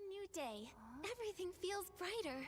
a new day. Everything feels brighter.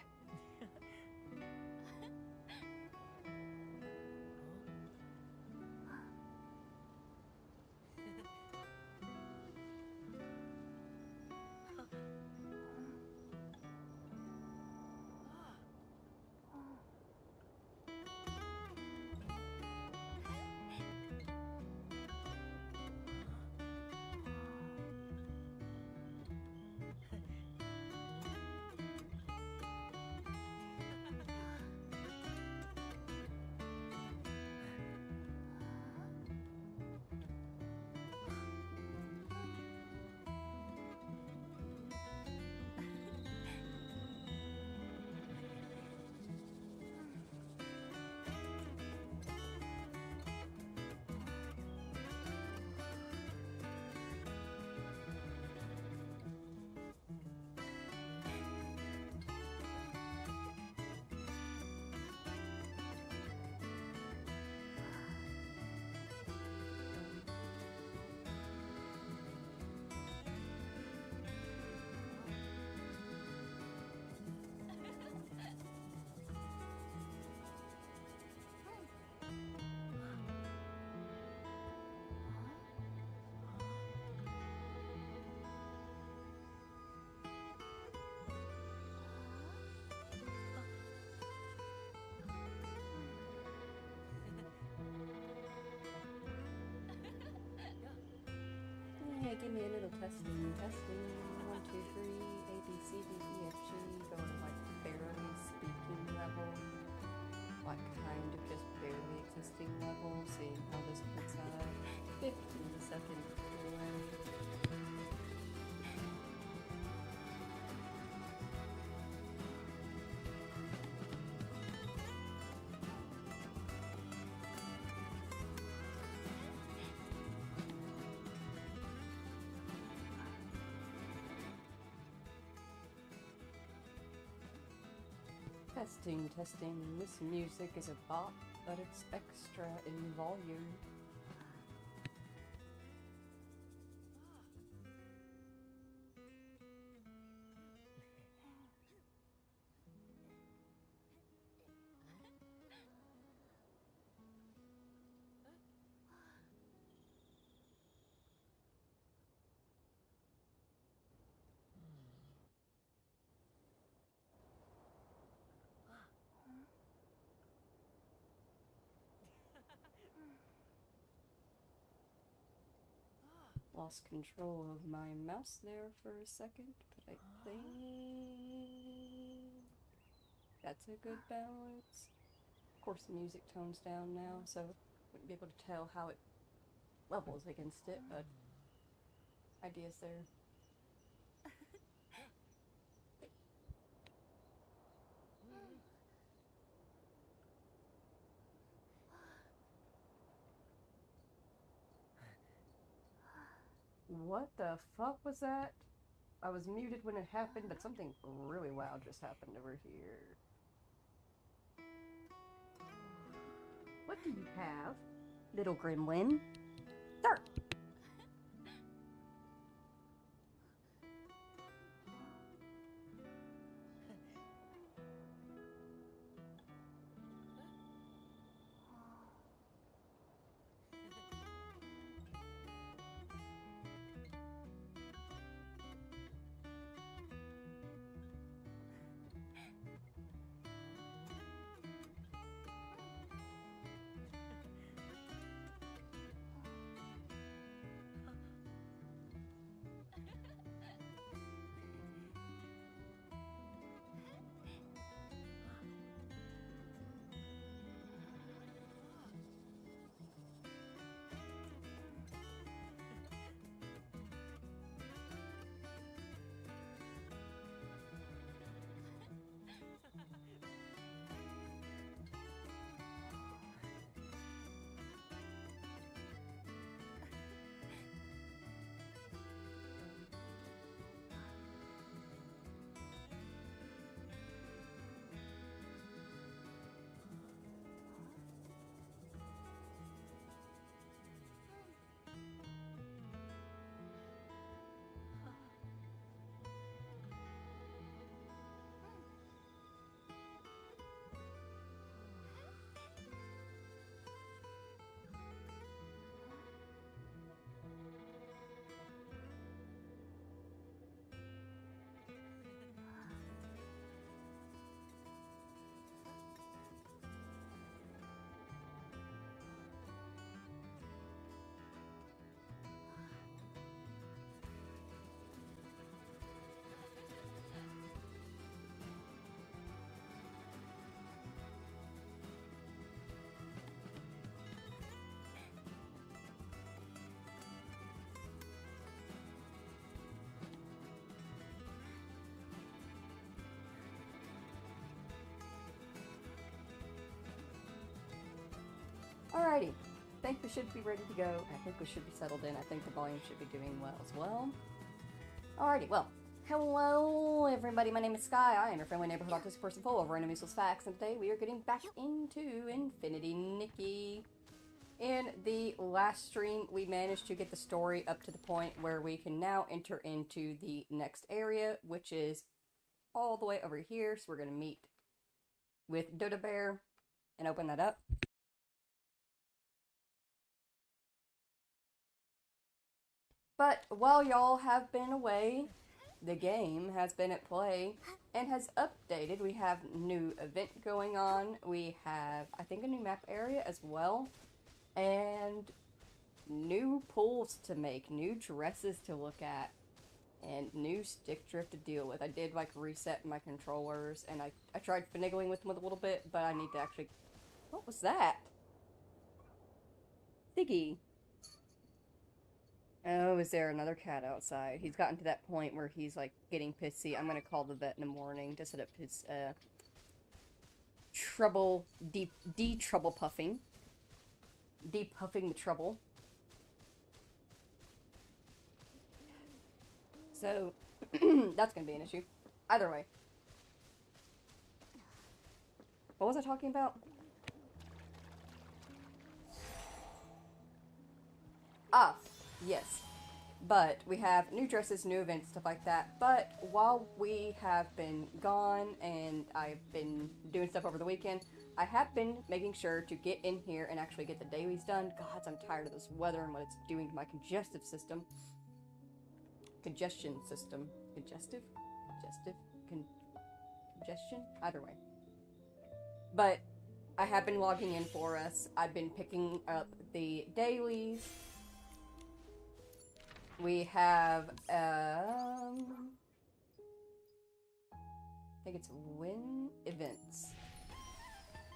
Yeah, give me a little testing. 1, 2, 3, A, B, C, D, E, F, G, going to like barely speaking level, like kind of just barely existing level, seeing how this puts out 15-second delay. Testing. This music is a bop, but it's extra in volume. Lost control of my mouse there for a second, but I think that's a good balance. Of course, the music tones down now, so wouldn't be able to tell how it levels against it, but idea's there. What the fuck was that? I was muted when it happened, but something really loud just happened over here. What do you have, little gremlin? Sir! Alrighty. I think we should be ready to go. I think we should be settled in. I think the volume should be doing well as well. Alrighty, well. Hello everybody, my name is Sky. I am your friendly neighborhood autistic person full of random useless facts, and today we are getting back into Infinity Nikki. In the last stream, we managed to get the story up to the point where we can now enter into the next area, which is all the way over here. So we're going to meet with Dodo Bear and open that up. But while y'all have been away, the game has been at play and has updated. We have new event going on. We have, I think, a new map area as well. And new pools to make, new dresses to look at, and new stick drift to deal with. I did, like, reset my controllers, and I tried finagling with them a little bit, but I need to actually... What was that? Siggy. Oh, is there another cat outside? He's gotten to that point where he's, like, getting pissy. I'm gonna call the vet in the morning to set up his, trouble... de-trouble puffing. Depuffing the trouble. So, that's gonna be an issue. Either way. What was I talking about? Ah, yes. But we have new dresses, new events, stuff like that. But while we have been gone and I've been doing stuff over the weekend, I have been making sure to get in here and actually get the dailies done. God, I'm tired of this weather and what it's doing to my congestive system. Congestion system. Congestive? Congestion? Either way. But I have been logging in for us. I've been picking up the dailies. We have, I think it's win events.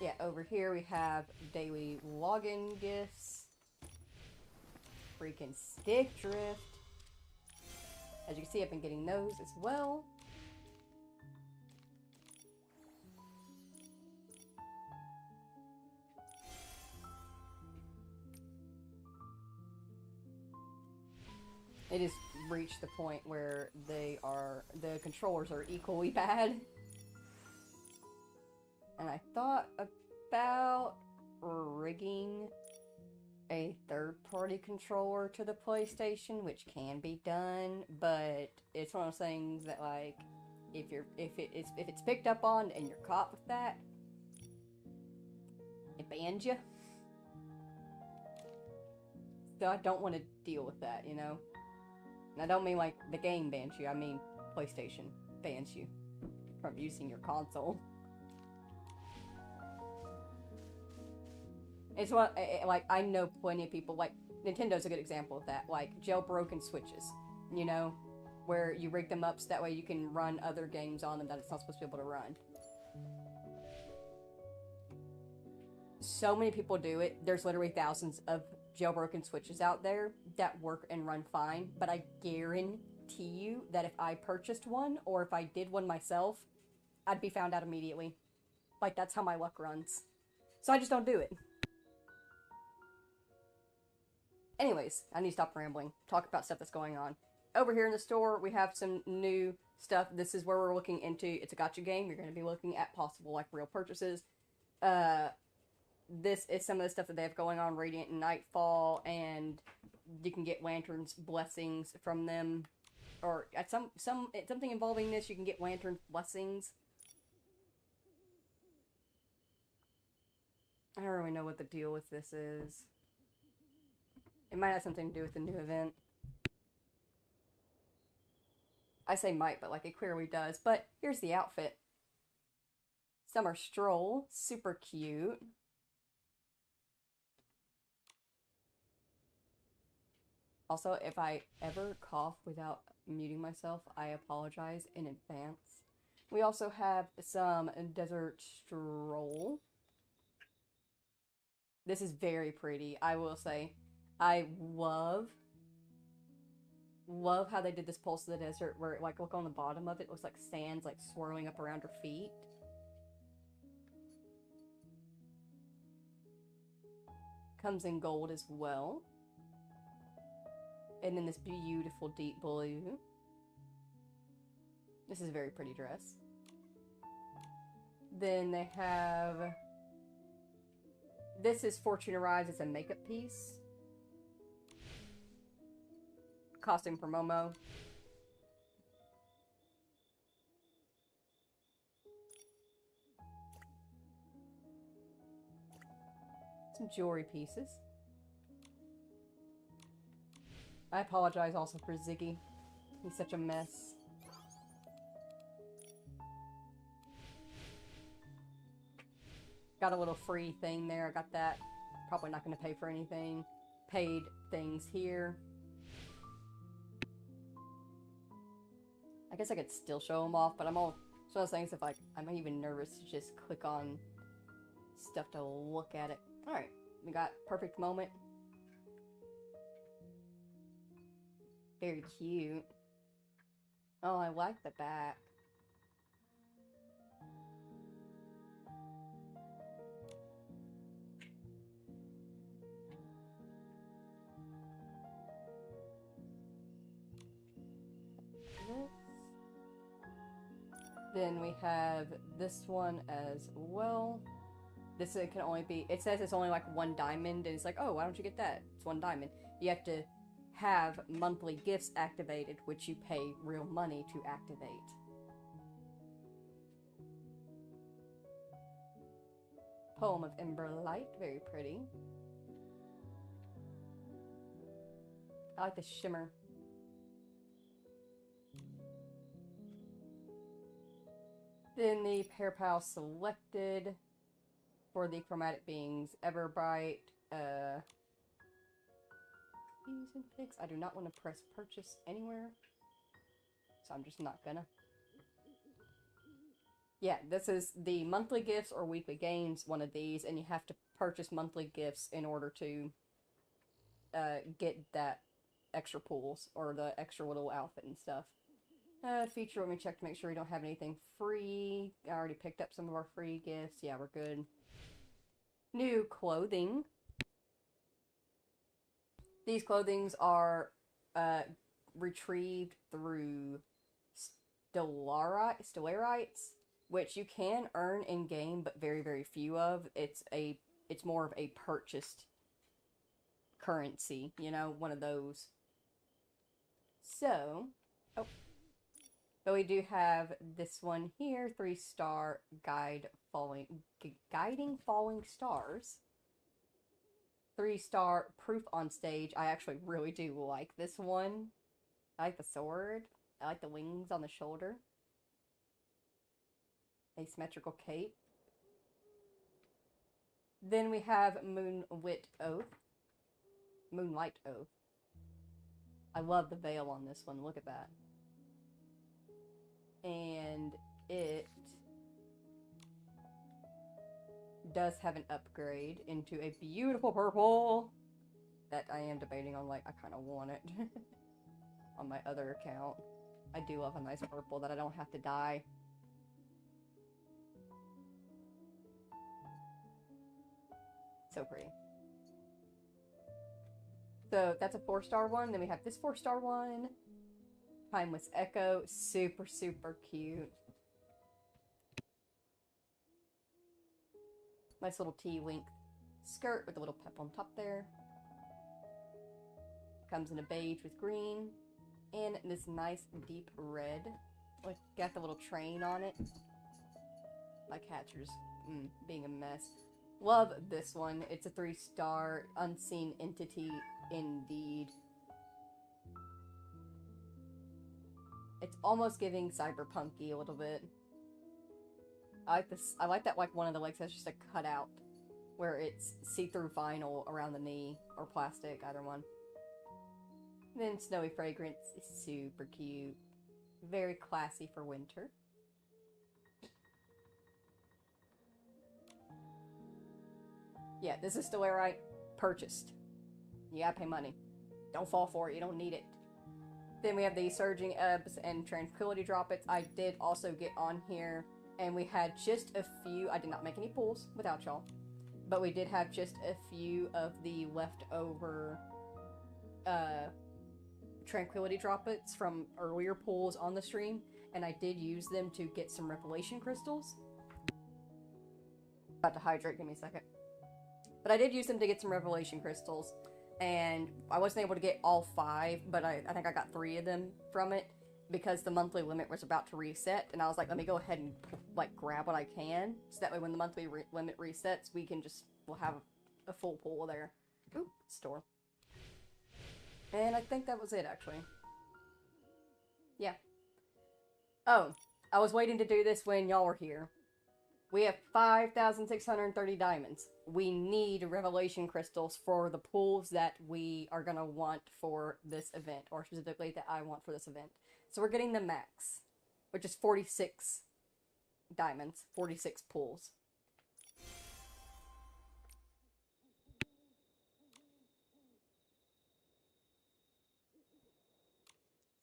Yeah, over here we have daily login gifts. Freaking stick drift. As you can see, I've been getting those as well. It has reached the point where the controllers are equally bad. And I thought about rigging a third-party controller to the PlayStation, which can be done, but it's one of those things that, like, if it's picked up on and you're caught with that, it bans you. So I don't want to deal with that, you know? And I don't mean, like, the game bans you, I mean PlayStation bans you from using your console. It's what, like, I know plenty of people, like, Nintendo's a good example of that, like, jailbroken Switches, you know, where you rig them up so that way you can run other games on them that it's not supposed to be able to run. So many people do it. There's literally thousands of jailbroken Switches out there that work and run fine, but I guarantee you that if I purchased one, or if I did one myself, I'd be found out immediately. Like, that's how my luck runs. So I just don't do it. Anyways, I need to stop rambling. Talk about stuff that's going on. Over here in the store, we have some new stuff. This is where we're looking into, it's a gacha game. You're going to be looking at possible, like, real purchases. This is some of the stuff that they have going on, Radiant and Nightfall, and you can get Lantern's blessings from them. Or at something involving this, you can get Lantern's blessings. I don't really know what the deal with this is. It might have something to do with the new event. I say might, but, like, it clearly does. But here's the outfit. Summer Stroll. Super cute. Also, if I ever cough without muting myself, I apologize in advance. We also have some Desert Stroll. This is very pretty, I will say. I love how they did this Pulse of the Desert, where, like, look on the bottom of it, looks like sand's, like, swirling up around her feet. Comes in gold as well. And then this beautiful deep blue. This is a very pretty dress. Then they have... This is Fortune Arrives. It's a makeup piece. Costume for Momo. Some jewelry pieces. I apologize also for Ziggy. He's such a mess. Got a little free thing there. I got that. Probably not going to pay for anything. Paid things here. I guess I could still show them off, but I'm all... It's one of those things if, like, I'm even nervous to just click on stuff to look at it. Alright, we got Perfect Moment. Very cute. Oh, I like the back. Then we have this one as well. This can only be, it says it's only like 1 diamond, and it's like, oh, why don't you get that? It's 1 diamond. You have to have monthly gifts activated, which you pay real money to activate. Poem of Ember Light, very pretty. I like the shimmer. Then the Pair Pal selected for the Chromatic Beings, Everbright, Fusion Fix. I do not want to press purchase anywhere, so I'm just not gonna. Yeah, this is the monthly gifts or weekly games, one of these, and you have to purchase monthly gifts in order to get that extra pools or the extra little outfit and stuff. Feature, let me check to make sure we don't have anything free. I already picked up some of our free gifts. Yeah, we're good. New clothing. These clothings are retrieved through stellarites, which you can earn in game, but very, very few of. It's more of a purchased currency, you know, one of those. So, oh. But we do have this one here, 3-star guiding falling stars. 3-star proof on stage. I actually really do like this one. I like the sword. I like the wings on the shoulder. Asymmetrical cape. Then we have Moonlight Oath. I love the veil on this one. Look at that. And it does have an upgrade into a beautiful purple that I am debating on, like, I kind of want it on my other account. I do love a nice purple that I don't have to dye. So pretty. So that's a 4-star one. Then we have this 4-star one. Timeless Echo. Super, super cute. Nice little T-length skirt with a little pep on top there. Comes in a beige with green. And this nice deep red. Like, got the little train on it. My catcher's being a mess. Love this one. It's a 3-star unseen entity indeed. It's almost giving cyberpunky a little bit. I like this. I like that, like, one of the legs has just a cutout where it's see-through vinyl around the knee, or plastic, either one. And then Snowy Fragrance is super cute. Very classy for winter. Yeah, this is Stellarite purchased. You gotta pay money. Don't fall for it, you don't need it. Then we have the Surging Ebbs and Tranquility Droplets. I did also get on here, and we had just a few. I did not make any pulls without y'all. but we did have just a few of the leftover tranquility droplets from earlier pulls on the stream, and I did use them to get some revelation crystals. About to hydrate, give me a second. But I did use them to get some revelation crystals, and I wasn't able to get all 5, but I think I got 3 of them from it, because the monthly limit was about to reset, and I was like, let me go ahead and, like, grab what I can, so that way when the monthly limit resets, we'll have a full pool there. Ooh, store. And I think that was it, actually. Yeah. Oh, I was waiting to do this when y'all were here. We have 5,630 diamonds. We need revelation crystals for the pools that we are gonna want for this event, or specifically that I want for this event. So we're getting the max, which is 46 diamonds, 46 pools.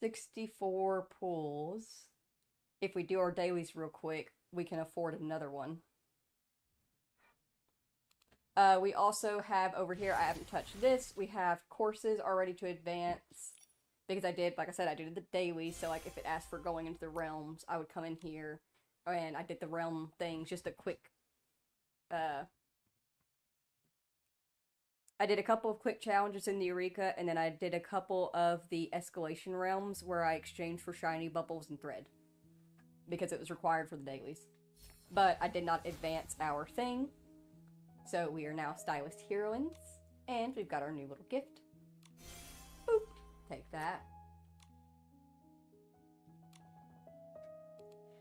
$64 pools. If we do our dailies real quick, we can afford another one. We also have over here, I haven't touched this, we have courses already to advance. Because I did, like I said, I did the daily, so like if it asked for going into the realms, I would come in here, and I did the realm things, just a quick, I did a couple of quick challenges in the Eureka, and then I did a couple of the escalation realms where I exchanged for shiny bubbles and thread. Because it was required for the dailies. But I did not advance our thing, so we are now stylist heroines, and we've got our new little gift. Boop! Take that.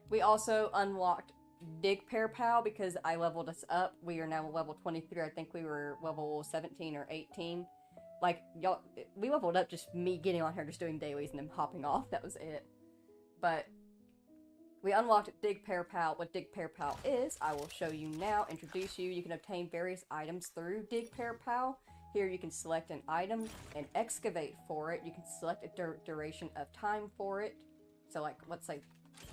We also unlocked Dig Pair Pal because I leveled us up. We are now level 23. I think we were level 17 or 18. Like, y'all, we leveled up just me getting on here, just doing dailies and then hopping off. That was it. But we unlocked Dig Pair Pal. What Dig Pair Pal is, I will show you now, introduce you. You can obtain various items through Dig Pair Pal. Here you can select an item and excavate for it. You can select a duration of time for it. So like, let's say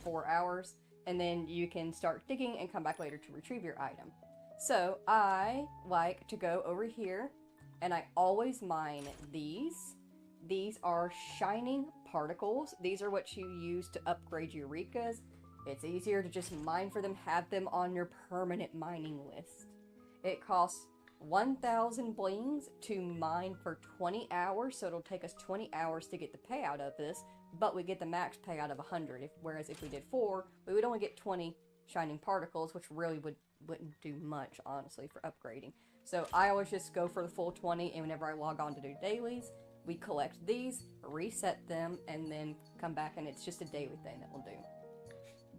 4 hours. And then you can start digging and come back later to retrieve your item. So I like to go over here, and I always mine these. These are shining particles. These are what you use to upgrade Eurekas. It's easier to just mine for them, have them on your permanent mining list. It costs 1,000 blings to mine for 20 hours, so it'll take us 20 hours to get the payout of this, but we get the max payout of 100, whereas if we did 4, we would only get 20 shining particles, which really wouldn't do much, honestly, for upgrading. So I always just go for the full 20, and whenever I log on to do dailies, we collect these, reset them, and then come back, and it's just a daily thing that we'll do.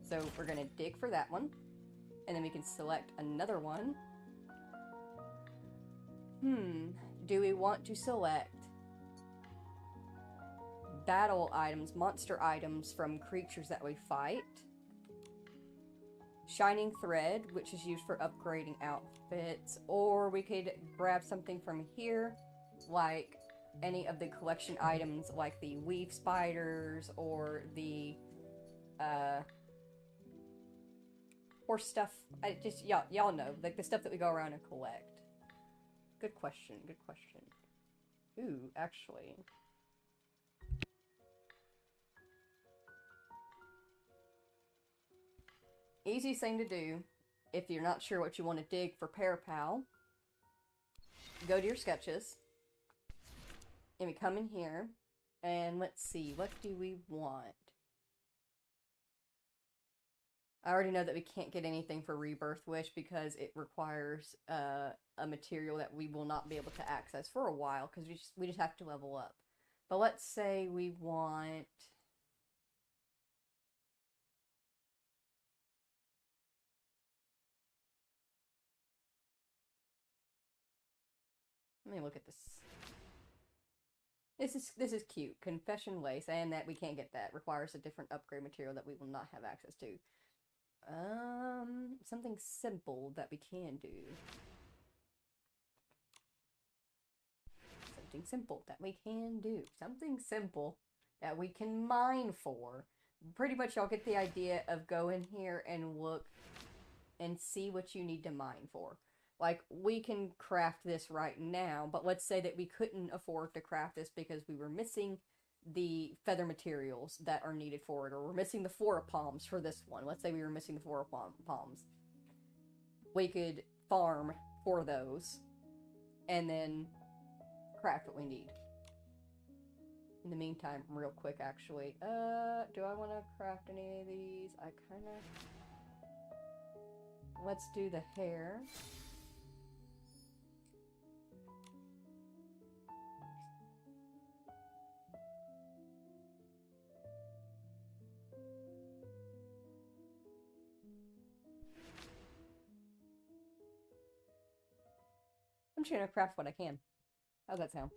So we're going to dig for that one, and then we can select another one. Do we want to select battle items, monster items from creatures that we fight? Shining thread, which is used for upgrading outfits, or we could grab something from here, like any of the collection items, like the weave spiders, or the, or stuff, y'all know, like the stuff that we go around and collect. Good question, good question. Ooh, actually. Easiest thing to do, if you're not sure what you want to dig for ParaPal, go to your sketches, and we come in here, and let's see, what do we want? I already know that we can't get anything for Rebirth Wish because it requires a material that we will not be able to access for a while because we just have to level up. But let's say we want... Let me look at this. This is cute. Confession Lace, and that we can't get that. Requires a different upgrade material that we will not have access to. Something simple that we can do. Something simple that we can do. Something simple that we can mine for. Pretty much y'all get the idea of go in here and look and see what you need to mine for. Like, we can craft this right now, but let's say that we couldn't afford to craft this because we were missing the feather materials that are needed for it, or we're missing the flora palms for this one. Let's say we were missing the flora palms. We could farm for those, and then craft what we need. In the meantime, real quick, actually, do I want to craft any of these? I kind of... Let's do the hair. I'm just gonna craft what I can. How's that sound?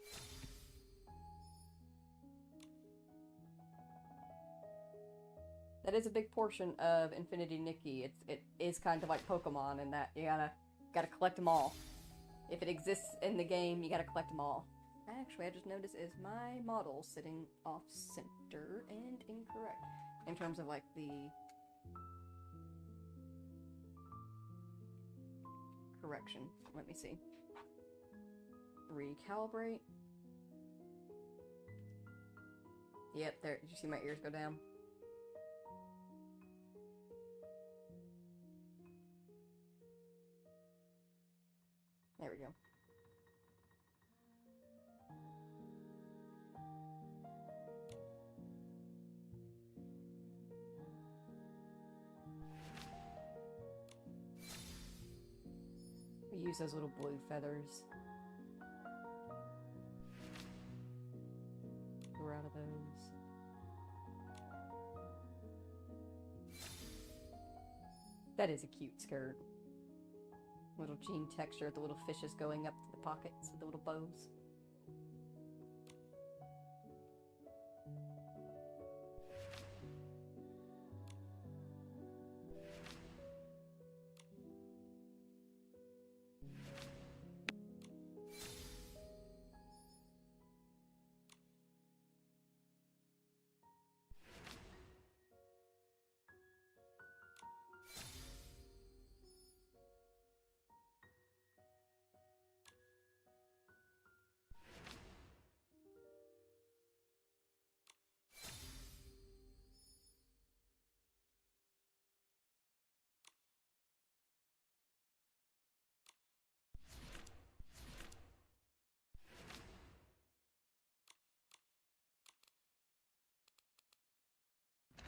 That is a big portion of Infinity Nikki. It is kind of like Pokemon in that you gotta collect them all. If it exists in the game, you gotta collect them all. Actually, I just noticed is my model sitting off center and incorrect in terms of like the correction. Let me see. Recalibrate. Yep, there. Did you see my ears go down? There we go. We use those little blue feathers. We're out of those. That is a cute skirt. Little jean texture, the little fishes going up to the pockets with the little bows.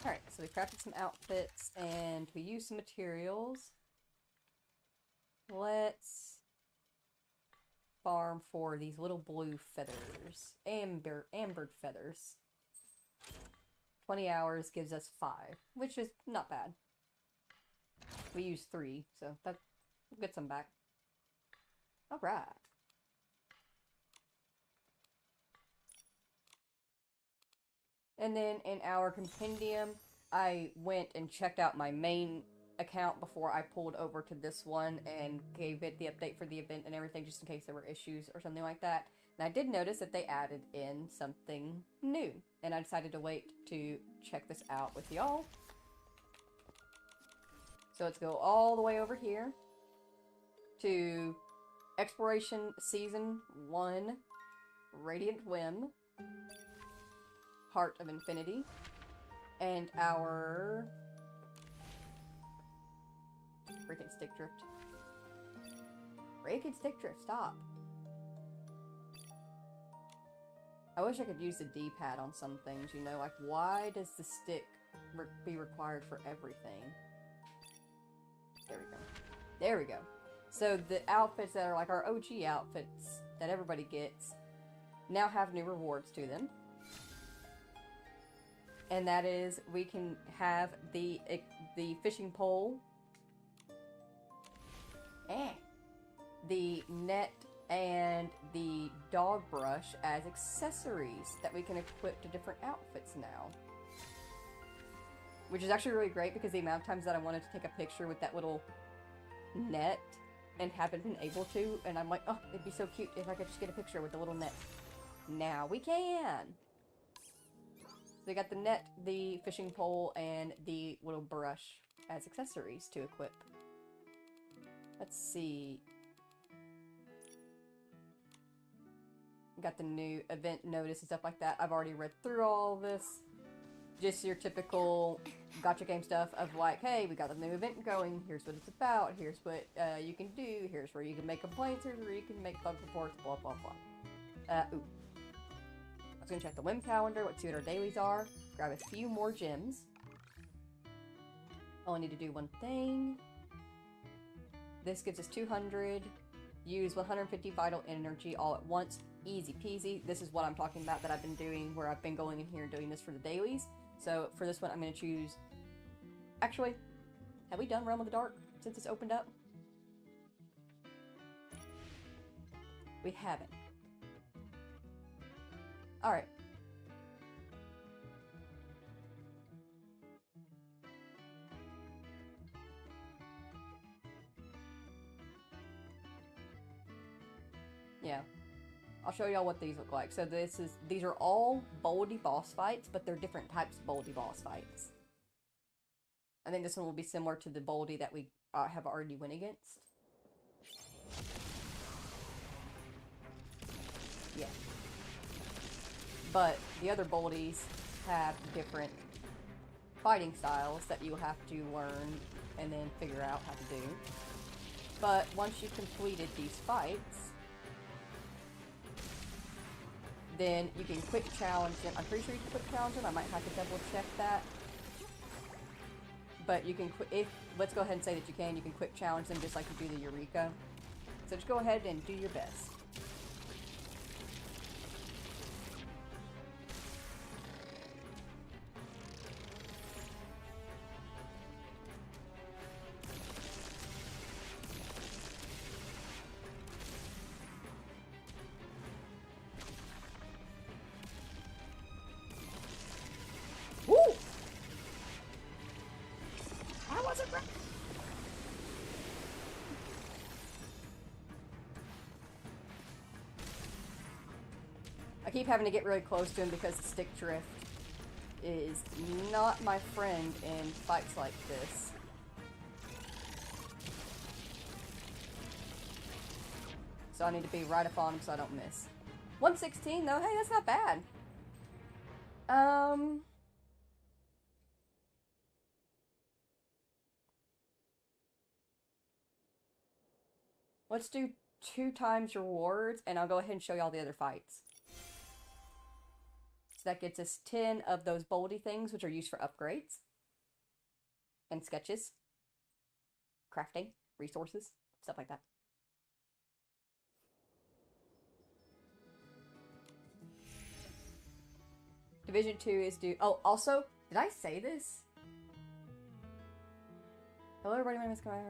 Alright, so we crafted some outfits and we used some materials. Let's farm for these little blue feathers. Ambered feathers. 20 hours gives us 5, which is not bad. We used 3, so that we'll get some back. Alright. And then in our compendium, I went and checked out my main account before I pulled over to this one and gave it the update for the event and everything just in case there were issues or something like that. And I did notice that they added in something new. And I decided to wait to check this out with y'all. So let's go all the way over here to Exploration Season 1, Radiant Whim. Heart of Infinity, and our freaking stick drift. Freaking stick drift, stop. I wish I could use the D-pad on some things, you know, like why does the stick be required for everything? There we go. There we go. So the outfits that are like our OG outfits that everybody gets now have new rewards to them. And that is, we can have the fishing pole, the net, and the dog brush as accessories that we can equip to different outfits now. Which is actually really great because the amount of times that I wanted to take a picture with that little net and haven't been able to, and I'm like, oh, it'd be so cute if I could just get a picture with the little net. Now we can! So we got the net, the fishing pole, and the little brush as accessories to equip. Let's see. got the new event notice and stuff like that. I've already read through all of this. Just your typical Gacha game stuff of like, hey, we got the new event going, here's what it's about, here's what you can do, here's where you can make complaints, here's where you can make bug reports, blah, blah, blah. Ooh. I was gonna check the whim calendar, see what our dailies are, grab a few more gems. Only need to do one thing. This gives us 200. Use 150 vital energy all at once. Easy peasy. This is what I'm talking about that I've been doing, where I've been going in here and doing this for the dailies. So for this one, I'm going to choose... Actually, have we done Realm of the Dark since it's opened up? We haven't. Alright. Yeah. I'll show y'all what these look like. So these are all Boldy boss fights, but they're different types of Boldy boss fights. I think this one will be similar to the Boldy that we have already went against. Yeah. But the other Boldies have different fighting styles that you have to learn and then figure out how to do. But once you've completed these fights, then you can quick challenge them. I'm pretty sure you can quick challenge them. I might have to double check that. But you can let's go ahead and say that you can quick challenge them just like you do the Suiika. So just go ahead and do your best. I keep having to get really close to him because the stick drift is not my friend in fights like this. So I need to be right up on him so I don't miss. 116 though, hey, that's not bad. Let's do 2 times your rewards, and I'll go ahead and show you all the other fights. So that gets us 10 of those Boldy things, which are used for upgrades. And sketches. Crafting. Resources. Stuff like that. Division 2 is due... Oh, also, did I say this? Hello everybody, my name is Kai.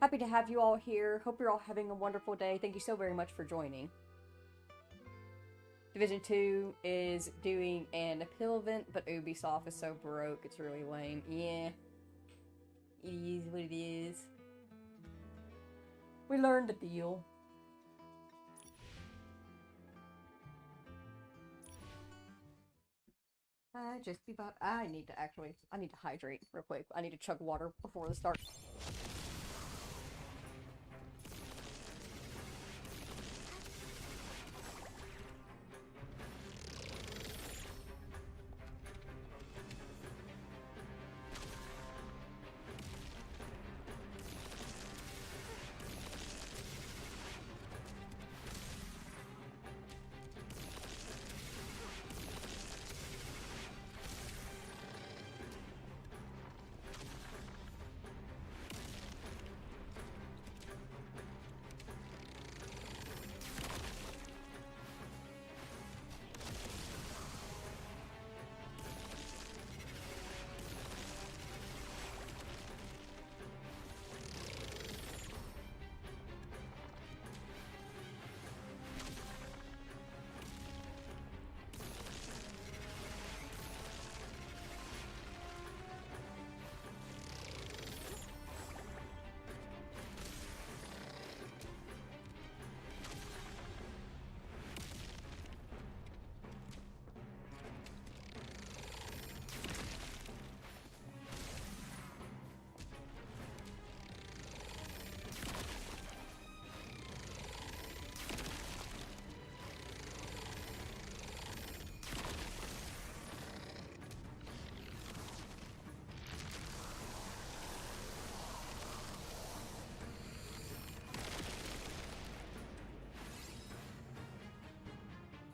Happy to have you all here. Hope you're all having a wonderful day. Thank you so very much for joining. Division 2 is doing an appeal event, but Ubisoft is so broke, it's really lame. Yeah. It is what it is. We learned the deal. I need to hydrate real quick. I need to chug water before the start.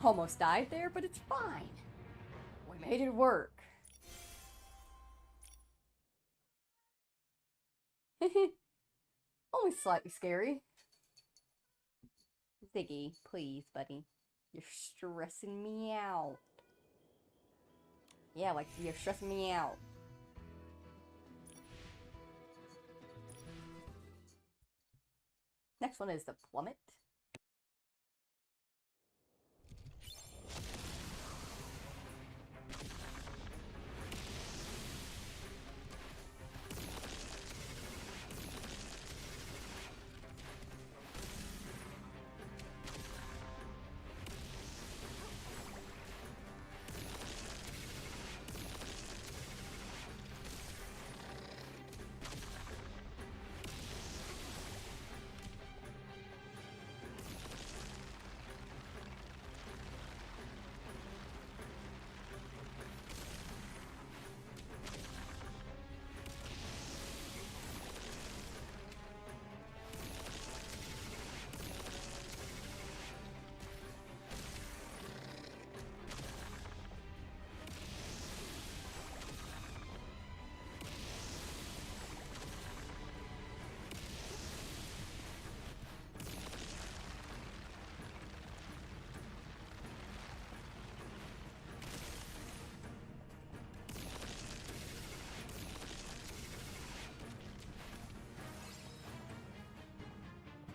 Almost died there, but it's fine. We made it work. Only slightly scary. Ziggy, please, buddy. You're stressing me out. Yeah, like, you're stressing me out. Next one is the plummet.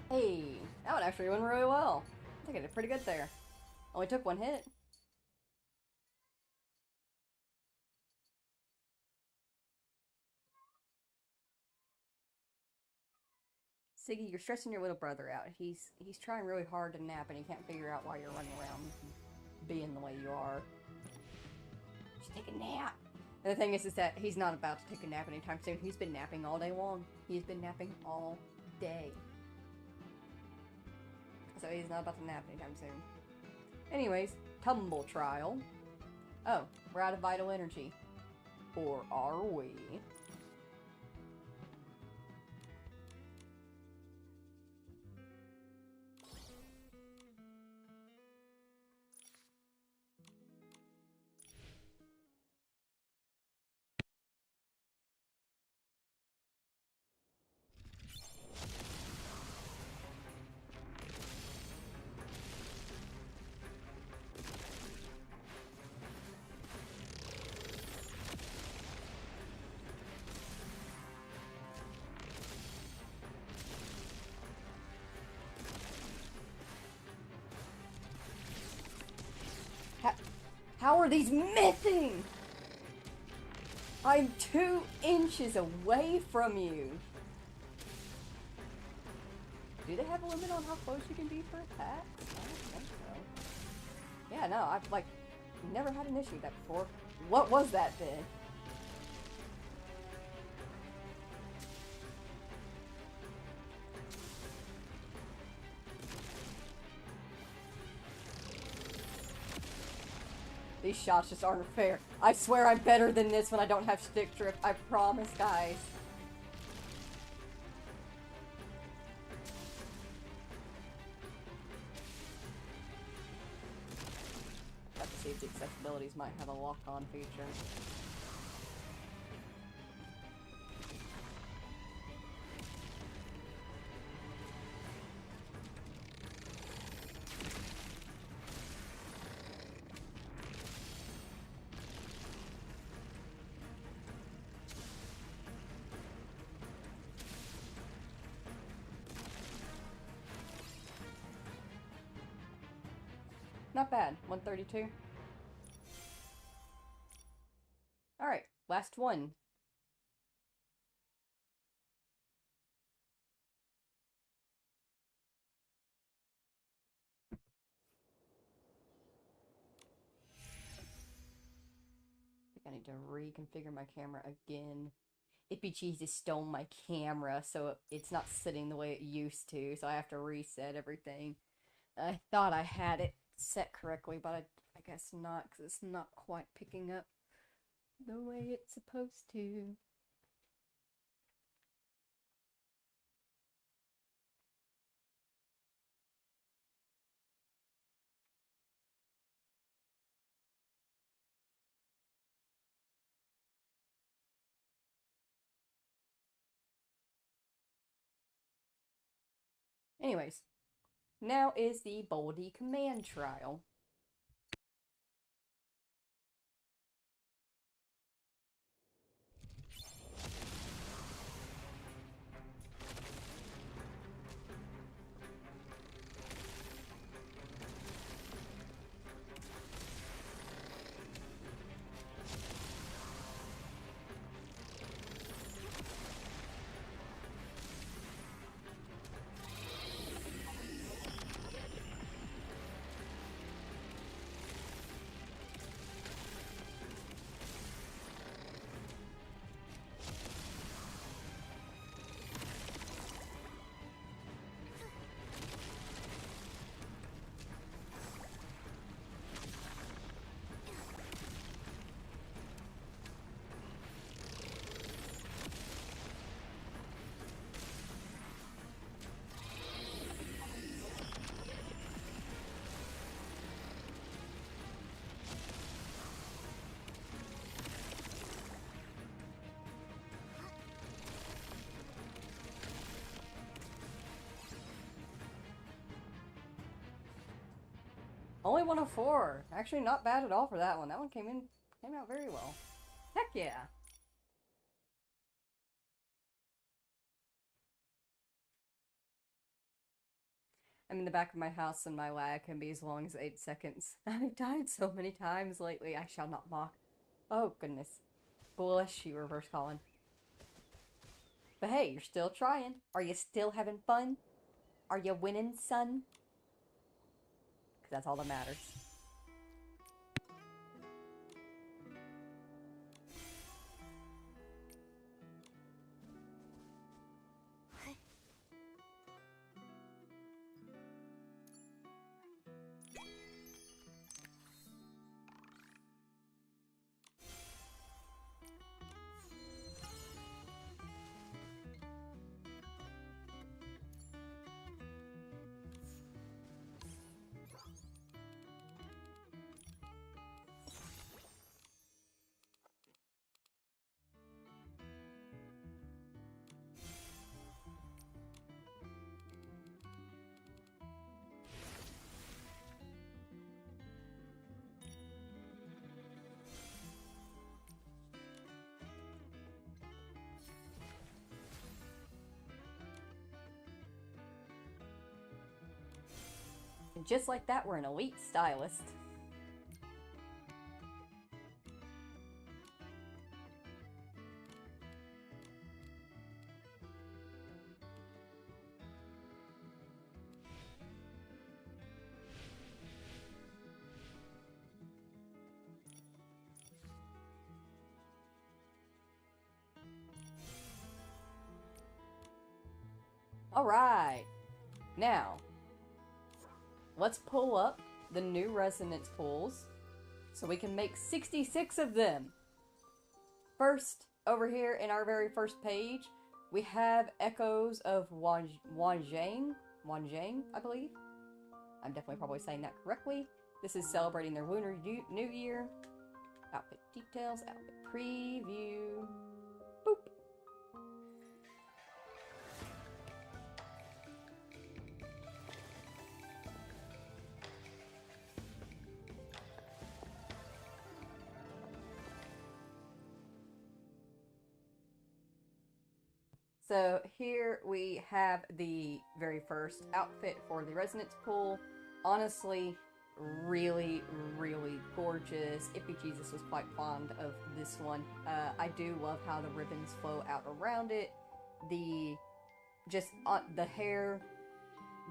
Hey, that one actually went really well. I think I did pretty good there. Only took one hit. Siggy, you're stressing your little brother out. He's trying really hard to nap and he can't figure out why you're running around being the way you are. Just take a nap. And the thing is that he's not about to take a nap anytime soon. He's been napping all day long. He's been napping all day. So he's not about to nap anytime soon. Anyways, tumble trial. Oh, we're out of vital energy. Or are we? How are these missing? I'm 2 inches away from you. Do they have a limit on how close you can be for attacks? I don't think so. Yeah, no, I've, like, never had an issue with that before. What was that then? These shots just aren't fair. I swear I'm better than this when I don't have stick drift. I promise, guys. Have to see if the accessibilities might have a lock-on feature. Not bad. 132. Alright, last one. I think I need to reconfigure my camera again. Ippy Cheese has stole my camera, so it's not sitting the way it used to, so I have to reset everything. I thought I had it set correctly, but I guess not, because it's not quite picking up the way it's supposed to. Anyways, now is the Boldy command trial. Only 104. Actually, not bad at all for that one. That one came out very well. Heck yeah. I'm in the back of my house and my lag can be as long as 8 seconds. I've died so many times lately, I shall not mock. Oh, goodness. Bless you, reverse Colin. But hey, you're still trying. Are you still having fun? Are you winning, son? Because that's all that matters. And just like that, we're an elite stylist. Alright. Now, let's pull up the new resonance pools so we can make 66 of them. First, over here in our very first page, we have Echoes of Wanzhang, I believe. I'm definitely probably saying that correctly. This is celebrating their Lunar New Year. Outfit details, outfit preview. Boop. So here we have the very first outfit for the resonance pool. Honestly, really, really gorgeous. Ippy Jesus was quite fond of this one. I do love how the ribbons flow out around it. The hair,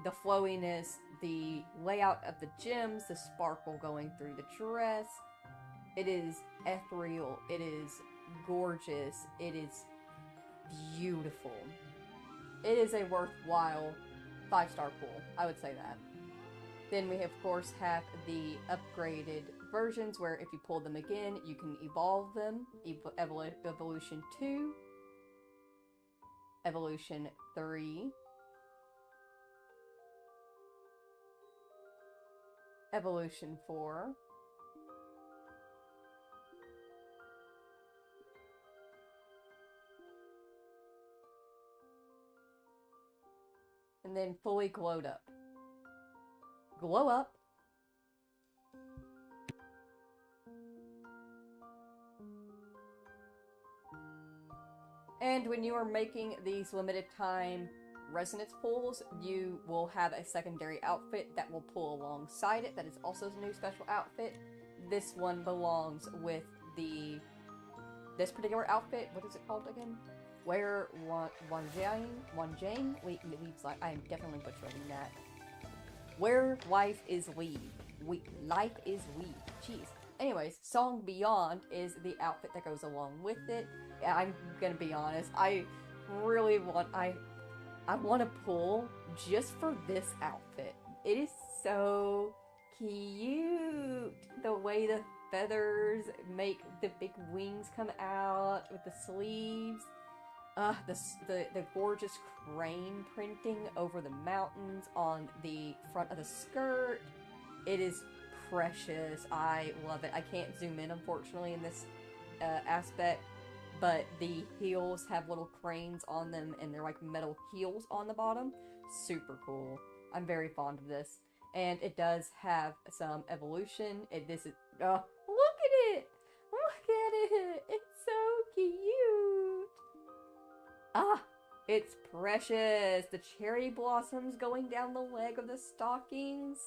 the flowiness, the layout of the gems, the sparkle going through the dress. It is ethereal. It is gorgeous. It is beautiful. It is a worthwhile 5-star pool. I would say that. Then we of course have the upgraded versions where if you pull them again, you can evolve them. Evolution 2, Evolution 3, Evolution 4, And then fully glowed up. Glow up. And when you are making these limited time resonance pulls, you will have a secondary outfit that will pull alongside it. That is also a new special outfit. This one belongs with this particular outfit. What is it called again? Where Wanjang? Leaves like I am definitely butchering that. Where life is weave. Life is weave. Jeez. Anyways, Song Beyond is the outfit that goes along with it. I'm gonna be honest, I really want I want to pull just for this outfit. It is so cute. The way the feathers make the big wings come out with the sleeves. The gorgeous crane printing over the mountains on the front of the skirt. It is precious. I love it. I can't zoom in, unfortunately, in this aspect, but the heels have little cranes on them, and they're like metal heels on the bottom. Super cool. I'm very fond of this. And it does have some evolution. Look at it! Look at it! It's so cute! Ah! It's precious! The cherry blossoms going down the leg of the stockings.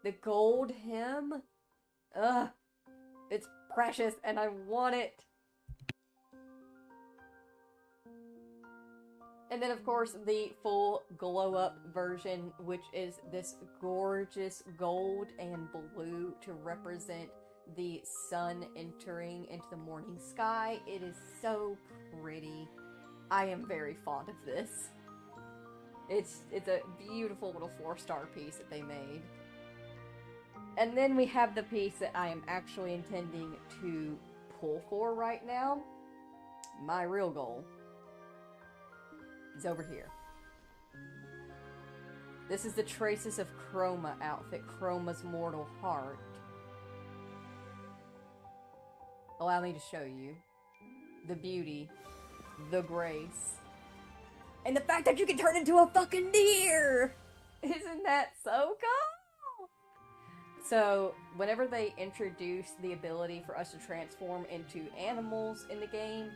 The gold hem. Ugh! It's precious and I want it! And then, of course, the full glow-up version, which is this gorgeous gold and blue to represent the sun entering into the morning sky. It is so pretty. I am very fond of this. It's a beautiful little 4-star piece that they made. And then we have the piece that I am actually intending to pull for right now. My real goal is over here. This is the Traces of Chroma outfit, Chroma's Mortal Heart. Allow me to show you the beauty, the grace, and the fact that you can turn into a fucking deer! Isn't that so cool? So, whenever they introduce the ability for us to transform into animals in the game,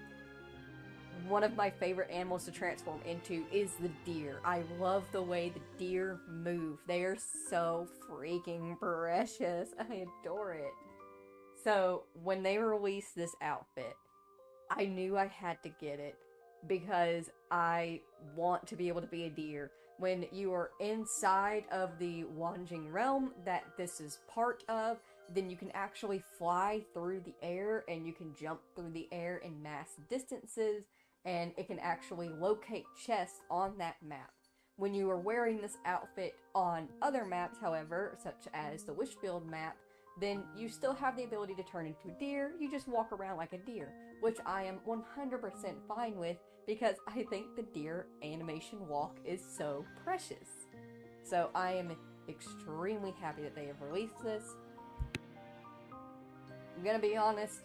one of my favorite animals to transform into is the deer. I love the way the deer move. They are so freaking precious. I adore it. So, when they released this outfit, I knew I had to get it because I want to be able to be a deer. When you are inside of the Wanjing realm that this is part of, then you can actually fly through the air and you can jump through the air in mass distances, and it can actually locate chests on that map. When you are wearing this outfit on other maps, however, such as the Wishfield map, then you still have the ability to turn into a deer. You just walk around like a deer, which I am 100% fine with because I think the deer animation walk is so precious. So I am extremely happy that they have released this. I'm gonna be honest,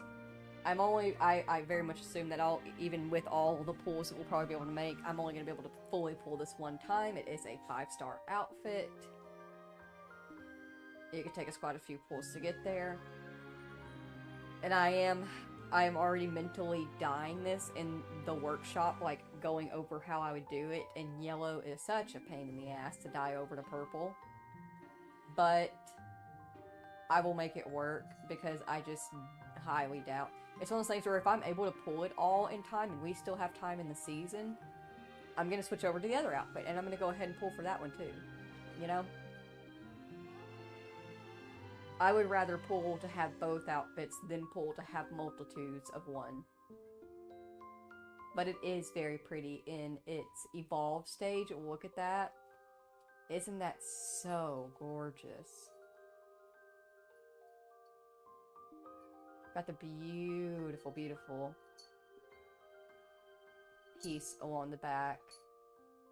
I very much assume that even with all the pulls that we'll probably be able to make, I'm only gonna be able to fully pull this one time. It is a 5-star outfit. It could take us quite a few pulls to get there. And I am already mentally dyeing this in the workshop, like going over how I would do it, and yellow is such a pain in the ass to dye over to purple. But I will make it work because I just highly doubt. It's one of those things where if I'm able to pull it all in time and we still have time in the season, I'm going to switch over to the other outfit and I'm going to go ahead and pull for that one too. You know? I would rather pull to have both outfits than pull to have multitudes of one. But it is very pretty in its evolved stage. Look at that. Isn't that so gorgeous? Got the beautiful, beautiful piece along the back.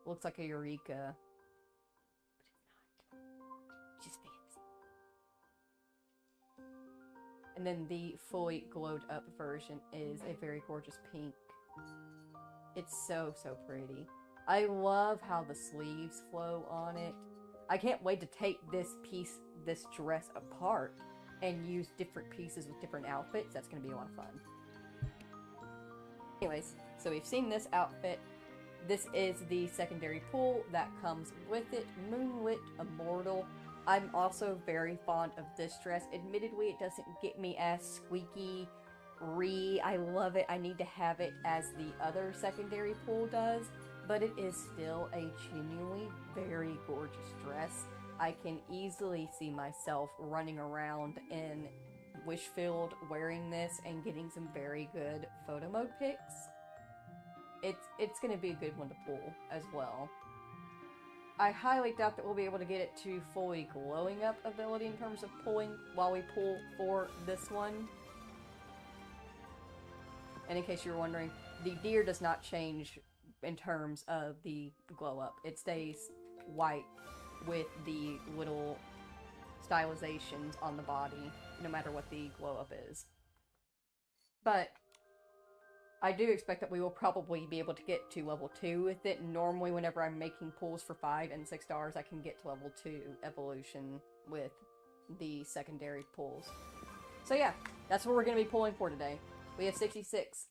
Looks like a Eureka. But it's not. Just fancy. And then the fully glowed up version is a very gorgeous pink. It's so, so pretty. I love how the sleeves flow on it. I can't wait to take this dress apart and use different pieces with different outfits. That's going to be a lot of fun. Anyways, so we've seen this outfit. This is the secondary pull that comes with it. Moonlit Immortal. I'm also very fond of this dress. Admittedly, it doesn't get me as squeaky. I love it. I need to have it as the other secondary pull does, but it is still a genuinely very gorgeous dress. I can easily see myself running around in Wishfield wearing this and getting some very good photo mode pics. It's going to be a good one to pull as well. I highly doubt that we'll be able to get it to fully glowing up ability in terms of pulling while we pull for this one. And in case you were wondering, the deer does not change in terms of the glow up. It stays white with the little stylizations on the body, no matter what the glow up is. But I do expect that we will probably be able to get to level 2 with it. Normally, whenever I'm making pulls for 5 and 6 stars, I can get to level 2 evolution with the secondary pulls. So yeah, that's what we're going to be pulling for today. We have 66.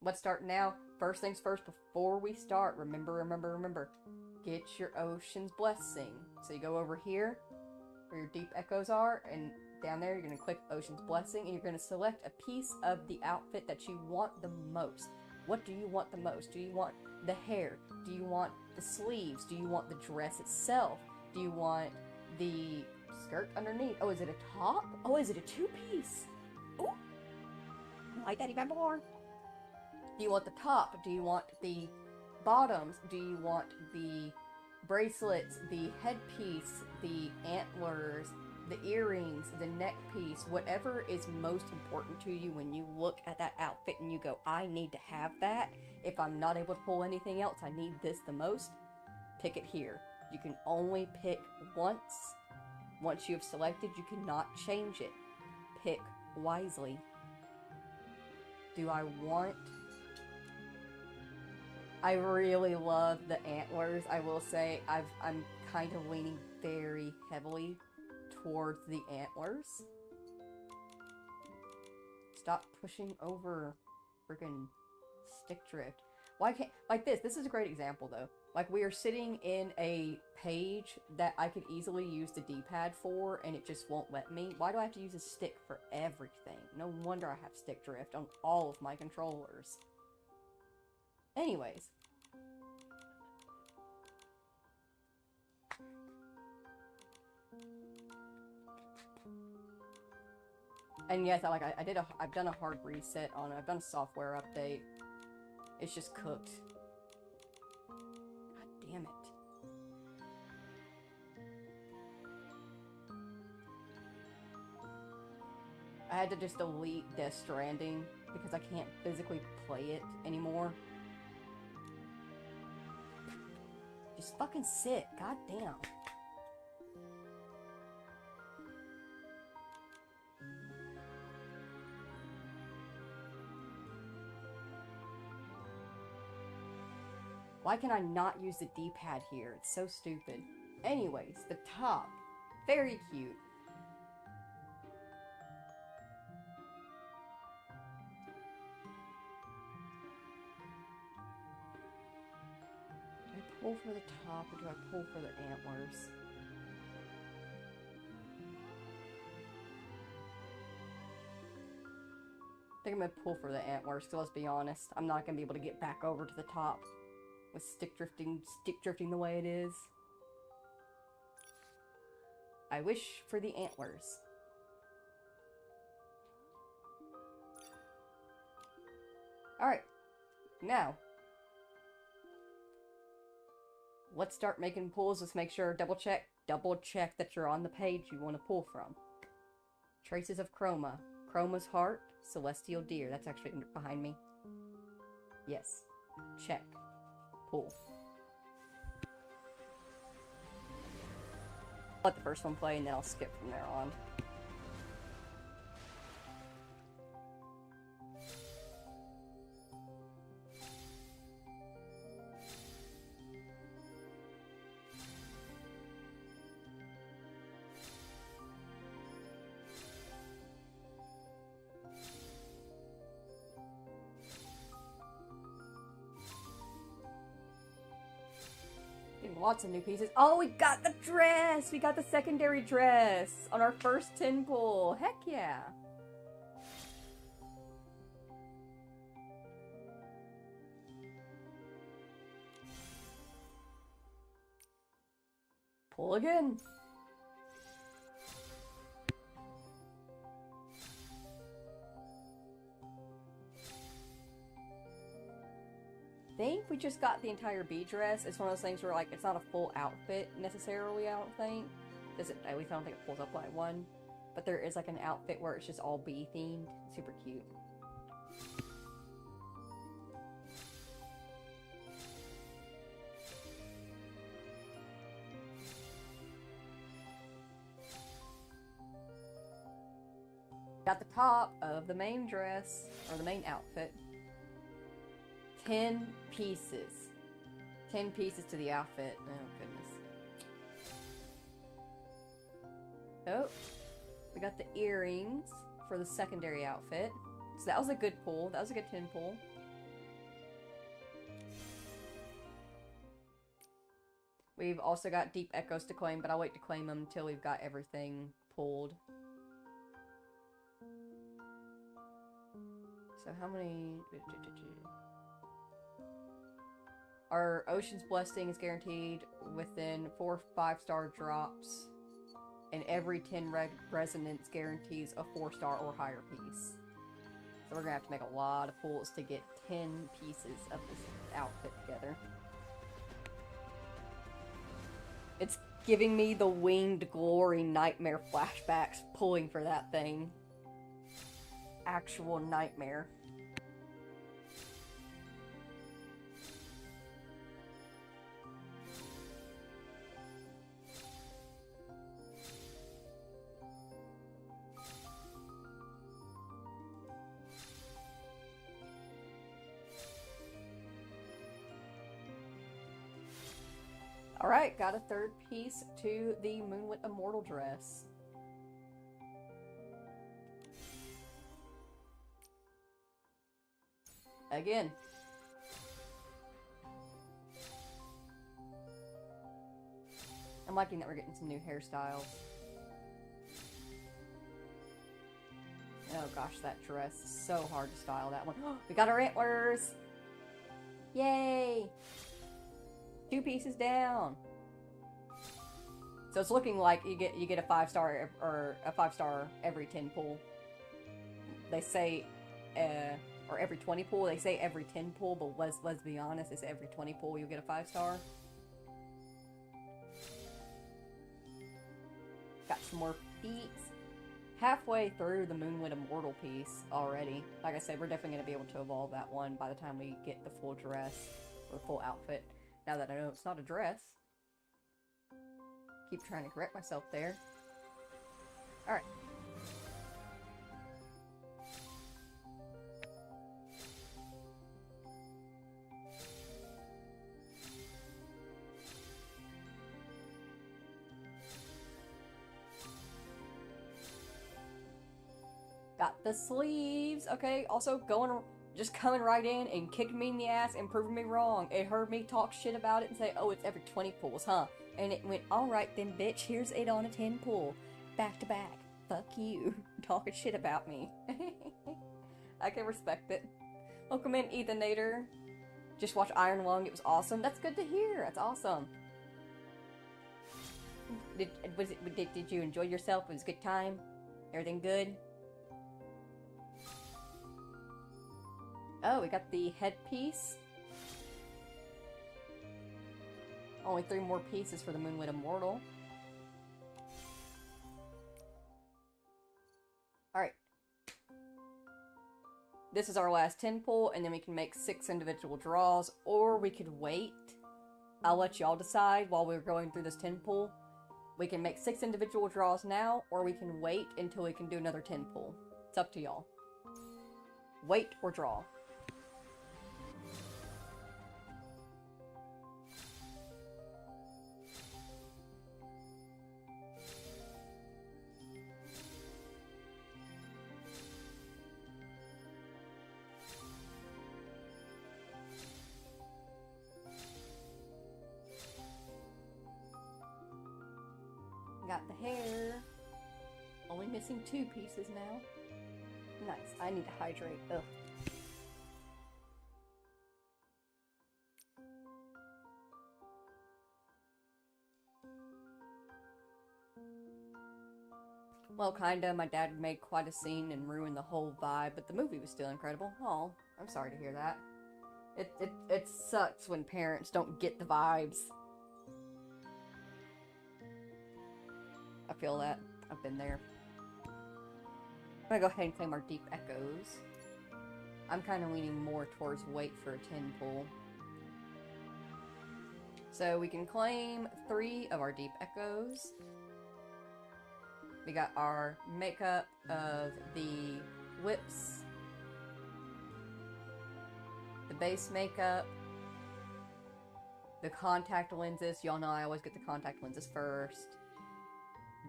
Let's start now. First things first, before we start, remember, get your Ocean's Blessing. So you go over here, where your deep echoes are, and down there you're going to click Ocean's Blessing, and you're going to select a piece of the outfit that you want the most. What do you want the most? Do you want the hair? Do you want the sleeves? Do you want the dress itself? Do you want the skirt underneath? Oh, is it a top? Oh, is it a two-piece? Ooh! I like that even more. Do you want the top? Do you want the bottoms? Do you want the bracelets, the headpiece, the antlers, the earrings, the neck piece, whatever is most important to you when you look at that outfit and you go, I need to have that. If I'm not able to pull anything else, I need this the most. Pick it here. You can only pick once. Once you have selected, you cannot change it. Pick wisely. Do I want... I really love the antlers. I will say I'm kind of leaning very heavily towards the antlers. Stop pushing over freaking stick drift. Why can't, like this is a great example though. Like we are sitting in a page that I could easily use the D-pad for and it just won't let me. Why do I have to use a stick for everything? No wonder I have stick drift on all of my controllers. Anyways. And yes, I've done a hard reset on it. I've done a software update. It's just cooked. God damn it. I had to just delete Death Stranding because I can't physically play it anymore. Just fucking sit. God damn. Why can I not use the D-pad here? It's so stupid. Anyways, the top. Very cute. Do I pull for the top or do I pull for the antlers? I think I'm gonna pull for the antlers, because let's be honest, I'm not gonna be able to get back over to the top with stick drifting the way it is. I wish for the antlers. Alright, now, let's start making pulls. Let's make sure, double check that you're on the page you want to pull from. Traces of Chroma. Chroma's Heart, Celestial Deer. That's actually behind me. Yes. Check. Pull. Let the first one play and then I'll skip from there on. Getting lots of new pieces. Oh, we got the dress! We got the secondary dress on our first 10 pull. Heck yeah! Pull again. I think we just got the entire bee dress. It's one of those things where, like, it's not a full outfit necessarily, I don't think. At least I don't think it pulls up like one. But there is, like, an outfit where it's just all bee themed. Super cute. Got the top of the main dress, or the main outfit. 10 pieces. 10 pieces to the outfit. Oh, goodness. Oh, we got the earrings for the secondary outfit. So that was a good pull. That was a good 10 pull. We've also got deep echoes to claim, but I'll wait to claim them until we've got everything pulled. So how many... Our Ocean's Blessing is guaranteed within 4 5-star drops, and every 10 resonance guarantees a 4-star or higher piece. So we're gonna have to make a lot of pulls to get 10 pieces of this outfit together. It's giving me the Winged Glory nightmare flashbacks pulling for that thing. Actual nightmare. Alright, got a third piece to the Moonlit Immortal dress. Again. I'm liking that we're getting some new hairstyles. Oh gosh, that dress is so hard to style, that one. We got our antlers! Yay! 2 pieces down. So it's looking like you get a 5-star or a 5-star every 10 pull. They say, or every 20 pull. They say every 10 pull, but let's be honest, it's every 20 pull you'll get a 5-star. Got some more feet. Halfway through the Moonlit Immortal piece already. Like I said, we're definitely going to be able to evolve that one by the time we get the full dress or full outfit. Now that I know it's not a dress. Keep trying to correct myself there. Alright. Got the sleeves. Okay, also just coming right in and kicking me in the ass and proving me wrong. It heard me talk shit about it and say, oh, it's every 20 pulls, huh? And it went, alright then, bitch, here's it on a 10 pull. Back to back. Fuck you. Talking shit about me. I can respect it. Welcome in, Ethanator. Just watch Iron Lung. It was awesome. That's good to hear. That's awesome. Did you enjoy yourself? It was a good time? Everything good? Oh, we got the headpiece. Only 3 more pieces for the Moonlit Immortal. Alright. This is our last 10 pull, and then we can make 6 individual draws, or we could wait. I'll let y'all decide while we're going through this 10 pull. We can make 6 individual draws now, or we can wait until we can do another 10 pull. It's up to y'all. Wait or draw. Got the hair. Only missing 2 pieces now. Nice. I need to hydrate. Ugh. Well, kinda. My dad made quite a scene and ruined the whole vibe, but the movie was still incredible. Oh, I'm sorry to hear that. It sucks when parents don't get the vibes. I feel that. I've been there. I'm gonna go ahead and claim our deep echoes. I'm kind of leaning more towards wait for a 10 pull. So we can claim 3 of our deep echoes. We got our makeup of the lips, the base makeup, the contact lenses. Y'all know I always get the contact lenses first.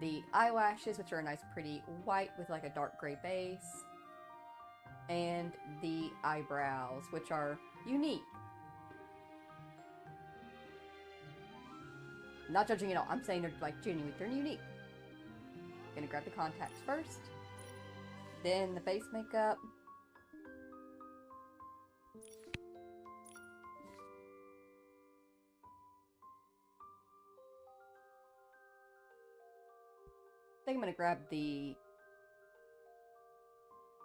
The eyelashes, which are a nice pretty white with like a dark gray base. And the eyebrows, which are unique. Not judging at all. I'm saying they're like genuine. They're unique. Gonna grab the contacts first. Then the base makeup. I think I'm gonna grab the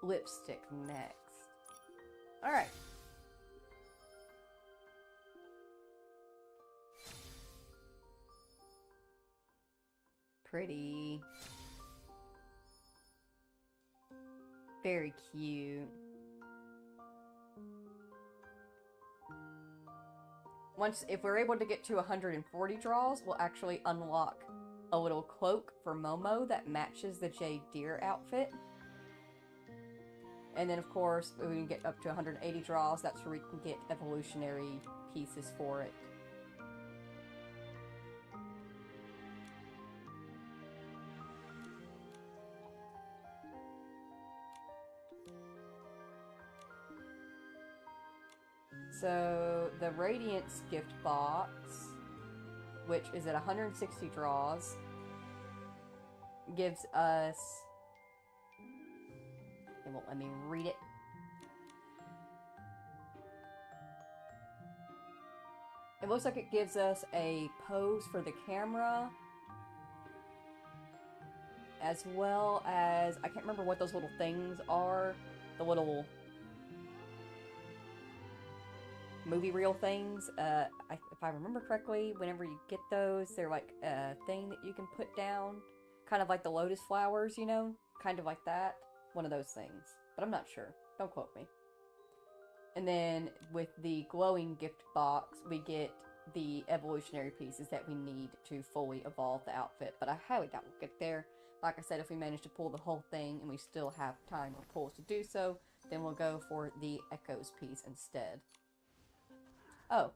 lipstick next. Alright. Pretty. Very cute. If we're able to get to 140 draws, we'll actually unlock a little cloak for Momo that matches the Jade Deer outfit. And then, of course, we can get up to 180 draws. That's where we can get evolutionary pieces for it. So, the Radiance gift box, which is at 160 draws, gives us... It won't let me read it. It looks like it gives us a pose for the camera, as well as... I can't remember what those little things are. The little... movie reel things. If I remember correctly, whenever you get those, they're like a thing that you can put down. Kind of like the lotus flowers, you know? Kind of like that. One of those things. But I'm not sure. Don't quote me. And then with the glowing gift box, we get the evolutionary pieces that we need to fully evolve the outfit. But I highly doubt we'll get there. Like I said, if we manage to pull the whole thing and we still have time or pulls to do so, then we'll go for the Echoes piece instead. Oh.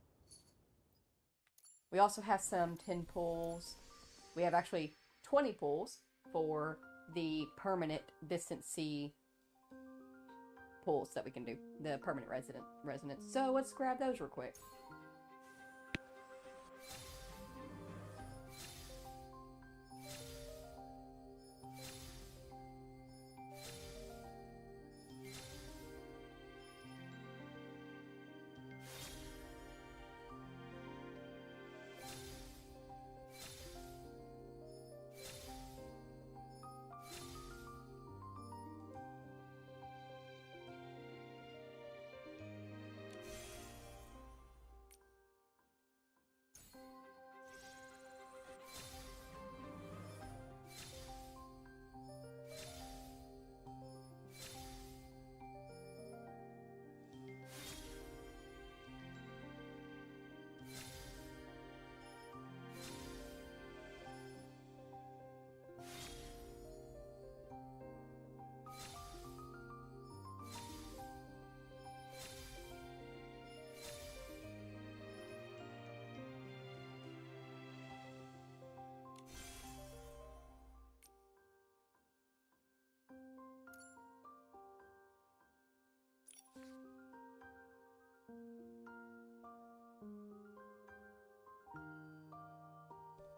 We also have some 10 pulls. We have actually 20 pulls for the permanent distant sea pulls that we can do. The permanent resonance. So let's grab those real quick.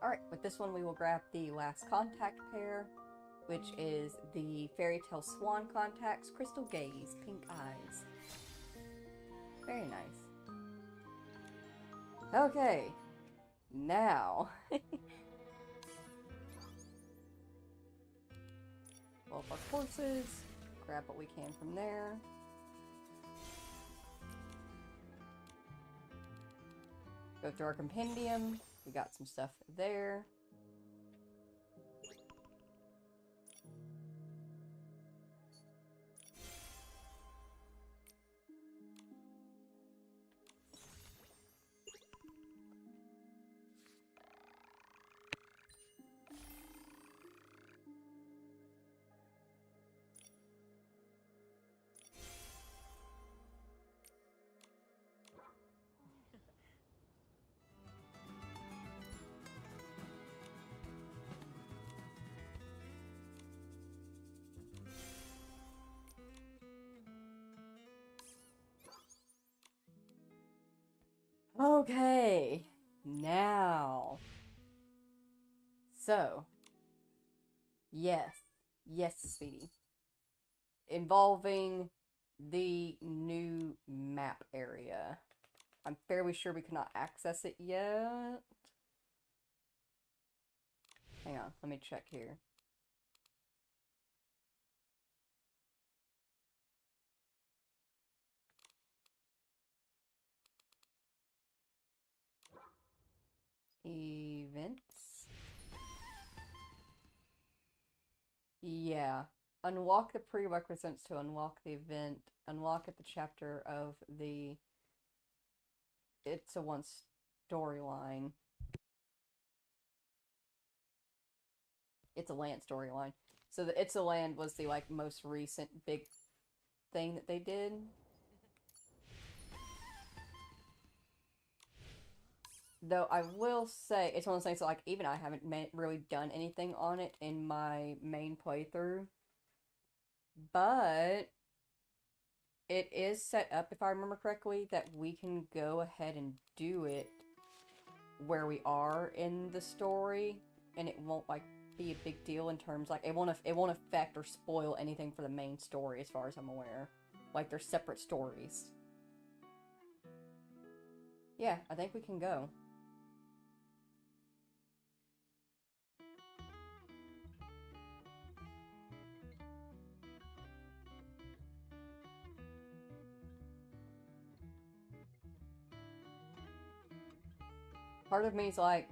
Alright, with this one we will grab the last contact pair, which is the Fairy Tale Swan Contacts, Crystal Gaze, Pink Eyes. Very nice. Okay, now... pull up our courses, grab what we can from there. Go through our compendium, we got some stuff there. Okay, now. So, yes, sweetie. Involving the new map area. I'm fairly sure we cannot access it yet. Hang on, let me check here. Events. Yeah. Unlock the prerequisites to unlock the event. Unlock at the chapter of the It's a One storyline. It's a Land storyline. So the It's a Land was the like most recent big thing that they did. Though I will say, it's one of those things that, like, even I haven't really done anything on it in my main playthrough. But it is set up, if I remember correctly, that we can go ahead and do it where we are in the story, and it won't, like, be a big deal in terms, like, it won't affect or spoil anything for the main story, as far as I'm aware. Like, they're separate stories. Yeah, I think we can go. Part of me is like,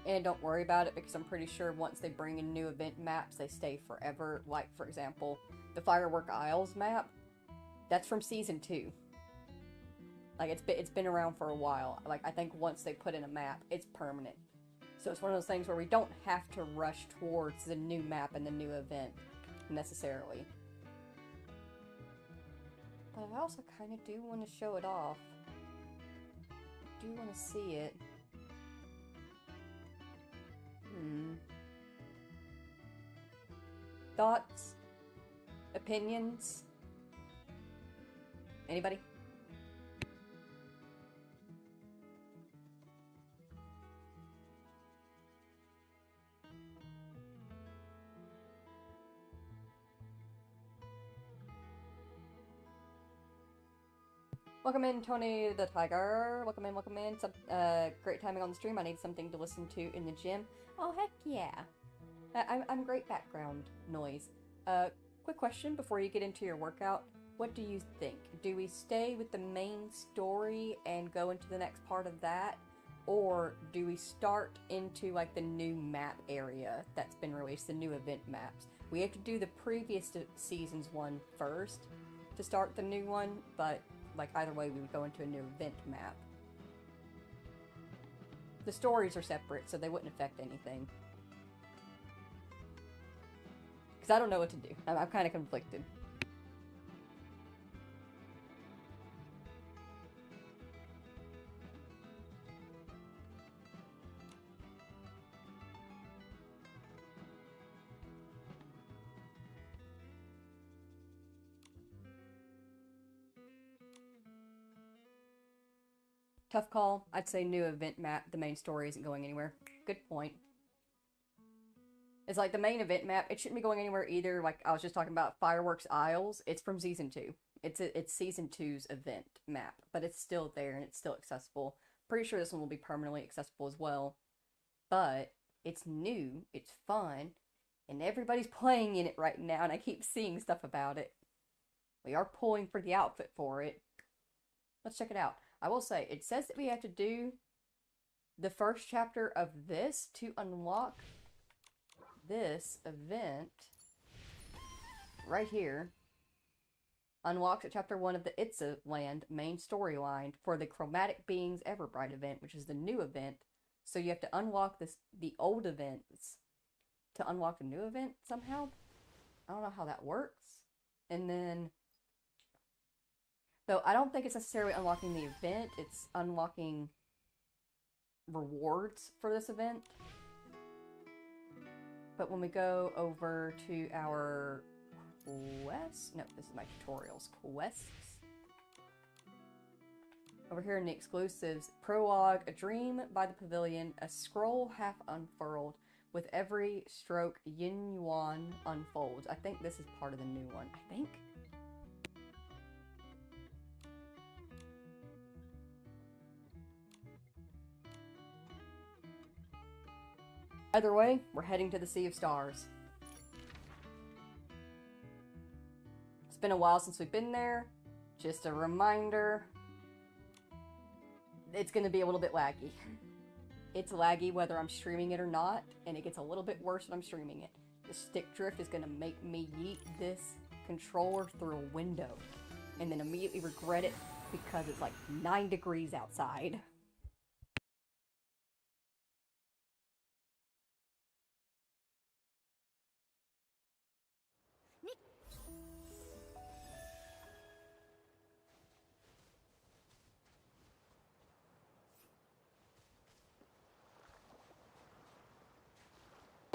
and don't worry about it, because I'm pretty sure once they bring in new event maps, they stay forever. Like, for example, the Firework Isles map, that's from Season 2. Like, it's been around for a while. Like, I think once they put in a map, it's permanent. So it's one of those things where we don't have to rush towards the new map and the new event, necessarily. But I also kind of do want to show it off. I do want to see it. Thoughts? Opinions? Anybody? Welcome in, Tony the Tiger. Welcome in, welcome in. Great timing on the stream. I need something to listen to in the gym. Oh, heck yeah. I'm great background noise. Quick question before you get into your workout. What do you think? Do we stay with the main story and go into the next part of that? Or do we start into, like, the new map area that's been released, the new event maps? We have to do the previous season's one first to start the new one, but, like, either way, we would go into a new event map. The stories are separate, so they wouldn't affect anything. Because I don't know what to do. I'm kind of conflicted. Tough call. I'd say new event map. The main story isn't going anywhere. Good point. It's like the main event map. It shouldn't be going anywhere either. Like I was just talking about Fireworks Isles. It's from season 2. It's season 2's event map, but it's still there and it's still accessible. Pretty sure this one will be permanently accessible as well. But it's new. It's fun. And everybody's playing in it right now, and I keep seeing stuff about it. We are pulling for the outfit for it. Let's check it out. I will say, it says that we have to do the first chapter of this to unlock this event right here. Unlocks at chapter 1 of the It's a Land main storyline for the Chromatic Beings Everbright event, which is the new event. So you have to unlock the old events to unlock a new event somehow. I don't know how that works. And then, though I don't think it's necessarily unlocking the event, it's unlocking rewards for this event. But when we go over to our quests, no, this is my tutorials, quests. Over here in the exclusives, prologue, a dream by the pavilion, a scroll half unfurled. With every stroke, Yin Yuan unfolds. I think this is part of the new one. I think. Either way, we're heading to the Sea of Stars. It's been a while since we've been there. Just a reminder. It's going to be a little bit laggy. It's laggy whether I'm streaming it or not, and it gets a little bit worse when I'm streaming it. The stick drift is going to make me yeet this controller through a window, and then immediately regret it because it's like 9 degrees outside.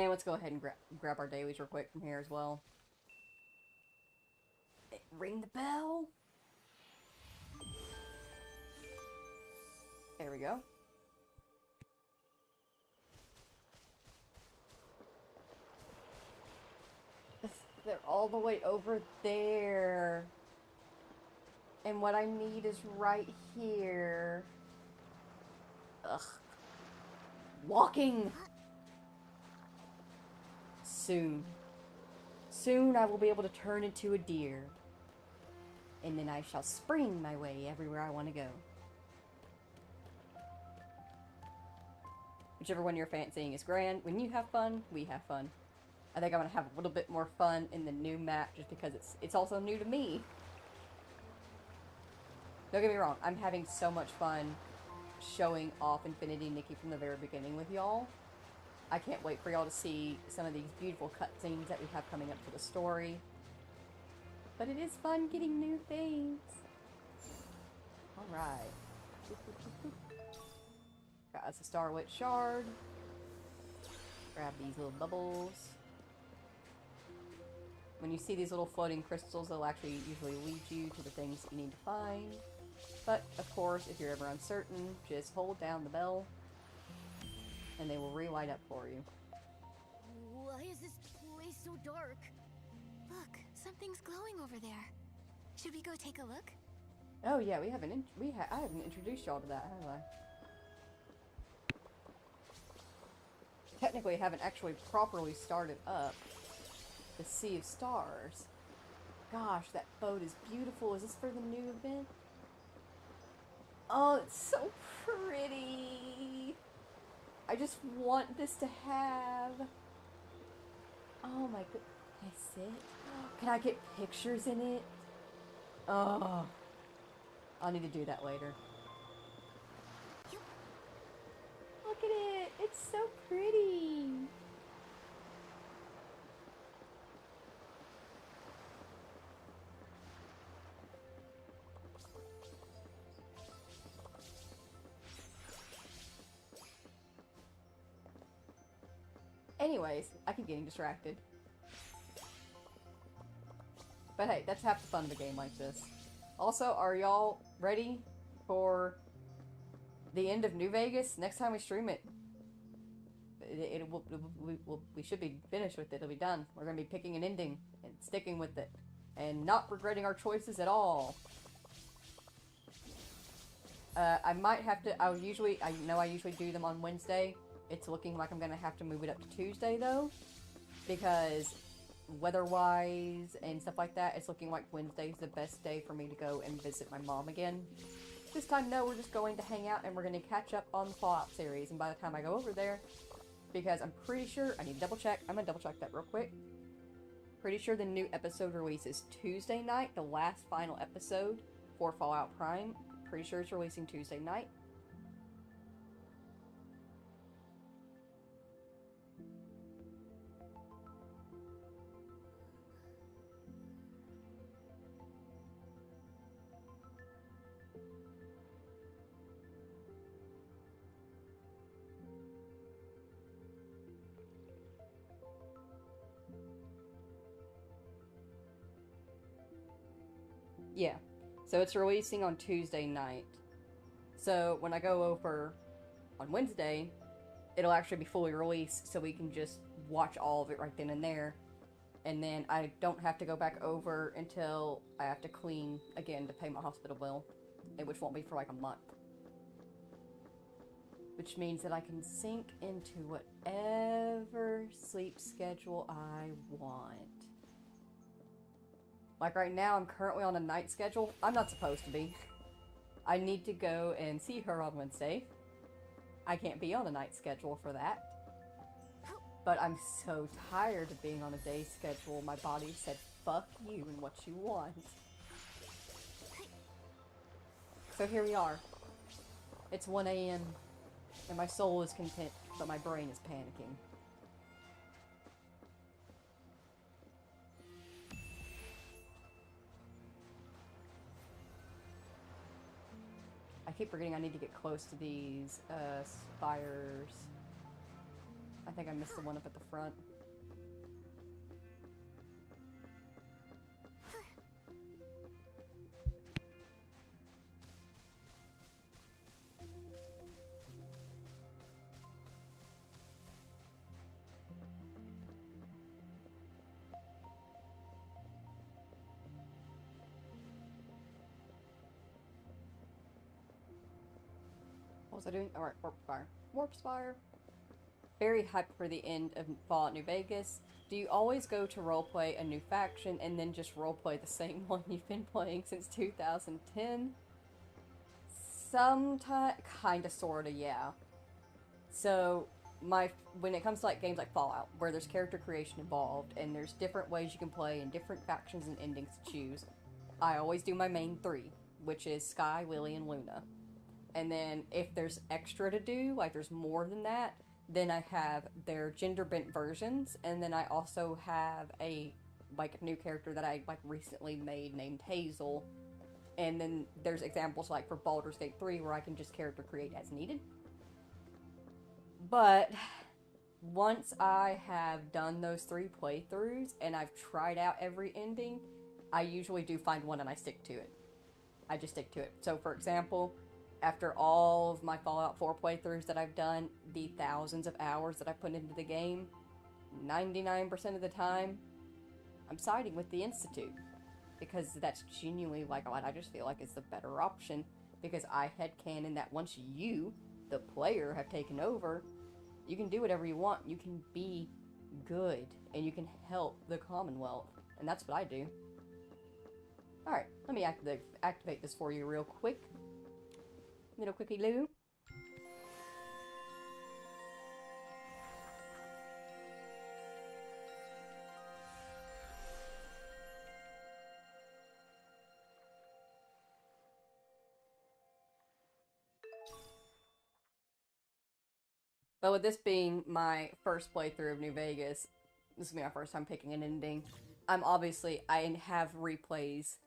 And let's go ahead and grab our dailies real quick from here as well. Ring the bell. There we go. They're all the way over there. And what I need is right here. Ugh. Walking! Soon. Soon I will be able to turn into a deer. And then I shall spring my way everywhere I want to go. Whichever one you're fancying is grand. When you have fun, we have fun. I think I'm going to have a little bit more fun in the new map just because it's also new to me. Don't get me wrong, I'm having so much fun showing off Infinity Nikki from the very beginning with y'all. I can't wait for y'all to see some of these beautiful cutscenes that we have coming up for the story. But it is fun getting new things. Alright. Got us a Starlit Shard. Grab these little bubbles. When you see these little floating crystals, they'll actually usually lead you to the things that you need to find. But, of course, if you're ever uncertain, just hold down the bell and they will relight up for you. Why is this place so dark? Look, something's glowing over there. Should we go take a look? Oh yeah, I haven't introduced y'all to that, have I? Technically, I haven't actually properly started up the Sea of Stars. Gosh, that boat is beautiful. Is this for the new event? Oh, it's so pretty. I just want this to have. Oh my god. Can I sit? Can I get pictures in it? Oh. I'll need to do that later. Look at it. It's so pretty. Anyways, I keep getting distracted. But hey, that's half the fun of a game like this. Also, are y'all ready for the end of New Vegas, next time we stream it, we should be finished with it. It'll be done. We're going to be picking an ending and sticking with it. And not regretting our choices at all. I might have to, I usually do them on Wednesday. It's looking like I'm going to have to move it up to Tuesday, though. Because weather-wise and stuff like that, it's looking like Wednesday's the best day for me to go and visit my mom again. This time, no, we're just going to hang out and we're going to catch up on the Fallout series. And by the time I go over there, because I'm pretty sure, I need to double check. I'm going to double check that real quick. Pretty sure the new episode releases Tuesday night, the last final episode for Fallout Prime. Pretty sure it's releasing Tuesday night. Yeah, so it's releasing on Tuesday night. So when I go over on Wednesday, it'll actually be fully released, so we can just watch all of it right then and there. And then I don't have to go back over until I have to clean again to pay my hospital bill, which won't be for like a month. Which means that I can sink into whatever sleep schedule I want. Like right now, I'm currently on a night schedule. I'm not supposed to be. I need to go and see her on Wednesday. I can't be on a night schedule for that. But I'm so tired of being on a day schedule. My body said, fuck you and what you want. So here we are. It's 1 a.m. and my soul is content, but my brain is panicking. I keep forgetting I need to get close to these spires. I think I missed the one up at the front. What was I doing? Alright, Warp Spire. Warp Spire. Very hyped for the end of Fallout New Vegas. Do you always go to roleplay a new faction and then just roleplay the same one you've been playing since 2010? Sometimes, kinda, sorta, yeah. So, when it comes to like games like Fallout, where there's character creation involved, and there's different ways you can play and different factions and endings to choose, I always do my main three, which is Sky, Lily, and Luna. And then if there's extra to do, like there's more than that, then I have their gender-bent versions, and then I also have a new character that I recently made named Hazel. And then there's examples like for Baldur's Gate 3 where I can just character create as needed. But once I have done those 3 playthroughs and I've tried out every ending, I usually do find one and I stick to it. I just stick to it. So for example, after all of my Fallout 4 playthroughs that I've done, the thousands of hours that I put into the game, 99% of the time, I'm siding with the Institute. Because that's genuinely what I just feel like is the better option. Because I headcanon that once you, the player, have taken over, you can do whatever you want. You can be good. And you can help the Commonwealth. And that's what I do. Alright, let me activate this for you real quick. Little quickie loo. But with this being my first playthrough of New Vegas, this is my first time picking an ending. I have replays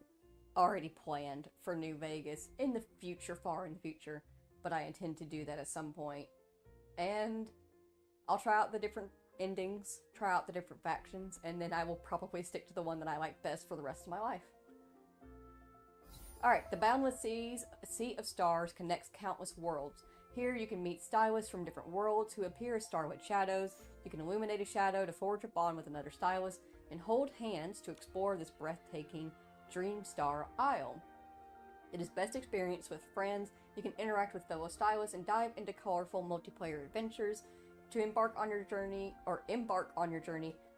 already planned for New Vegas in the future, far in the future, but I intend to do that at some point. And I'll try out the different endings, try out the different factions, and then I will probably stick to the one that I like best for the rest of my life. Alright, the boundless sea of stars connects countless worlds. Here you can meet stylists from different worlds who appear as starlit shadows. You can illuminate a shadow to forge a bond with another stylist and hold hands to explore this breathtaking Dream Star Isle. It is best experienced with friends. You can interact with fellow stylists and dive into colorful multiplayer adventures. To embark on your journey,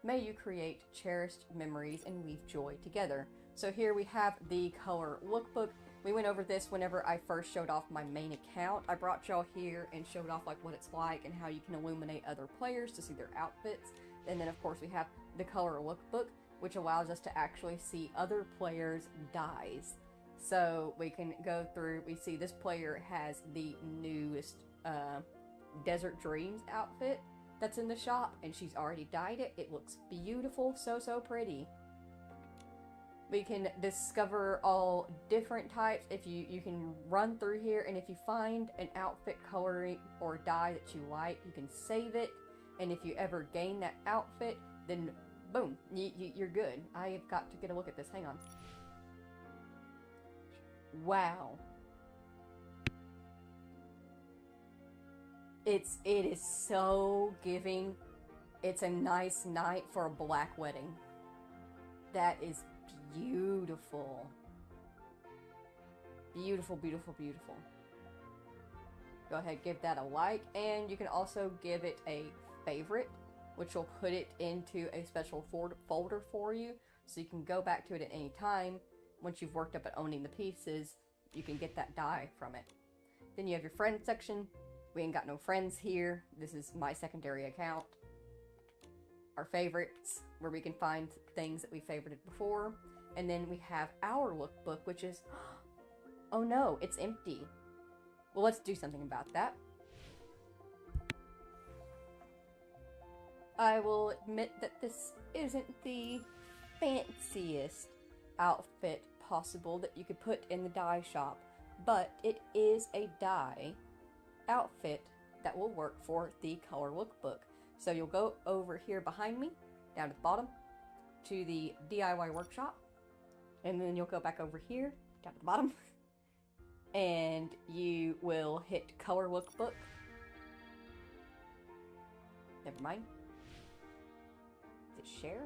may you create cherished memories and weave joy together. So here we have the color lookbook. We went over this whenever I first showed off my main account. I brought y'all here and showed off like what it's like and how you can illuminate other players to see their outfits. And then of course we have the color lookbook, which allows us to actually see other players' dyes. So we can go through, we see this player has the newest Desert Dreams outfit that's in the shop, and she's already dyed it. It looks beautiful, so pretty. We can discover all different types. If you can run through here, and if you find an outfit coloring or dye that you like, you can save it. And if you ever gain that outfit, then boom, you're good. I've got to get a look at this. Hang on. Wow. It is so giving. It's a nice night for a black wedding. That is beautiful. Beautiful, beautiful, beautiful. Go ahead, give that a like, and you can also give it a favorite, which will put it into a special folder for you, so you can go back to it at any time. Once you've worked up at owning the pieces, you can get that dye from it. Then you have your friend section. We ain't got no friends here. This is my secondary account. Our favorites, where we can find things that we favorited before. And then we have our lookbook, which is, oh no, it's empty. Well, let's do something about that. I will admit that this isn't the fanciest outfit possible that you could put in the dye shop, but it is a dye outfit that will work for the color lookbook. So you'll go over here behind me, down at the bottom, to the DIY workshop, and then you'll go back over here, down at the bottom, and you will hit color lookbook. Never mind. Is it share?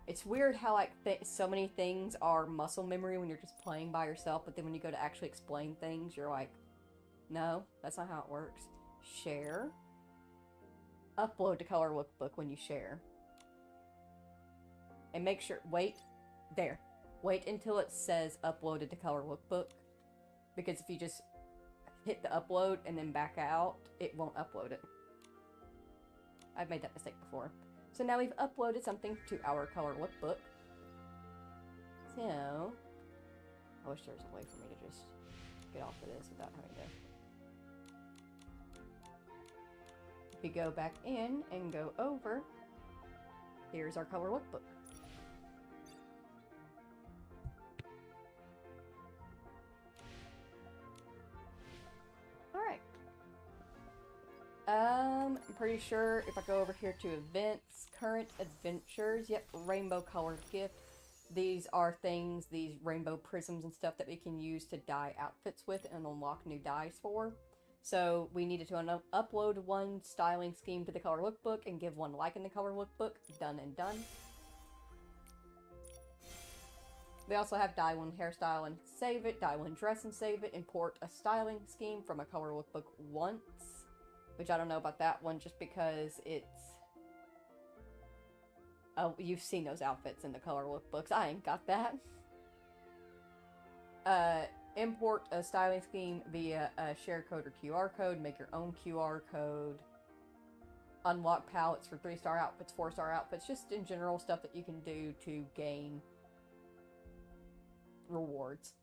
It's weird how like so many things are muscle memory when you're just playing by yourself, but then when you go to actually explain things, you're like, no, that's not how it works. Share. Upload to color lookbook when you share. And make sure, wait until it says uploaded to color lookbook, because if you just hit the upload and then back out, it won't upload it. I've made that mistake before. So now we've uploaded something to our color lookbook. So, I wish there was a way for me to just get off of this without having to. If we go back in and go over, here's our color lookbook. Alright. I'm pretty sure if I go over here to events, current adventures, yep, rainbow colored gift. These are things, these rainbow prisms and stuff that we can use to dye outfits with and unlock new dyes for. So we needed to upload one styling scheme to the color lookbook and give one like in the color lookbook. Done and done. We also have dye one hairstyle and save it, dye one dress and save it, import a styling scheme from a color lookbook once. Which I don't know about that one just because it's... Oh, you've seen those outfits in the color lookbooks. I ain't got that. Import a styling scheme via a share code or QR code. Make your own QR code. Unlock palettes for 3-star outfits, 4-star outfits. Just in general stuff that you can do to gain rewards.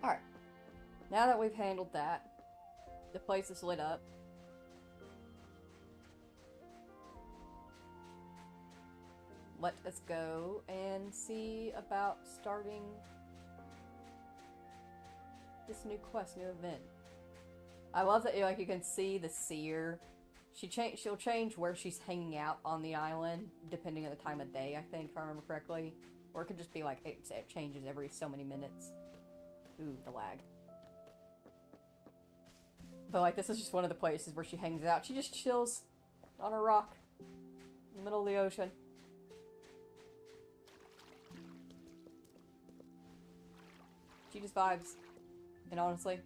Alright, now that we've handled that, the place is lit up. Let us go and see about starting this new quest, new event. I love that like you can see the seer. She'll change where she's hanging out on the island depending on the time of day, I think, if I remember correctly. Or it could just be like it changes every so many minutes. Ooh, the lag. But like this is just one of the places where she hangs out. She just chills on a rock in the middle of the ocean. She just vibes. And honestly,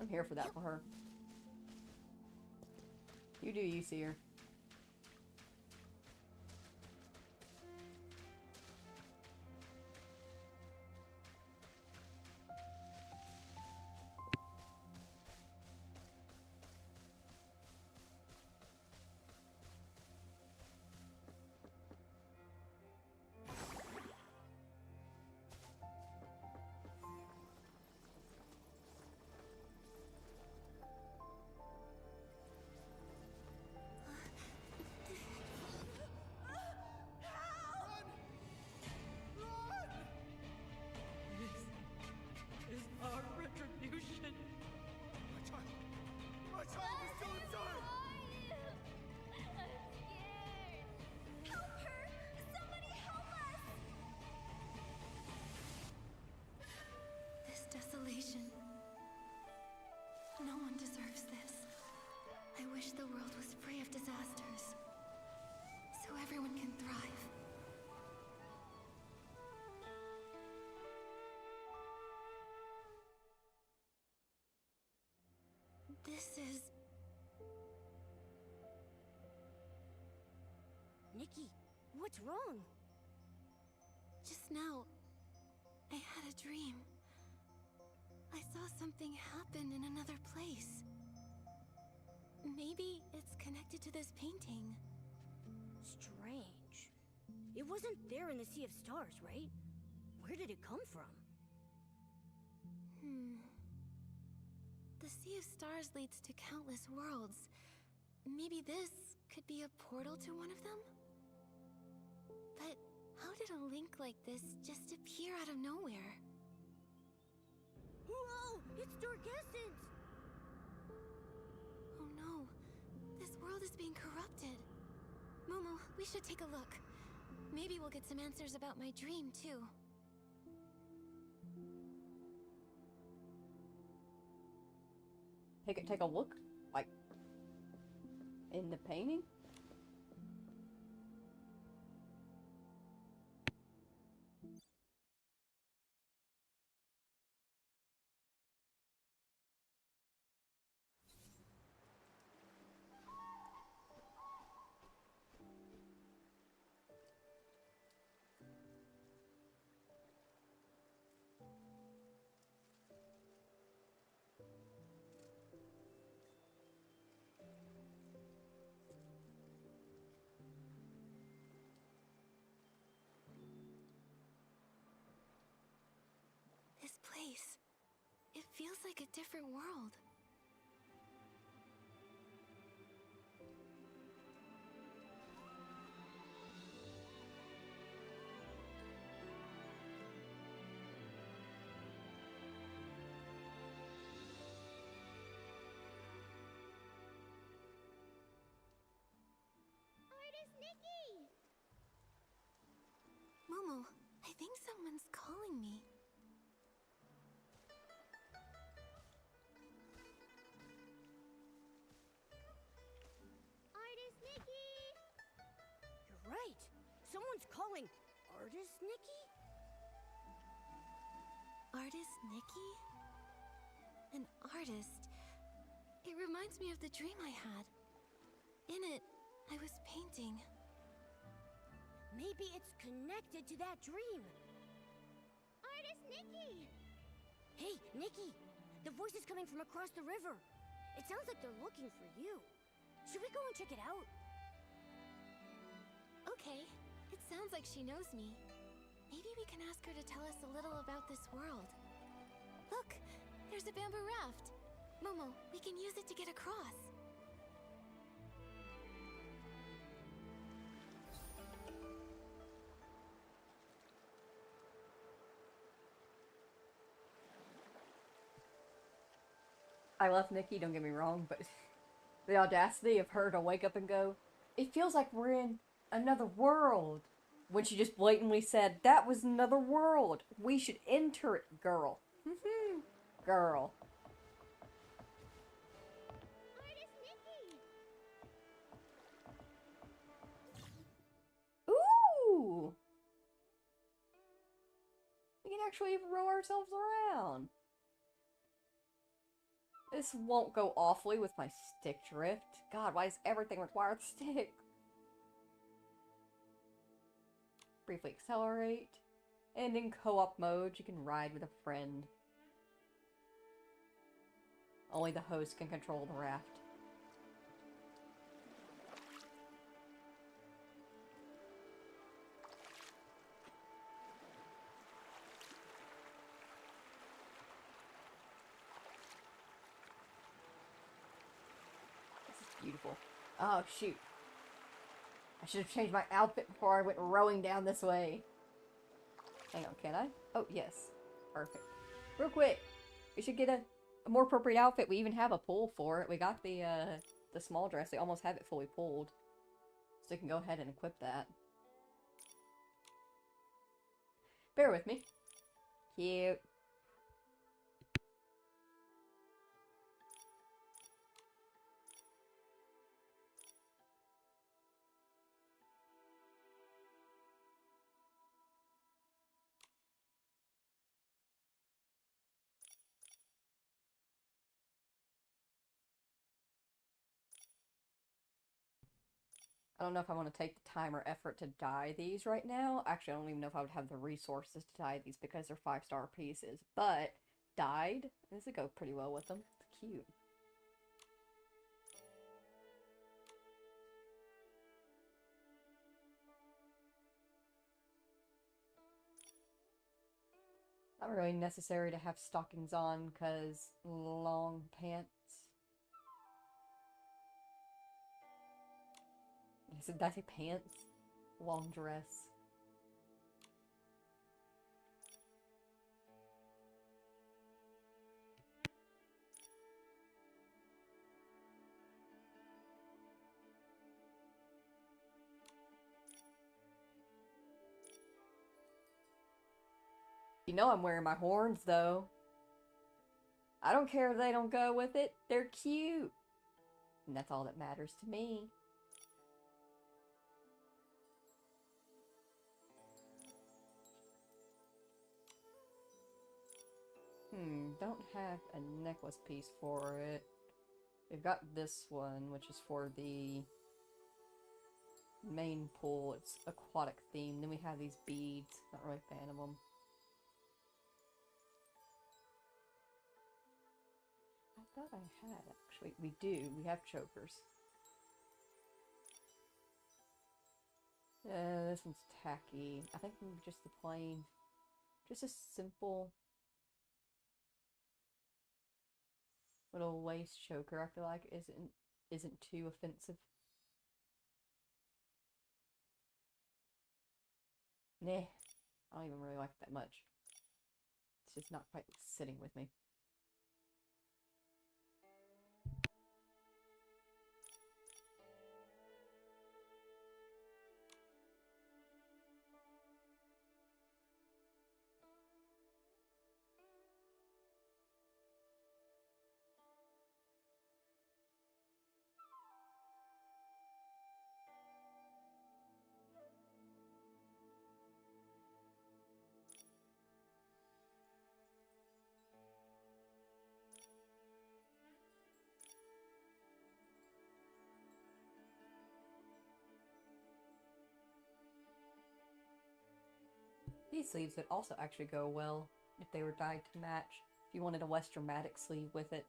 I'm here for that for her. You do you, Seer. Desolation. No one deserves this. I wish the world was free of disasters, so everyone can thrive. This is... Nikki, what's wrong? Just now, I had a dream. I saw something happen in another place. Maybe it's connected to this painting. Strange. It wasn't there in the Sea of Stars, right? Where did it come from? The Sea of Stars leads to countless worlds. Maybe this could be a portal to one of them? But how did a link like this just appear out of nowhere? Whoa! It's Dark Essence! Oh no, this world is being corrupted. Momo, we should take a look. Maybe we'll get some answers about my dream, too. Take a look? Like, in the painting? This place, it feels like a different world. Artist Nikki! Momo, I think someone's calling me. Artist Nikki! You're right. Someone's calling Artist Nikki? Artist Nikki? An artist. It reminds me of the dream I had. In it, I was painting. Maybe it's connected to that dream. Artist Nikki! Hey, Nikki! The voice is coming from across the river. It sounds like they're looking for you. Should we go and check it out? Okay, it sounds like she knows me. Maybe we can ask her to tell us a little about this world. Look, there's a bamboo raft. Momo, we can use it to get across. I love Nikki, don't get me wrong, but the audacity of her to wake up and go, it feels like we're in another world. When she just blatantly said, that was another world. We should enter it, girl. Girl. Artist Nikki! Ooh! We can actually roll ourselves around. This won't go awfully with my stick drift. God, why does everything require the stick? Briefly accelerate. And in co-op mode, you can ride with a friend. Only the host can control the raft. This is beautiful. Oh, shoot. I should have changed my outfit before I went rowing down this way. Hang on, can I? Oh, yes. Perfect. Real quick, we should get a more appropriate outfit. We even have a pull for it. We got the small dress. They almost have it fully pulled. So you can go ahead and equip that. Bear with me. Cute. I don't know if I want to take the time or effort to dye these right now. Actually, I don't even know if I would have the resources to dye these because they're 5-star pieces. But, dyed, this would go pretty well with them. It's cute. Not really necessary to have stockings on because long pants. Did I say pants? Long dress. You know I'm wearing my horns, though. I don't care if they don't go with it. They're cute. And that's all that matters to me. Don't have a necklace piece for it. We've got this one, which is for the main pool. It's aquatic themed. Then we have these beads. Not really a fan of them. I thought I had, actually. We do. We have chokers. This one's tacky. I think maybe just the plain. Just a simple little lace choker. I feel like isn't too offensive. Nah, I don't even really like it that much. It's just not quite sitting with me. These sleeves would also actually go well if they were dyed to match. If you wanted a less dramatic sleeve with it.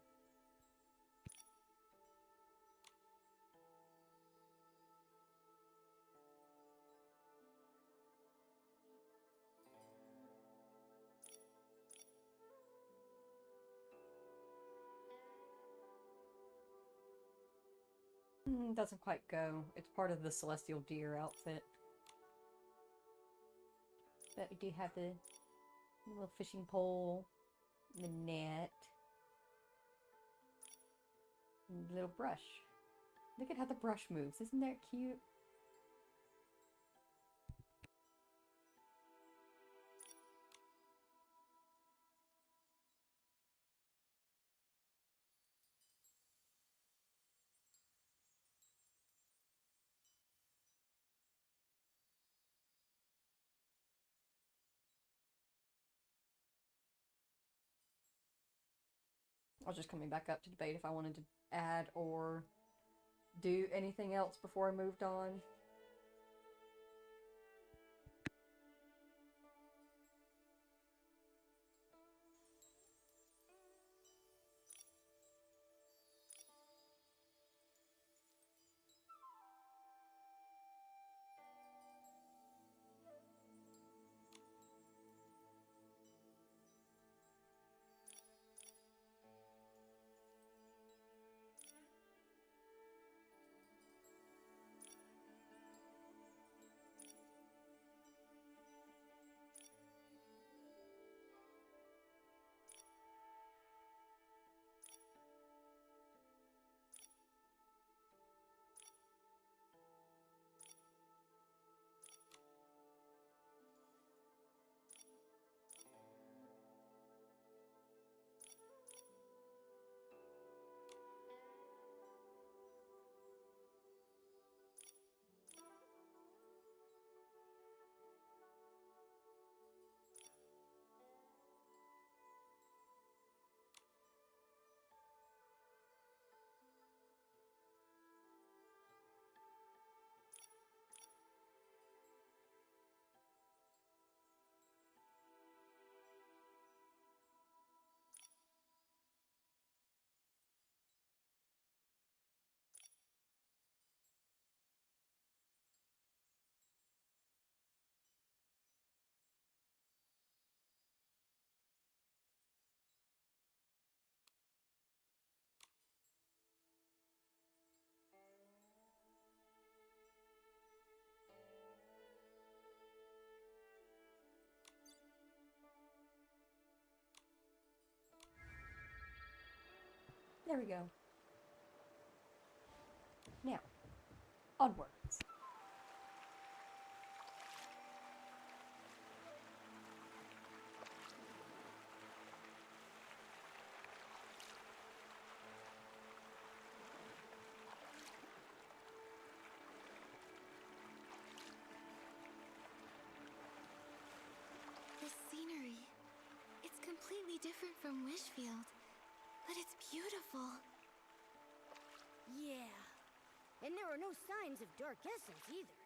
Doesn't quite go. It's part of the Celestial Deer outfit. But we do have the little fishing pole, the net. Little brush. Look at how the brush moves. Isn't that cute? I was just coming back up to debate if I wanted to add or do anything else before I moved on. There we go. Now, onwards. This scenery, it's completely different from Wishfield, but it's beautiful. Yeah. And there are no signs of dark essence either.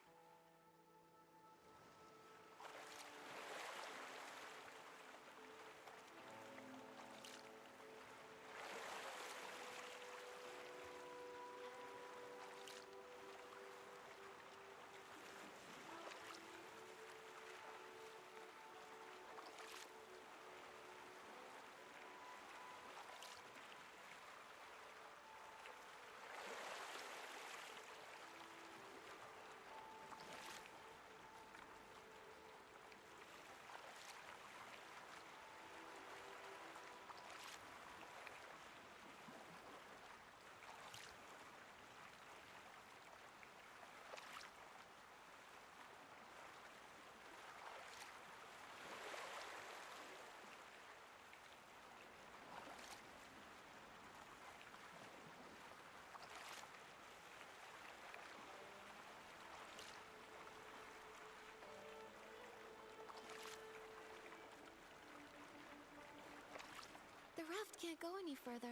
The raft can't go any further.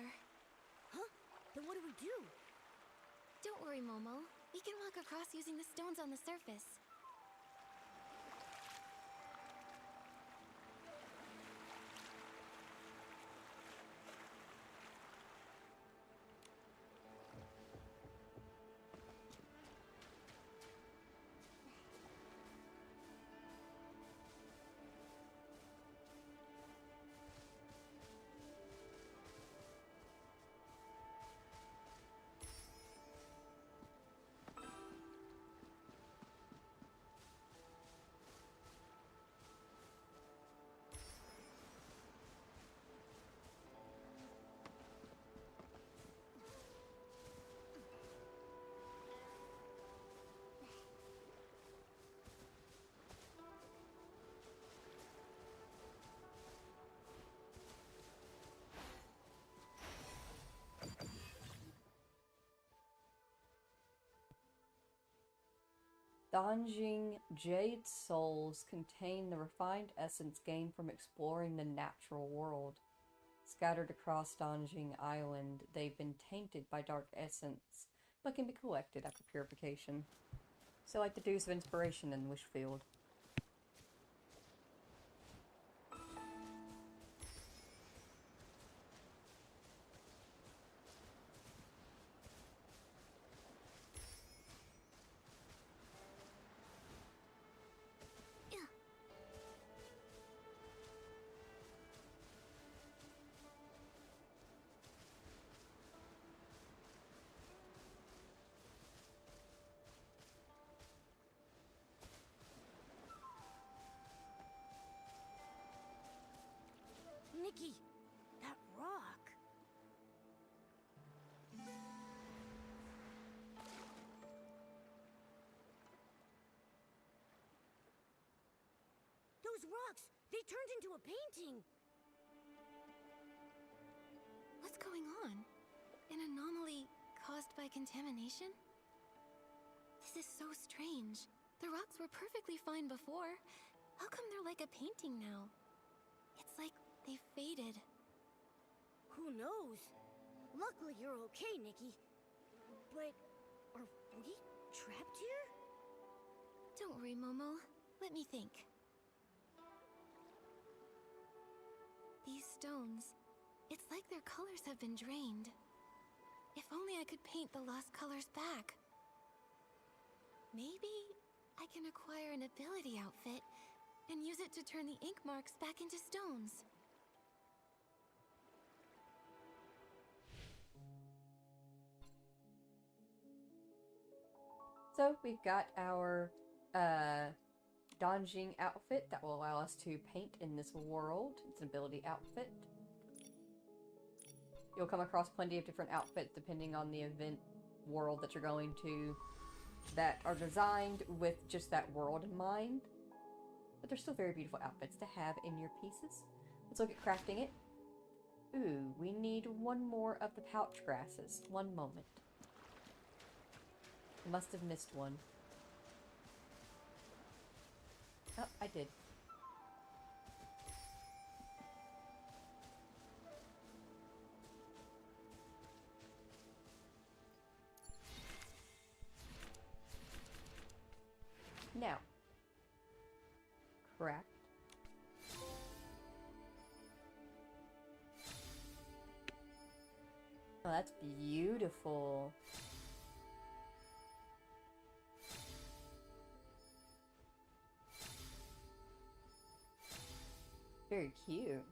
Huh? Then what do we do? Don't worry, Momo. We can walk across using the stones on the surface. Donjing Jade souls contain the refined essence gained from exploring the natural world. Scattered across Donjing Island, they've been tainted by dark essence, but can be collected after purification. So like the Dews of Inspiration in Wishfield. Nikki, that rock. Those rocks, they turned into a painting. What's going on? An anomaly caused by contamination? This is so strange. The rocks were perfectly fine before. How come they're like a painting now? It's like they faded. Who knows? Luckily you're okay, Nikki. But are we trapped here? Don't worry, Momo. Let me think. These stones, it's like their colors have been drained. If only I could paint the lost colors back. Maybe I can acquire an ability outfit and use it to turn the ink marks back into stones. So we've got our Donjing outfit that will allow us to paint in this world. It's an ability outfit. You'll come across plenty of different outfits depending on the event world that you're going to that are designed with just that world in mind. But they're still very beautiful outfits to have in your pieces. Let's look at crafting it. Ooh, we need one more of the pouch grasses. One moment. I must have missed one. Oh, I did. Now. Craft. Oh, that's beautiful. Very cute.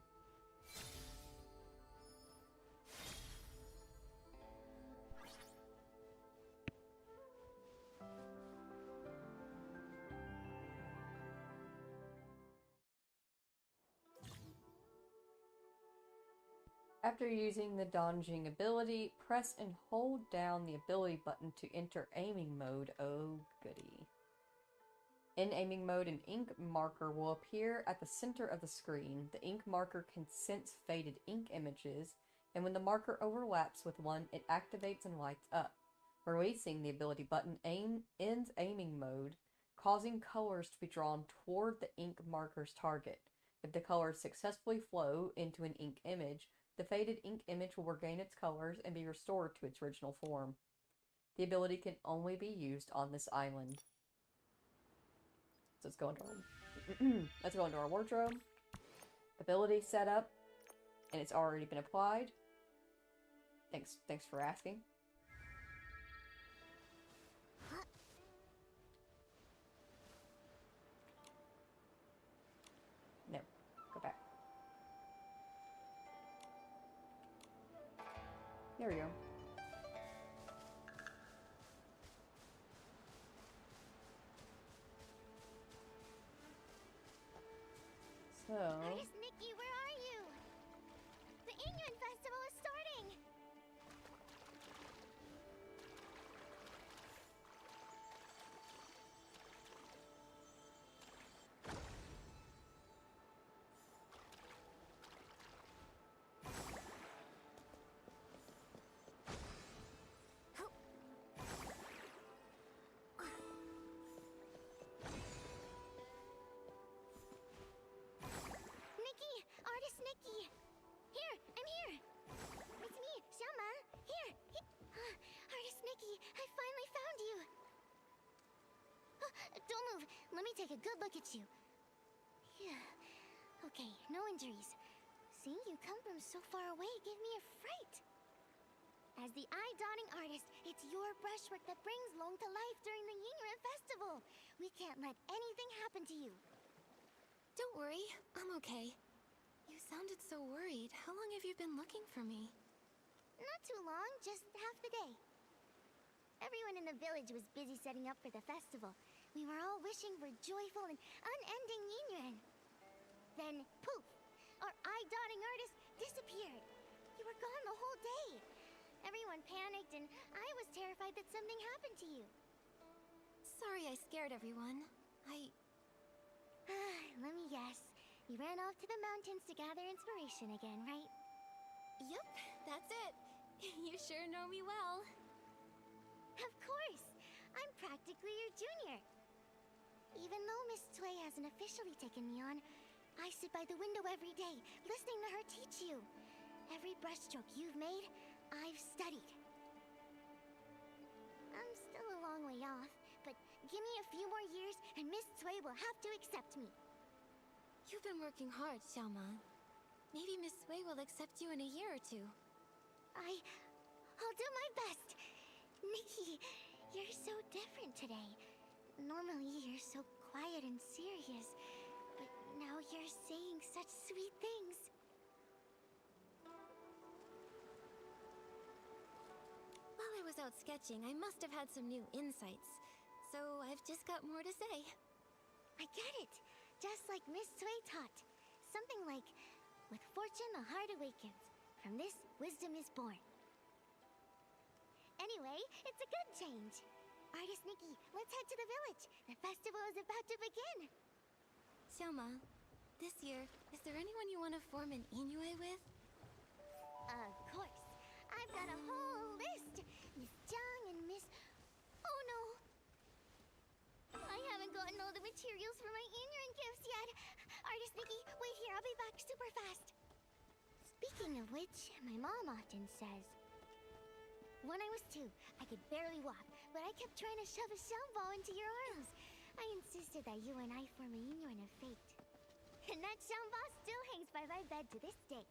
After using the Donjing ability, press and hold down the ability button to enter aiming mode. Oh, goody. In aiming mode, an ink marker will appear at the center of the screen. The ink marker can sense faded ink images, and when the marker overlaps with one, it activates and lights up. Releasing the ability button ends aiming mode, causing colors to be drawn toward the ink marker's target. If the colors successfully flow into an ink image, the faded ink image will regain its colors and be restored to its original form. The ability can only be used on this island. So let's go into our wardrobe. Ability setup, and it's already been applied. Thanks for asking. No, go back. There we go. So... Artist Nikki, where are you? The Ingman Festival is starting! let me take a good look at you. Yeah. Okay, no injuries. Seeing you come from so far away gave me a fright. As the eye-dotting artist, it's your brushwork that brings Long to life during the Yingren Festival. We can't let anything happen to you. Don't worry, I'm okay. You sounded so worried. How long have you been looking for me? Not too long, just half the day. Everyone in the village was busy setting up for the festival. We were all wishing for joyful and unending Yingren. Then, poof! Our eye-dotting artist disappeared. You were gone the whole day. Everyone panicked, and I was terrified that something happened to you. Sorry I scared everyone. Let me guess. You ran off to the mountains to gather inspiration again, right? Yup, that's it. You sure know me well. Of course! I'm practically your junior. Even though Miss Tsui hasn't officially taken me on, I sit by the window every day, listening to her teach you. Every brushstroke you've made, I've studied. I'm still a long way off, but give me a few more years and Miss Tsui will have to accept me. You've been working hard, Xiaoma. Maybe Miss Sui will accept you in a year or two. I'll do my best. Nikki, you're so different today. Normally you're so quiet and serious, but now you're saying such sweet things. While I was out sketching, I must have had some new insights. So I've just got more to say. I get it. Just like Miss Tsui taught. Something like, with fortune the heart awakens. From this, wisdom is born. Anyway, it's a good change. Artist Nikki, let's head to the village. The festival is about to begin. Xiaoma, this year, is there anyone you want to form an Inoue with? Of course. I've got a whole list. Miss Jiang and Miss... Oh no! I haven't gotten all the materials for my Yingren gifts yet. Artist Nikki, wait here. I'll be back super fast. Speaking of which, my mom often says... When I was 2, I could barely walk, but I kept trying to shove a sound ball into your arms. I insisted that you and I form a Yingren of fate. And that sound ball still hangs by my bed to this day.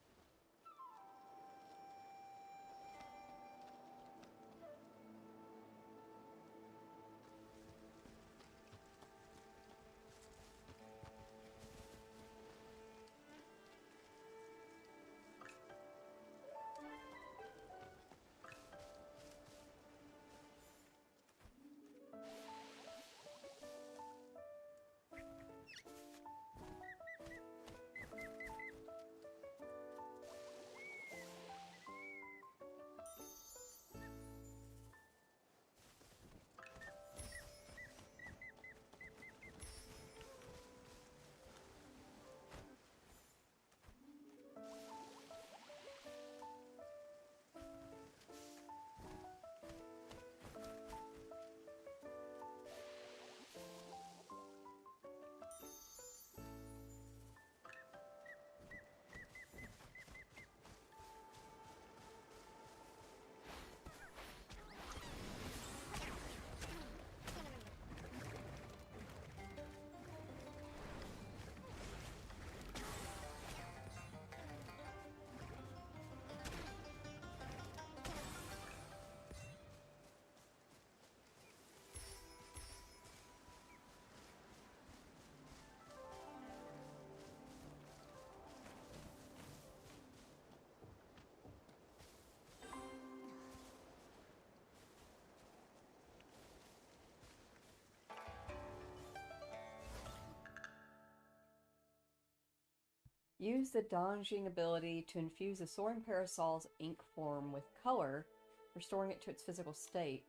Use the Dongjing ability to infuse the Soaring Parasol's ink form with color, restoring it to its physical state.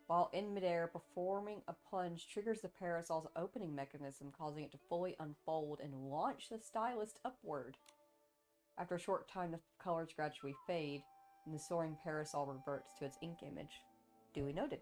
While in midair, performing a plunge triggers the parasol's opening mechanism, causing it to fully unfold and launch the stylus upward. After a short time, the colors gradually fade, and the soaring parasol reverts to its ink image. Duly noted.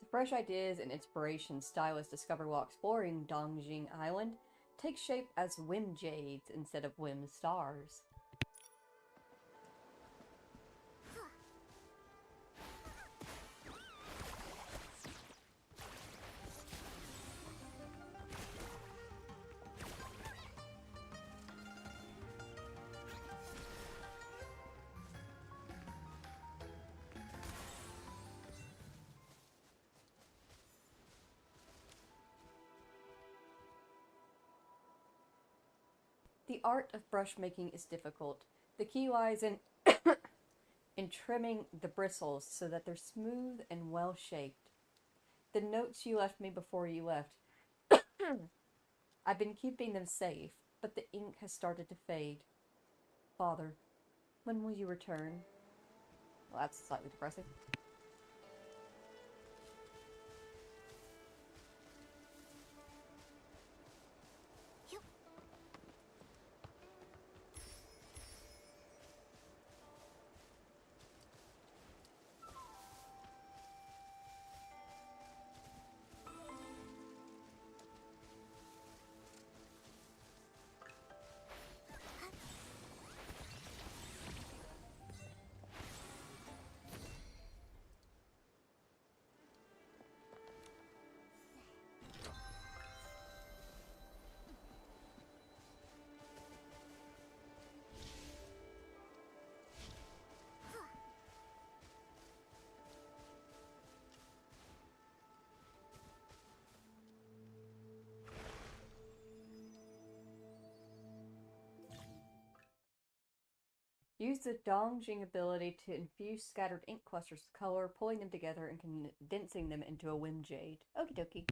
fresh ideas and inspiration stylists discover while exploring Dongjing Island take shape as whim jades instead of whim stars. The art of brush making is difficult. The key lies in in trimming the bristles so that they're smooth and well shaped. The notes you left me before you left, I've been keeping them safe, but the ink has started to fade. Father, when will you return? Well, that's slightly depressing. Use the Dongjing ability to infuse scattered ink clusters with color, pulling them together and condensing them into a whim jade. Okie dokie.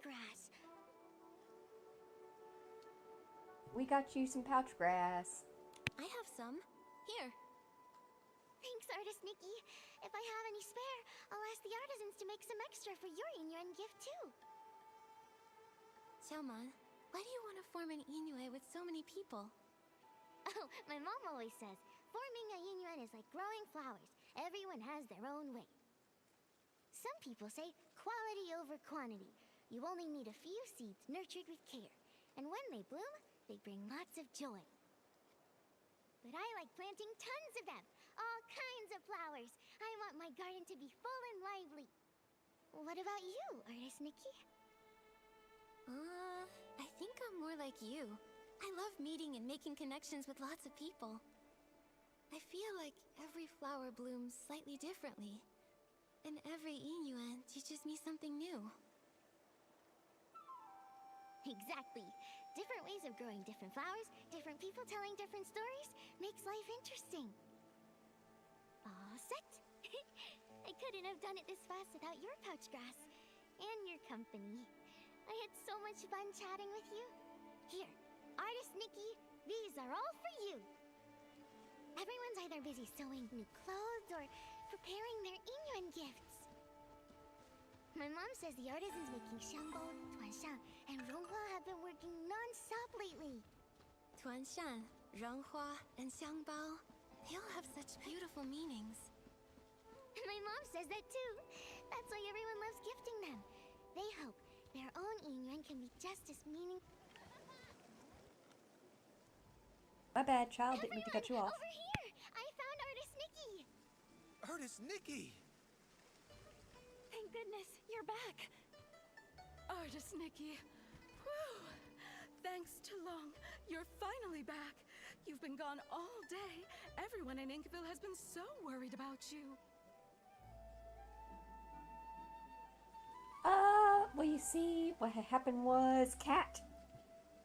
grass. We got you some pouch grass. I have some. Here. Thanks, Artist Nikki. If I have any spare, I'll ask the artisans to make some extra for your Inyuan gift too. Xiaoman, why do you want to form an Inyue with so many people? Oh, my mom always says, forming a Inyuan is like growing flowers. Everyone has their own way. Some people say quality over quantity. You only need a few seeds nurtured with care. And when they bloom, they bring lots of joy. But I like planting tons of them. All kinds of flowers. I want my garden to be full and lively. What about you, Artist Nikki? I think I'm more like you. I love meeting and making connections with lots of people. I feel like every flower blooms slightly differently. And every Inyuan teaches me something new. Exactly. Different ways of growing different flowers, different people telling different stories, makes life interesting. All set? I couldn't have done it this fast without your pouch grass. And your company. I had so much fun chatting with you. Here, Artist Nikki, these are all for you. Everyone's either busy sewing new clothes or preparing their Inyuan gifts. My mom says the artisans making Xiangbo, Tuanshan, and Ronghua have been working non-stop lately. Tuanshan, Renghua, and Xiangbao, they all have such beautiful meanings. My mom says that too. That's why everyone loves gifting them. They hope their own Inyuan can be just as meaningful. My bad, child. Didn't mean to cut you off. Over here! I found Artist Nikki! Artist Nikki! Thank goodness, you're back. Artist Nikki. Whew. Thanks to Long, you're finally back. You've been gone all day. Everyone in Inkville has been so worried about you. Well, you see, what had happened was Cat.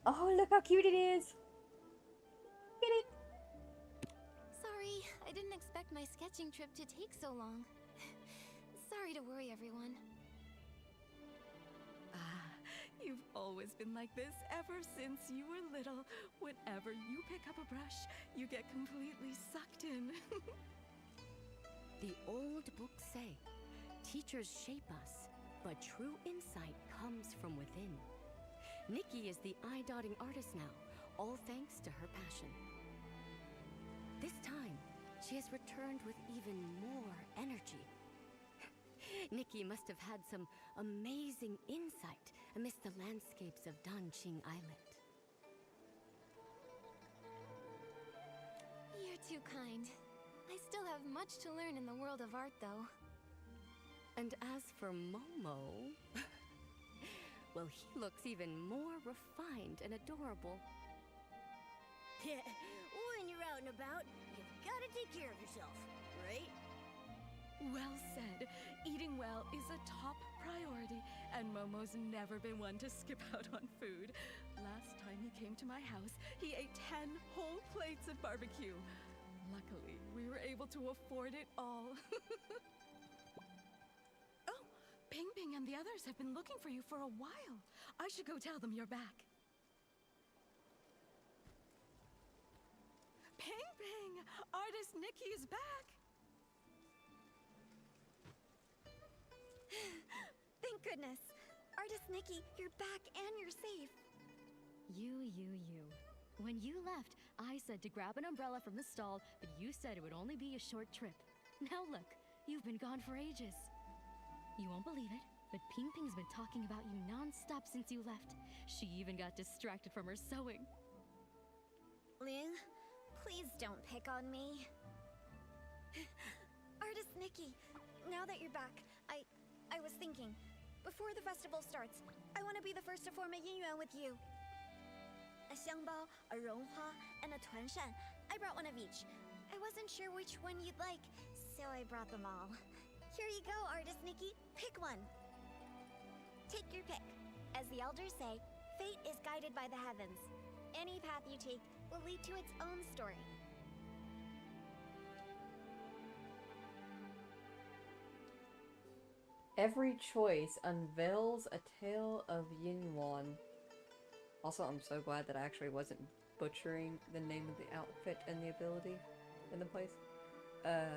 Oh, look how cute it is. Get it? Sorry, I didn't expect my sketching trip to take so long. Sorry to worry everyone. You've always been like this ever since you were little. Whenever you pick up a brush, you get completely sucked in. The old books say, teachers shape us, but true insight comes from within. Nikki is the eye-dotting artist now, all thanks to her passion. This time, she has returned with even more energy. Nikki must have had some amazing insight amidst the landscapes of Danqing Island. You're too kind. I still have much to learn in the world of art, though. And as for Momo, well, he looks even more refined and adorable. When you're out and about, you've got to take care of yourself, right? Well said. Eating well is a top priority, and Momo's never been one to skip out on food. Last time he came to my house, he ate 10 whole plates of barbecue. Luckily, we were able to afford it all. Oh, Ping Ping and the others have been looking for you for a while. I should go tell them you're back. Ping Ping! Artist Nikki is back! Thank goodness. Artist Nikki, you're back and you're safe. You. When you left, I said to grab an umbrella from the stall, but you said it would only be a short trip. Now look, you've been gone for ages. You won't believe it, but Ping Ping's been talking about you non-stop since you left. She even got distracted from her sewing. Ling, please don't pick on me. Artist Nikki, now that you're back, I was thinking, before the festival starts, I want to be the first to form a Yinyuan with you. A Xiangbao, a Ronghua, and a Tuanshan. I brought one of each. I wasn't sure which one you'd like, so I brought them all. Here you go, Artist Nikki. Pick one. Take your pick. As the elders say, fate is guided by the heavens. Any path you take will lead to its own story. Every choice unveils a tale of Yinwan. Also, I'm so glad that I actually wasn't butchering the name of the outfit and the ability in the place. I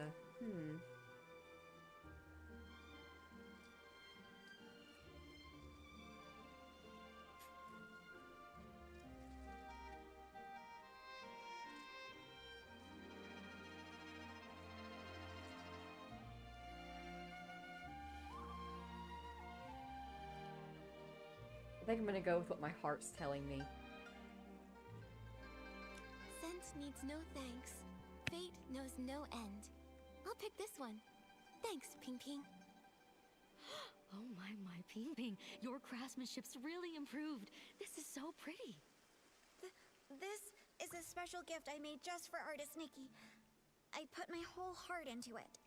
think I'm gonna go with what my heart's telling me. Scent needs no thanks. Fate knows no end. I'll pick this one. Thanks, Ping Ping. Oh my, Ping Ping. Your craftsmanship's really improved. This is so pretty. This is a special gift I made just for artist Nikki. I put my whole heart into it.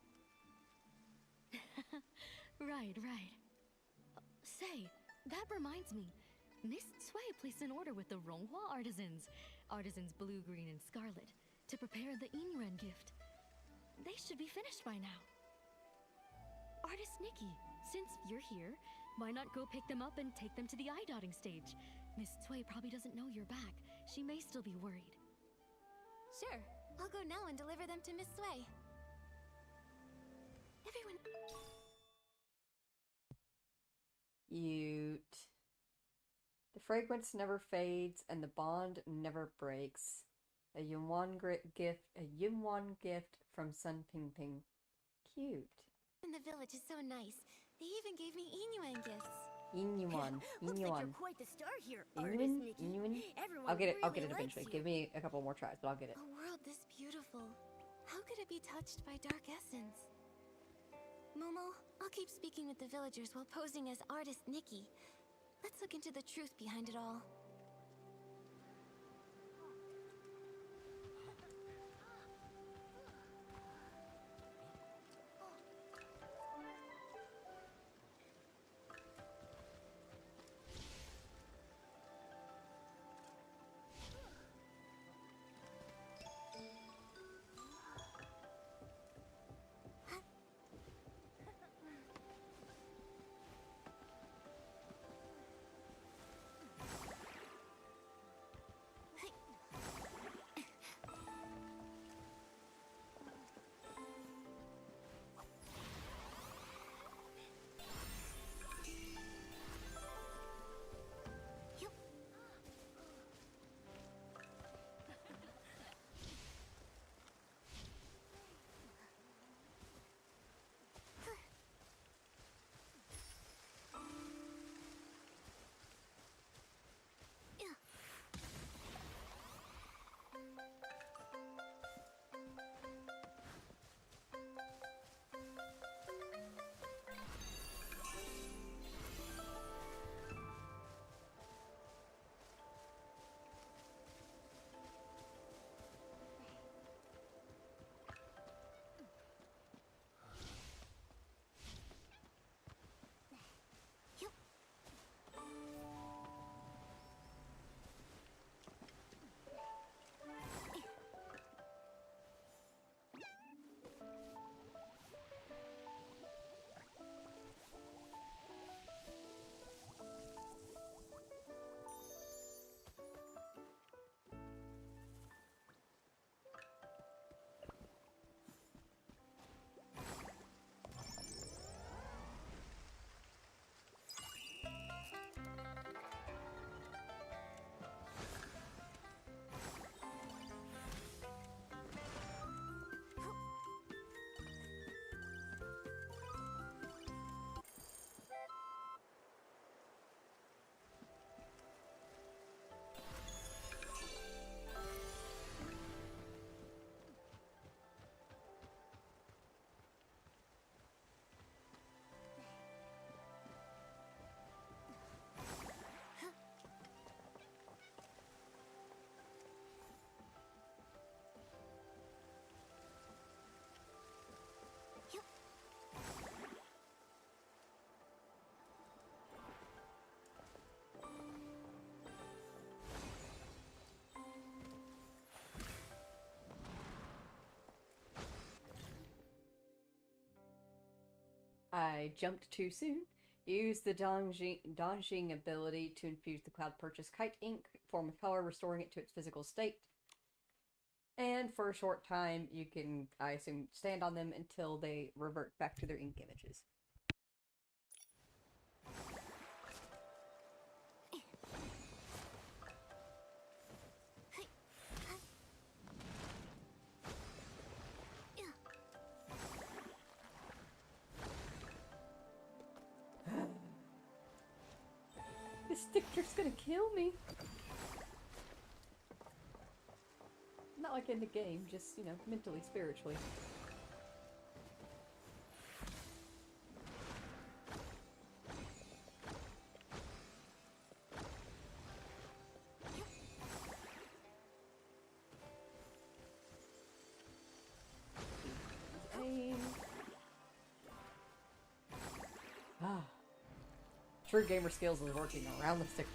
Right. Say, that reminds me. Miss Sui placed an order with the Ronghua artisans, blue, green, and scarlet, to prepare the Inren gift. They should be finished by now. Artist Nikki, since you're here, why not go pick them up and take them to the eye-dotting stage? Miss Sui probably doesn't know you're back. She may still be worried. Sure, I'll go now and deliver them to Miss Sui. Everyone... Cute. The fragrance never fades and the bond never breaks. A Yunwan gift from Sun Ping Ping. Cute. And the village is so nice. They even gave me Inuan gifts. Inuan. Looks like you're quite the star here, artist Nikki. Everyone I'll get it really eventually. likes Give me a couple more tries, but I'll get it. A world this beautiful. How could it be touched by dark essence? Momo, I'll keep speaking with the villagers while posing as artist Nikki. Let's look into the truth behind it all. I jumped too soon. Use the Donjing ability to infuse the cloud purchase kite ink form with color, restoring it to its physical state. And for a short time, you can, I assume, stand on them until they revert back to their ink images. This sticker's gonna kill me. Not like in the game, just, you know, mentally, spiritually. Aim. Ah. True gamer skills is working around the sticker.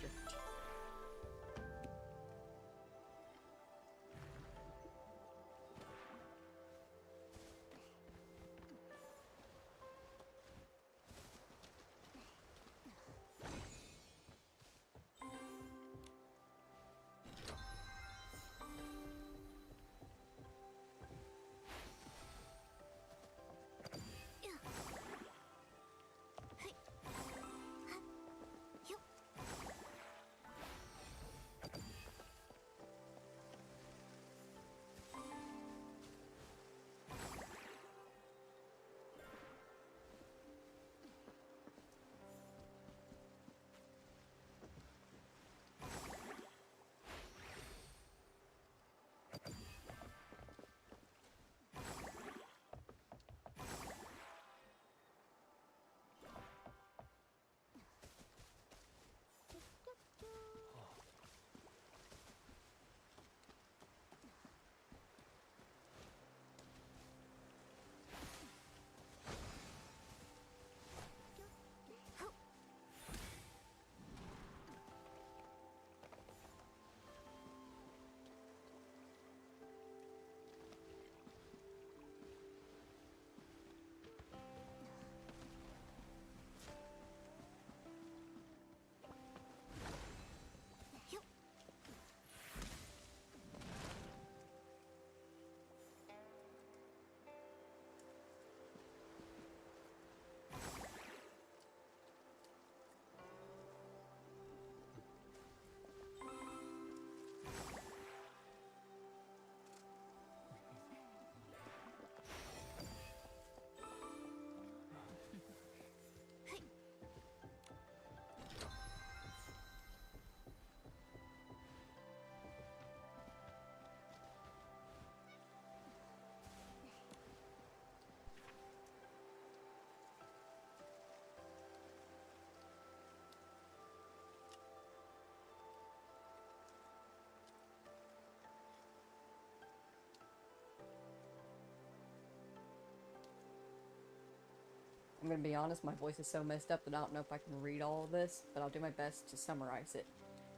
I'm gonna be honest, my voice is so messed up that I don't know if I can read all of this, but I'll do my best to summarize it.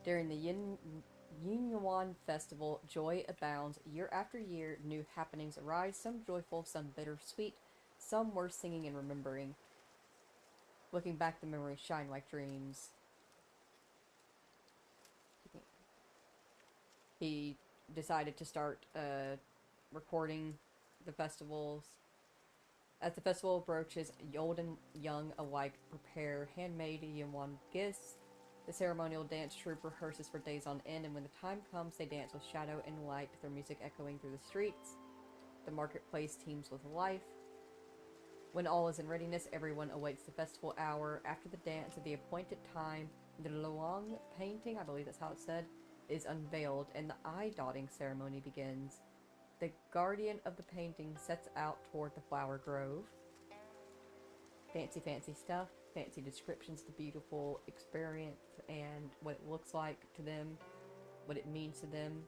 During the Yin Yuan Festival, joy abounds. Year after year, new happenings arise, some joyful, some bittersweet, some worth singing and remembering. Looking back, the memories shine like dreams. He decided to start recording the festivals. As the festival approaches, old and young alike prepare handmade Yuan gifts. The ceremonial dance troupe rehearses for days on end, and when the time comes, they dance with shadow and light, their music echoing through the streets. The marketplace teems with life. When all is in readiness, everyone awaits the festival hour. After the dance, at the appointed time, the Luang painting, I believe that's how it's said, is unveiled, and the eye-dotting ceremony begins. The guardian of the painting sets out toward the flower grove. Fancy, fancy stuff. Fancy descriptions of the beautiful experience and what it looks like to them, what it means to them.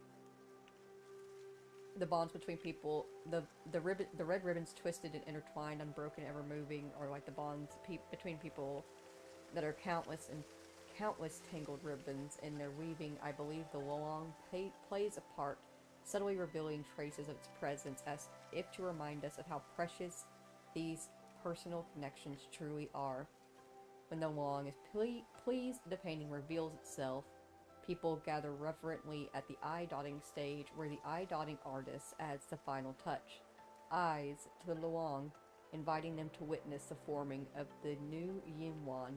The bonds between people, the red ribbons twisted and intertwined, unbroken, ever moving, or like the bonds between people that are countless tangled ribbons in their weaving. I believe the Luang plays a part, subtly revealing traces of its presence as if to remind us of how precious these personal connections truly are. When the Luang is pleased, the painting reveals itself. People gather reverently at the eye-dotting stage, where the eye-dotting artist adds the final touch. Eyes to the Luang, inviting them to witness the forming of the new Yinwan.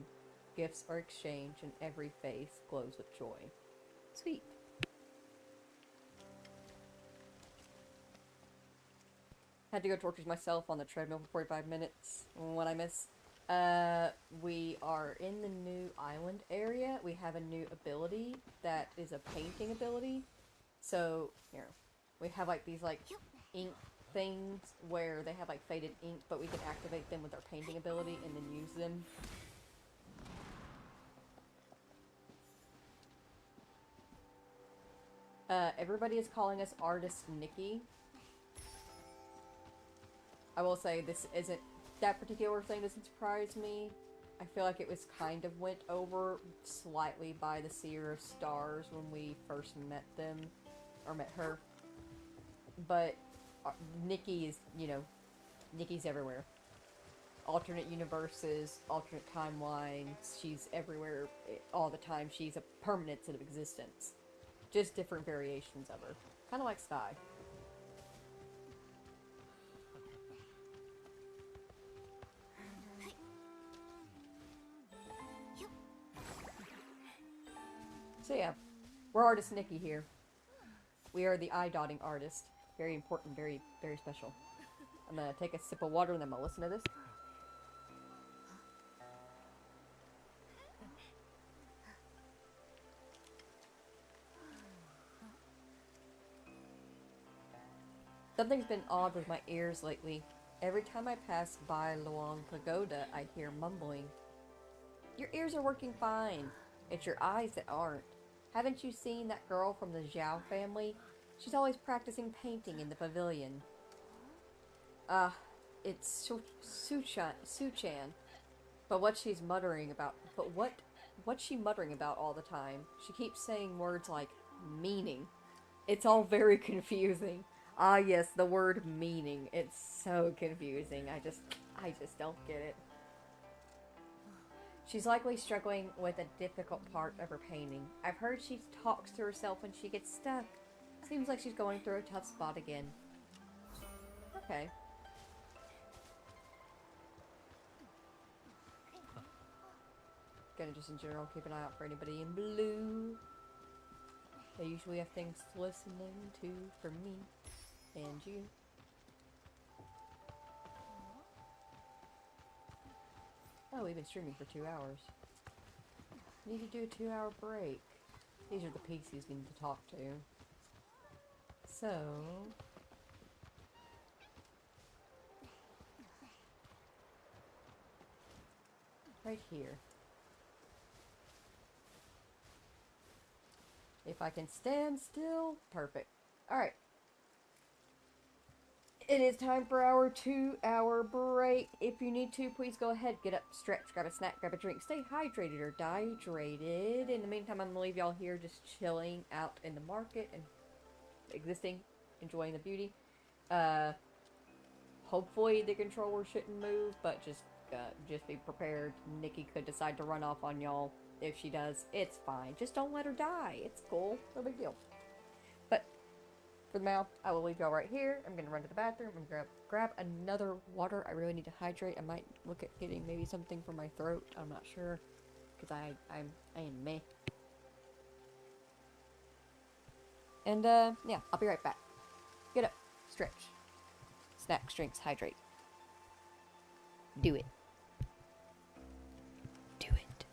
Gifts are exchanged, and every face glows with joy. Sweet. Had to go torture myself on the treadmill for 45 minutes. What I miss? We are in the new island area. We have a new ability that is a painting ability. So, here, we have like these like ink things where they have like faded ink, but we can activate them with our painting ability and then use them. Everybody is calling us Artist Nikki. I will say this isn't, that particular thing doesn't surprise me. I feel like it was kind of went over slightly by the Seer of Stars when we first met them, or met her. But Nikki is, you know, Nikki's everywhere. Alternate universes, alternate timelines, she's everywhere all the time. She's a permanent set of existence. Just different variations of her. Kind of like Sky. So yeah, we're Artist Nikki here. We are the eye-dotting artist. Very important, very, very special. I'm gonna take a sip of water and then I'm gonna listen to this. Something's been odd with my ears lately. Every time I pass by Luang Pagoda, I hear mumbling. Your ears are working fine. It's your eyes that aren't. Haven't you seen that girl from the Zhao family? She's always practicing painting in the pavilion. It's Suchan. But what's she muttering about all the time? She keeps saying words like meaning. It's all very confusing. Ah yes, the word meaning. It's so confusing. I just don't get it. She's likely struggling with a difficult part of her painting. I've heard she talks to herself when she gets stuck. Seems like she's going through a tough spot again. Okay. Gonna just in general keep an eye out for anybody in blue. They usually have things to listen to for me and you. Oh, we've been streaming for 2 hours. Need to do a 2-hour break. These are the PCs we need to talk to. So... right here. If I can stand still, perfect. Alright. It is time for our 2-hour break. If you need to, please go ahead, get up, stretch, grab a snack, grab a drink, stay hydrated or dehydrated. In the meantime, I'm gonna leave y'all here just chilling out in the market and existing, enjoying the beauty. Hopefully the controller shouldn't move, but just be prepared. Nikki could decide to run off on y'all. If she does, it's fine. Just don't let her die. It's cool. No big deal. But for now, I will leave y'all right here. I'm going to run to the bathroom. I'm going to grab another water. I really need to hydrate. I might look at getting maybe something for my throat. I'm not sure. Because I am meh. And, yeah, I'll be right back. Get up. Stretch. Snacks, drinks, hydrate. Do it. Do it.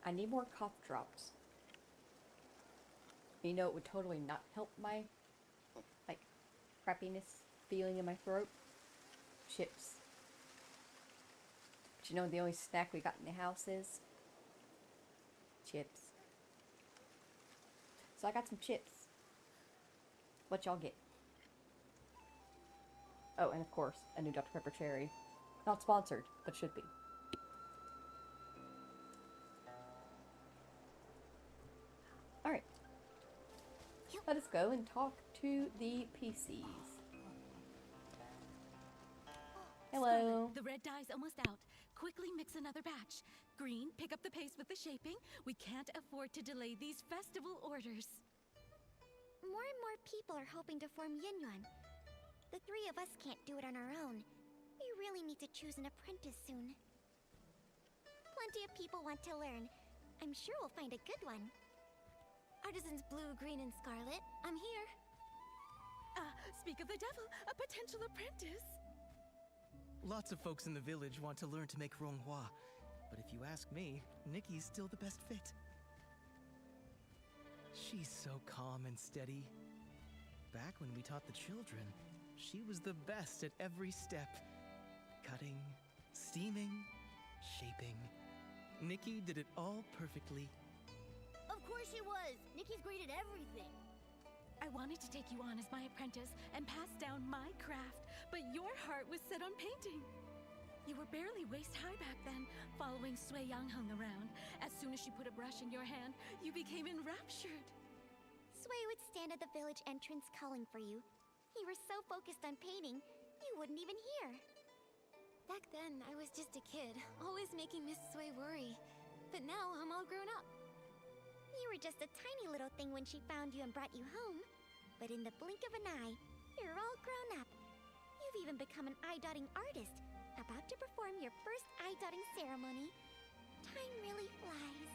I need more cough drops. You know, it would totally not help my, like, crappiness feeling in my throat. Chips. But you know, the only snack we got in the house is chips. So I got some chips. What y'all get? Oh, and of course, a new Dr. Pepper Cherry. Not sponsored, but should be. Alright. Let us go and talk to the PCs. Hello. Scarlet, the red dye's almost out. Quickly mix another batch. Green, pick up the pace with the shaping. We can't afford to delay these festival orders. More and more people are hoping to form Yinyuan. The three of us can't do it on our own. We really need to choose an apprentice soon. Plenty of people want to learn. I'm sure we'll find a good one. Artisans Blue, Green, and Scarlet, I'm here. Speak of the devil, a potential apprentice. Lots of folks in the village want to learn to make ronghua, but if you ask me, Nikki's still the best fit. She's so calm and steady. Back when we taught the children, she was the best at every step. Cutting, steaming, shaping. Nikki did it all perfectly. Of course she was! Nikki's great at everything! I wanted to take you on as my apprentice and pass down my craft, but your heart was set on painting. You were barely waist-high back then, following Sui Yangheng around. As soon as she put a brush in your hand, you became enraptured. Sui would stand at the village entrance calling for you. You were so focused on painting, you wouldn't even hear. Back then, I was just a kid, always making Miss Sui worry. But now, I'm all grown up. You were just a tiny little thing when she found you and brought you home. But in the blink of an eye, you're all grown up. You've even become an eye-dotting artist, about to perform your first eye-dotting ceremony. Time really flies.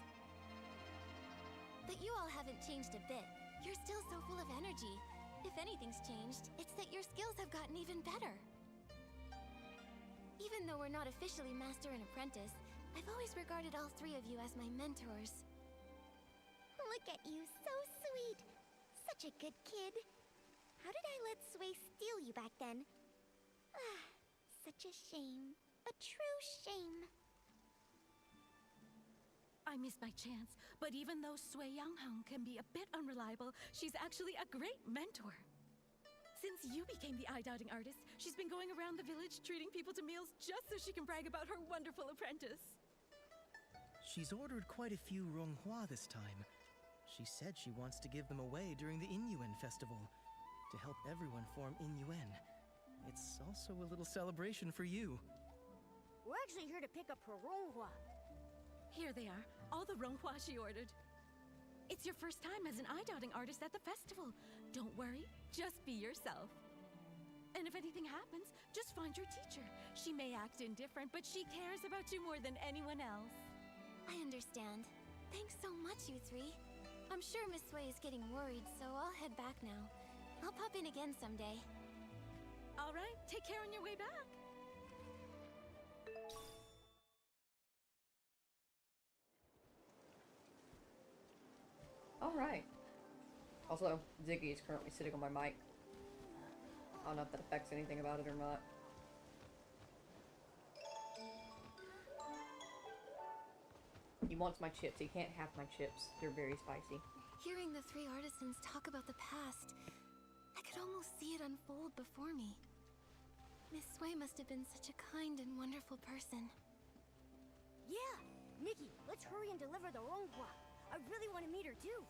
But you all haven't changed a bit. You're still so full of energy. If anything's changed, it's that your skills have gotten even better. Even though we're not officially master and apprentice, I've always regarded all three of you as my mentors. Look at you, so sweet. Such a good kid. How did I let Sui steal you back then? Ah, such a shame. A true shame. I missed my chance, but even though Sui Yangheng can be a bit unreliable, she's actually a great mentor. Since you became the eye-dotting artist, she's been going around the village treating people to meals just so she can brag about her wonderful apprentice. She's ordered quite a few ronghua this time. She said she wants to give them away during the Inyuan festival, to help everyone form Inyuan. It's also a little celebration for you. We're actually here to pick up her ronghua. Here they are, all the ronghua she ordered. It's your first time as an eye-dotting artist at the festival. Don't worry, just be yourself. And if anything happens, just find your teacher. She may act indifferent, but she cares about you more than anyone else. I understand. Thanks so much, you three. I'm sure Miss Sui is getting worried, so I'll head back now. I'll pop in again someday. All right, take care on your way back. Alright. Also, Ziggy is currently sitting on my mic. I don't know if that affects anything about it or not. He wants my chips. He can't have my chips. They're very spicy. Hearing the three artisans talk about the past, I could almost see it unfold before me. Miss Sui must have been such a kind and wonderful person. Yeah! Nikki, let's hurry and deliver the ronghua. I really want to meet her too.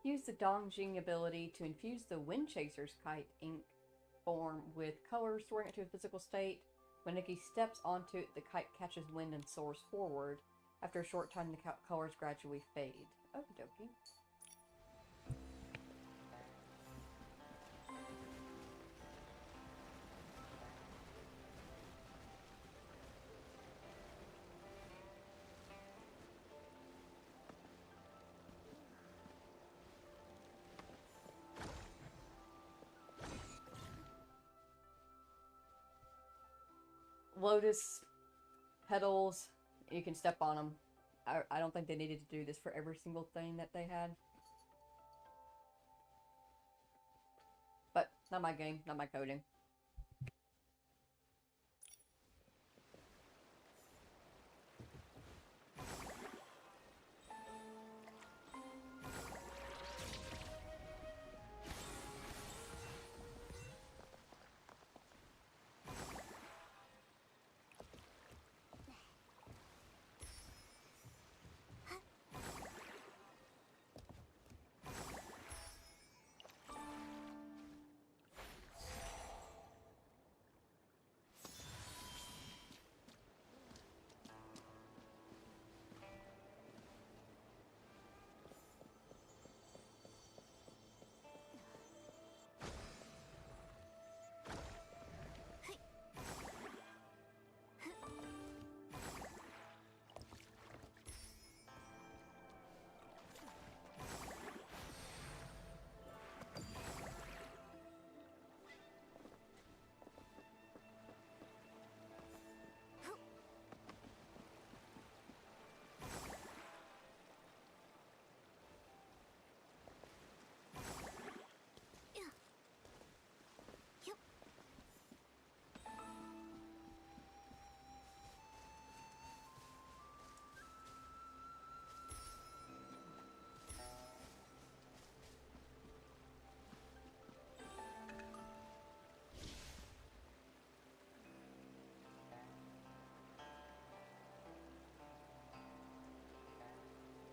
Use the Dongjing ability to infuse the Wind Chaser's kite ink form with colors, storing it to a physical state. When Nikki steps onto it, the kite catches wind and soars forward. After a short time, the colors gradually fade. Okie dokie. Lotus petals, you can step on them. I don't think they needed to do this for every single thing that they had. But, not my game, not my coding.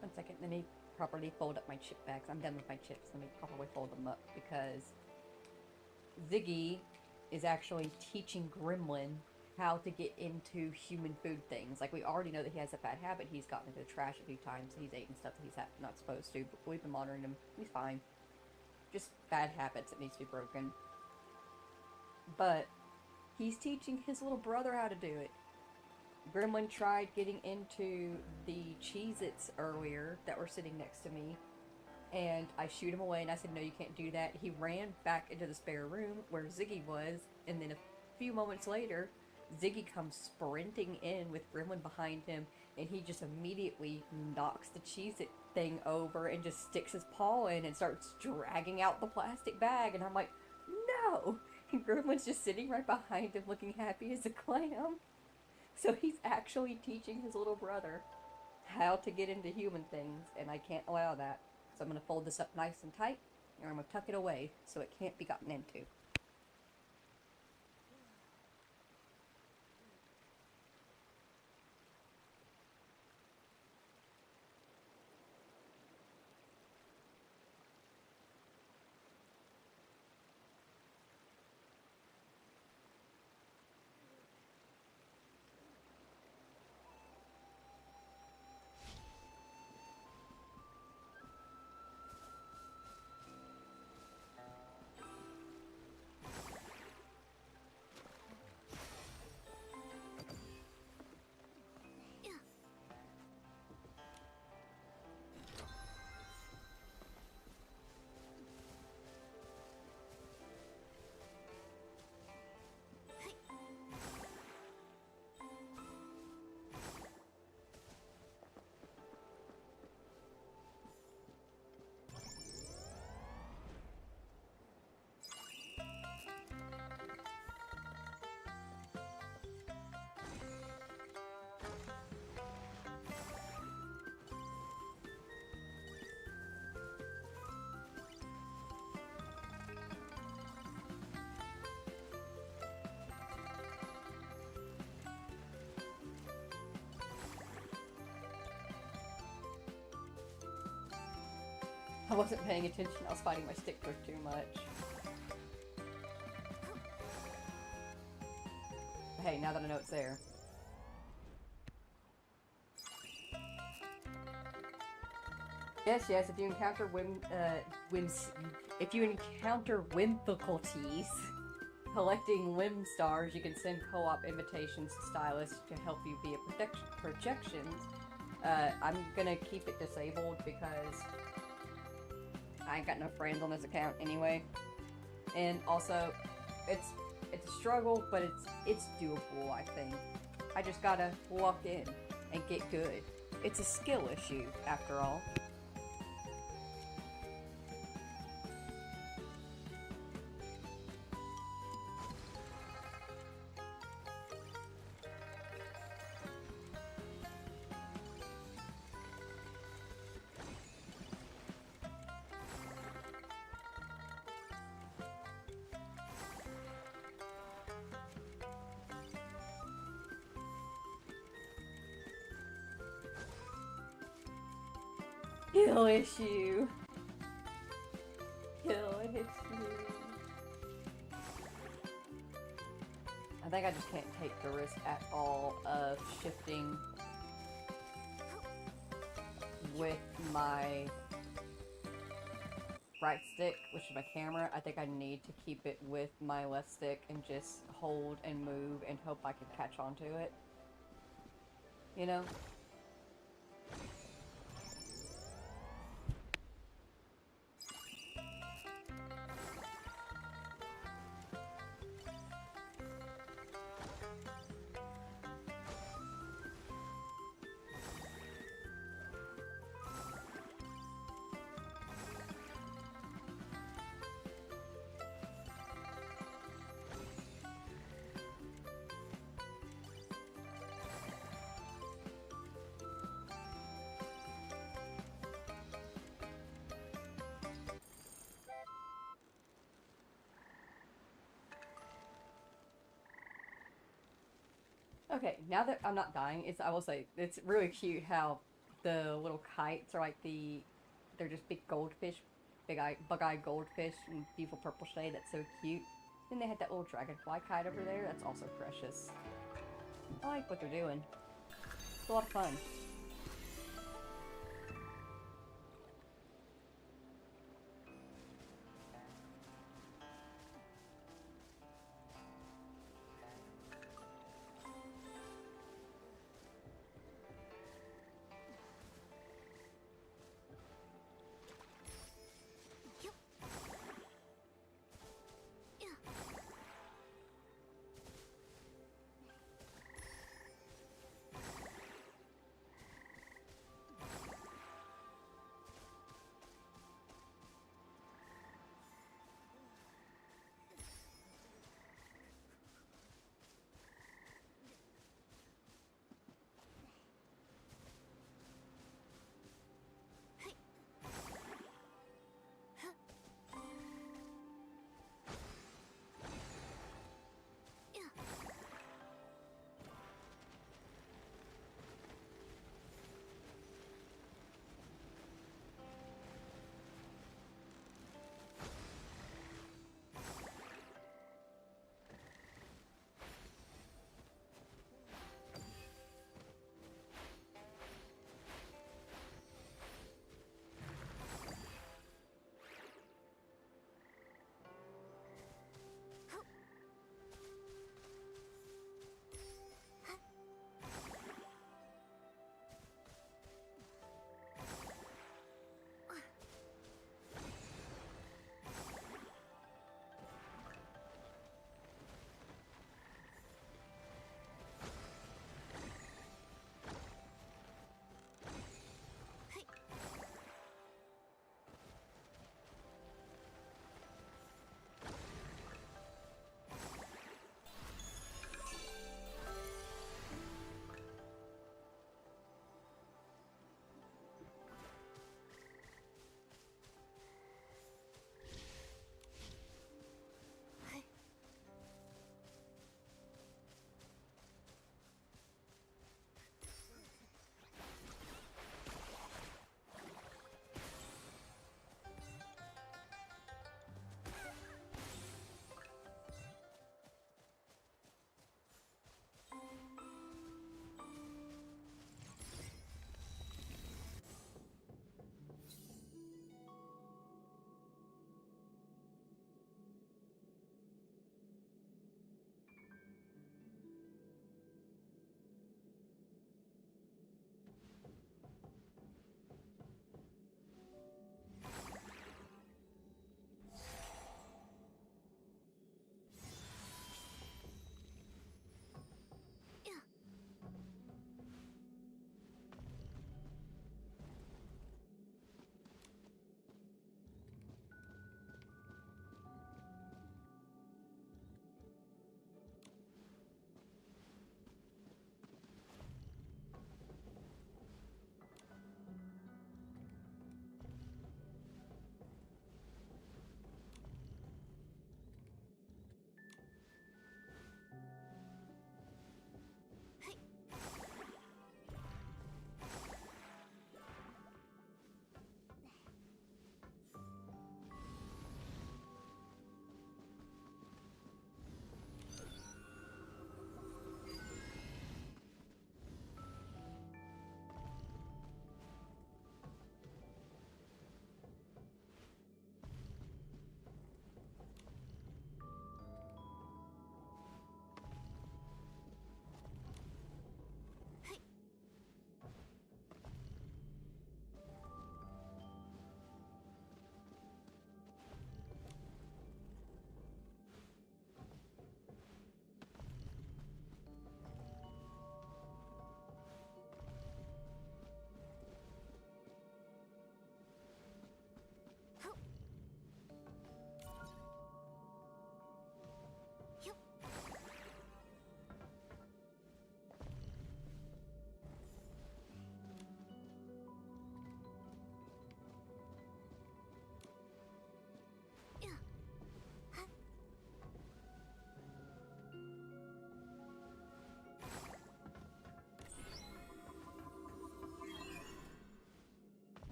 One second, let me properly fold up my chip bags. I'm done with my chips. Let me properly fold them up because Ziggy is actually teaching Gremlin how to get into human food things. Like, we already know that he has a bad habit. He's gotten into the trash a few times. He's eaten stuff that he's not supposed to, but we've been monitoring him. He's fine. Just bad habits that needs to be broken. But he's teaching his little brother how to do it. Gremlin tried getting into the Cheez-Its earlier that were sitting next to me, and I shoot him away and I said, no, you can't do that. He ran back into the spare room where Ziggy was, and then a few moments later, Ziggy comes sprinting in with Gremlin behind him, and he just immediately knocks the Cheez-It thing over and just sticks his paw in and starts dragging out the plastic bag, and I'm like, no! And Gremlin's just sitting right behind him looking happy as a clam. So he's actually teaching his little brother how to get into human things, and I can't allow that. So I'm going to fold this up nice and tight, and I'm going to tuck it away so it can't be gotten into. I wasn't paying attention. I was fighting my stick for too much. But hey, now that I know it's there. Yes, yes, if you encounter if you encounter difficulties collecting whim stars, you can send co-op invitations to stylists to help you via projections. I'm gonna keep it disabled because I ain't got no friends on this account anyway. And also, it's a struggle, but it's doable, I think. I just gotta walk in and get good. It's a skill issue, after all. Skill issue. Skill issue. I think I just can't take the risk at all of shifting with my right stick, which is my camera. I think I need to keep it with my left stick and just hold and move and hope I can catch onto it. You know? Okay, now that I'm not dying, I will say, it's really cute how the little kites are like they're just big goldfish, bug-eyed goldfish in beautiful purple shade. That's so cute. Then they had that little dragonfly kite over there. That's also precious. I like what they're doing. It's a lot of fun.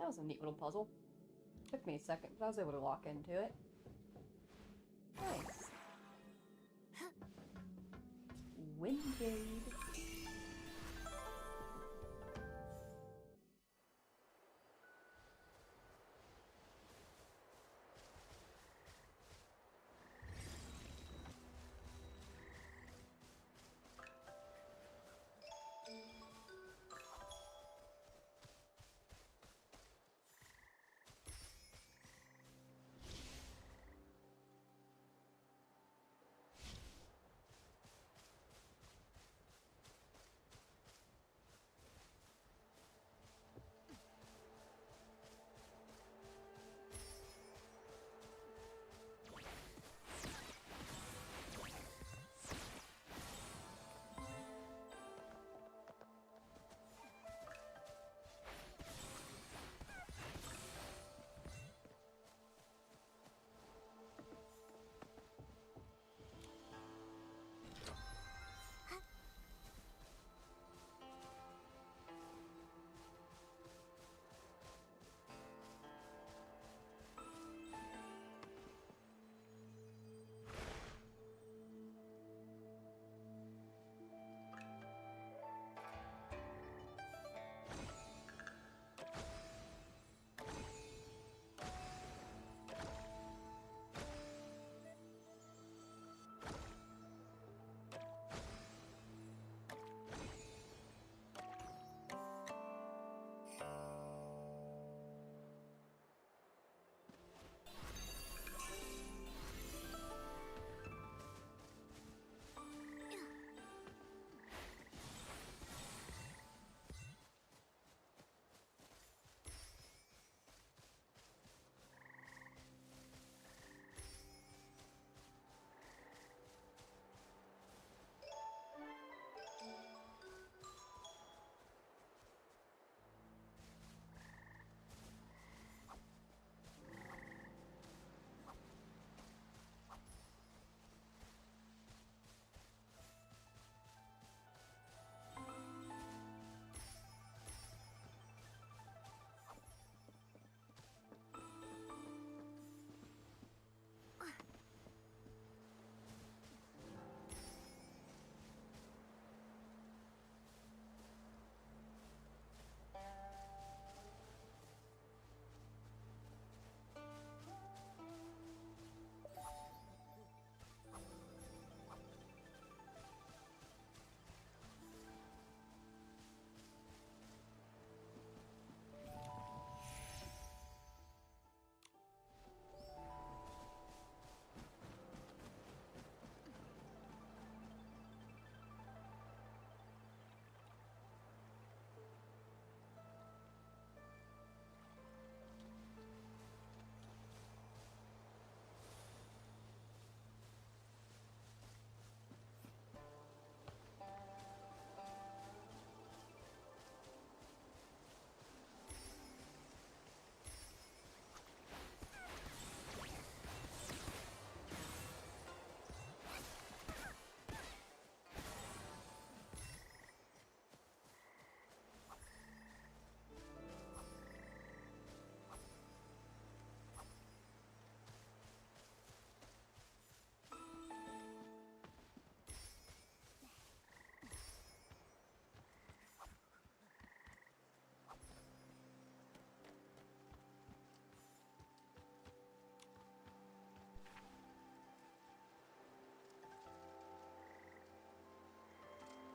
That was a neat little puzzle. Took me a second, but I was able to lock into it. Nice. Windjade.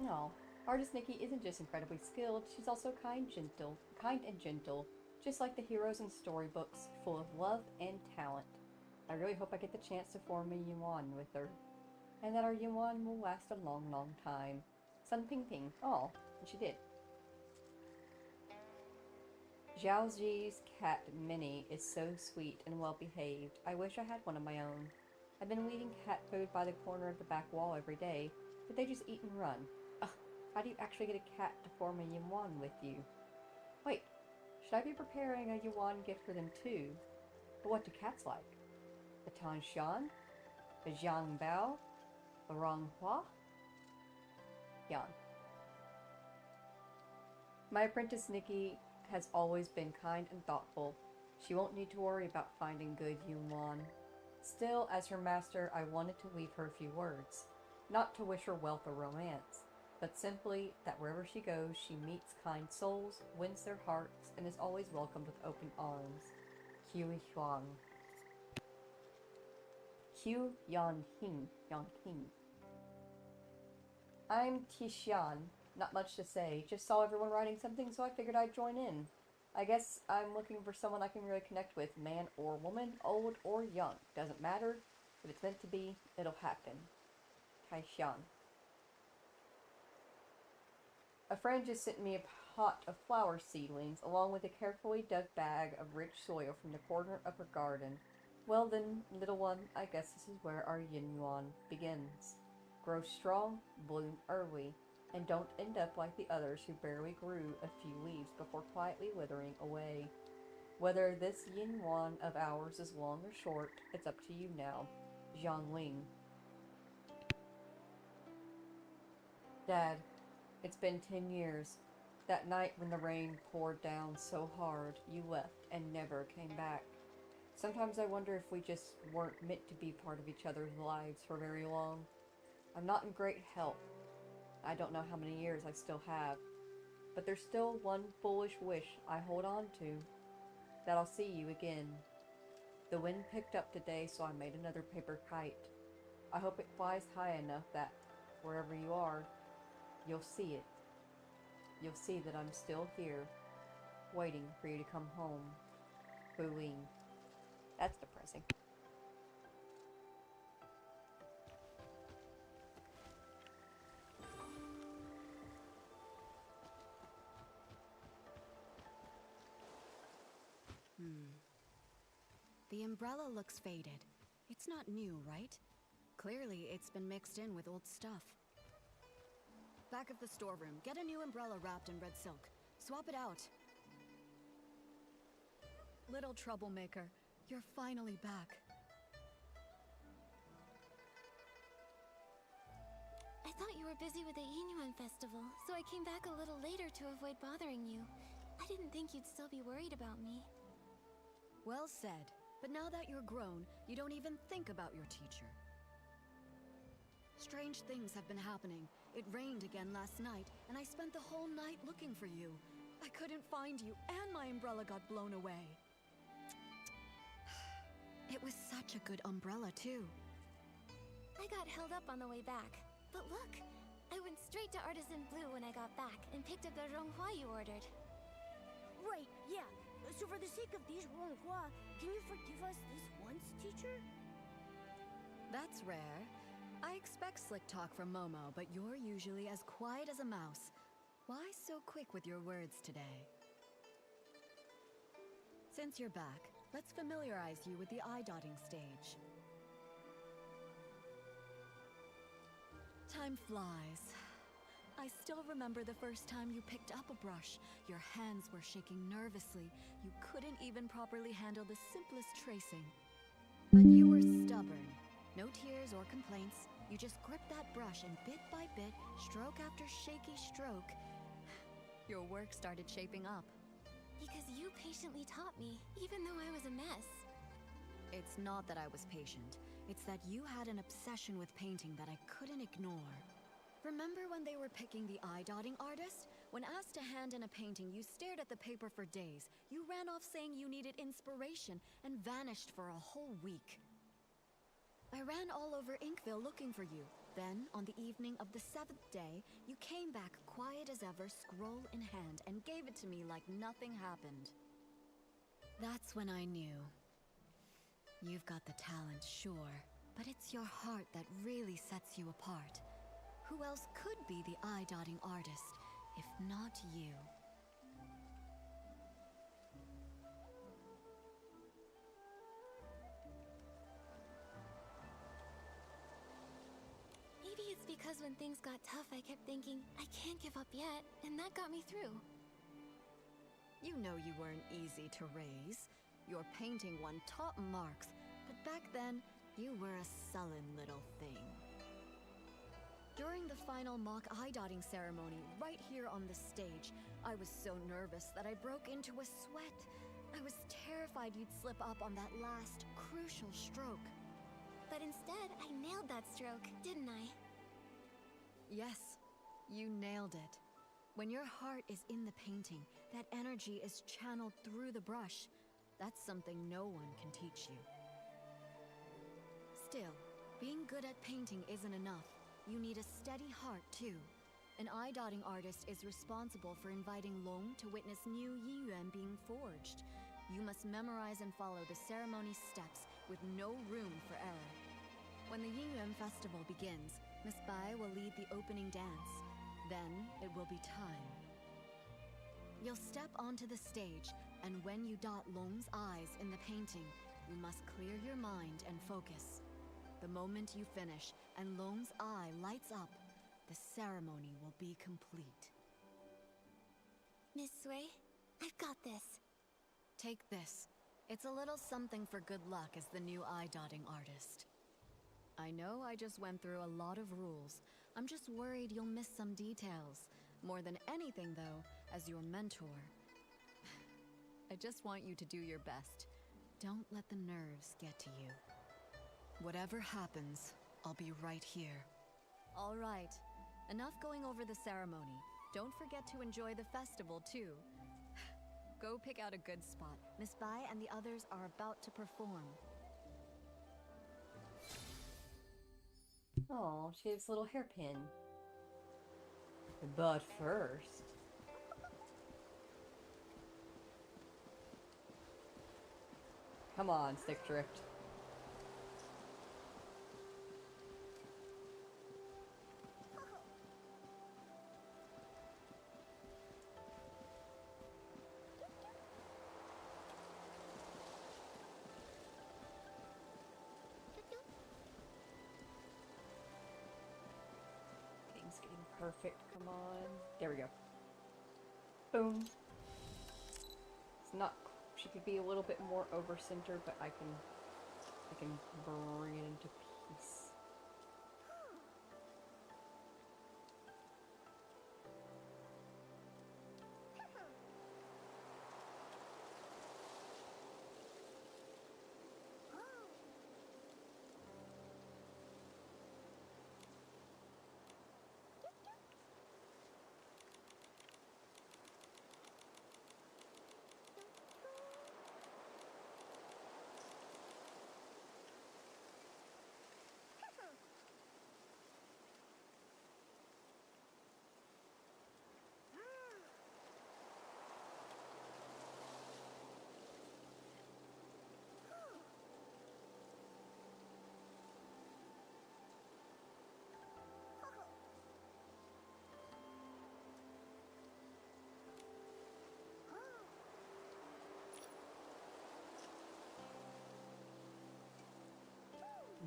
No, artist Nikki isn't just incredibly skilled, she's also kind and gentle, just like the heroes in storybooks, full of love and talent. I really hope I get the chance to form a yuan with her, and that our yuan will last a long, long time. Sun Ping Ping. Oh, and she did. Zhaozi's cat, Minnie, is so sweet and well-behaved. I wish I had one of my own. I've been weeding cat food by the corner of the back wall every day, but they just eat and run. Ugh, how do you actually get a cat to form a yuan with you? Wait, should I be preparing a yuan gift for them too? But what do cats like? The Tanshan? The Jiangbao? The Ronghua? Yan. My apprentice Nikki has always been kind and thoughtful. She won't need to worry about finding good Yunwan. Still, as her master, I wanted to leave her a few words. Not to wish her wealth or romance, but simply that wherever she goes, she meets kind souls, wins their hearts, and is always welcomed with open arms. Hui Huang. Hu Yanhing. I'm Tixian. Not much to say. Just saw everyone writing something, so I figured I'd join in. I guess I'm looking for someone I can really connect with, man or woman, old or young. Doesn't matter. If it's meant to be, it'll happen. Tixian. A friend just sent me a pot of flower seedlings, along with a carefully dug bag of rich soil from the corner of her garden. Well then, little one, I guess this is where our yin yuan begins. Grow strong, bloom early, and don't end up like the others who barely grew a few leaves before quietly withering away. Whether this yin yuan of ours is long or short, it's up to you now. Jiangling. Dad, it's been 10 years. That night when the rain poured down so hard, you left and never came back. Sometimes I wonder if we just weren't meant to be part of each other's lives for very long. I'm not in great health. I don't know how many years I still have. But there's still one foolish wish I hold on to. That I'll see you again. The wind picked up today, so I made another paper kite. I hope it flies high enough that, wherever you are, you'll see it. You'll see that I'm still here, waiting for you to come home. Booing. That's depressing. The umbrella looks faded. It's not new, right? Clearly, it's been mixed in with old stuff. Back of the storeroom, get a new umbrella wrapped in red silk. Swap it out. Little troublemaker, you're finally back. I thought you were busy with the Yinyuan festival, so I came back a little later to avoid bothering you. I didn't think you'd still be worried about me. Well said. But now that you're grown, you don't even think about your teacher. Strange things have been happening. It rained again last night, and I spent the whole night looking for you. I couldn't find you, and my umbrella got blown away. It was such a good umbrella, too. I got held up on the way back. But look, I went straight to Artisan Blue when I got back and picked up the Ronghua you ordered. Right, yeah. So for the sake of these Ronghua, can you forgive us this once, teacher? That's rare. I expect slick talk from Momo, but you're usually as quiet as a mouse. Why so quick with your words today? Since you're back, let's familiarize you with the eye-dotting stage. Time flies. I still remember the first time you picked up a brush. Your hands were shaking nervously. You couldn't even properly handle the simplest tracing. But you were stubborn. No tears or complaints. You just gripped that brush and bit by bit, stroke after shaky stroke, your work started shaping up. Because you patiently taught me, even though I was a mess. It's not that I was patient. It's that you had an obsession with painting that I couldn't ignore. Remember when they were picking the eye-dotting artist? When asked to hand in a painting, you stared at the paper for days. You ran off saying you needed inspiration and vanished for a whole week. I ran all over Inkville looking for you. Then, on the evening of the 7th day, you came back quiet as ever, scroll in hand, and gave it to me like nothing happened. That's when I knew. You've got the talent, sure, but it's your heart that really sets you apart. Who else could be the eye-dotting artist, if not you? Maybe it's because when things got tough, I kept thinking, I can't give up yet, and that got me through. You know you weren't easy to raise. Your painting won top marks, but back then, you were a sullen little thing. During the final mock eye dotting ceremony, right here on the stage, I was so nervous that I broke into a sweat. I was terrified you'd slip up on that last, crucial stroke. But instead, I nailed that stroke, didn't I? Yes, you nailed it. When your heart is in the painting, that energy is channeled through the brush. That's something no one can teach you. Still, being good at painting isn't enough. You need a steady heart, too. An eye dotting artist is responsible for inviting Long to witness new Yiyuan being forged. You must memorize and follow the ceremony steps with no room for error. When the Yiyuan festival begins, Miss Bai will lead the opening dance. Then it will be time. You'll step onto the stage, and when you dot Long's eyes in the painting, you must clear your mind and focus. The moment you finish and Long's eye lights up, the ceremony will be complete. Miss Sui, I've got this. Take this. It's a little something for good luck as the new eye dotting artist. I know I just went through a lot of rules. I'm just worried you'll miss some details. More than anything, though, as your mentor, I just want you to do your best. Don't let the nerves get to you. Whatever happens, I'll be right here. All right. Enough going over the ceremony. Don't forget to enjoy the festival, too. Go pick out a good spot. Miss Bai and the others are about to perform. Oh, she has a little hairpin. But first... Come on, Stick Drift. Getting perfect. Come on. There we go. Boom. It's not. She could be a little bit more over center, but I can bring it into peace.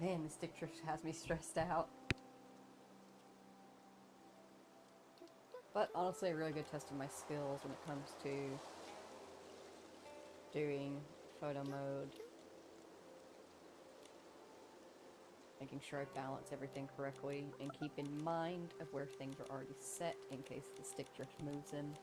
Man, the stick drift has me stressed out. But honestly, a really good test of my skills when it comes to doing photo mode. Making sure I balance everything correctly and keep in mind of where things are already set in case the stick drift moves in.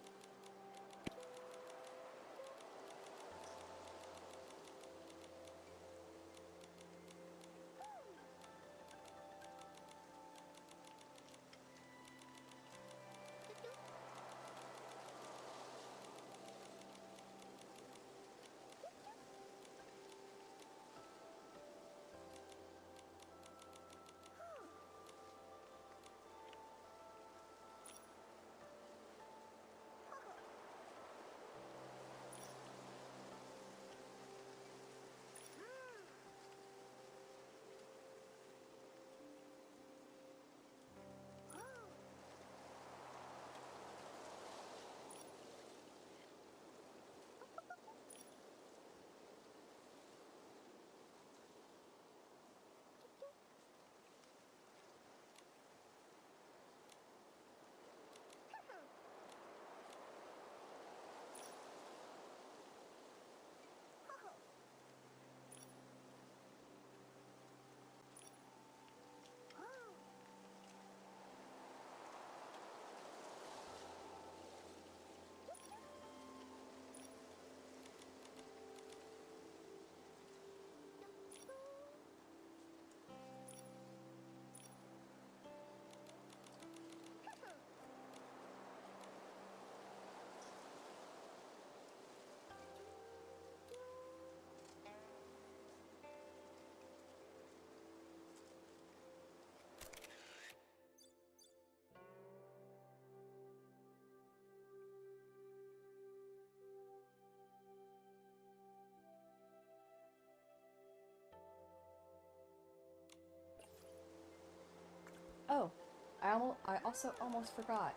I also almost forgot.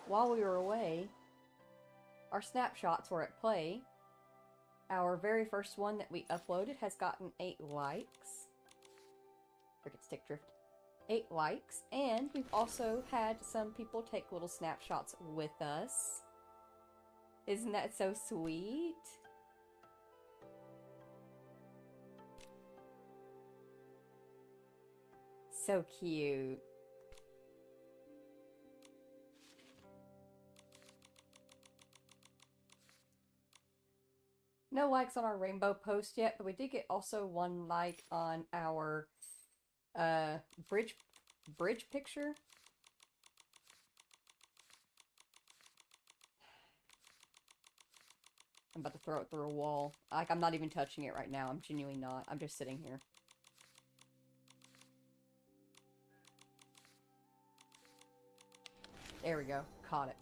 While we were away, our snapshots were at play. Our very first one that we uploaded has gotten 8 likes. Frickin' stick drift. 8 likes. And we've also had some people take little snapshots with us. Isn't that so sweet? So cute. No likes on our rainbow post yet, but we did get also 1 like on our bridge picture. I'm about to throw it through a wall. Like, I'm not even touching it right now. I'm genuinely not. I'm just sitting here. There we go. Caught it.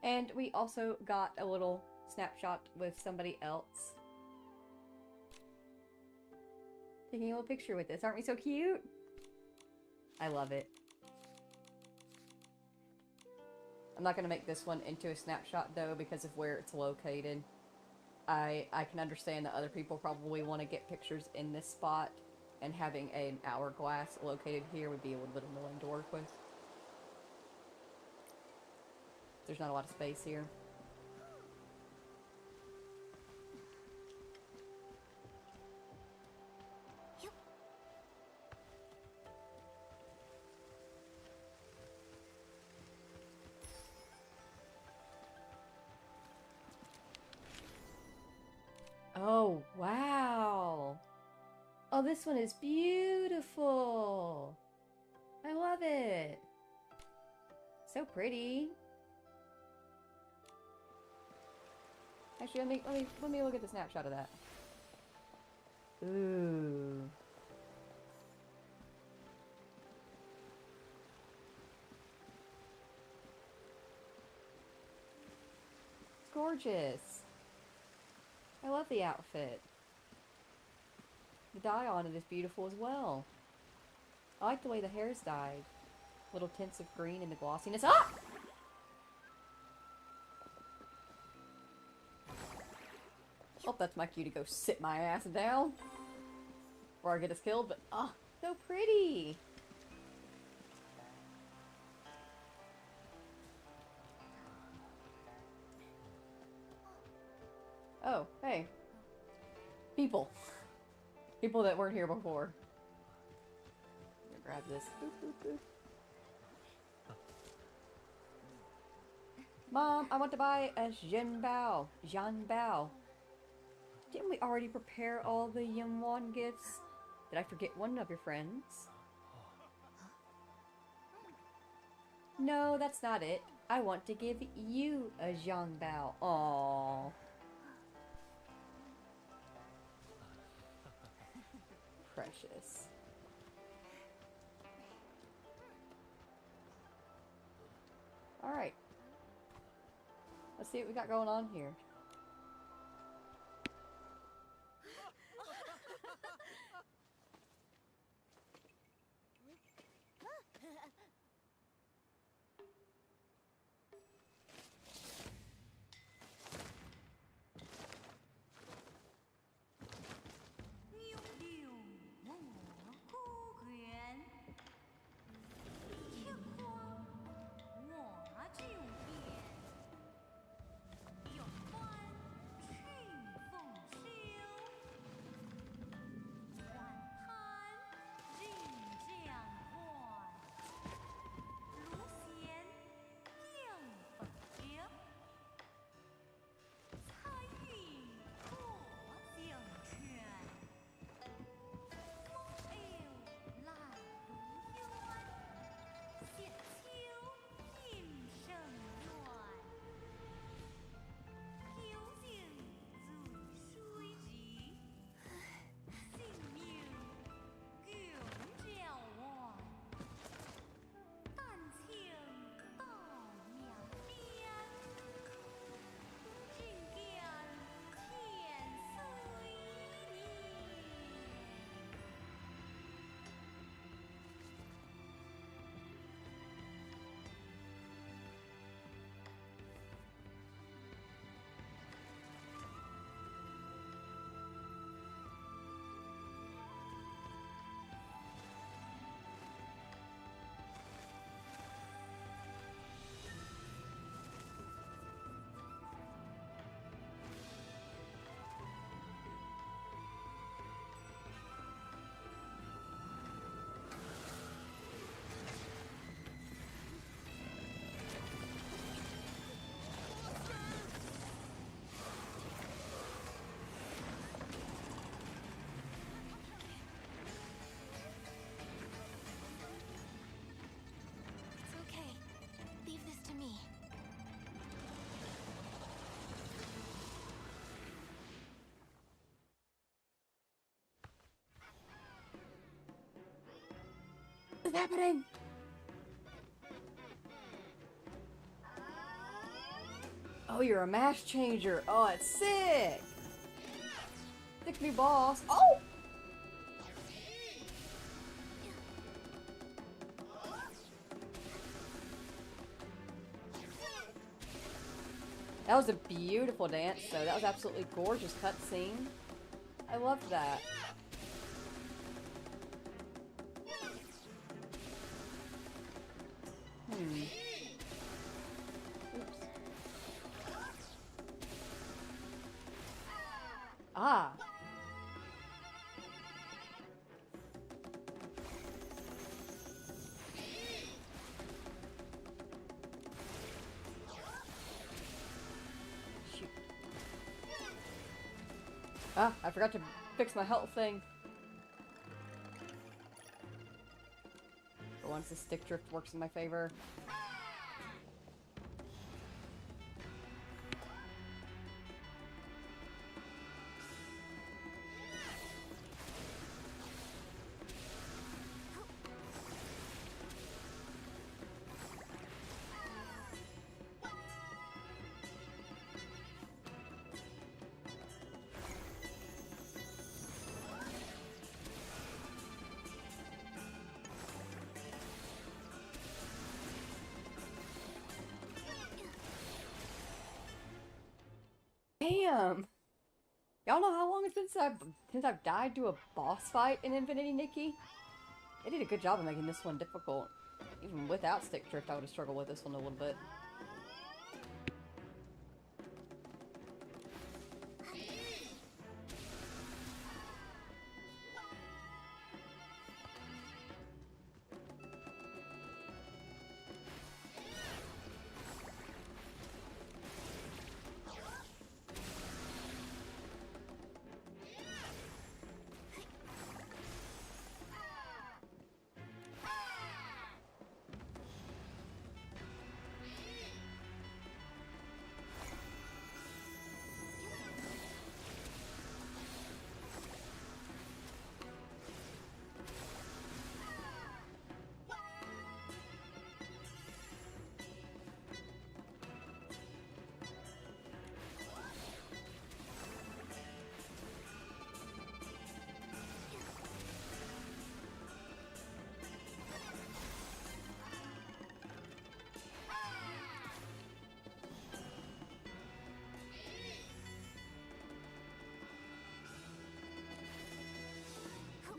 And we also got a little snapshot with somebody else. Taking a little picture with this. Aren't we so cute? I love it. I'm not going to make this one into a snapshot though because of where it's located. I can understand that other people probably want to get pictures in this spot, and having an hourglass located here would be a little bit annoying to work with. There's not a lot of space here. Oh, wow. Oh, this one is beautiful. I love it. So pretty. Actually, let me look at the snapshot of that. Ooh. It's gorgeous. I love the outfit. The dye on it is beautiful as well. I like the way the hair's dyed. Little tints of green and the glossiness. Ah! Oh, that's my cue to go sit my ass down. Or I get us killed, but so pretty. Oh, hey. People. People that weren't here before. Grab this. Boop, boop, boop. Mom, I want to buy a Zhenbao. Zhanbao. Didn't we already prepare all the Yunwan gifts? Did I forget one of your friends? No, that's not it. I want to give you a Zhanbao. Aww. Precious. Alright. Let's see what we got going on here. is happening? Oh, you're a mash changer. Oh, it's sick. Sick new boss. Oh! That was a beautiful dance, though. That was absolutely gorgeous cutscene. I loved that. Oops. Ah. Shoot. Ah, I forgot to fix my health thing. But once the stick drift works in my favor. Damn! Y'all know how long it's been since I've died to a boss fight in Infinity Nikki? They did a good job of making this one difficult. Even without stick drift, I would have struggled with this one a little bit.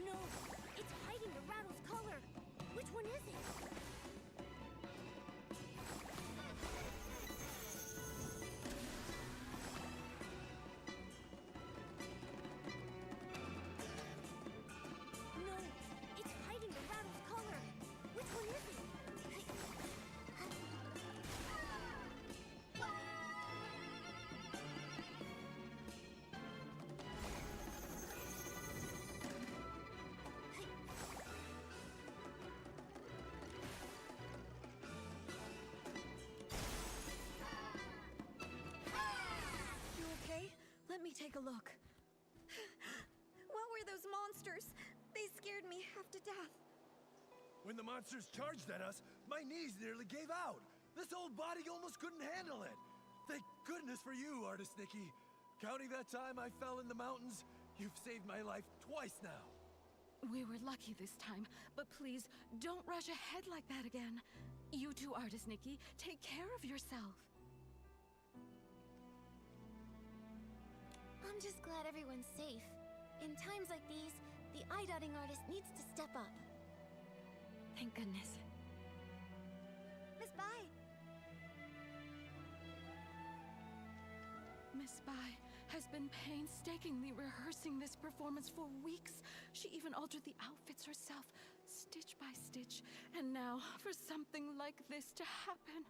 No, it's hiding the rattle's color. Which one is it? No, it's hiding the rattle's color. Which one is it? You okay? Let me take a look. What were those monsters? They scared me half to death. When the monsters charged at us, my knees nearly gave out. This old body almost couldn't handle it. Thank goodness for you, Artist Nikki. Counting that time I fell in the mountains, you've saved my life twice now. We were lucky this time, but please don't rush ahead like that again. You too, Artist Nikki. Take care of yourself. I'm just glad everyone's safe. In times like these, the eye-dotting artist needs to step up. Thank goodness. Miss Bai! Miss Bai has been painstakingly rehearsing this performance for weeks. She even altered the outfits herself, stitch by stitch. And now, for something like this to happen.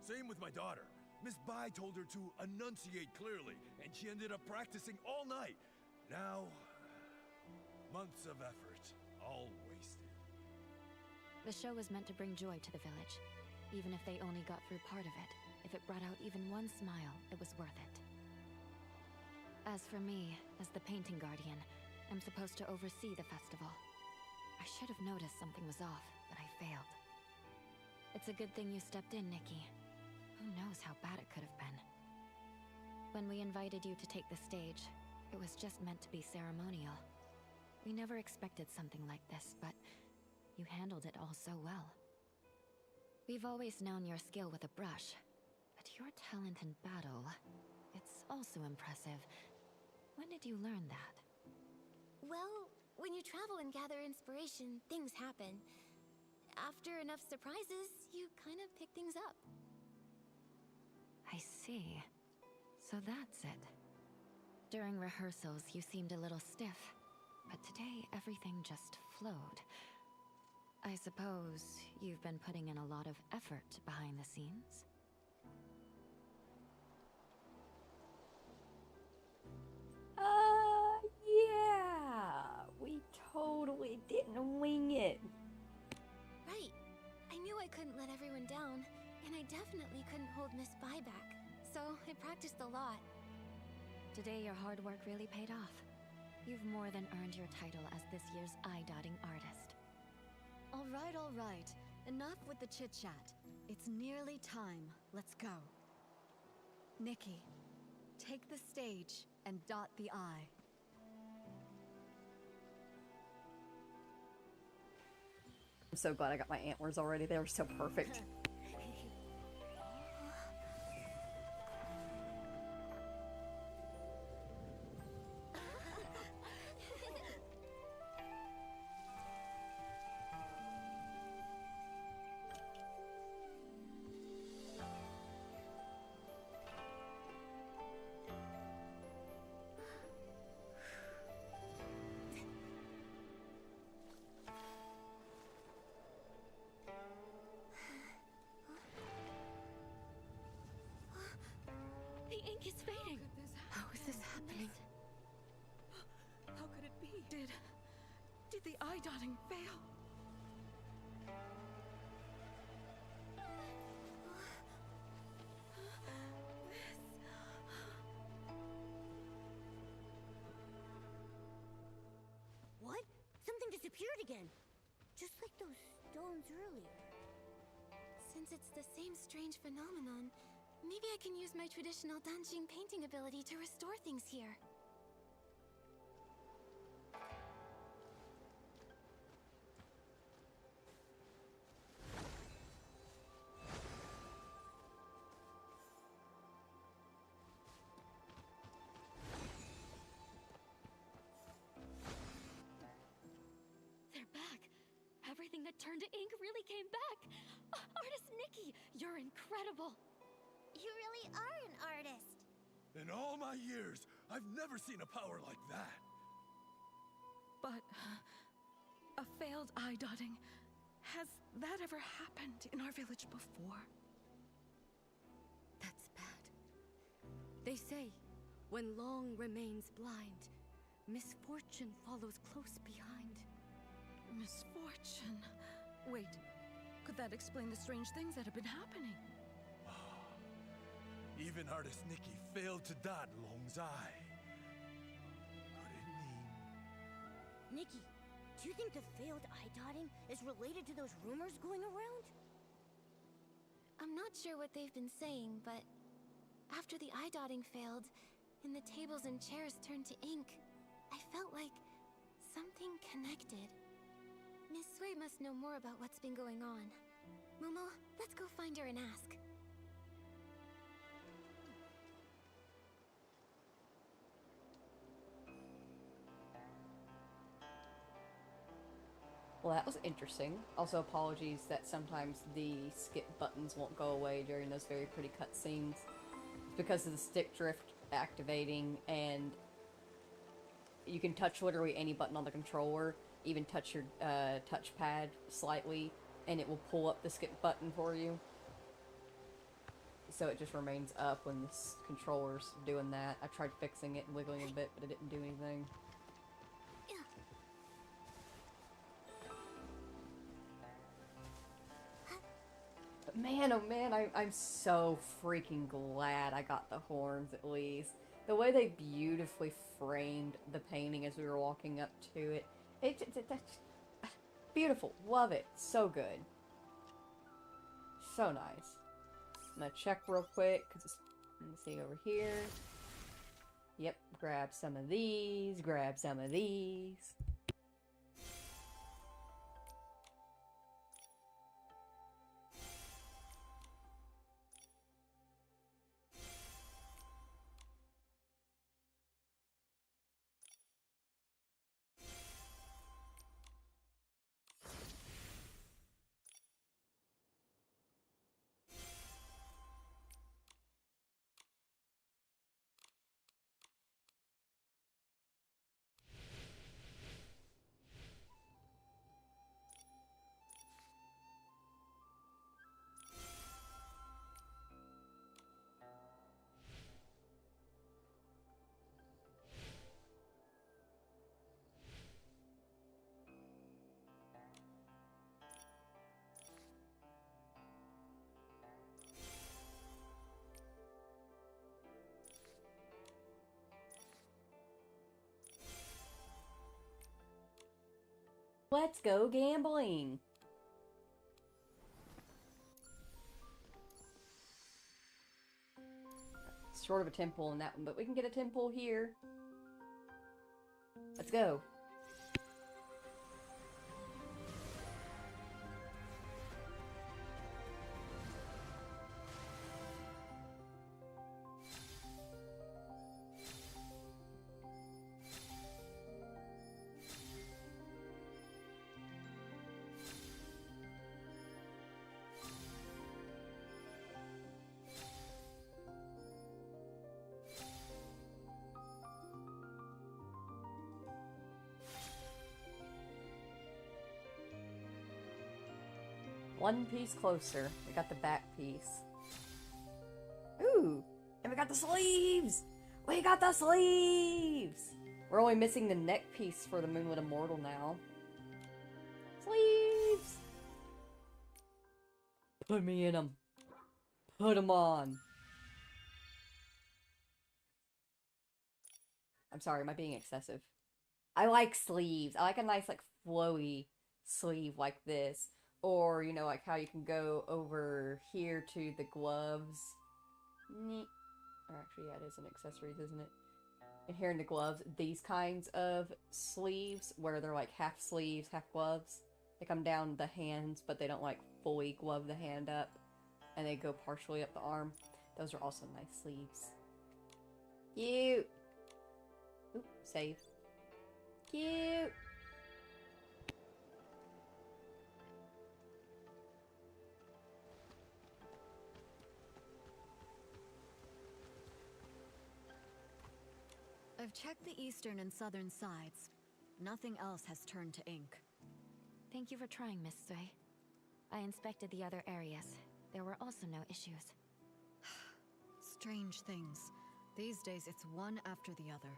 Same with my daughter. Miss Bai told her to enunciate clearly, and she ended up practicing all night. Now, months of effort, all wasted. The show was meant to bring joy to the village. Even if they only got through part of it, if it brought out even one smile, it was worth it. As for me, as the painting guardian, I'm supposed to oversee the festival. I I should have noticed something was off, but I failed. It's a good thing you stepped in, Nikki. Who knows how bad it could have been. When we invited you to take the stage, it was just meant to be ceremonial. We never expected something like this, but you handled it all so well. We've always known your skill with a brush, but your talent in battle, it's also impressive. When did you learn that? Well, when you travel and gather inspiration, things happen. After enough surprises, you kind of pick things up. I see. So that's it. During rehearsals, you seemed a little stiff, but today everything just flowed. I suppose you've been putting in a lot of effort behind the scenes? Yeah! We totally didn't wing it. Right. I knew I couldn't let everyone down, and I definitely couldn't hold Miss Bai back. So I practiced a lot. Today your hard work really paid off. You've more than earned your title as this year's eye-dotting artist. All right. Enough with the chit-chat. It's nearly time. Let's go. Nikki, take the stage and dot the I. I'm so glad I got my antlers already. They were so perfect. The ink is fading. How is this happening? How could it be? Did the eye dotting fail? What? Something disappeared again. Just like those stones earlier. Since it's the same strange phenomenon, maybe I can use my traditional Danjing painting ability to restore things here. They're back. Everything that turned to ink really came back. Artist Nikki, you're incredible. You really are an artist. In all my years, I've never seen a power like that. But a failed eye dotting. Has that ever happened in our village before? That's bad. They say, when long remains blind, misfortune follows close behind. Misfortune. Wait, could that explain the strange things that have been happening? Even artist Nikki failed to dot Long's eye. Could it mean... Nikki, do you think the failed eye dotting is related to those rumors going around? I'm not sure what they've been saying, but after the eye dotting failed, and the tables and chairs turned to ink, I felt like something connected. Miss Sui must know more about what's been going on. Momo, let's go find her and ask. Well, that was interesting. Also, apologies that sometimes the skip buttons won't go away during those very pretty cutscenes. It's because of the stick drift activating, and you can touch literally any button on the controller, even touch your touchpad slightly, and it will pull up the skip button for you. So it just remains up when this controller's doing that. I tried fixing it and wiggling it a bit, but it didn't do anything. But man, oh man, I'm so freaking glad I got the horns at least. The way they beautifully framed the painting as we were walking up to it, Beautiful. Love it. So good. So nice. I'm gonna check real quick, because let me see over here. Yep, grab some of these, grab some of these. Let's go gambling. Short of a temple in that one, but we can get a temple here. Let's go. One piece closer. We got the back piece. Ooh! And we got the sleeves! We got the sleeves! We're only missing the neck piece for the Moonlit Immortal now. Sleeves! Put me in them. Put them on. I'm sorry, am I being excessive? I like sleeves. I like a nice, like, flowy sleeve like this. Or, you know, like how you can go over here to the gloves. Neat. Or actually, yeah, it is an accessories, isn't it? And here in the gloves, these kinds of sleeves, where they're like half sleeves, half gloves. They come down the hands, but they don't like fully glove the hand up. And they go partially up the arm. Those are also nice sleeves. Cute! Oop, save. Cute! I've checked the eastern and southern sides. Nothing else has turned to ink. Thank you for trying, Miss Sui. I inspected the other areas. There were also no issues. Strange things. These days it's one after the other.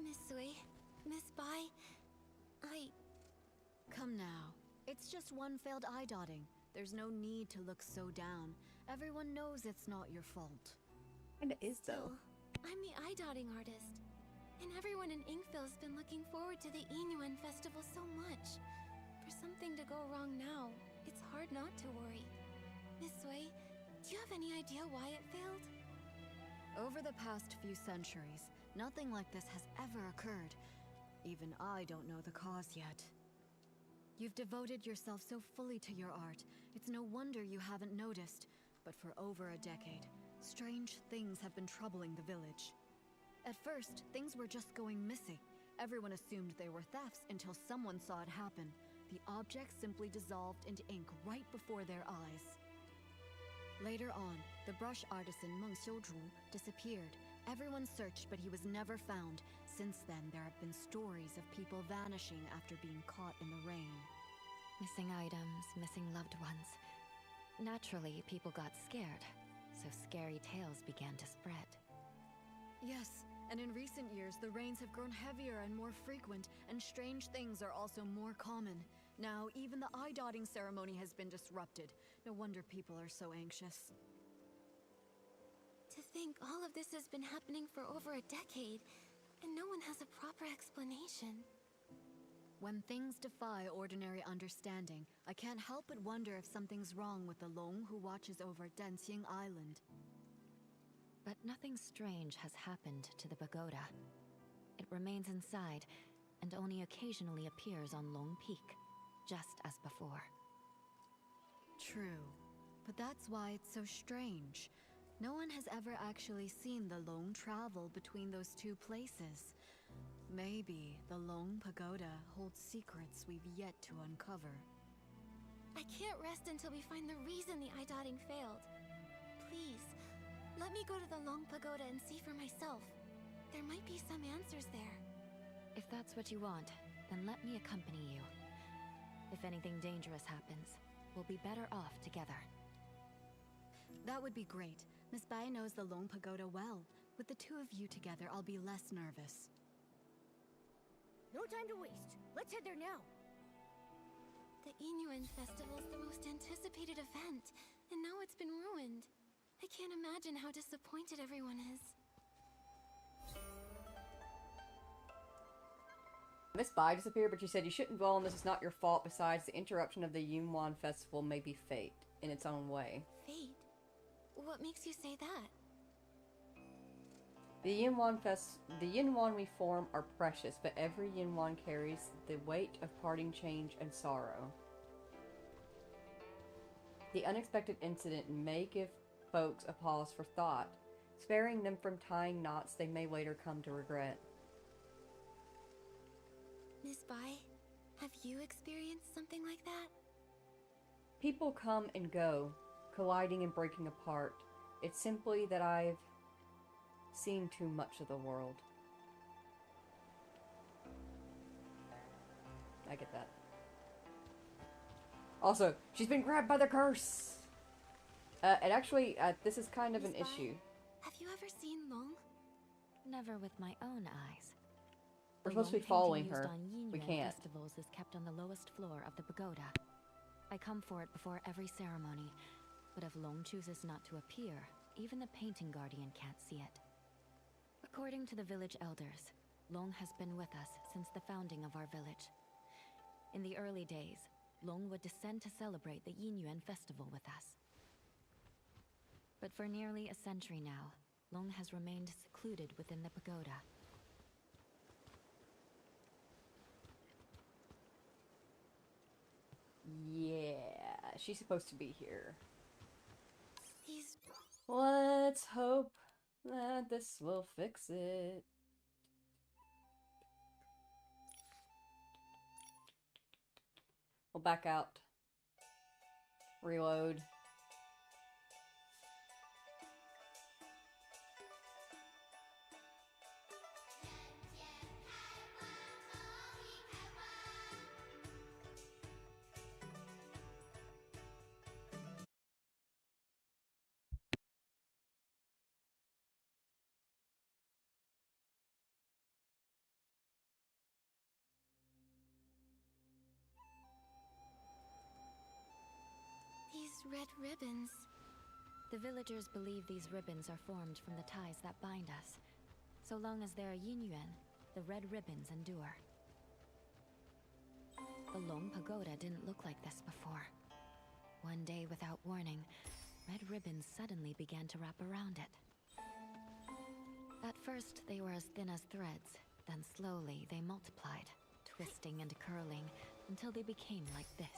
Miss Sui, Miss Bai, Come now. It's just one failed eye dotting. There's no need to look so down. Everyone knows it's not your fault. And it is, though. I'm the eye-dotting artist. And everyone in Inkville's been looking forward to the Inuan festival so much. For something to go wrong now, it's hard not to worry. Miss Sui, do you have any idea why it failed? Over the past few centuries, nothing like this has ever occurred. Even I don't know the cause yet. You've devoted yourself so fully to your art, it's no wonder you haven't noticed. But for over a decade, strange things have been troubling the village. At first, things were just going missing. Everyone assumed they were thefts until someone saw it happen. The objects simply dissolved into ink right before their eyes. Later on, the brush artisan Meng Xiuzhu disappeared. Everyone searched, but he was never found. Since then, there have been stories of people vanishing after being caught in the rain. Missing items, missing loved ones. Naturally, people got scared, so scary tales began to spread. Yes, and in recent years, the rains have grown heavier and more frequent, and strange things are also more common. Now, even the eye-dotting ceremony has been disrupted. No wonder people are so anxious. To think all of this has been happening for over a decade, and no one has a proper explanation. When things defy ordinary understanding, I can't help but wonder if something's wrong with the Long who watches over Danxing Island. But nothing strange has happened to the pagoda. It remains inside, and only occasionally appears on Long Peak, just as before. True. But that's why it's so strange. No one has ever actually seen the Long travel between those two places. Maybe the Long Pagoda holds secrets we've yet to uncover. I can't rest until we find the reason the eye-dotting failed. Please, let me go to the Long Pagoda and see for myself. There might be some answers there. If that's what you want, then let me accompany you. If anything dangerous happens, we'll be better off together. That would be great. Miss Bai knows the Long Pagoda well. With the two of you together, I'll be less nervous. No time to waste. Let's head there now. The Inuan Festival's the most anticipated event, and now it's been ruined. I can't imagine how disappointed everyone is. Miss Bai disappeared, but you said you shouldn't dwell on this. It's not your fault. Besides, the interruption of the Yunwan Festival may be fate in its own way. Fate? What makes you say that? The Yunwan we form are precious, but every Yunwan carries the weight of parting, change, and sorrow. The unexpected incident may give folks a pause for thought, sparing them from tying knots they may later come to regret. Miss Bai, have you experienced something like that? People come and go, colliding and breaking apart. It's simply that I've seen too much of the world. I get that. Also, she's been grabbed by the curse! And actually, this is kind of an Miss Bai, issue. Have you ever seen Long? Never with my own eyes. We're The supposed to be Long following painting used her. on We Yinyuan can't. festivals is kept on the lowest floor of the pagoda. I come for it before every ceremony, but if Long chooses not to appear, even the painting guardian can't see it. According to the village elders, Long has been with us since the founding of our village. In the early days, Long would descend to celebrate the Yinyuan festival with us. But for nearly a century now, Long has remained secluded within the pagoda. Yeah, she's supposed to be here. He's... Let's hope that this will fix it. We'll back out. Reload. These red ribbons... The villagers believe these ribbons are formed from the ties that bind us. So long as they're Yinyuan, the red ribbons endure. The Long Pagoda didn't look like this before. One day, without warning, red ribbons suddenly began to wrap around it. At first, they were as thin as threads, then slowly they multiplied, twisting and curling, until they became like this.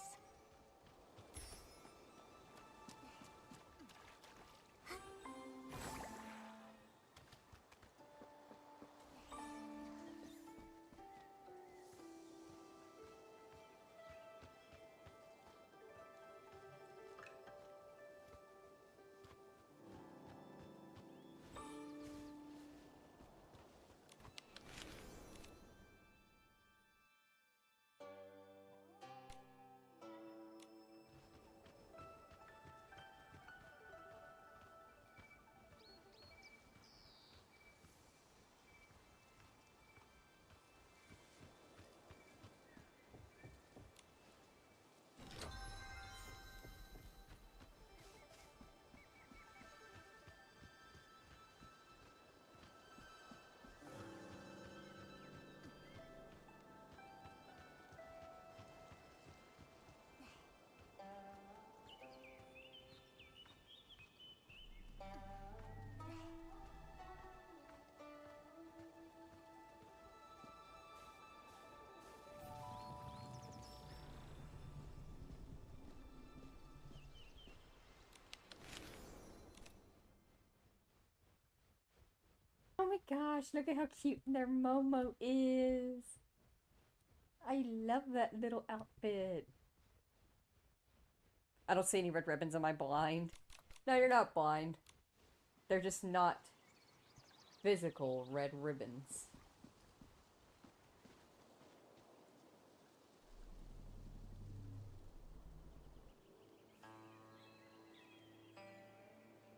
gosh, look at how cute their Momo is. I love that little outfit. I don't see any red ribbons. Am I blind? No, you're not blind. They're just not physical red ribbons.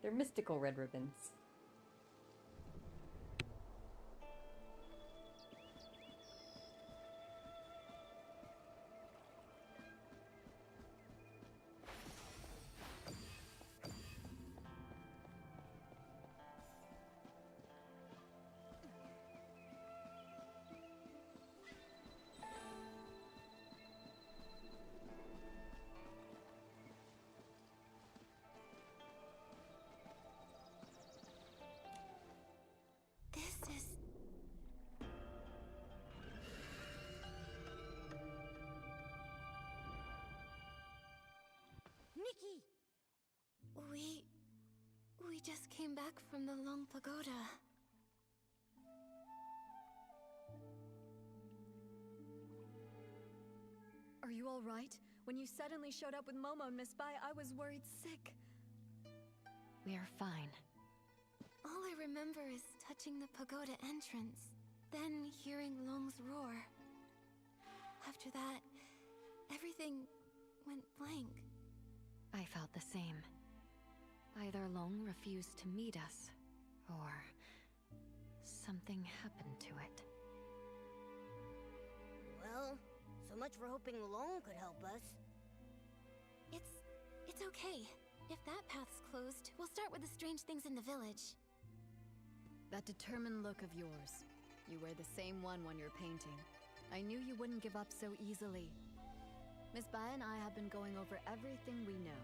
They're mystical red ribbons. This is... Nikki! We just came back from the Long Pagoda. Are you all right? When you suddenly showed up with Momo and Miss Bai, I was worried sick. We are fine. All I remember is touching the pagoda entrance, then hearing Long's roar. After that, everything went blank. I felt the same. Either Long refused to meet us, or something happened to it. Well, so much for hoping Long could help us. It's okay. If that path's closed, we'll start with the strange things in the village. That determined look of yours. You wear the same one when you're painting. I knew you wouldn't give up so easily. Miss Bai and I have been going over everything we know.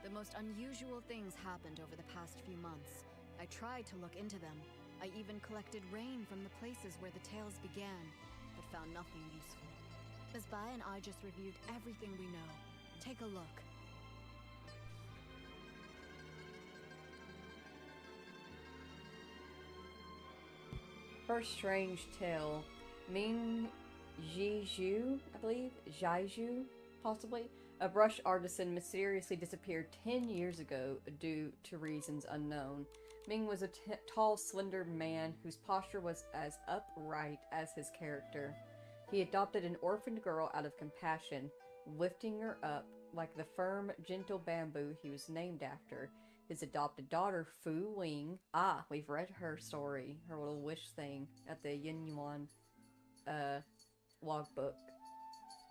The most unusual things happened over the past few months. I tried to look into them. I even collected rain from the places where the tales began, but found nothing useful. Miss Bai and I just reviewed everything we know. Take a look. First strange tale. Ming Jiju, I believe? Jaiju, possibly? A brush artisan mysteriously disappeared 10 years ago due to reasons unknown. Ming was a tall, slender man whose posture was as upright as his character. He adopted an orphaned girl out of compassion, lifting her up like the firm, gentle bamboo he was named after. His adopted daughter, Fu Ling, we've read her story, her little wish thing, at the Yin Yuan logbook,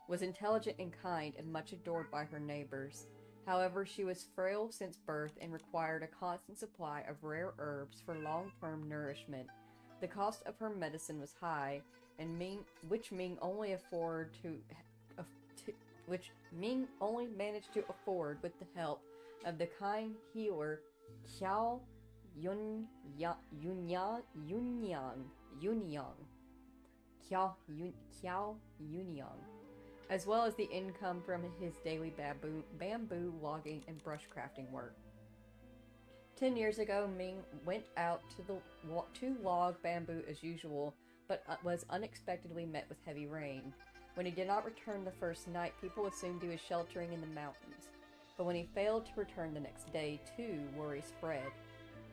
was intelligent and kind and much adored by her neighbors. However, she was frail since birth and required a constant supply of rare herbs for long-term nourishment. The cost of her medicine was high, and which Ming only managed to afford with the help of the kind healer Qiao Yunyang, as well as the income from his daily bamboo logging and brush crafting work. 10 years ago, Ming went out to log bamboo as usual, but was unexpectedly met with heavy rain. When he did not return the first night, people assumed he was sheltering in the mountains. But when he failed to return the next day, too, worry spread.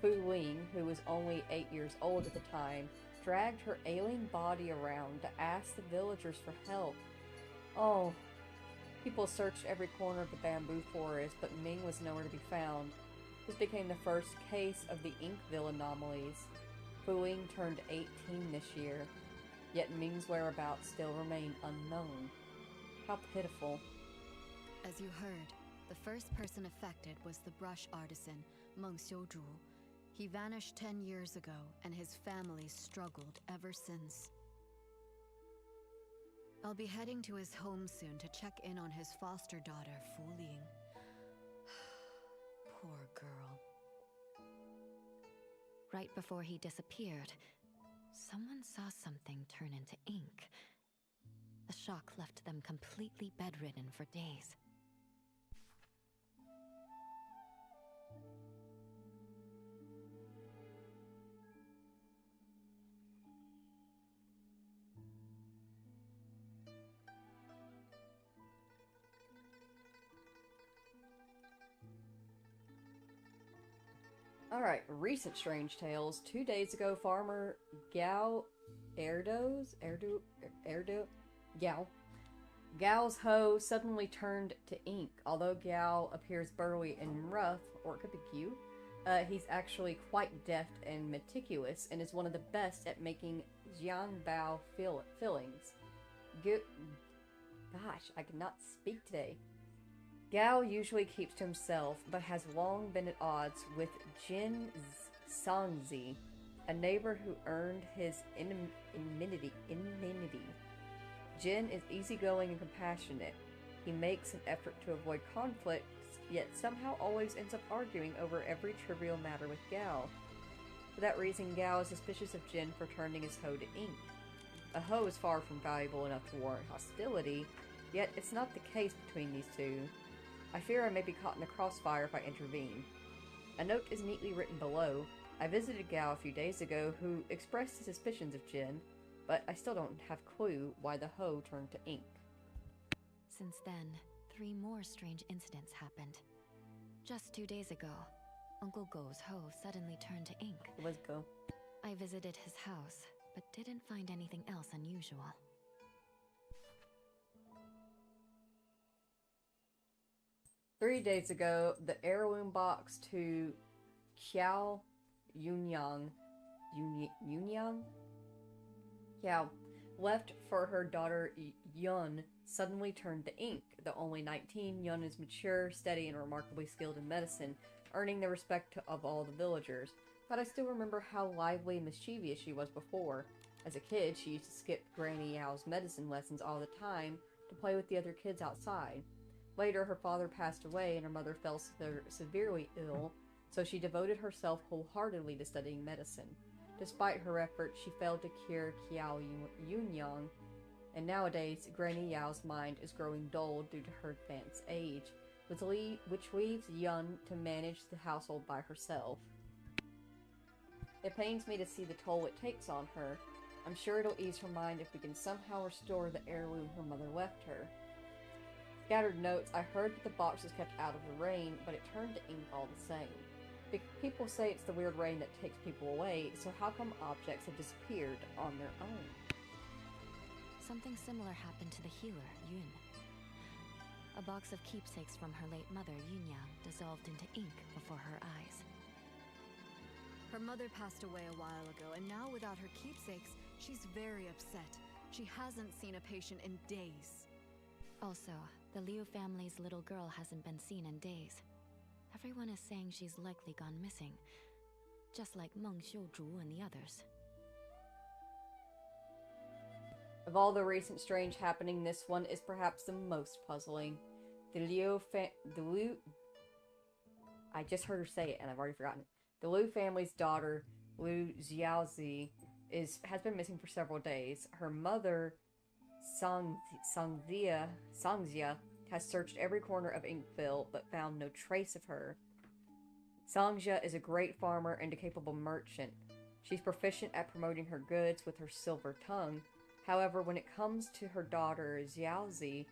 Fu Ling, who was only 8 years old at the time, dragged her ailing body around to ask the villagers for help. Oh, people searched every corner of the bamboo forest, but Ming was nowhere to be found. This became the first case of the Inkville anomalies. Fu Ling turned 18 this year, yet Ming's whereabouts still remain unknown. How pitiful. As you heard, the first person affected was the brush artisan, Meng Xiuzhu. He vanished 10 years ago, and his family struggled ever since. I'll be heading to his home soon to check in on his foster daughter, Fu Ling. Poor girl. Right before he disappeared, someone saw something turn into ink. The shock left them completely bedridden for days. Alright, recent strange tales. 2 days ago, farmer Gao Gao's hoe suddenly turned to ink. Although Gao appears burly and rough, or it could be cute, he's actually quite deft and meticulous, and is one of the best at making jianbao fillings. Gosh, I cannot speak today. Gao usually keeps to himself, but has long been at odds with Jin Sangzi, a neighbor who earned his enmity. Jin is easygoing and compassionate. He makes an effort to avoid conflicts, yet somehow always ends up arguing over every trivial matter with Gao. For that reason, Gao is suspicious of Jin for turning his hoe to ink. A hoe is far from valuable enough to warrant hostility, yet it's not the case between these two. I fear I may be caught in the crossfire if I intervene. A note is neatly written below. I visited Gao a few days ago, who expressed his suspicions of Jin, but I still don't have clue why the hoe turned to ink. Since then, 3 more strange incidents happened. Just 2 days ago, Uncle Go's hoe suddenly turned to ink. Let's go. I visited his house, but didn't find anything else unusual. 3 days ago, the heirloom box to Xiao Yunyang left for her daughter Yun suddenly turned to ink. Though only 19, Yun is mature, steady, and remarkably skilled in medicine, earning the respect of all the villagers. But I still remember how lively and mischievous she was before. As a kid, she used to skip Granny Yao's medicine lessons all the time to play with the other kids outside. Later, her father passed away and her mother fell severely ill, so she devoted herself wholeheartedly to studying medicine. Despite her efforts, she failed to cure Qiao Yunyang, and nowadays, Granny Yao's mind is growing dull due to her advanced age, which leaves Yun to manage the household by herself. It pains me to see the toll it takes on her. I'm sure it'll ease her mind if we can somehow restore the heirloom her mother left her. Scattered notes. I heard that the box was kept out of the rain, but it turned to ink all the same. People say it's the weird rain that takes people away, so how come objects have disappeared on their own? Something similar happened to the healer, Yun. A box of keepsakes from her late mother, Yunyang, dissolved into ink before her eyes. Her mother passed away a while ago, and now without her keepsakes, she's very upset. She hasn't seen a patient in days. Also, the Liu family's little girl hasn't been seen in days. Everyone is saying she's likely gone missing, just like Meng Xiuzhu and the others. Of all the recent strange happening, this one is perhaps the most puzzling. I just heard her say it and I've already forgotten it. The Liu family's daughter, Liu Xiaozi, has been missing for several days. Her mother, Sangzia, has searched every corner of Inkville but found no trace of her. Sangzia is a great farmer and a capable merchant. She's proficient at promoting her goods with her silver tongue. However, when it comes to her daughter Xiaozi,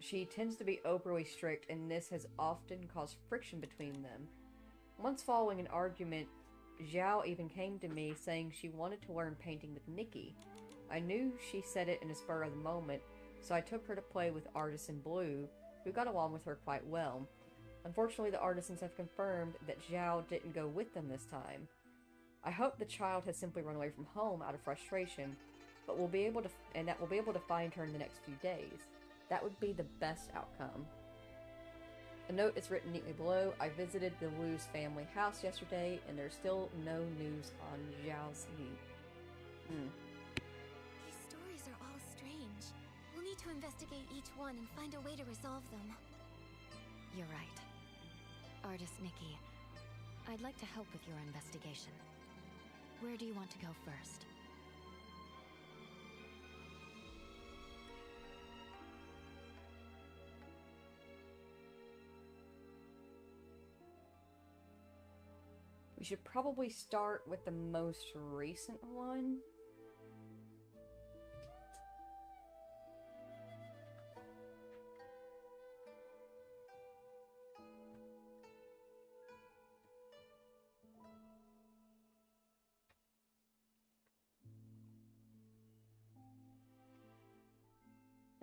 she tends to be overly strict, and this has often caused friction between them. Once following an argument, Xiao even came to me saying she wanted to learn painting with Nikki. I knew she said it in a spur of the moment, so I took her to play with Artisan Blue, who got along with her quite well. Unfortunately, the artisans have confirmed that Xiao didn't go with them this time. I hope the child has simply run away from home out of frustration, but we'll be able to find her in the next few days. That would be the best outcome. A note is written neatly below. I visited the Wu's family house yesterday, and there's still no news on Xiaozi. These stories are all strange. We'll need to investigate each one and find a way to resolve them. You're right. Artist Nikki, I'd like to help with your investigation. Where do you want to go first? We should probably start with the most recent one.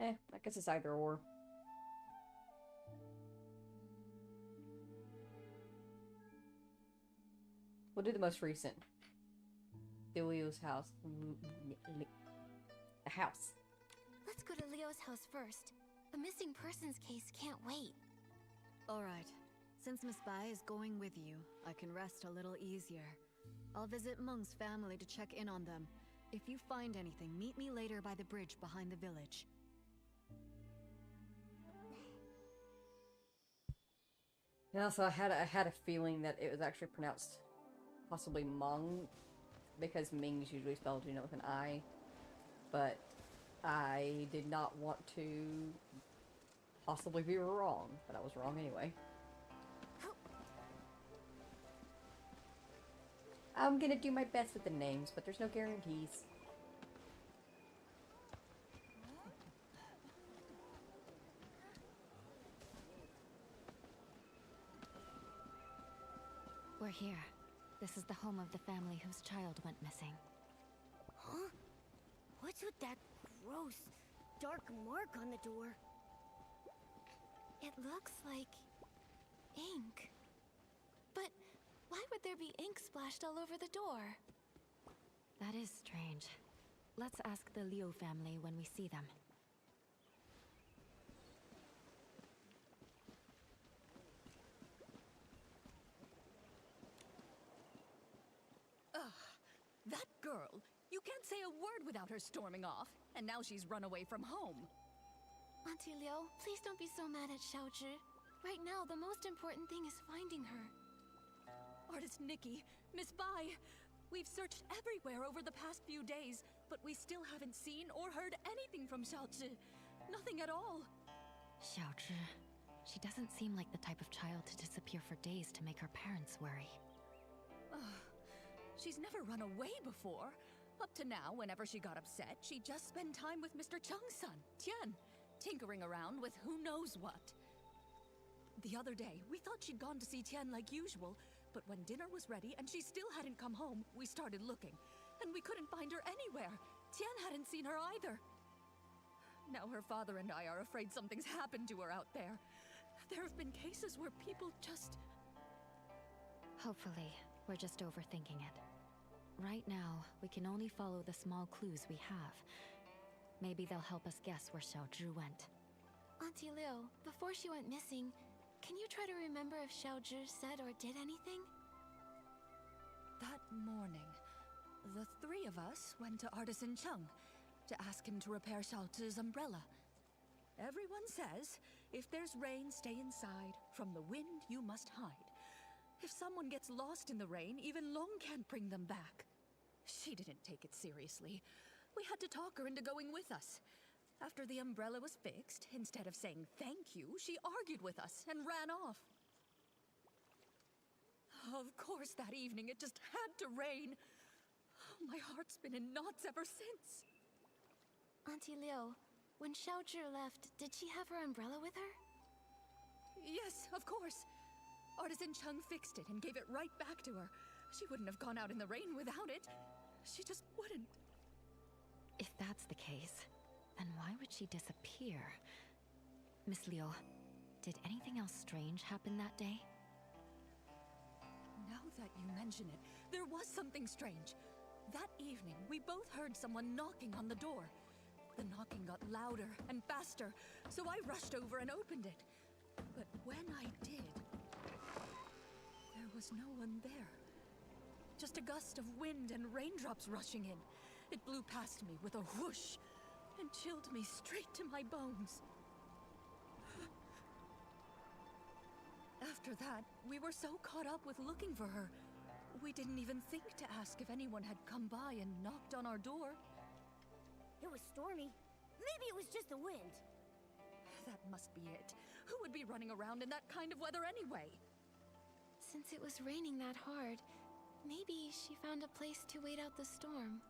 I guess it's either or. We'll do the most recent. Leo's house. A house. Let's go to Leo's house first. The missing persons case can't wait. Alright. Since Miss Bai is going with you, I can rest a little easier. I'll visit Meng's family to check in on them. If you find anything, meet me later by the bridge behind the village. Yeah, so I had a feeling that it was actually pronounced possibly Meng, because Ming is usually spelled, you know, with an I. But I did not want to possibly be wrong, but I was wrong anyway. I'm gonna do my best with the names, but there's no guarantees. We're here. This is the home of the family whose child went missing. Huh? What's with that gross, dark mark on the door? It looks like ink. But why would there be ink splashed all over the door? That is strange. Let's ask the Liu family when we see them. That girl! You can't say a word without her storming off, and now she's run away from home. Auntie Liu, please don't be so mad at Xiaozhi. Right now, the most important thing is finding her. Artist Nikki, Miss Bai, we've searched everywhere over the past few days, but we still haven't seen or heard anything from Xiaozhi. Nothing at all. Xiaozhi. She doesn't seem like the type of child to disappear for days to make her parents worry. She's never run away before. Up to now, whenever she got upset, she'd just spend time with Mr. Cheng's son, Tian, tinkering around with who knows what. The other day, we thought she'd gone to see Tian like usual, but when dinner was ready and she still hadn't come home, we started looking, and we couldn't find her anywhere. Tian hadn't seen her either. Now her father and I are afraid something's happened to her out there. There have been cases where people just... Hopefully, we're just overthinking it. Right now, we can only follow the small clues we have. Maybe they'll help us guess where Xiaozhi went. Auntie Liu, before she went missing, can you try to remember if Xiaozhi said or did anything? That morning, the three of us went to Artisan Cheng to ask him to repair Xiaozhi's umbrella. Everyone says, if there's rain, stay inside. From the wind, you must hide. If someone gets lost in the rain, even Long can't bring them back. She didn't take it seriously. We had to talk her into going with us. After the umbrella was fixed, instead of saying thank you, she argued with us and ran off. Of course, that evening it just had to rain. My heart's been in knots ever since. Auntie Liu, when Xiaozhi left, did she have her umbrella with her? Yes, of course. Artisan Cheng fixed it and gave it right back to her. She wouldn't have gone out in the rain without it. She just wouldn't. If that's the case, then why would she disappear? Miss Liu, did anything else strange happen that day? Now that you mention it, there was something strange. That evening, we both heard someone knocking on the door. The knocking got louder and faster, so I rushed over and opened it. But when I did, there was no one there. Just a gust of wind and raindrops rushing in. It blew past me with a whoosh and chilled me straight to my bones. After that, we were so caught up with looking for her, we didn't even think to ask if anyone had come by and knocked on our door. It was stormy. Maybe it was just the wind. That must be it. Who would be running around in that kind of weather anyway? Since it was raining that hard, maybe she found a place to wait out the storm.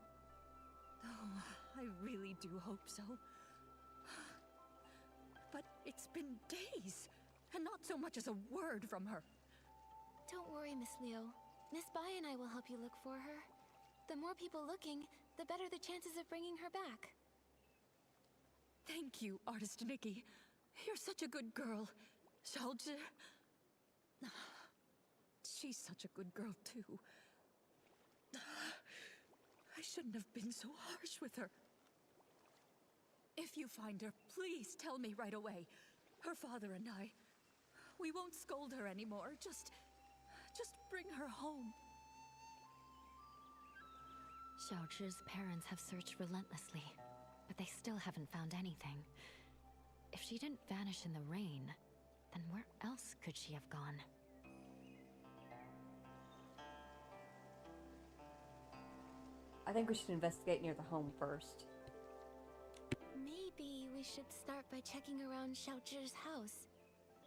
Oh, I really do hope so. But it's been days, and not so much as a word from her. Don't worry, Miss Liu. Miss Bai and I will help you look for her. The more people looking, the better the chances of bringing her back. Thank you, Artist Nikki. You're such a good girl. Xiaozhi... She's such a good girl, too. I shouldn't have been so harsh with her. If you find her, please tell me right away. Her father and I, we won't scold her anymore. Just bring her home. Xiaozhi's parents have searched relentlessly, but they still haven't found anything. If she didn't vanish in the rain, then where else could she have gone? I think we should investigate near the home first. Maybe we should start by checking around Xiaozhi's house.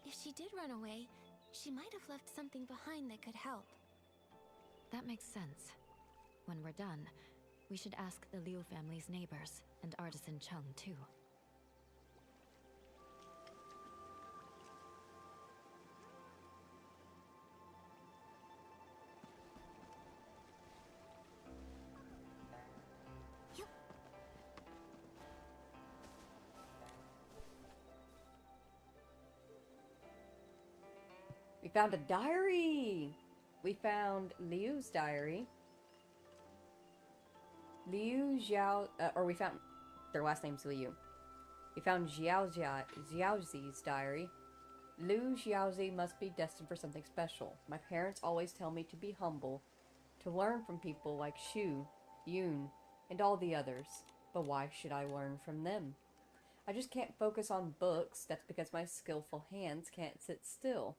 If she did run away, she might have left something behind that could help. That makes sense. When we're done, we should ask the Liu family's neighbors, and Artisan Chung too. We found a diary! We found Liu's diary. Liu Xiao... or we found... their last name's Liu. We found Xiaozi's diary. Liu Xiaozi must be destined for something special. My parents always tell me to be humble, to learn from people like Shu, Yun, and all the others. But why should I learn from them? I just can't focus on books. That's because my skillful hands can't sit still.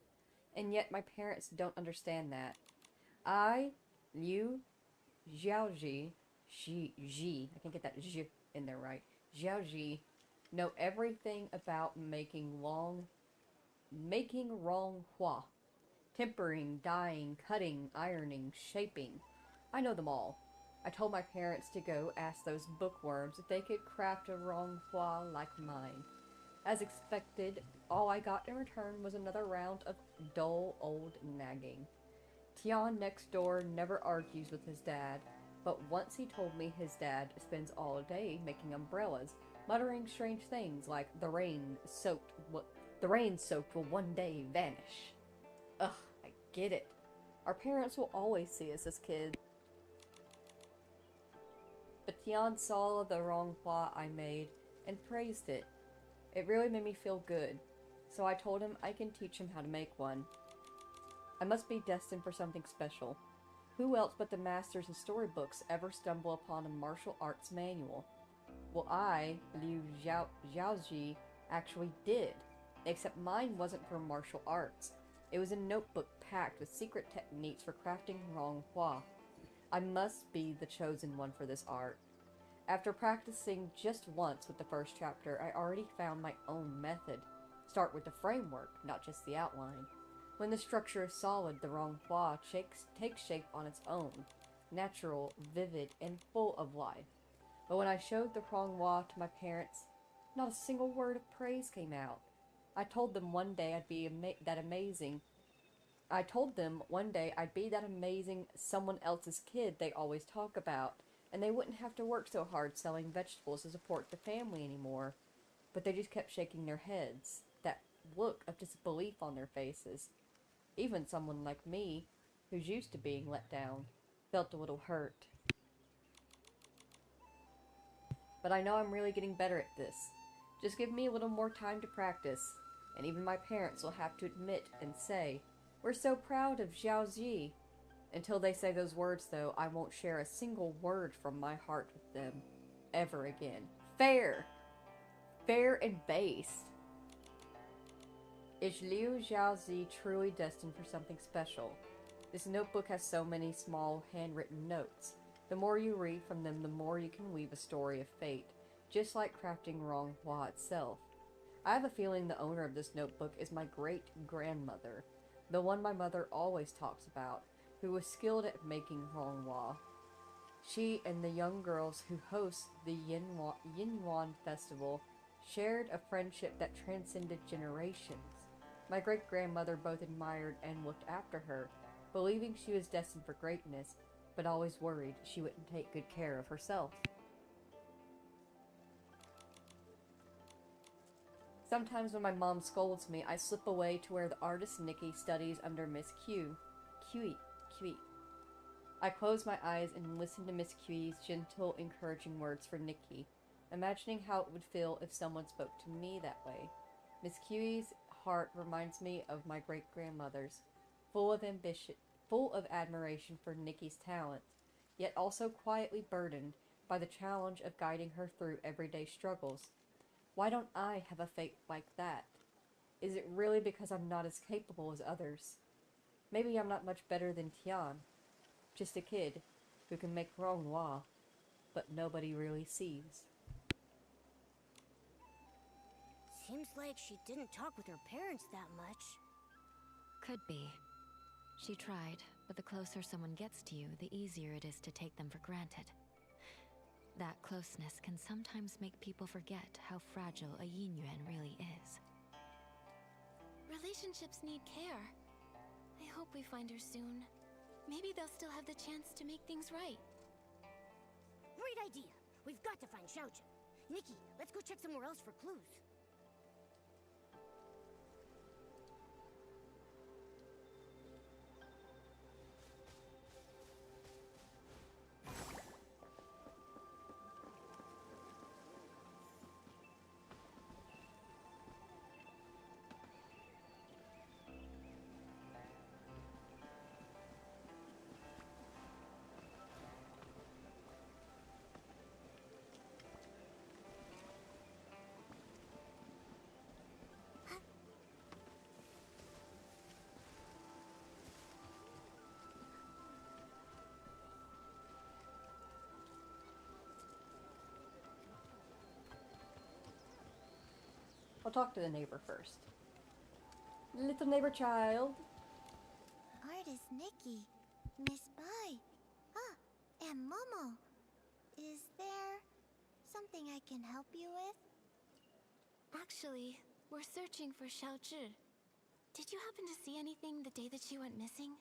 And yet my parents don't understand that. I, Liu Xiaozi, I can't get that zh in there right, Xiaozi, know everything about making wrong hua. Tempering, dyeing, cutting, ironing, shaping. I know them all. I told my parents to go ask those bookworms if they could craft a wrong hua like mine. As expected, all I got in return was another round of dull old nagging. Tian next door never argues with his dad, but once he told me his dad spends all day making umbrellas, muttering strange things like the rain soaked will one day vanish. Ugh, I get it. Our parents will always see us as kids. But Tian saw the wrong hua I made and praised it. It really made me feel good, so I told him I can teach him how to make one. I must be destined for something special. Who else but the masters of storybooks ever stumble upon a martial arts manual? Well, I, Liu Xiaozi, actually did, except mine wasn't for martial arts. It was a notebook packed with secret techniques for crafting wrong hua. I must be the chosen one for this art. After practicing just once with the first chapter, I already found my own method. Start with the framework, not just the outline. When the structure is solid, the wrong hua takes shape on its own, natural, vivid, and full of life. But when I showed the wrong hua to my parents, not a single word of praise came out. I told them one day I'd be that amazing someone else's kid they always talk about, and they wouldn't have to work so hard selling vegetables to support the family anymore. But they just kept shaking their heads, that look of disbelief on their faces. Even someone like me, who's used to being let down, felt a little hurt. But I know I'm really getting better at this. Just give me a little more time to practice, and even my parents will have to admit and say, "We're so proud of Xiaozi." Until they say those words, though, I won't share a single word from my heart with them. Ever again. Fair! Fair and base. Is Liu Xiaozi truly destined for something special? This notebook has so many small, handwritten notes. The more you read from them, the more you can weave a story of fate, just like crafting wrong hua itself. I have a feeling the owner of this notebook is my great-grandmother, the one my mother always talks about, who was skilled at making wrong hua. She and the young girls who host the Yinwan Festival shared a friendship that transcended generations. My great-grandmother both admired and looked after her, believing she was destined for greatness, but always worried she wouldn't take good care of herself. Sometimes when my mom scolds me, I slip away to where the artist Nikki studies under Miss Q. Q. I close my eyes and listen to Miss Q's gentle, encouraging words for Nikki, imagining how it would feel if someone spoke to me that way. Miss Q's heart reminds me of my great-grandmother's, full of ambition, full of admiration for Nikki's talent, yet also quietly burdened by the challenge of guiding her through everyday struggles. Why don't I have a fate like that? Is it really because I'm not as capable as others? Maybe I'm not much better than Tian, just a kid who can make wrong law, but nobody really sees. Seems like she didn't talk with her parents that much. Could be. She tried, but the closer someone gets to you, the easier it is to take them for granted. That closeness can sometimes make people forget how fragile a yin yuan really is. Relationships need care. I hope we find her soon. Maybe they'll still have the chance to make things right. Great idea! We've got to find Xiaojun. Nikki, let's go check somewhere else for clues. I'll talk to the neighbor first. Little neighbor child. Artist Nikki, Miss Bai, and Momo. Is there something I can help you with? Actually, we're searching for Xiaozhi. Did you happen to see anything the day that she went missing?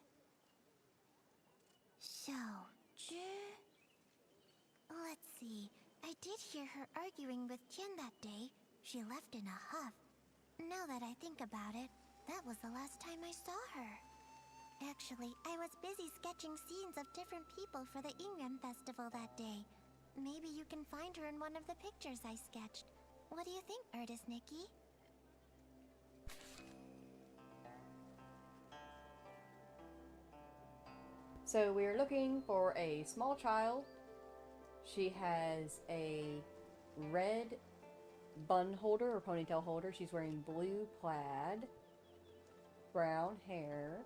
Xiaozhi? Let's see. I did hear her arguing with Qian that day. She left in a huff. Now that I think about it, that was the last time I saw her. Actually, I was busy sketching scenes of different people for the Yingren festival that day. Maybe you can find her in one of the pictures I sketched. What do you think, Artist Nikki? So we're looking for a small child. She has a red bun holder or ponytail holder. She's wearing blue plaid, brown hair.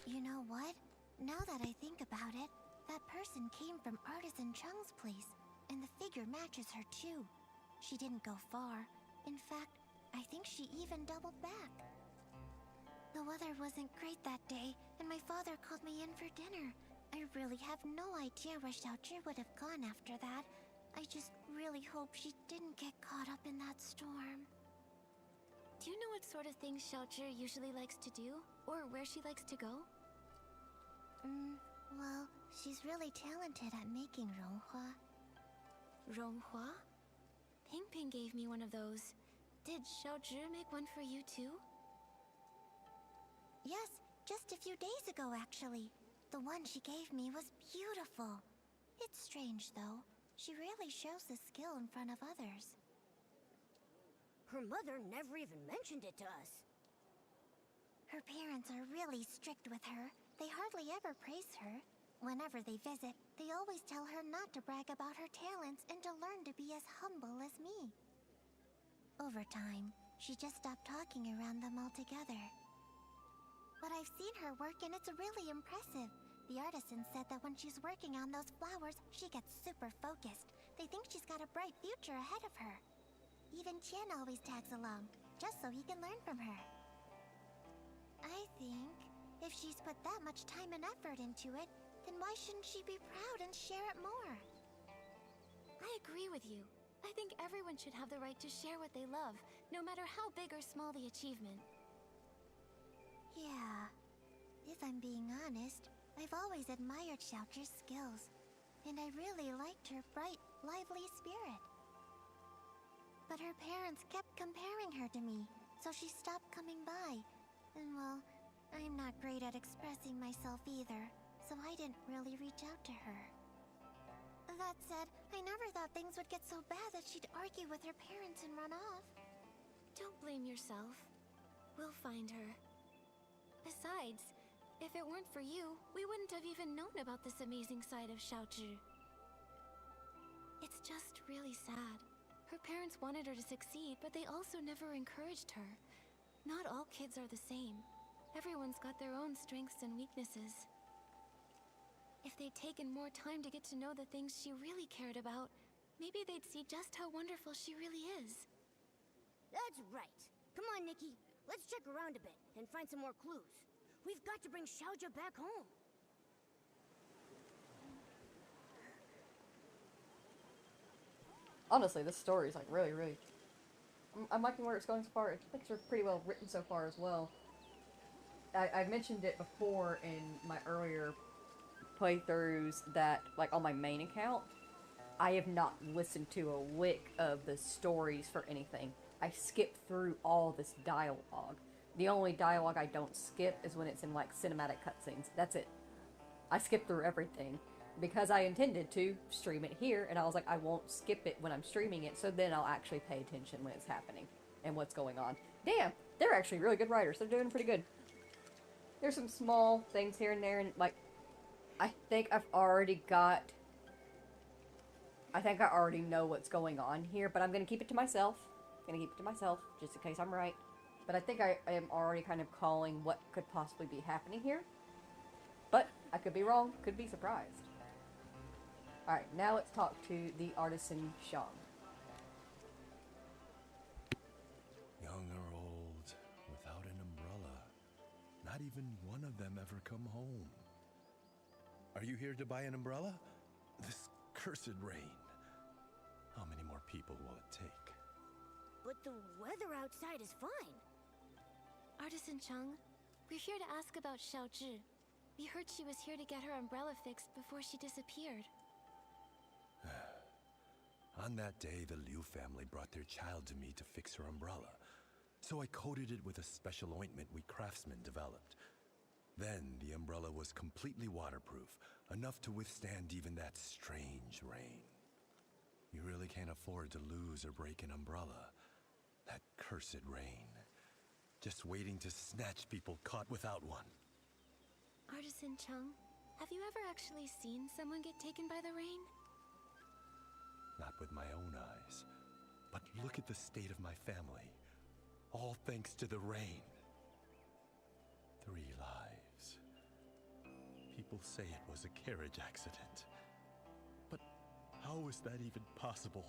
You know what? Now that I think about it, that person came from Artisan Chung's place, and the figure matches her too. She didn't go far. In fact, I think she even doubled back. The weather wasn't great that day, and my father called me in for dinner. I really have no idea where Xiaozhi would have gone after that. I just really hope she didn't get caught up in that storm. Do you know what sort of things Xiaozhi usually likes to do? Or where she likes to go? Well, she's really talented at making ronghua. Ronghua? Ping Ping gave me one of those. Did Xiaozhi make one for you too? Yes, just a few days ago actually. The one she gave me was beautiful. It's strange, though. She really shows the skill in front of others. Her mother never even mentioned it to us. Her parents are really strict with her. They hardly ever praise her. Whenever they visit, they always tell her not to brag about her talents and to learn to be as humble as me. Over time, she just stopped talking around them altogether. But I've seen her work and it's really impressive. The artisan said that when she's working on those flowers, she gets super focused. They think she's got a bright future ahead of her. Even Qian always tags along, just so he can learn from her. I think if she's put that much time and effort into it, then why shouldn't she be proud and share it more? I agree with you. I think everyone should have the right to share what they love, no matter how big or small the achievement. Yeah. If I'm being honest, I've always admired Xiaozhi's skills. and I really liked her bright, lively spirit. But her parents kept comparing her to me, so she stopped coming by. And well, I'm not great at expressing myself either, so I didn't really reach out to her. That said, I never thought things would get so bad that she'd argue with her parents and run off. Don't blame yourself. We'll find her. Besides, if it weren't for you, we wouldn't have even known about this amazing side of Xiaozhi. It's just really sad. Her parents wanted her to succeed, but they also never encouraged her. Not all kids are the same. Everyone's got their own strengths and weaknesses. If they'd taken more time to get to know the things she really cared about, maybe they'd see just how wonderful she really is. That's right. Come on, Nikki. Let's check around a bit and find some more clues. We've got to bring Xiaozhi back home. Honestly, this story is like really, really... I'm liking where it's going so far. I think it's pretty well written so far as well. I've mentioned it before in my earlier playthroughs that, like, on my main account, I have not listened to a lick of the stories for anything. I skip through all this dialogue. The only dialogue I don't skip is when it's in, like, cinematic cutscenes. That's it. I skip through everything. Because I intended to stream it here, and I was like, I won't skip it when I'm streaming it, so then I'll actually pay attention when it's happening and what's going on. Damn, they're actually really good writers. They're doing pretty good. There's some small things here and there, and, like, I think I already know what's going on here, but I'm going to keep it to myself. Just in case I'm right. But I think I am already kind of calling what could possibly be happening here. But I could be wrong, could be surprised. Alright, now let's talk to the artisan Shang. Young or old, without an umbrella. Not even one of them ever come home. Are you here to buy an umbrella? This cursed rain. How many more people will it take? But the weather outside is fine. Artisan Chung, we're here to ask about Xiaozhi. We heard she was here to get her umbrella fixed before she disappeared. On that day, the Liu family brought their child to me to fix her umbrella. So I coated it with a special ointment we craftsmen developed. Then the umbrella was completely waterproof, enough to withstand even that strange rain. You really can't afford to lose or break an umbrella. That cursed rain. Just waiting to snatch people caught without one. Artisan Chung, have you ever actually seen someone get taken by the rain? Not with my own eyes. But look at the state of my family. All thanks to the rain. 3 lives. People say it was a carriage accident. But how is that even possible?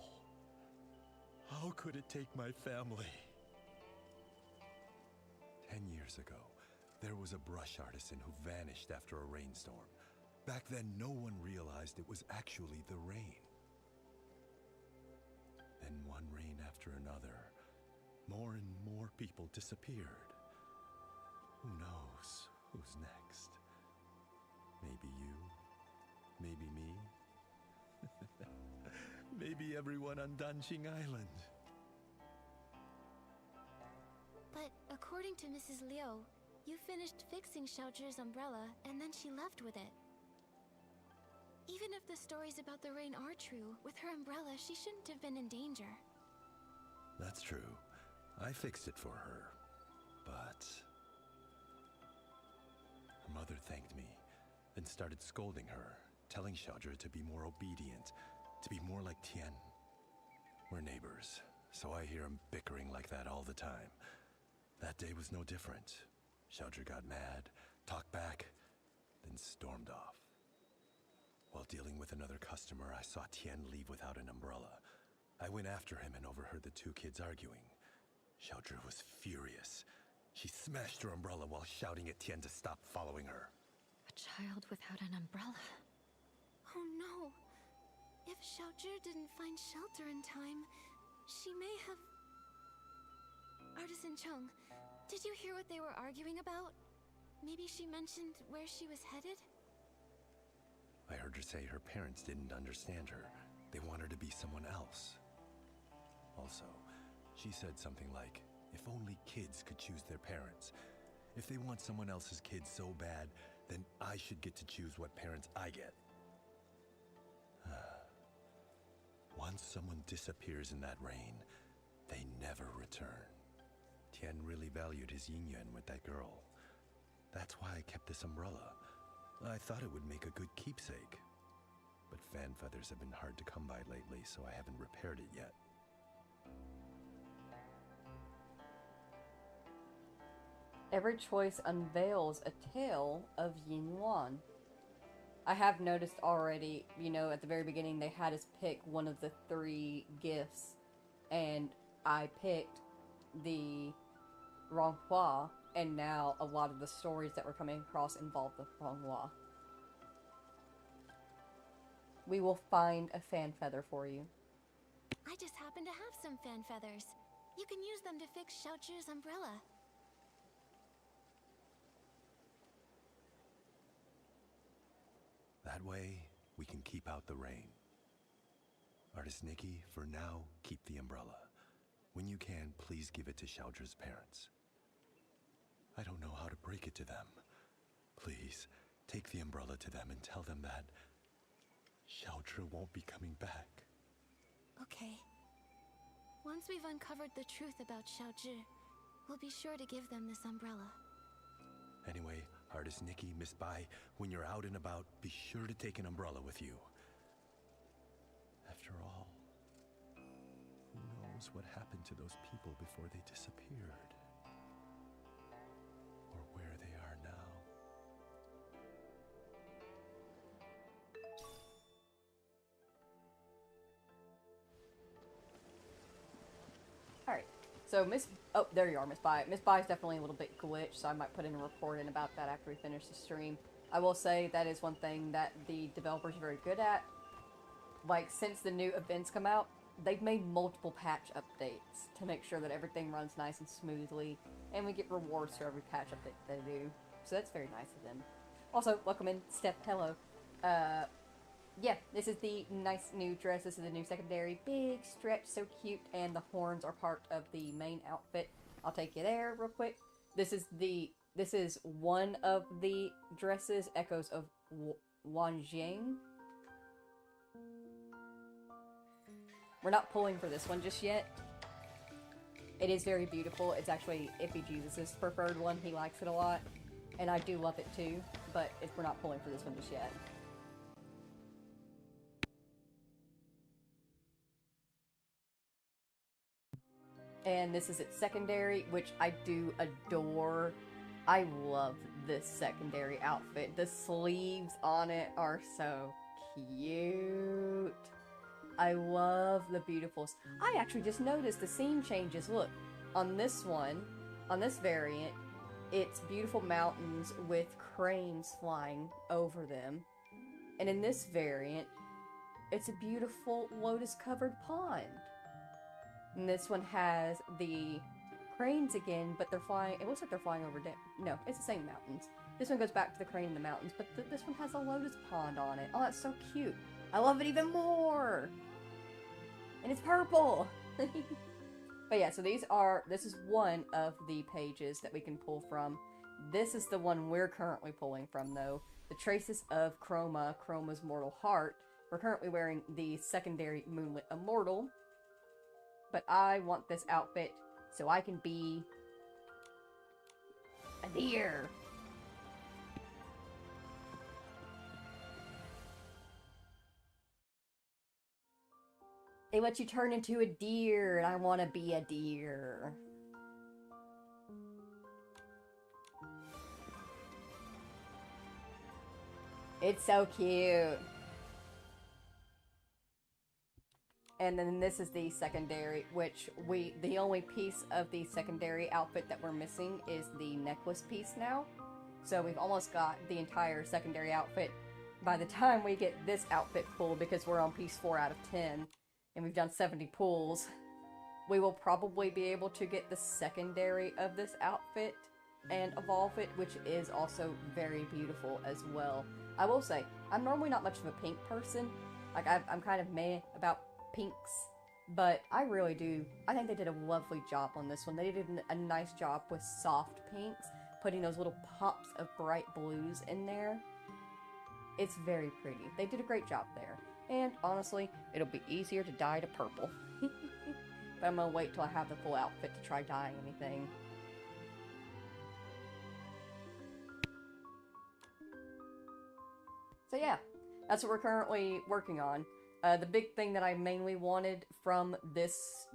How could it take my family? 10 years ago, there was a brush artisan who vanished after a rainstorm. Back then, no one realized it was actually the rain. Then one rain after another, more and more people disappeared. Who knows who's next? Maybe you, maybe me, maybe everyone on Danqing Island. But according to Mrs. Liu, you finished fixing Xiaozhi's umbrella and then she left with it. Even if the stories about the rain are true, with her umbrella, she shouldn't have been in danger. That's true. I fixed it for her. But her mother thanked me, then started scolding her, telling Xiaozhi to be more obedient, to be more like Tian. We're neighbors, so I hear them bickering like that all the time. That day was no different. Xiaozhi got mad, talked back, then stormed off. While dealing with another customer, I saw Tian leave without an umbrella. I went after him and overheard the 2 kids arguing. Xiaozhi was furious. She smashed her umbrella while shouting at Tian to stop following her. A child without an umbrella. Oh no! If Xiaozhi didn't find shelter in time, she may have... Artisan Chung, did you hear what they were arguing about? Maybe she mentioned where she was headed? I heard her say her parents didn't understand her. They want her to be someone else. Also, she said something like, if only kids could choose their parents. If they want someone else's kid so bad, then I should get to choose what parents I get. Once someone disappears in that rain, they never return. Tian really valued his yin-yuan with that girl. That's why I kept this umbrella. I thought it would make a good keepsake. But fan feathers have been hard to come by lately, so I haven't repaired it yet. Every choice unveils a tale of yin yuan. I have noticed already, you know, at the very beginning they had us pick one of the 3 gifts, and I picked the Ronghua, and now a lot of the stories that we're coming across involve the Ronghua. We will find a fan feather for you. I just happen to have some fan feathers. You can use them to fix Xiaozhi's umbrella. That way, we can keep out the rain. Artist Nikki, for now, keep the umbrella. When you can, please give it to Xiaozhi's parents. I don't know how to break it to them. Please, take the umbrella to them and tell them that Xiaozhi won't be coming back. Okay. Once we've uncovered the truth about Xiaozhi, we'll be sure to give them this umbrella. Anyway, Artist Nikki, Miss Bai, when you're out and about, be sure to take an umbrella with you. After all, who knows what happened to those people before they disappeared? Or where they are now. Alright, so oh, there you are, Miss Bai. Miss Bai is definitely a little bit glitched, so I might put in a report in about that after we finish the stream. I will say that is one thing that the developers are very good at. Like, since the new events come out, they've made multiple patch updates to make sure that everything runs nice and smoothly, and we get rewards for every patch update they do. So that's very nice of them. Also, welcome in, Steph, hello. Yeah, this is the nice new dress. This is the new secondary. Big stretch, so cute, and the horns are part of the main outfit. I'll take you there real quick. This is one of the dresses, Echoes of Wanjiang. We're not pulling for this one just yet. It is very beautiful. It's actually Iffy Jesus' preferred one. He likes it a lot. And I do love it too, but we're not pulling for this one just yet. And this is its secondary, which I do adore. I love this secondary outfit. The sleeves on it are so cute. I love the beautifuls. I actually just noticed the scene changes. Look, on this one, on this variant, it's beautiful mountains with cranes flying over them. And in this variant, it's a beautiful lotus-covered pond. And this one has the cranes again, but they're flying, it looks like they're flying over, no, it's the same mountains. This one goes back to the crane in the mountains, but this one has a lotus pond on it. Oh, that's so cute. I love it even more! And it's purple! But yeah, so this is one of the pages that we can pull from. This is the one we're currently pulling from, though. The Traces of Chroma, Chroma's Mortal Heart. We're currently wearing the secondary Moonlit Immortal. But I want this outfit so I can be a deer. It lets you turn into a deer, and I want to be a deer. It's so cute. And then this is the secondary, which the only piece of the secondary outfit that we're missing is the necklace piece now. So we've almost got the entire secondary outfit by the time we get this outfit pulled, because we're on piece 4 out of 10, and we've done 70 pulls. We will probably be able to get the secondary of this outfit and evolve it, which is also very beautiful as well. I will say, I'm normally not much of a pink person. Like, I'm kind of meh about pinks. But I really do. I think they did a lovely job on this one. They did a nice job with soft pinks, putting those little pops of bright blues in there. It's very pretty. They did a great job there. And honestly, it'll be easier to dye to purple. But I'm gonna wait till I have the full outfit to try dyeing anything. So yeah, that's what we're currently working on. The big thing that I mainly wanted from this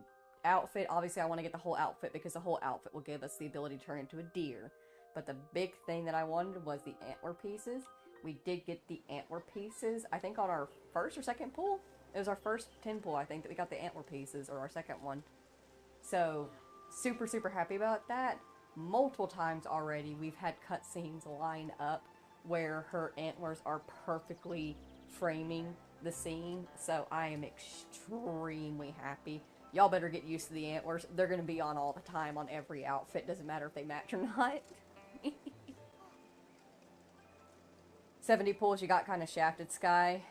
outfit, obviously I want to get the whole outfit because the whole outfit will give us the ability to turn into a deer. But the big thing that I wanted was the antler pieces. We did get the antler pieces, I think on our first or second pull? It was our first 10 pull, I think, that we got the antler pieces, or our second one. So, super, super happy about that. Multiple times already, we've had cutscenes line up where her antlers are perfectly framing the scene, so I am extremely happy. Y'all better get used to the antlers. They're going to be on all the time on every outfit. Doesn't matter if they match or not. 70 pulls, you got kind of shafted sky.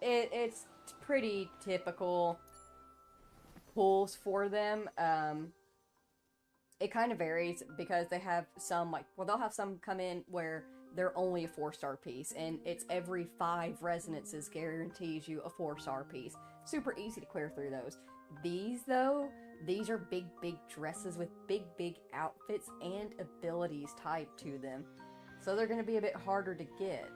It's pretty typical pulls for them. It kind of varies because they have some, like, well, they'll have some come in where they're only a 4-star piece, and it's every 5 resonances guarantees you a 4-star piece. Super easy to clear through those. These, though, these are big, big dresses with big, big outfits and abilities tied to them. So they're going to be a bit harder to get.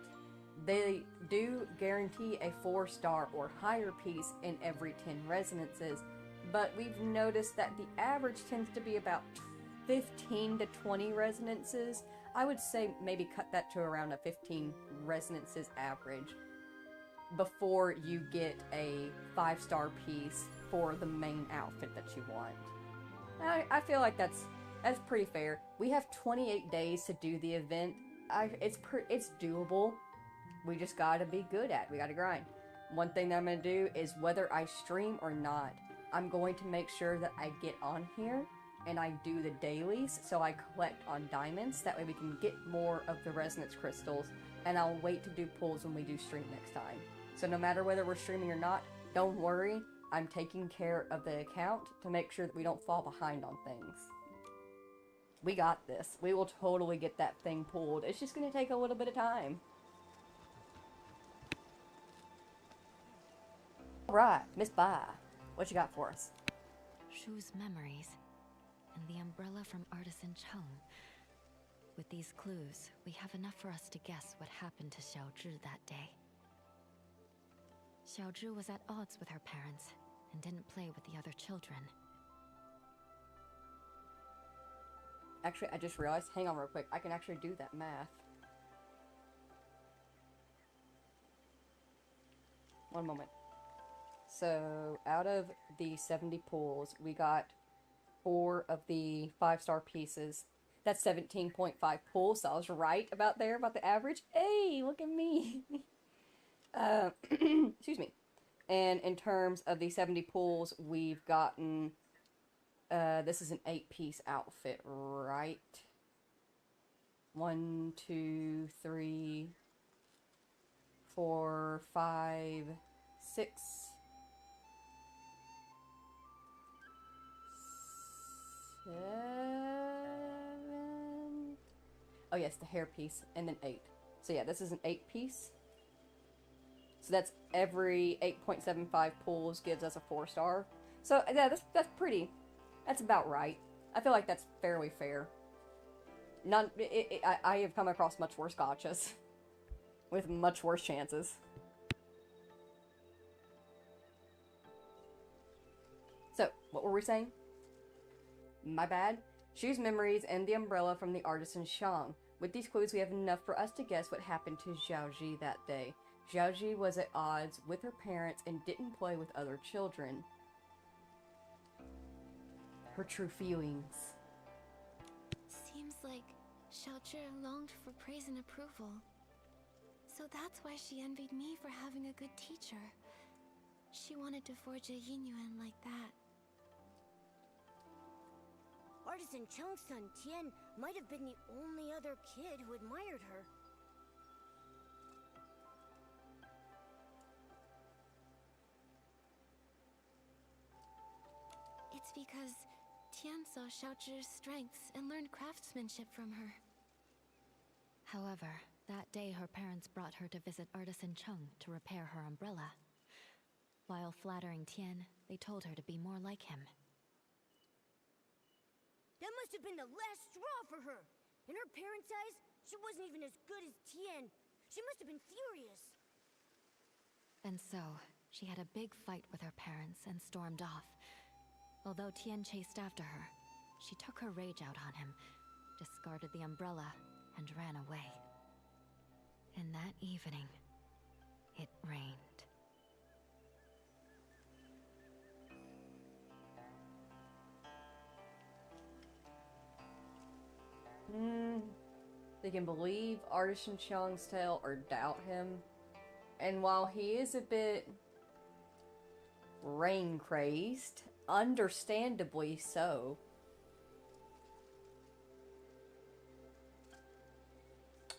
They do guarantee a 4-star or higher piece in every 10 resonances, but we've noticed that the average tends to be about 15 to 20 resonances. I would say maybe cut that to around a 15 resonances average before you get a 5-star piece for the main outfit that you want. I feel like that's pretty fair. We have 28 days to do the event. It's doable. We just gotta be good at it. We gotta grind. One thing that I'm gonna do is, whether I stream or not, I'm going to make sure that I get on here and I do the dailies, so I collect on diamonds. That way we can get more of the resonance crystals, and I'll wait to do pulls when we do stream next time. So no matter whether we're streaming or not, don't worry, I'm taking care of the account to make sure that we don't fall behind on things. We got this. We will totally get that thing pulled. It's just gonna take a little bit of time. Alright, Miss Bai, what you got for us? Shu's memories, and the umbrella from Artisan Chung. With these clues, we have enough for us to guess what happened to Xiaozhi that day. Xiaozhi was at odds with her parents, and didn't play with the other children. Actually, I just realized, hang on real quick, I can actually do that math. One moment. So, out of the 70 pulls, we got 4 of the 5-star pieces. That's 17.5 pulls, so I was right about there, about the average. Hey, look at me! Excuse me. And in terms of the 70 pulls, we've gotten... this is an 8-piece outfit, right? 1, 2, 3, 4, 5, 6... 7... Oh yes, the hair piece, and then 8. So yeah, this is an 8-piece. So that's every 8.75 pulls gives us a 4-star. So yeah, that's pretty. That's about right. I feel like that's fairly fair. I have come across much worse gachas with much worse chances. So, what were we saying? My bad. Shu's memories and the umbrella from the artisan Shang. With these clues, we have enough for us to guess what happened to Xiaozhi that day. Xiaozhi was at odds with her parents and didn't play with other children. Her true feelings. Seems like Xiaozhi longed for praise and approval. So that's why she envied me for having a good teacher. She wanted to forge a Yinyuan like that. Artisan Chung's son Tian might have been the only other kid who admired her. It's because Tian saw Xiaozhi's strengths and learned craftsmanship from her. However, that day her parents brought her to visit Artisan Chung to repair her umbrella. While flattering Tian, they told her to be more like him. That must have been the last straw for her. In her parents' eyes, she wasn't even as good as Tian. She must have been furious. And so, she had a big fight with her parents and stormed off. Although Tian chased after her, she took her rage out on him, discarded the umbrella, and ran away. And that evening, it rained. They can believe Artisan Chung's tale or doubt him. And while he is a bit rain crazed, understandably so,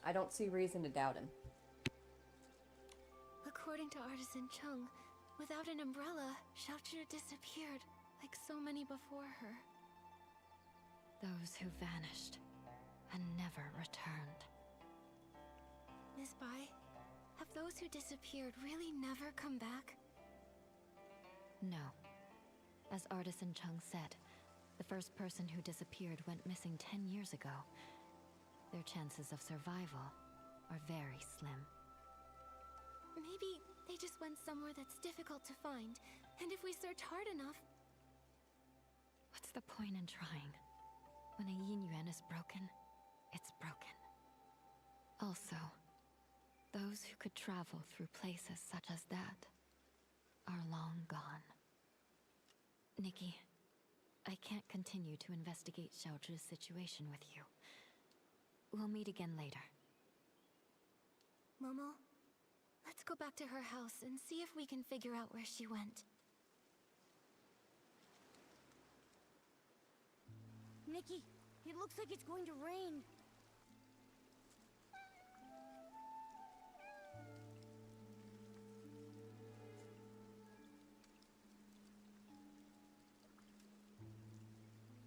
I don't see reason to doubt him. According to Artisan Chung, without an umbrella, Xiaozhi disappeared, like so many before her. Those who vanished and never returned. Miss Bai, have those who disappeared really never come back? No. As Artisan Chung said, the first person who disappeared went missing 10 years ago. Their chances of survival are very slim. Maybe they just went somewhere that's difficult to find, and if we search hard enough... What's the point in trying? When a yin yuan is broken, it's broken. Also, those who could travel through places such as that are long gone. Nikki, I can't continue to investigate Xiaozhi's situation with you. We'll meet again later. Momo, let's go back to her house and see if we can figure out where she went. Nikki, it looks like it's going to rain.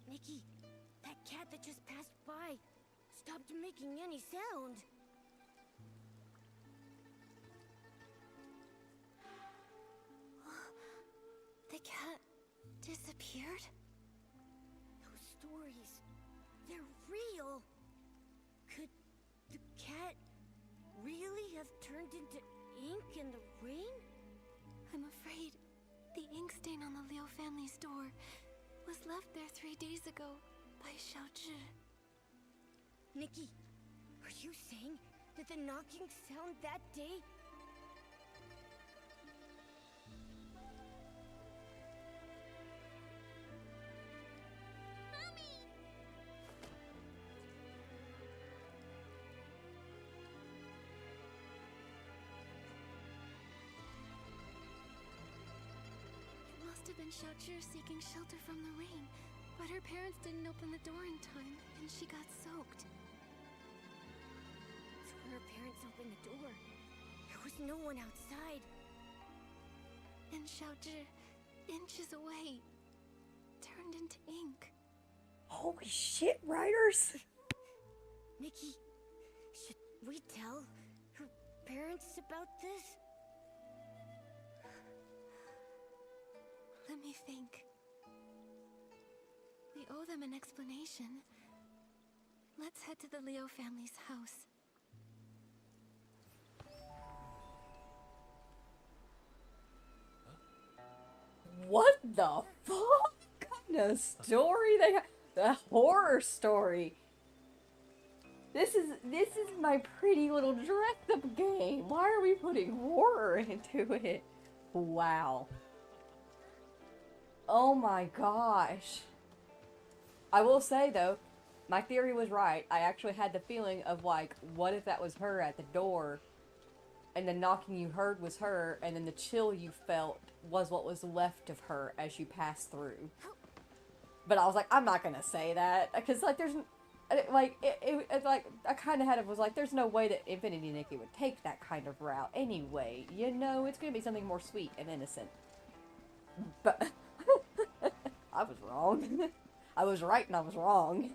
Nikki, that cat that just passed by stopped making any sound. The cat disappeared? Those stories, they're real. Could the cat really have turned into ink in the rain? I'm afraid the ink stain on the Liu family's door was left there 3 days ago by Xiaozhi. Nikki, are you saying that the knocking sound that day... It must have been Xiaozhi seeking shelter from the rain, but her parents didn't open the door in time, and she got soaked. So when her parents opened the door, there was no one outside. And Xiaozhi, inches away, turned into ink. Holy shit, writers! Nikki, should we tell her parents about this? Let me think. We owe them an explanation. Let's head to the Liu family's house. What the fuck? What kind of story they have? A horror story. This is my pretty little dress-up game. Why are we putting horror into it? Wow. Oh my gosh. I will say though, my theory was right. I actually had the feeling of like, what if that was her at the door, and the knocking you heard was her, and then the chill you felt was what was left of her as you passed through. But I was like, I'm not gonna say that, because like there's, like it like I kind of had it was like, there's no way that Infinity Nikki would take that kind of route anyway. You know, it's gonna be something more sweet and innocent. But I was wrong. I was right and I was wrong.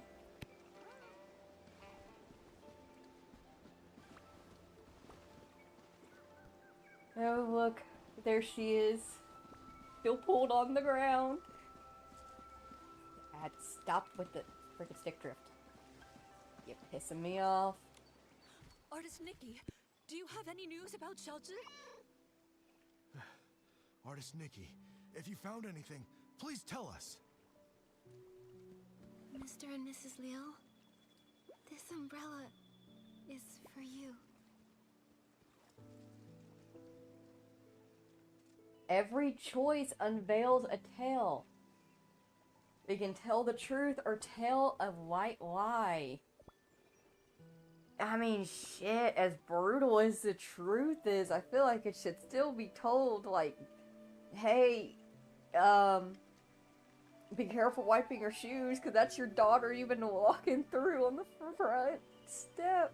Oh, look. There she is. Still pulled on the ground. I had to stop with the freaking stick drift. You're pissing me off. Artist Nikki, do you have any news about Shelter? Artist Nikki, if you found anything, please tell us. Mr. and Mrs. Liu, this umbrella is for you. Every choice unveils a tale. They can tell the truth or tell a white lie. I mean, shit, as brutal as the truth is, I feel like it should still be told, like, hey, be careful wiping your shoes, because that's your daughter you've been walking through on the front step.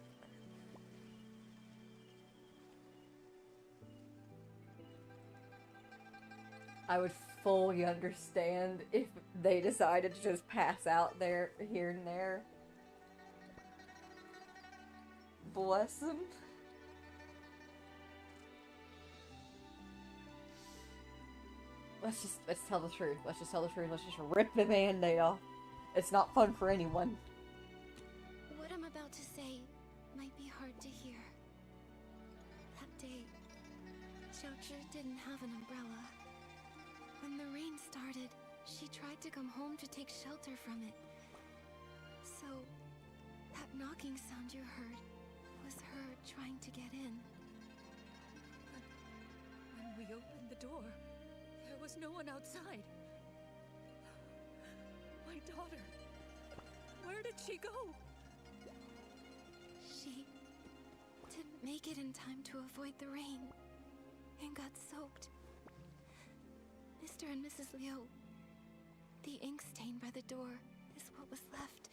I would fully understand if they decided to just pass out there, here and there. Bless them. Let's tell the truth. Let's just tell the truth. Let's just rip the Band-Aid off. It's not fun for anyone. What I'm about to say might be hard to hear. That day, Xiaozhi didn't have an umbrella. When the rain started, she tried to come home to take shelter from it. So, that knocking sound you heard was her trying to get in. When we opened the door, there was no one outside. My daughter, where did she go? She didn't make it in time to avoid the rain and got soaked. Mr. and Mrs. Liu, the ink stain by the door is what was left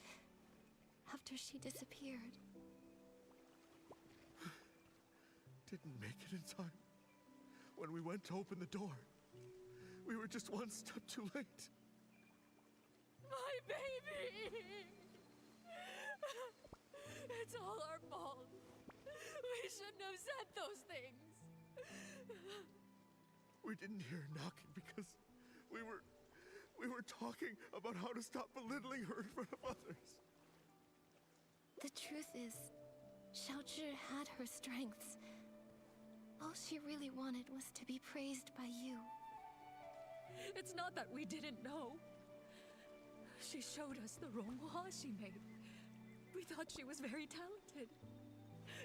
after she disappeared. Didn't make it in time. When we went to open the door, we were just one step too late. My baby! It's all our fault. We shouldn't have said those things. We didn't hear knocking because we were talking about how to stop belittling her in front of others. The truth is, Xiaozhi had her strengths. All she really wanted was to be praised by you. It's not that we didn't know. She showed us the ronghua she made. We thought she was very talented.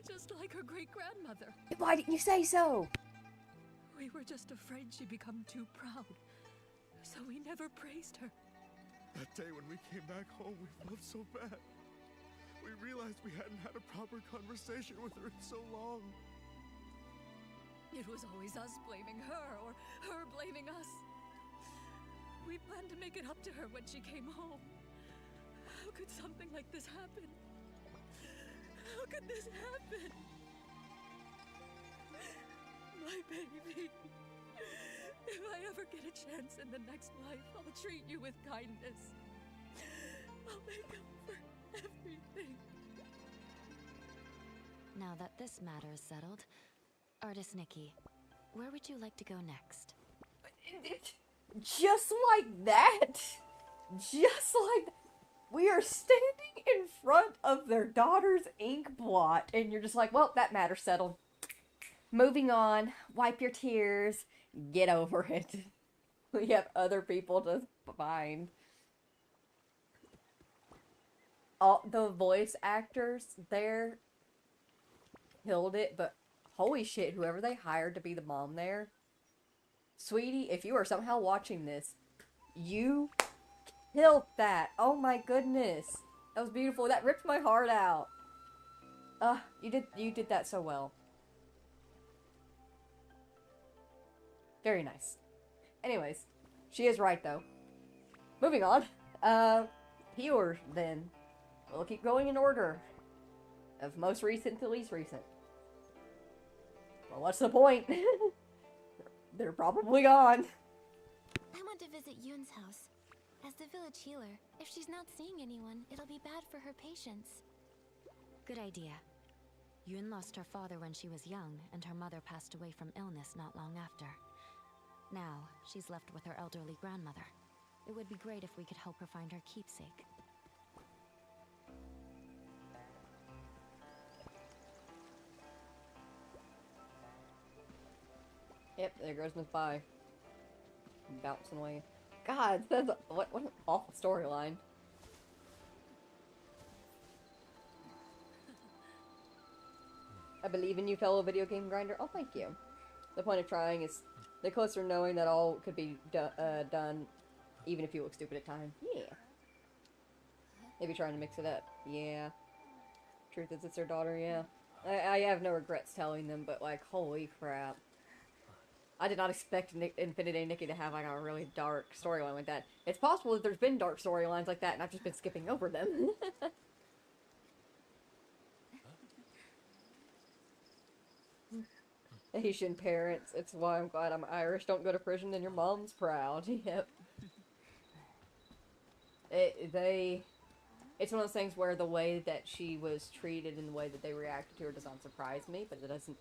Just like her great-grandmother. Why didn't you say so? We were just afraid she'd become too proud. So we never praised her. That day when we came back home, we felt so bad. We realized we hadn't had a proper conversation with her in so long. It was always us blaming her, or her blaming us. We planned to make it up to her when she came home. How could something like this happen? How could this happen? My baby. If I ever get a chance in the next life, I'll treat you with kindness. I'll make up for everything. Now that this matter is settled, Artist Nikki, where would you like to go next? Just like that. Just like that. We are standing in front of their daughter's ink blot, and you're just like, well, that matter's settled. Moving on. Wipe your tears. Get over it. We have other people to find. All the voice actors there killed it, but holy shit, whoever they hired to be the mom there. Sweetie, if you are somehow watching this, you killed that. Oh my goodness. That was beautiful. That ripped my heart out. You did that so well. Very nice. Anyways, she is right though. Moving on. Pure then. We'll keep going in order. Of most recent to least recent. Well, what's the point? They're probably gone. I want to visit Yun's house. As the village healer, if she's not seeing anyone, it'll be bad for her patients. Good idea. Yun lost her father when she was young, and her mother passed away from illness not long after. Now, she's left with her elderly grandmother. It would be great if we could help her find her keepsake. Yep, there goes Miss Pie. Bouncing away. God, that's what an awful storyline. I believe in you, fellow video game grinder. Oh, thank you. The point of trying is the closer knowing that all could be done, even if you look stupid at times. Yeah. Maybe trying to mix it up. Yeah. Truth is, it's their daughter, yeah. I have no regrets telling them, but, like, holy crap. I did not expect Infinity Nikki to have, like, a really dark storyline like that. It's possible that there's been dark storylines like that, and I've just been skipping over them. Asian parents. It's why I'm glad I'm Irish. Don't go to prison and your mom's proud. Yep. It's one of those things where the way that she was treated and the way that they reacted to her does not surprise me, but it doesn't,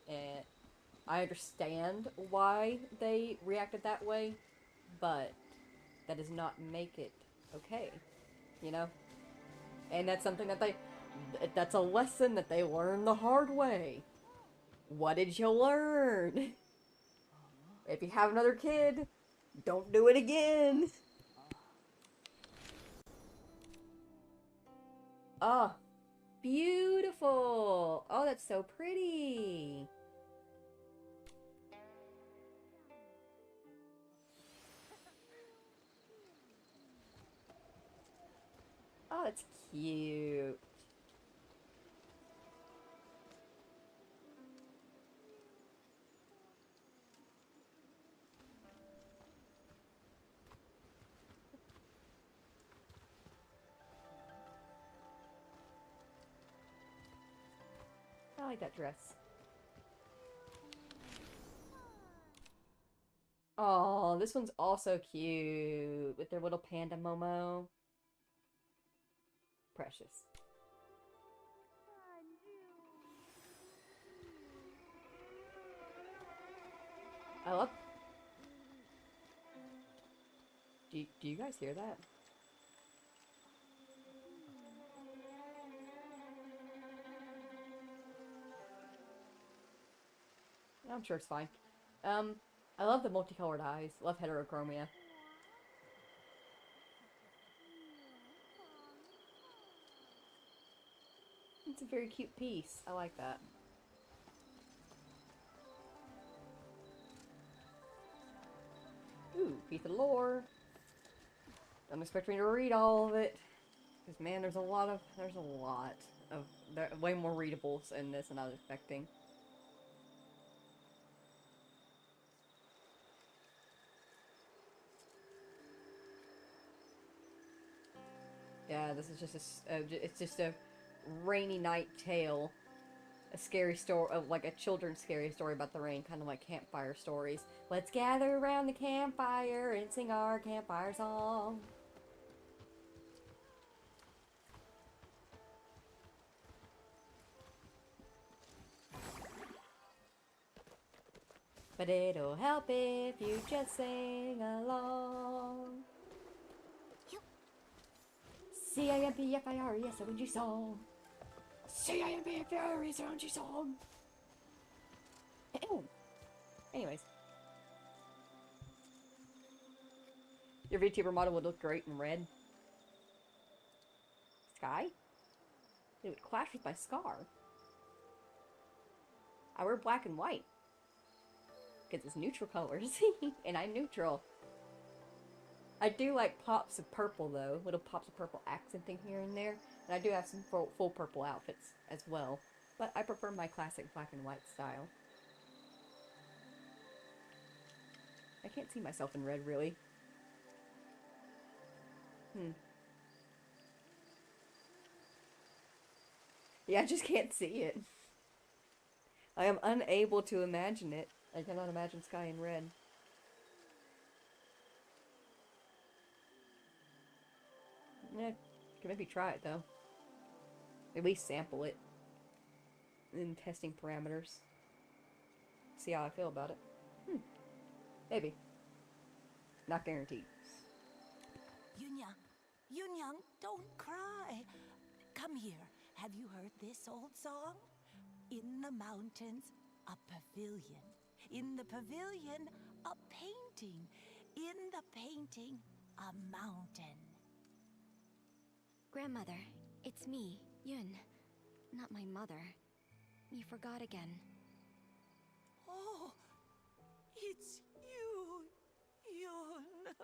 I understand why they reacted that way, but that does not make it okay, you know? And that's something that that's a lesson that they learned the hard way. What did you learn? If you have another kid, don't do it again. Oh, beautiful. Oh, that's so pretty. Oh, that's cute. I like that dress. Oh, this one's also cute with their little panda Momo. Precious. I love... Do you guys hear that? I'm sure it's fine. I love the multicolored eyes. Love heterochromia. It's a very cute piece. I like that. Ooh, piece of lore. Don't expect me to read all of it. Because, man, there's a lot of... There are way more readables in this than I was expecting. Yeah, this is just it's just a rainy night tale. A scary story, like a children's scary story about the rain, kind of like campfire stories. Let's gather around the campfire and sing our campfire song. But it'll help if you just sing along. C-I-M-P-F-I-R-E-S-O-N-G song. C-I-M-P-F-I-R-E-S-O-N-G song. Ew. Anyways. Your VTuber model would look great in red. Sky? It would clash with my scar. I wear black and white. Because it's neutral colors. And I'm neutral. I do like pops of purple though, little pops of purple accenting here and there, and I do have some full purple outfits as well, but I prefer my classic black and white style. I can't see myself in red really. Yeah, I just can't see it. I am unable to imagine it. I cannot imagine Sky in red. Yeah, could maybe try it though. At least sample it. In testing parameters. See how I feel about it. Maybe. Not guaranteed. Yunyang, Yunyang, don't cry. Come here. Have you heard this old song? In the mountains, a pavilion. In the pavilion, a painting. In the painting, a mountain. Grandmother, it's me, Yun. Not my mother. You forgot again. Oh, it's you, Yun.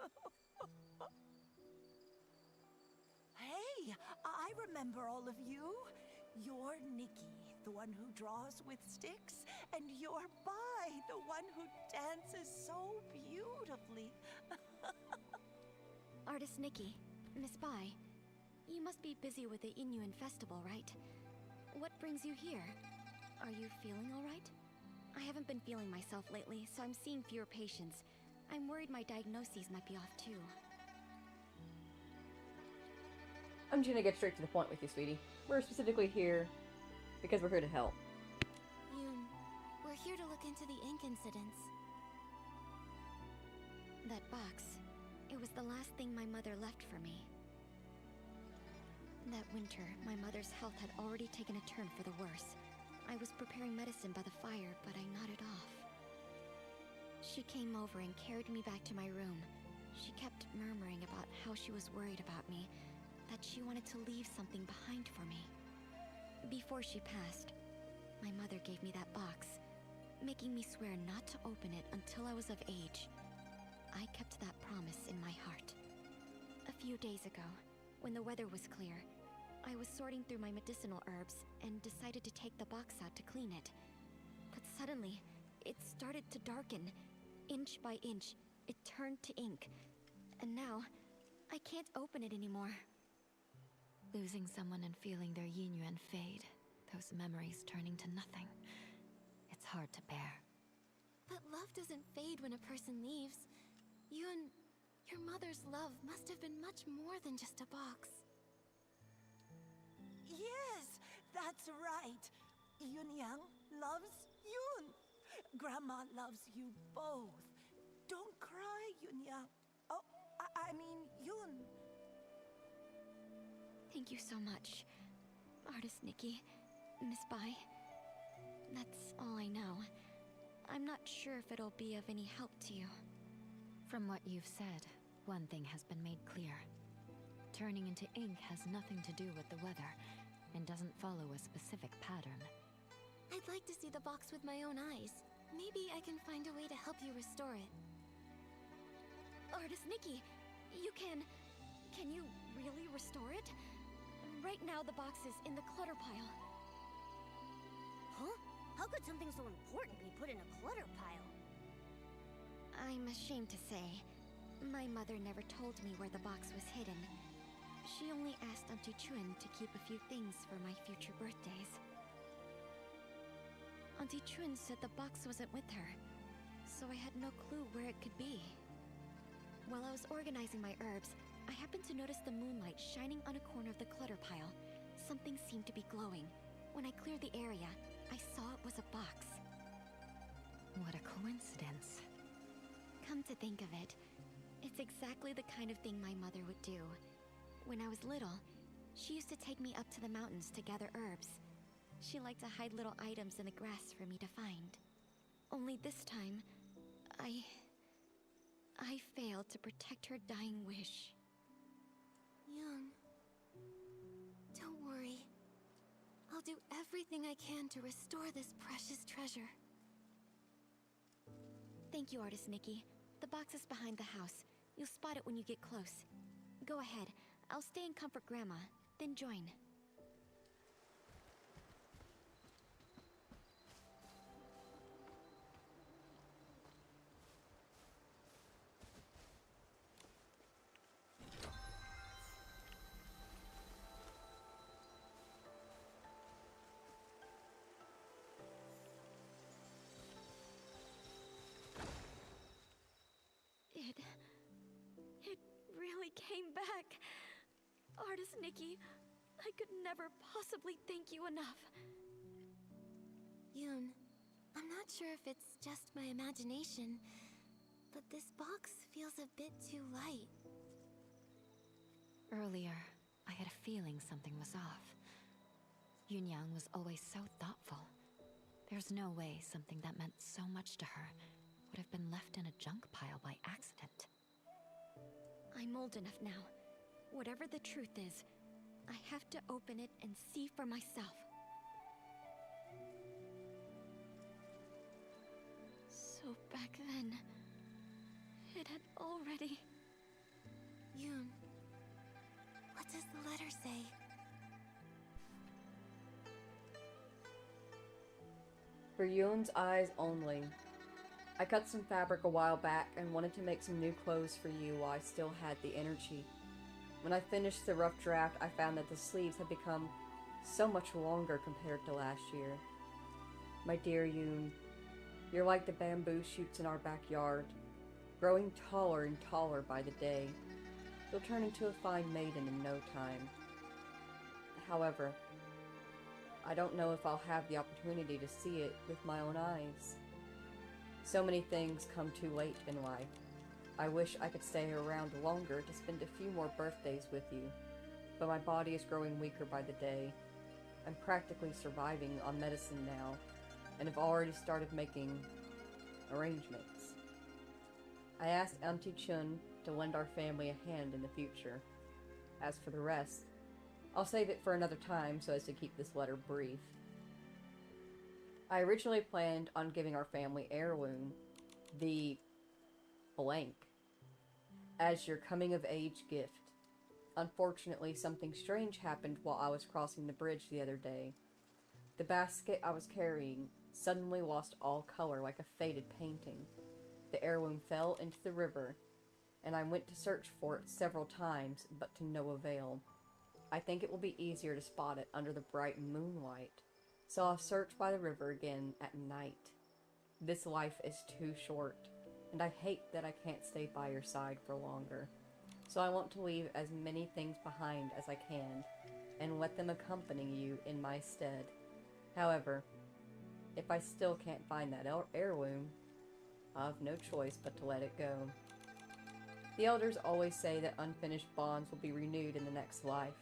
Hey, I remember all of you. You're Nikki, the one who draws with sticks, and you're Bai, the one who dances so beautifully. Artist Nikki, Miss Bai, you must be busy with the Inuan festival, right? What brings you here? Are you feeling all right? I haven't been feeling myself lately, so I'm seeing fewer patients. I'm worried my diagnoses might be off too. I'm just gonna get straight to the point with you, sweetie. We're specifically here because we're here to help. Yoon, we're here to look into the ink incidents. That box, it was the last thing my mother left for me. That winter, my mother's health had already taken a turn for the worse. I was preparing medicine by the fire, but I nodded off. She came over and carried me back to my room. She kept murmuring about how she was worried about me, that she wanted to leave something behind for me. Before she passed, my mother gave me that box, making me swear not to open it until I was of age. I kept that promise in my heart. A few days ago, when the weather was clear, I was sorting through my medicinal herbs and decided to take the box out to clean it. But suddenly, it started to darken. Inch by inch, it turned to ink. And now, I can't open it anymore. Losing someone and feeling their yin-yuan fade, those memories turning to nothing. It's hard to bear. But love doesn't fade when a person leaves. Yoon, your mother's love must have been much more than just a box. Yes, that's right. Yunyang loves Yun. Grandma loves you both. Don't cry, Yunyang. Oh, I mean, Yun. Thank you so much, Artist Nikki, Miss Bai. That's all I know. I'm not sure if it'll be of any help to you. From what you've said, one thing has been made clear. Turning into ink has nothing to do with the weather, and doesn't follow a specific pattern. I'd like to see the box with my own eyes. Maybe I can find a way to help you restore it. Artist Nikki, can you really restore it? Right now the box is in the clutter pile. Huh? How could something so important be put in a clutter pile? I'm ashamed to say, my mother never told me where the box was hidden. She only asked Auntie Chun to keep a few things for my future birthdays. Auntie Chun said the box wasn't with her, so I had no clue where it could be. While I was organizing my herbs, I happened to notice the moonlight shining on a corner of the clutter pile. Something seemed to be glowing. When I cleared the area, I saw it was a box. What a coincidence. Come to think of it, it's exactly the kind of thing my mother would do. When I was little, she used to take me up to the mountains to gather herbs. She liked to hide little items in the grass for me to find. Only this time, I failed to protect her dying wish. Young, don't worry. I'll do everything I can to restore this precious treasure. Thank you, Artist Nikki. The box is behind the house. You'll spot it when you get close. Go ahead. I'll stay and comfort Grandma, then join. It really came back. Artist Nikki, I could never possibly thank you enough. Yoon, I'm not sure if it's just my imagination, but this box feels a bit too light. Earlier, I had a feeling something was off. Yunyang was always so thoughtful. There's no way something that meant so much to her would have been left in a junk pile by accident. I'm old enough now. Whatever the truth is, I have to open it and see for myself. So back then, it had already... Yoon, what does the letter say? For Yoon's eyes only. I cut some fabric a while back and wanted to make some new clothes for you while I still had the energy. When I finished the rough draft, I found that the sleeves had become so much longer compared to last year. My dear Yoon, you're like the bamboo shoots in our backyard, growing taller and taller by the day. You'll turn into a fine maiden in no time. However, I don't know if I'll have the opportunity to see it with my own eyes. So many things come too late in life. I wish I could stay around longer to spend a few more birthdays with you, but my body is growing weaker by the day. I'm practically surviving on medicine now, and have already started making arrangements. I asked Auntie Chun to lend our family a hand in the future. As for the rest, I'll save it for another time so as to keep this letter brief. I originally planned on giving our family heirloom, the blank, as your coming of age gift. Unfortunately, something strange happened while I was crossing the bridge the other day. The basket I was carrying suddenly lost all color like a faded painting. The heirloom fell into the river, and I went to search for it several times, but to no avail. I think it will be easier to spot it under the bright moonlight, so I'll search by the river again at night. This life is too short, and I hate that I can't stay by your side for longer. So I want to leave as many things behind as I can, and let them accompany you in my stead. However, if I still can't find that heirloom, I have no choice but to let it go. The elders always say that unfinished bonds will be renewed in the next life.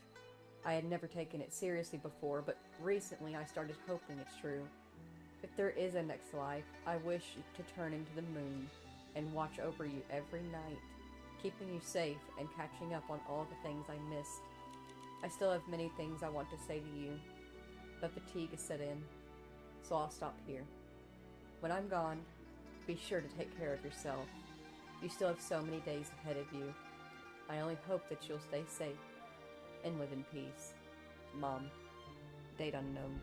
I had never taken it seriously before, but recently I started hoping it's true. If there is a next life, I wish to turn into the moon and watch over you every night, keeping you safe and catching up on all the things I missed. I still have many things I want to say to you, but fatigue has set in, so I'll stop here. When I'm gone, be sure to take care of yourself. You still have so many days ahead of you. I only hope that you'll stay safe and live in peace. Mom. Date unknown.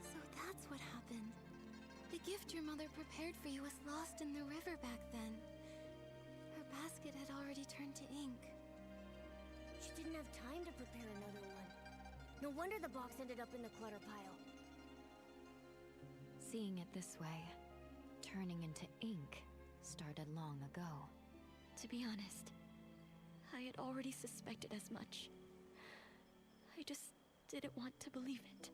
So that's what happened. The gift your mother prepared for you was lost in the river back then. Her basket had already turned to ink. She didn't have time to prepare another one. No wonder the box ended up in the clutter pile. Seeing it this way, turning into ink started long ago. To be honest, I had already suspected as much. I just didn't want to believe it.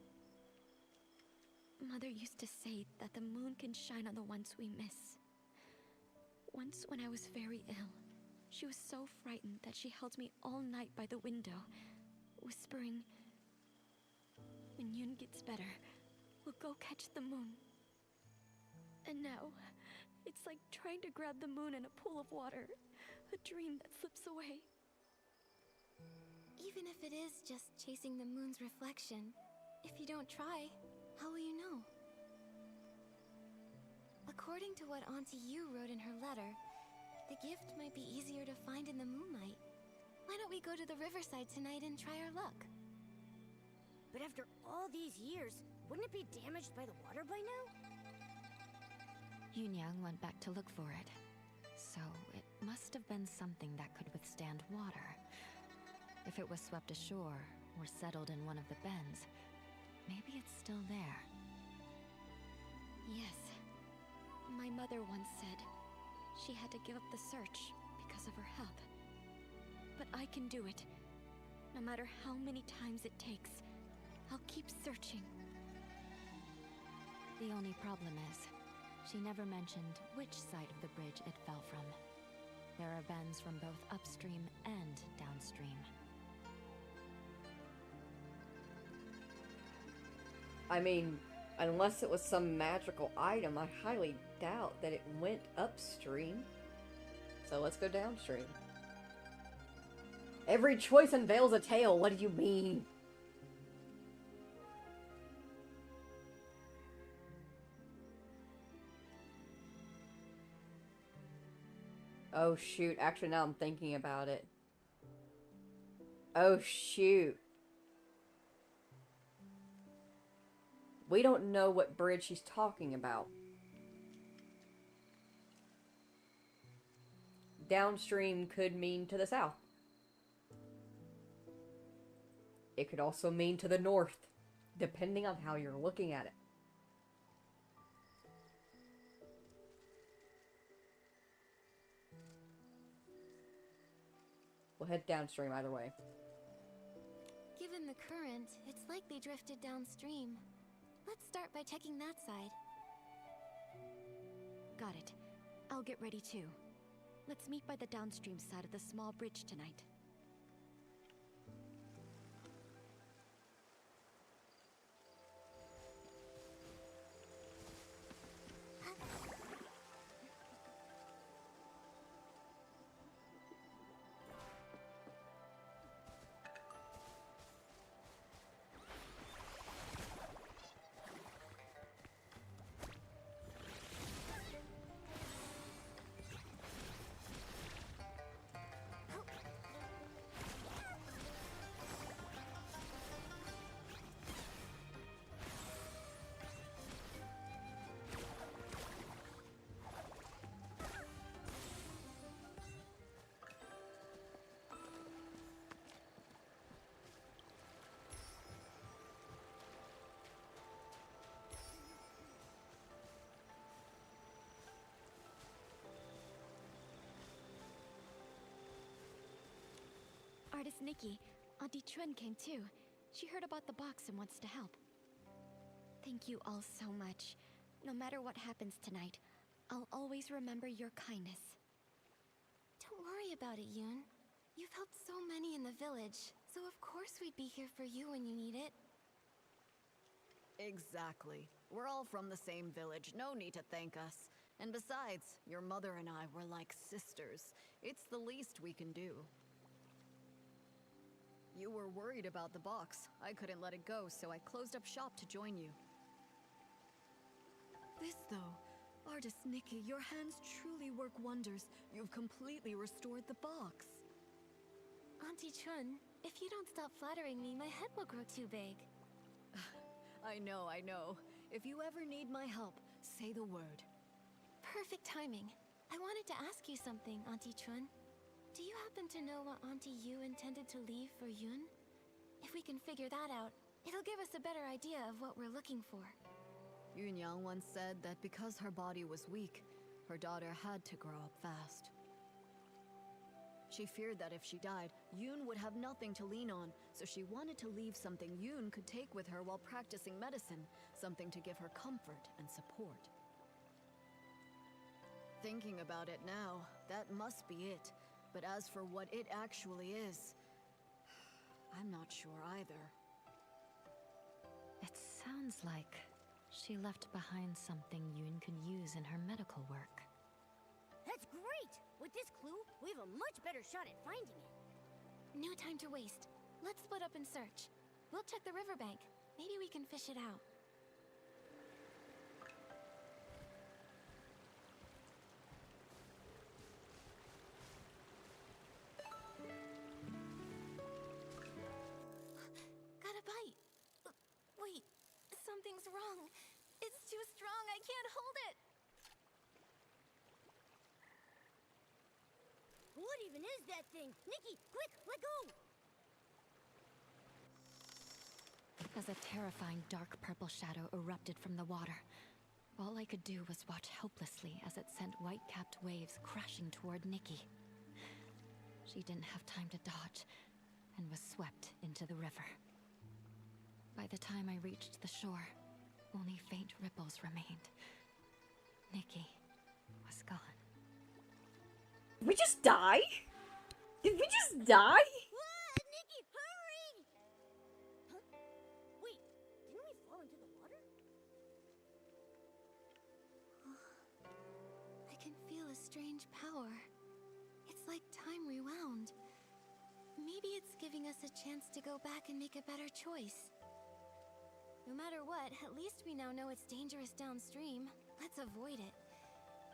Mother used to say that the moon can shine on the ones we miss. Once when I was very ill, she was so frightened that she held me all night by the window, whispering, "When Yoon gets better, we'll go catch the moon." And now, it's like trying to grab the moon in a pool of water, a dream that slips away. Even if it is just chasing the moon's reflection, if you don't try, how will you know? According to what Auntie Yu wrote in her letter, the gift might be easier to find in the moonlight. Why don't we go to the riverside tonight and try our luck? But after all these years, wouldn't it be damaged by the water by now? Yunyang went back to look for it, so it must have been something that could withstand water. If it was swept ashore or settled in one of the bends, maybe it's still there. Yes. My mother once said she had to give up the search because of her health. but I can do it. No matter how many times it takes, I'll keep searching. The only problem is, she never mentioned which side of the bridge it fell from. There are bends from both upstream and downstream. I mean, unless it was some magical item, I highly doubt that it went upstream. So let's go downstream. Every choice unveils a tale. What do you mean? Oh shoot, actually now I'm thinking about it. Oh shoot. We don't know what bridge she's talking about. Downstream could mean to the south. It could also mean to the north, depending on how you're looking at it. We'll head downstream either way. Given the current, it's likely drifted downstream. Let's start by checking that side. Got it. I'll get ready too. Let's meet by the downstream side of the small bridge tonight. Artist Nikki, Auntie Chun came too. She heard about the box and wants to help. Thank you all so much. No matter what happens tonight, I'll always remember your kindness. Don't worry about it, Yoon. You've helped so many in the village, so of course we'd be here for you when you need it. Exactly. We're all from the same village. No need to thank us. And besides, your mother and I were like sisters. It's the least we can do. You were worried about the box. I couldn't let it go, so I closed up shop to join you. This though, Artist Nikki, your hands truly work wonders. You've completely restored the box. Auntie Chun, if you don't stop flattering me, my head will grow too big. I know. If you ever need my help, say the word. Perfect timing. I wanted to ask you something, Auntie Chun. Do you happen to know what Auntie Yu intended to leave for Yoon? If we can figure that out, it'll give us a better idea of what we're looking for. Yunyang once said that because her body was weak, her daughter had to grow up fast. She feared that if she died, Yoon would have nothing to lean on, so she wanted to leave something Yoon could take with her while practicing medicine, something to give her comfort and support. Thinking about it now, that must be it. But as for what it actually is, I'm not sure either. It sounds like she left behind something Yoon could use in her medical work. That's great! With this clue, we have a much better shot at finding it. No time to waste. Let's split up and search. We'll check the riverbank. Maybe we can fish it out. Got a bite. Wait, something's wrong. It's too strong. I can't hold it. What even is that thing? Nikki, quick, let go! As a terrifying dark purple shadow erupted from the water, all I could do was watch helplessly as it sent white-capped waves crashing toward Nikki. She didn't have time to dodge and was swept into the river. By the time I reached the shore, only faint ripples remained. Nikki was gone. Did we just die? Did we just die? Nikki, hurry! Huh? Wait, didn't we fall into the water? I can feel a strange power. It's like time rewound. Maybe it's giving us a chance to go back and make a better choice. No matter what, at least we now know it's dangerous downstream. Let's avoid it.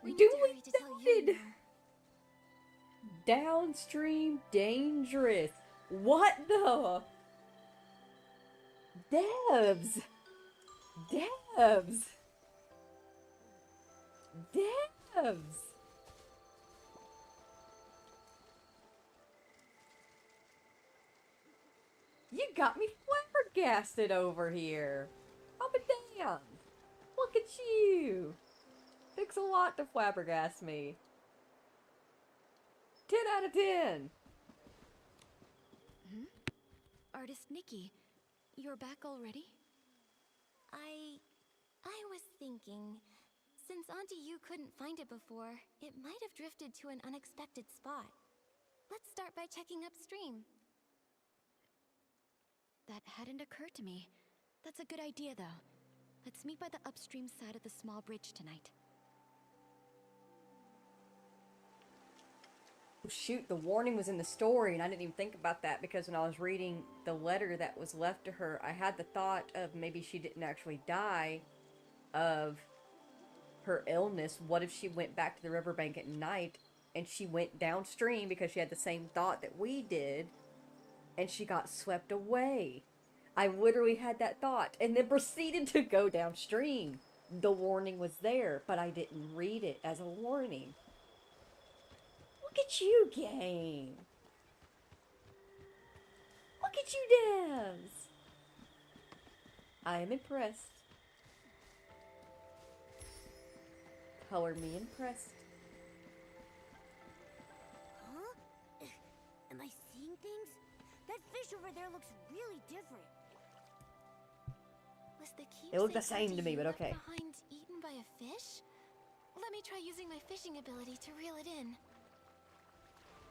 We need to hurry to tell you now. Downstream dangerous. What the? Devs. Devs. Devs. You got me flabbergasted over here. I'll be damned. Look at you. Takes a lot to flabbergast me. 10 out of 10. Artist Nikki, you're back already? I was thinking, since Auntie Yu couldn't find it before, it might have drifted to an unexpected spot. Let's start by checking upstream. That hadn't occurred to me. That's a good idea, though. Let's meet by the upstream side of the small bridge tonight. Shoot, the warning was in the story, and I didn't even think about that because when I was reading the letter that was left to her, I had the thought of maybe she didn't actually die of her illness. What if she went back to the riverbank at night and she went downstream because she had the same thought that we did, and she got swept away? I literally had that thought and then proceeded to go downstream. The warning was there, but I didn't read it as a warning. Look at you, game. Look at you, devs. I am impressed. Color me impressed. Huh? Am I seeing things? That fish over there looks really different. Was the keepsake It looked the same to me, but left okay. behind eaten by a fish? Let me try using my fishing ability to reel it in.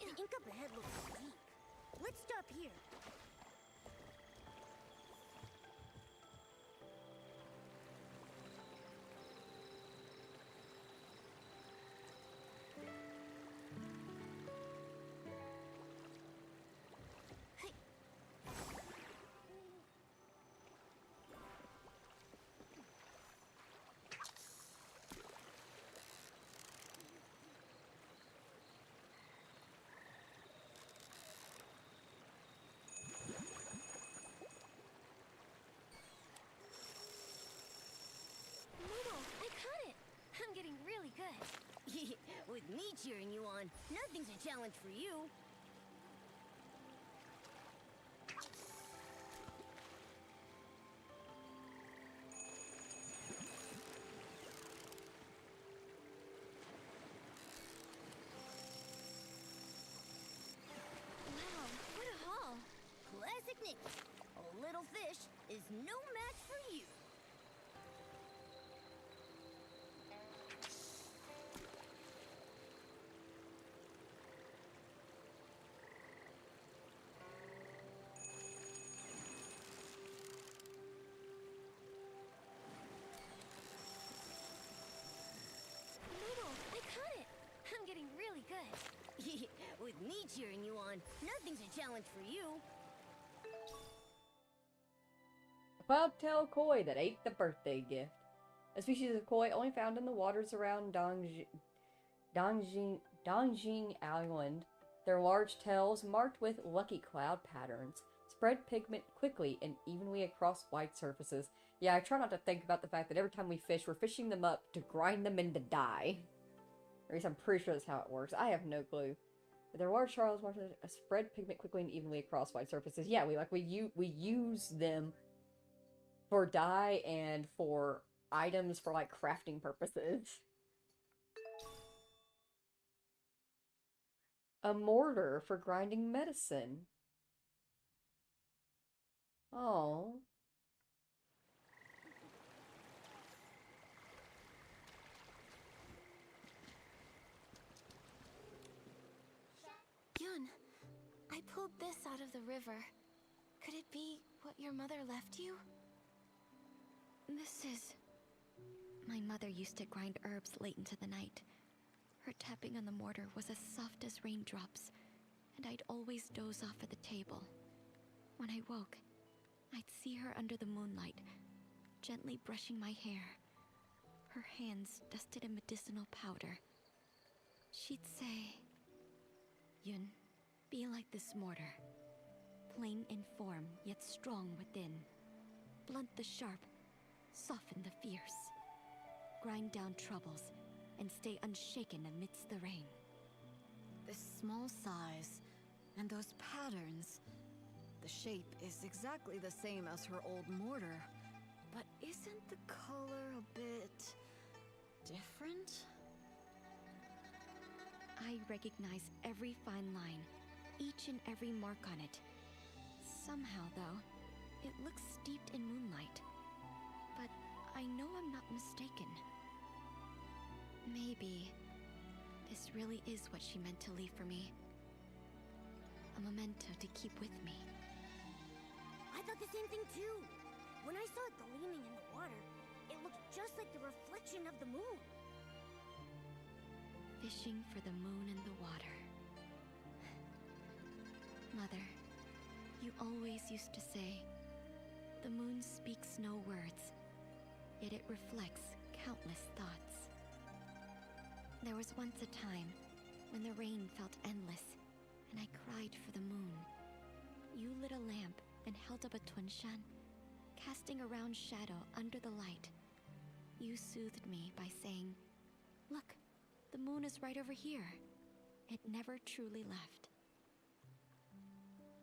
The ink up ahead looks deep. Let's stop here. I'm getting really good. With me cheering you on, nothing's a challenge for you. Wow, what a haul. Classic Nikki. A little fish is no match for you. I'm getting really good. With me cheering you on, nothing's a challenge for you. A bobtail koi that ate the birthday gift. A species of koi only found in the waters around Dongjing Island. Their large tails, marked with lucky cloud patterns, spread pigment quickly and evenly across white surfaces. Yeah, I try not to think about the fact that every time we fish, we're fishing them up to grind them into dye. Or at least I'm pretty sure that's how it works. I have no clue. But their large tails marked with spread pigment quickly and evenly across white surfaces. Yeah, we use them for dye and for items for like crafting purposes. A mortar for grinding medicine. Oh. Yun, I pulled this out of the river. Could it be what your mother left you? This is... My mother used to grind herbs late into the night. Her tapping on the mortar was as soft as raindrops, and I'd always doze off at the table. When I woke, I'd see her under the moonlight, gently brushing my hair. Her hands dusted in medicinal powder. She'd say, "Yun, be like this mortar. Plain in form, yet strong within. Blunt the sharp, soften the fierce. Grind down troubles, and stay unshaken amidst the rain." This small size, and those patterns. The shape is exactly the same as her old mortar. But isn't the color a bit... different? I recognize every fine line, each and every mark on it. Somehow, though, it looks steeped in moonlight. But I know I'm not mistaken. Maybe this really is what she meant to leave for me. A memento to keep with me. I thought the same thing too. When I saw it gleaming in the water, it looked just like the reflection of the moon. Fishing for the moon and the water. Mother, you always used to say, the moon speaks no words, yet it reflects countless thoughts. There was once a time when the rain felt endless, and I cried for the moon. You lit a lamp and held up a tunshan, casting a round shadow under the light. You soothed me by saying, "Look, the moon is right over here." It never truly left.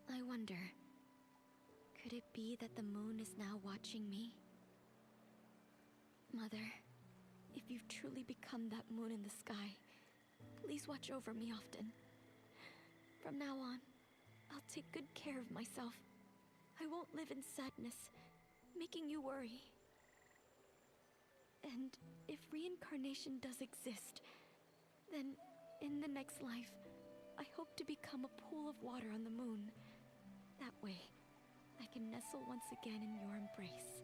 I wonder, could it be that the moon is now watching me? Mother, if you've truly become that moon in the sky, please watch over me often. From now on, I'll take good care of myself. I won't live in sadness, making you worry. And if reincarnation does exist, then in the next life, I hope to become a pool of water on the moon. That way, I can nestle once again in your embrace.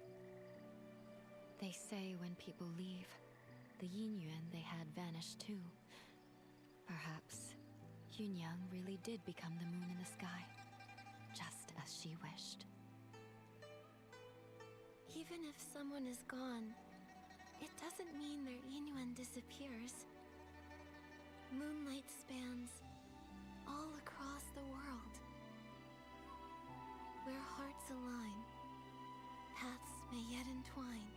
They say when people leave, the yin yuan they had vanished too. Perhaps Yunyang really did become the moon in the sky, just as she wished. Even if someone is gone, it doesn't mean their Yinyuan disappears. Moonlight spans all across the world. Where hearts align, paths may yet entwine.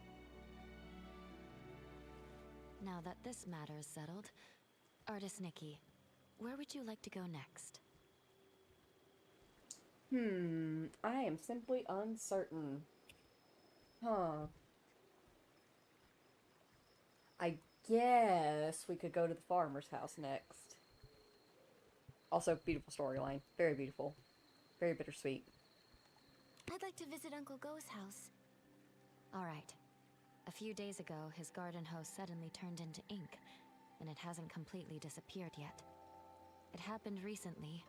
Now that this matter is settled, Artist Nikki, where would you like to go next? I am simply uncertain. Huh. I guess we could go to the farmer's house next. Also, beautiful storyline. Very beautiful. Very bittersweet. I'd like to visit Uncle Go's house. All right. A few days ago, his garden hose suddenly turned into ink, and it hasn't completely disappeared yet. It happened recently,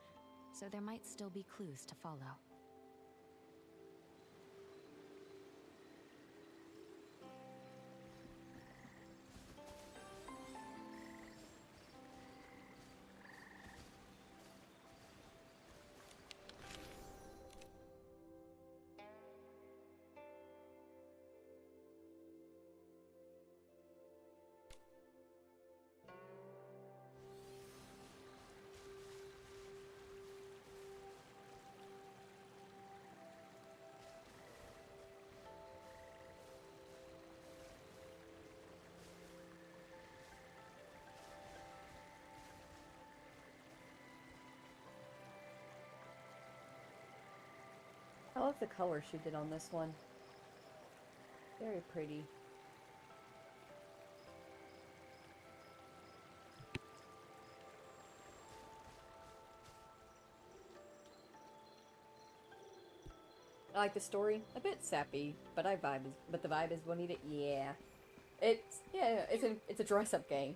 so there might still be clues to follow. I love the color she did on this one. Very pretty. I like the story. A bit sappy, but the vibe is bonita. Yeah. It's a dress up game.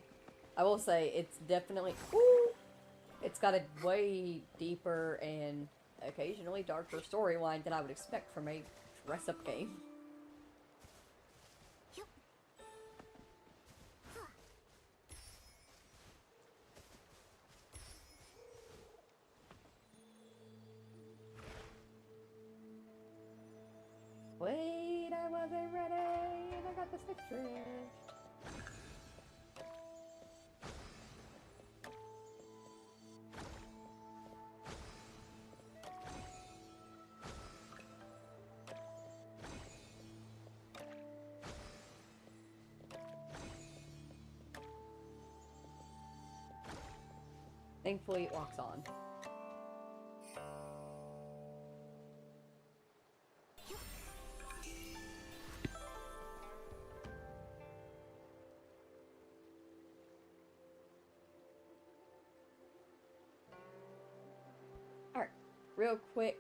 I will say it's definitely it's got a way deeper and occasionally darker storyline than I would expect from a dress up game. Wait, I wasn't ready, and I got the stick drift. Thankfully, it walks on. Alright, real quick,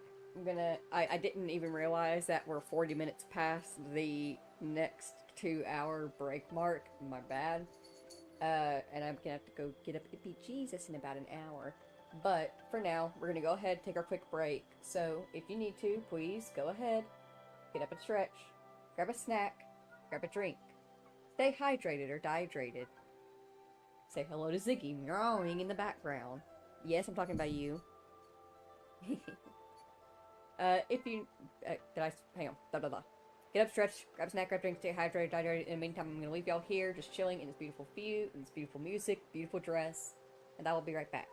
I didn't even realize that we're 40 minutes past the next 2-hour break mark. My bad. And I'm gonna have to go get up Ippy Jesus in about an hour. But for now, we're gonna go ahead and take our quick break. So if you need to, please go ahead, get up and stretch, grab a snack, grab a drink. Stay hydrated or dehydrated. Say hello to Ziggy meowing in the background. Yes, I'm talking about you. If you, hang on, Get up, stretch, grab a snack, grab a drink, stay hydrated, dehydrated. In the meantime, I'm gonna leave y'all here, just chilling in this beautiful view, in this beautiful music, beautiful dress, and I will be right back.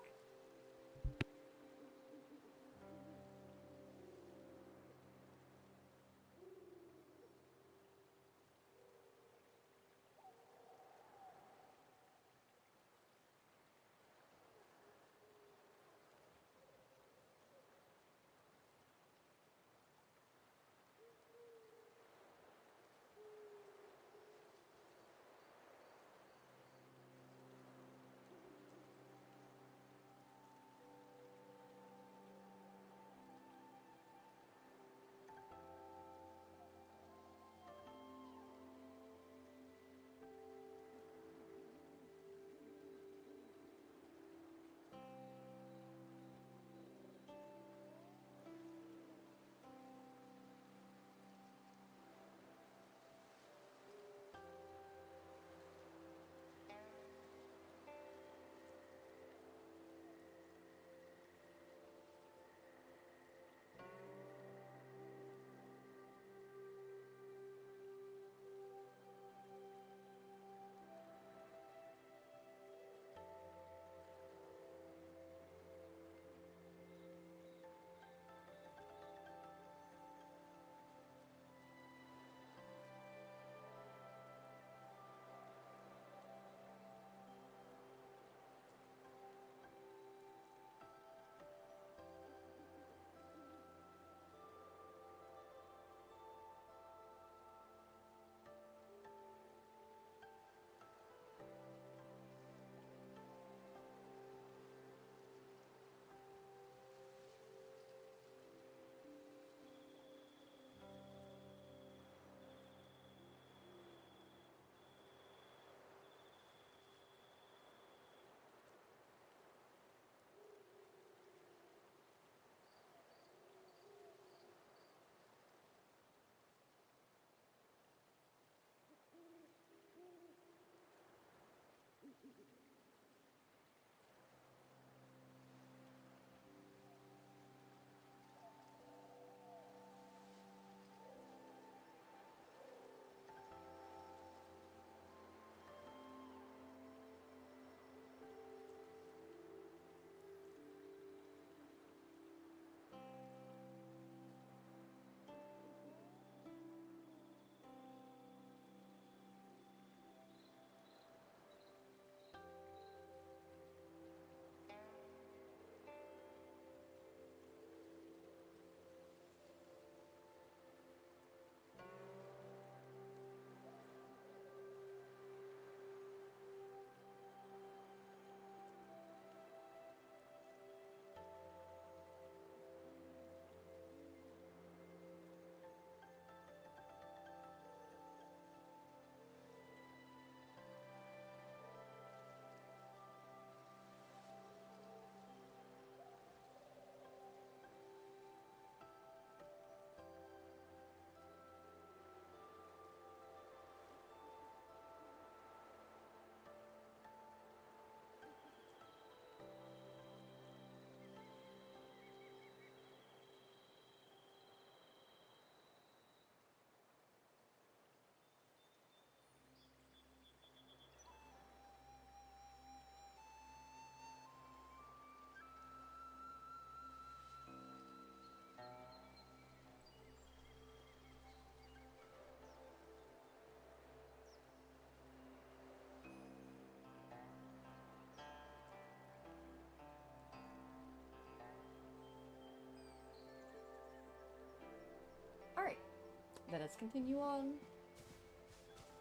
Let us continue on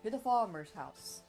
to the farmer's house.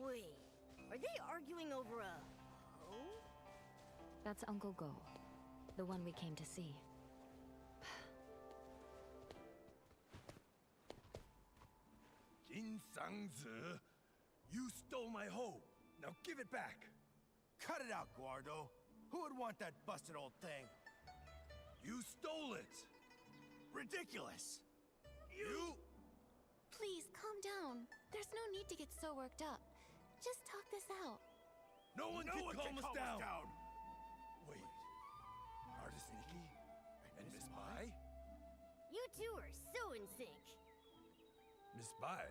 Wait, are they arguing over a hoe? That's Uncle Go, the one we came to see. Jin Sang-zi, you stole my hoe. Now give it back. Cut it out, Guardo. Who would want that busted old thing? You stole it. Ridiculous. You? Please, calm down. There's no need to get so worked up. Just talk this out. No one can calm us down. down. Wait. Artist Nikki? And Miss Bai? You two are so in sync. Miss Bai,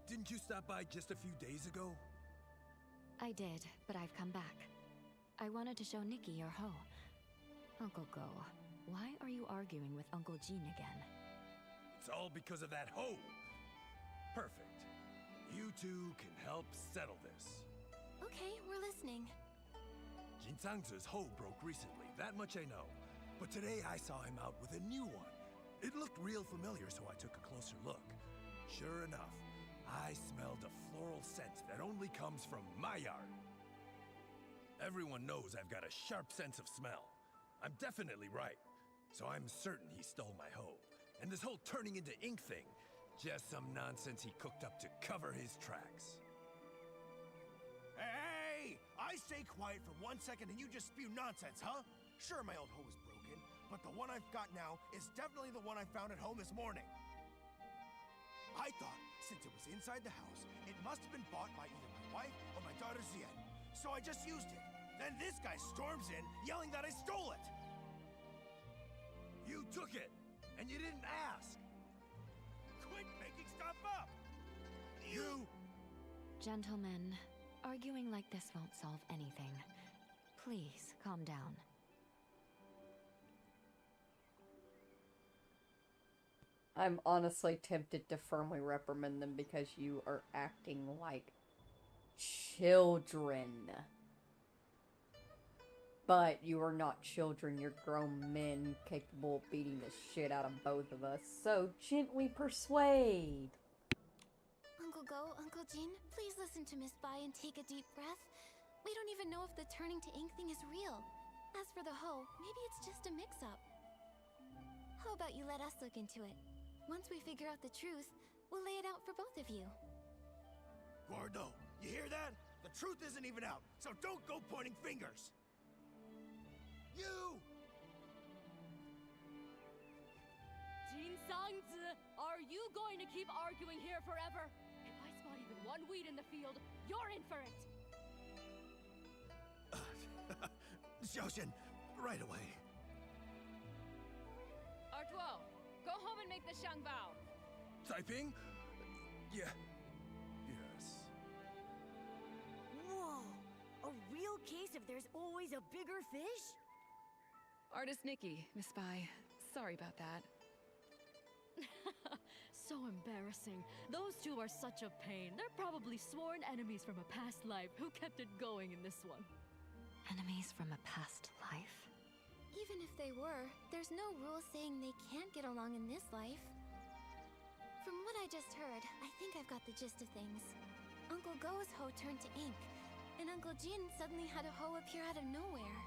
didn't you stop by just a few days ago? I did, but I've come back. I wanted to show Nikki your hoe. Uncle Go, why are you arguing with Uncle Jean again? It's all because of that hoe. Perfect. You two can help settle this. Okay, we're listening. Jin Sang-zi's hoe broke recently, that much I know. But today I saw him out with a new one. It looked real familiar, so I took a closer look. Sure enough, I smelled a floral scent that only comes from my yard. Everyone knows I've got a sharp sense of smell. I'm definitely right. So I'm certain he stole my hoe. And this whole turning into ink thing, just some nonsense he cooked up to cover his tracks. Hey! I stay quiet for 1 second and you just spew nonsense, huh? Sure, my old hoe is broken, but the one I've got now is definitely the one I found at home this morning. I thought, since it was inside the house, it must have been bought by either my wife or my daughter Zien. So I just used it. Then this guy storms in, yelling that I stole it. You took it, and you didn't ask. Quit making stuff up! You... Gentlemen, arguing like this won't solve anything. Please, calm down. I'm honestly tempted to firmly reprimand them because you are acting like children. But you are not children, you're grown men capable of beating the shit out of both of us. So gently persuade. Uncle Go, Uncle Jin, please listen to Miss Bai and take a deep breath. We don't even know if the turning to ink thing is real. As for the hoe, maybe it's just a mix-up. How about you let us look into it? Once we figure out the truth, we'll lay it out for both of you. Gordo, you hear that? The truth isn't even out, so don't go pointing fingers! You! Jin Sangzi, are you going to keep arguing here forever? If I spot even one weed in the field, you're in for it! Xiaoxian, right away. Artuo, go home and make the Shangbao. Taiping? Yeah. Yes. Whoa! A real case of there's always a bigger fish? Artist Nikki, Miss Bai. Sorry about that. So embarrassing. Those two are such a pain. They're probably sworn enemies from a past life who kept it going in this one. Enemies from a past life? Even if they were, there's no rule saying they can't get along in this life. From what I just heard, I think I've got the gist of things. Uncle Go's hoe turned to ink, and Uncle Jin suddenly had a hoe appear out of nowhere.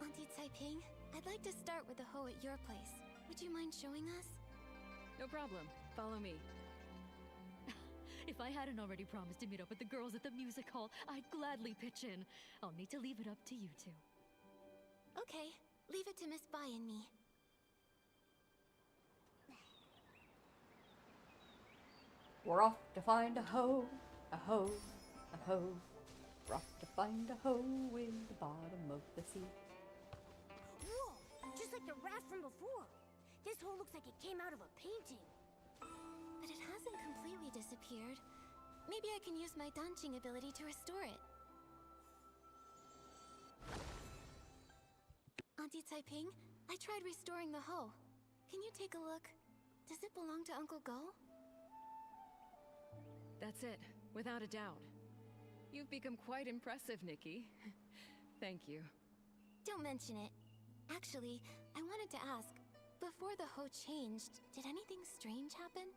Auntie Taiping, I'd like to start with the hoe at your place. Would you mind showing us? No problem. Follow me. If I hadn't already promised to meet up with the girls at the music hall, I'd gladly pitch in. I'll need to leave it up to you two. Okay, leave it to Miss Bai and me. We're off to find a hoe, a hoe, a hoe. We're off to find a hoe in the bottom of the sea. Whoa! Just like the raft from before. This hole looks like it came out of a painting. But it hasn't completely disappeared. Maybe I can use my dancing ability to restore it. Auntie Taiping, I tried restoring the hoe. Can you take a look? Does it belong to Uncle Go? That's it, without a doubt. You've become quite impressive, Nikki. Thank you. Don't mention it. Actually, I wanted to ask, before the hoe changed, did anything strange happen?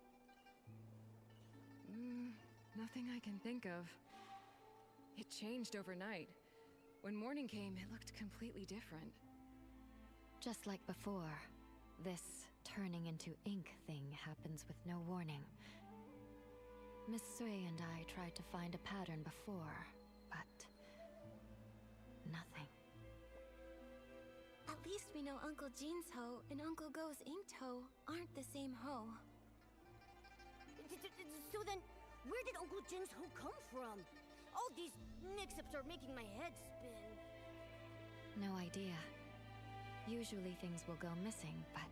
Nothing I can think of. It changed overnight. When morning came, it looked completely different. Just like before, this turning into ink thing happens with no warning. Miss Sui and I tried to find a pattern before, but nothing. At least we know Uncle Jin's hoe and Uncle Go's inked hoe aren't the same hoe. So then, where did Uncle Jin's hoe come from? All these mix-ups are making my head spin. No idea. Usually things will go missing, but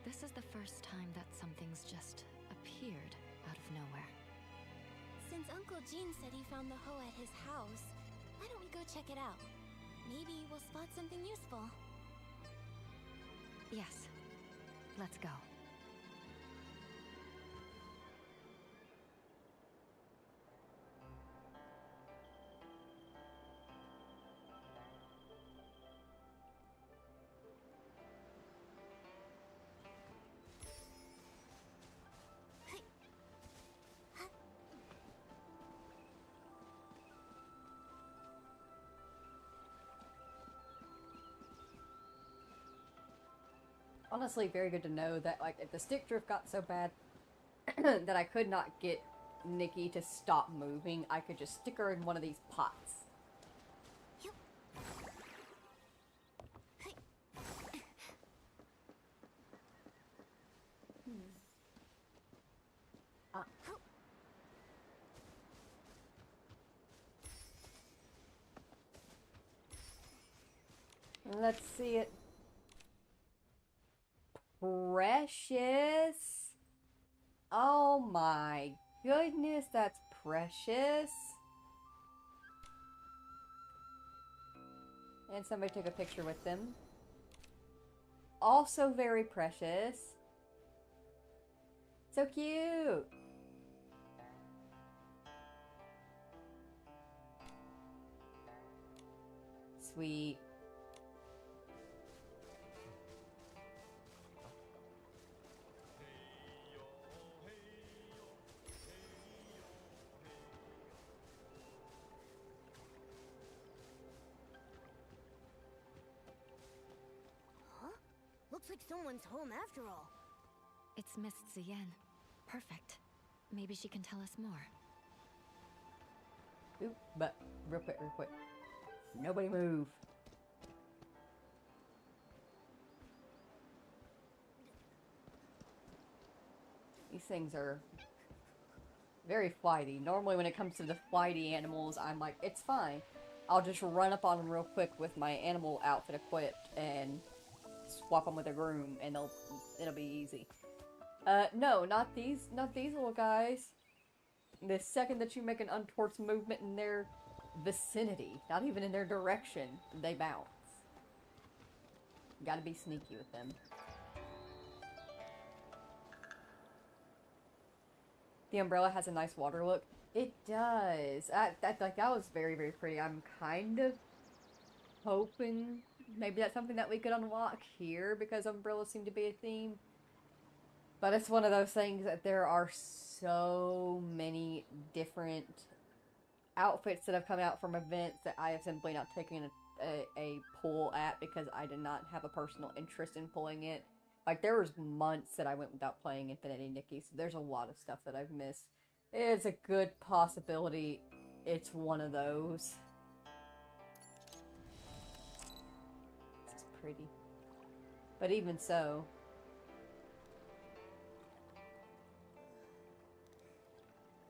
this is the first time that something's just appeared out of nowhere. Since Uncle Jin said he found the hoe at his house, why don't we go check it out? Maybe we'll spot something useful. Yes. Let's go. Honestly, very good to know that, like, if the stick drift got so bad that I could not get Nikki to stop moving, I could just stick her in one of these pots. Let's see it. Precious. Oh my goodness, that's precious. And somebody took a picture with them. Also very precious. So cute. Sweet. Looks like someone's home after all. It's Miss Zien. Perfect. Maybe she can tell us more. Oop, but real quick, real quick. Nobody move. These things are very flighty. Normally when it comes to the flighty animals, I'm like, it's fine. I'll just run up on them real quick with my animal outfit equipped and swap them with a groom, and it'll be easy. No, not these little guys. The second that you make an untoward movement in their vicinity, not even in their direction, they bounce. Gotta be sneaky with them. The umbrella has a nice water look. It does. That was very, very pretty. I'm kind of hoping maybe that's something that we could unlock here, because umbrellas seem to be a theme. But it's one of those things that there are so many different outfits that have come out from events that I have simply not taken a pull at, because I did not have a personal interest in pulling it. Like, there was months that I went without playing Infinity Nikki, so there's a lot of stuff that I've missed. It's a good possibility it's one of those. This is pretty. But even so...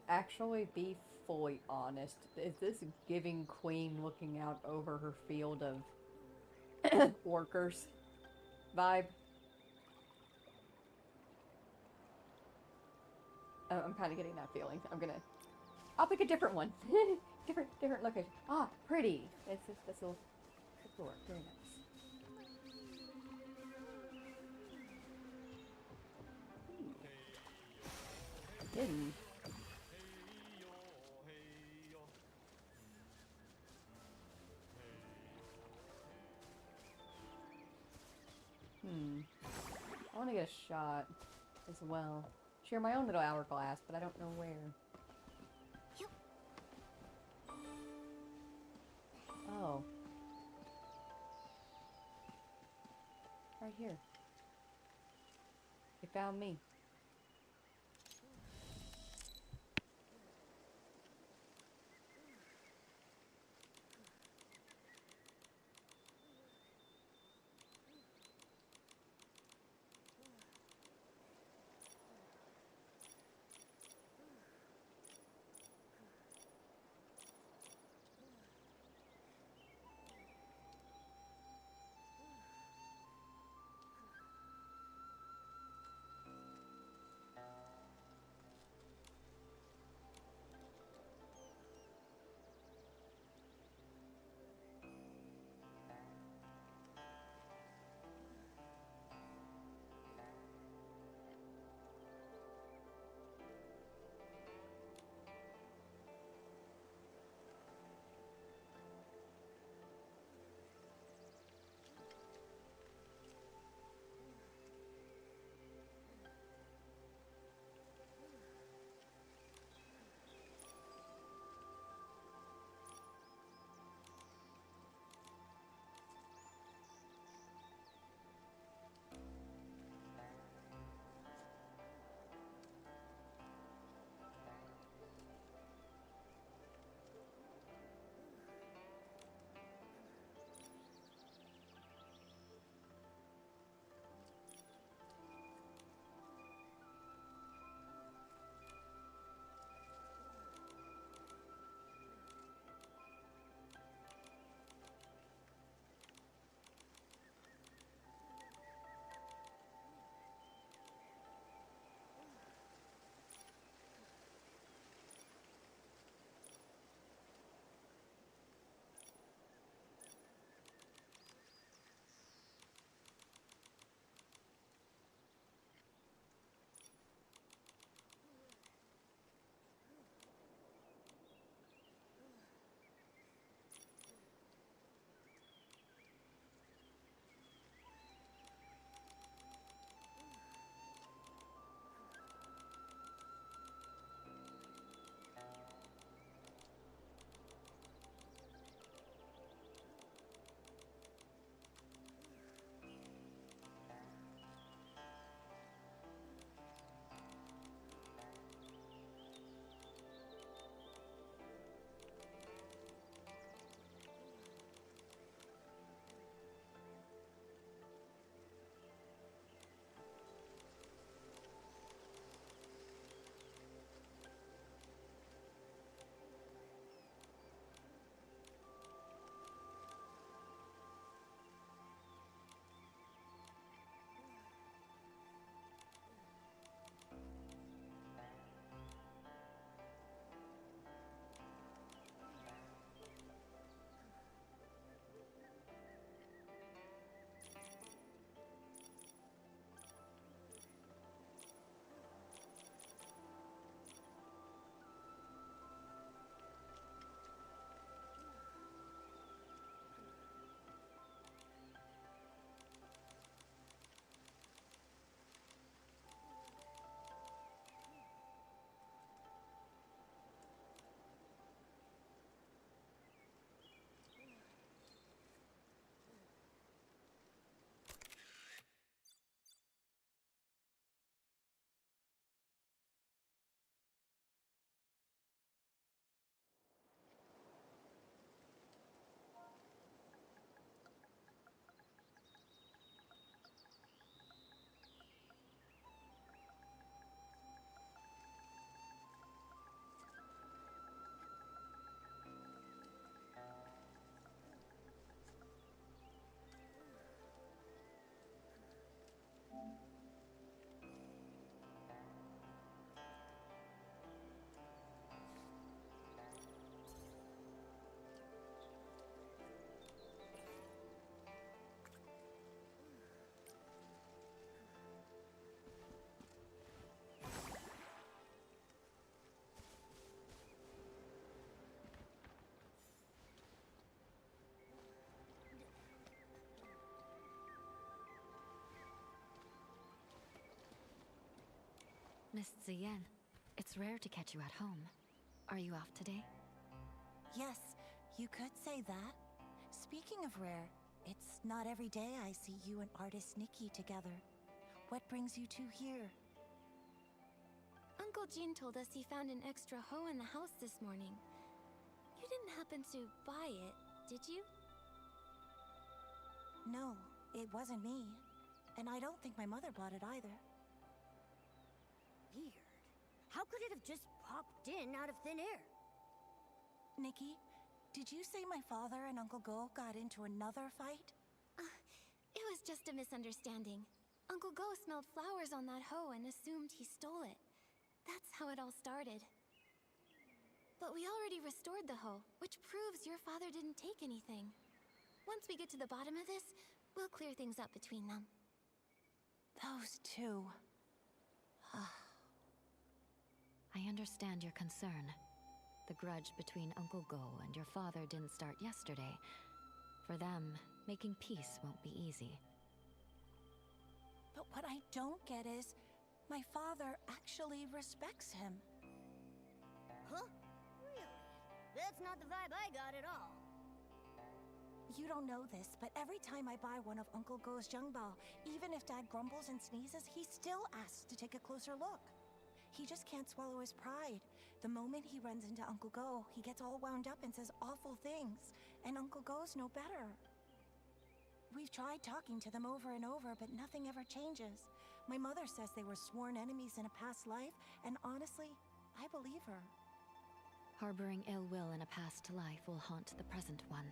Actually, be fully honest, is this giving Queen looking out over her field of workers vibe? I'm kind of getting that feeling. I'll pick a different one. different location. Ah, pretty. That's a little work. Very nice. Hidden. I want to get a shot as well. Share my own little hourglass, but I don't know where. Oh. Right here. They found me. Miss Ziyan, it's rare to catch you at home. Are you off today? Yes, you could say that. Speaking of rare, it's not every day I see you and artist Nikki together. What brings you two here? Uncle Jean told us he found an extra hoe in the house this morning. You didn't happen to buy it, did you? No, it wasn't me. And I don't think my mother bought it either. Weird. How could it have just popped in out of thin air? Nikki, did you say my father and Uncle Go got into another fight? It was just a misunderstanding. Uncle Go smelled flowers on that hoe and assumed he stole it. That's how it all started. But we already restored the hoe, which proves your father didn't take anything. Once we get to the bottom of this, we'll clear things up between them. Those two. I understand your concern. The grudge between Uncle Go and your father didn't start yesterday. For them, making peace won't be easy. But what I don't get is, my father actually respects him. Huh? Really? That's not the vibe I got at all. You don't know this, but every time I buy one of Uncle Go's Zhengbao, even if Dad grumbles and sneezes, he still asks to take a closer look. He just can't swallow his pride. The moment he runs into Uncle Go, he gets all wound up and says awful things, and Uncle Go's no better. We've tried talking to them over and over, but nothing ever changes. My mother says they were sworn enemies in a past life, and honestly, I believe her. Harboring ill will in a past life will haunt the present one.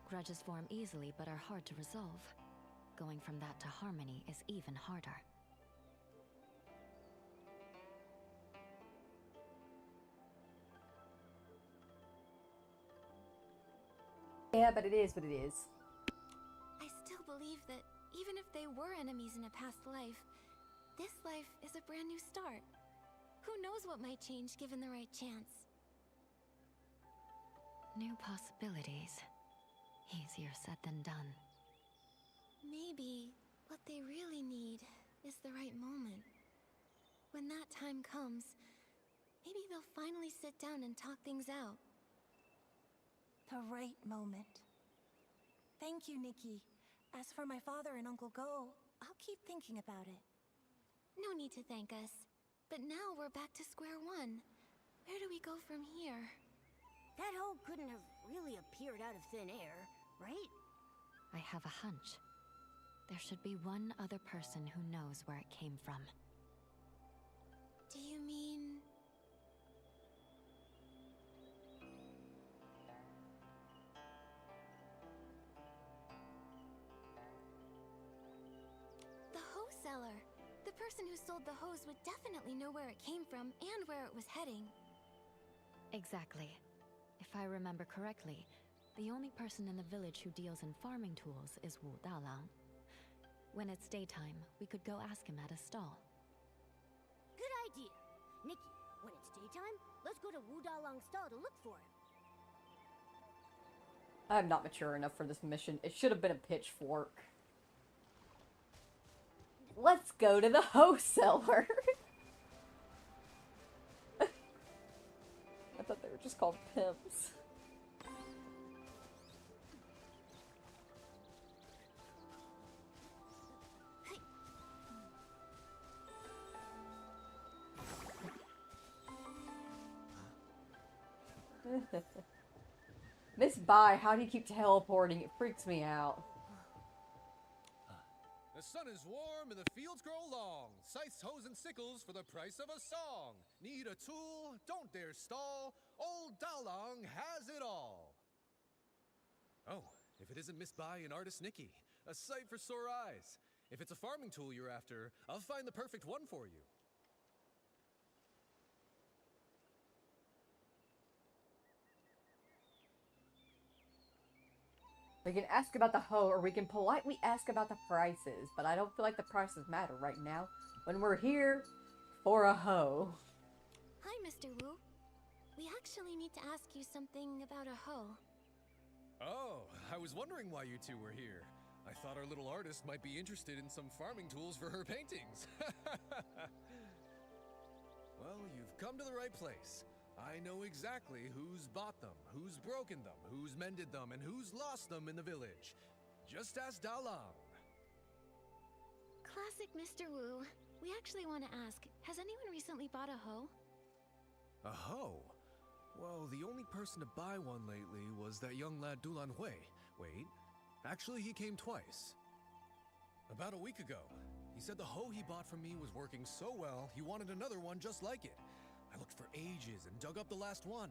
Grudges form easily but are hard to resolve. Going from that to harmony is even harder. Yeah, but it is what it is. I still believe that even if they were enemies in a past life, this life is a brand new start. Who knows what might change given the right chance? New possibilities. Easier said than done. Maybe what they really need is the right moment. When that time comes, maybe they'll finally sit down and talk things out. The right moment. Thank you, Nikki. As for my father and Uncle Go, I'll keep thinking about it. No need to thank us. But now we're back to square one. Where do we go from here? That hoe couldn't have really appeared out of thin air, right? I have a hunch. There should be one other person who knows where it came from. Do you mean... the hoe seller? The person who sold the hose would definitely know where it came from and where it was heading. Exactly. If I remember correctly, the only person in the village who deals in farming tools is Wu Dalang. When it's daytime, we could go ask him at his stall. Good idea. Nikki, when it's daytime, let's go to Wu Dalang's stall to look for him. I'm not mature enough for this mission. It should have been a pitchfork. Let's go to the hoe seller. I thought they were just called pimps. Miss Bai, how do you keep teleporting? It freaks me out. The sun is warm and the fields grow long. Scythes, hoes, and sickles for the price of a song. Need a tool? Don't dare stall. Old Dalong has it all. Oh, if it isn't Miss Bai and artist Nikki. A sight for sore eyes. If it's a farming tool you're after, I'll find the perfect one for you. We can ask about the hoe, or we can politely ask about the prices, but I don't feel like the prices matter right now when we're here for a hoe. Hi, Mr. Wu. We actually need to ask you something about a hoe. Oh, I was wondering why you two were here. I thought our little artist might be interested in some farming tools for her paintings. Well, you've come to the right place. I know exactly who's bought them, who's broken them, who's mended them, and who's lost them in the village. Just ask Dalang. Classic Mr. Wu. We actually want to ask, has anyone recently bought a hoe? A hoe? Well, the only person to buy one lately was that young lad Dulan Hui. Wait, actually he came twice. About a week ago. He said the hoe he bought from me was working so well, he wanted another one just like it. I looked for ages and dug up the last one.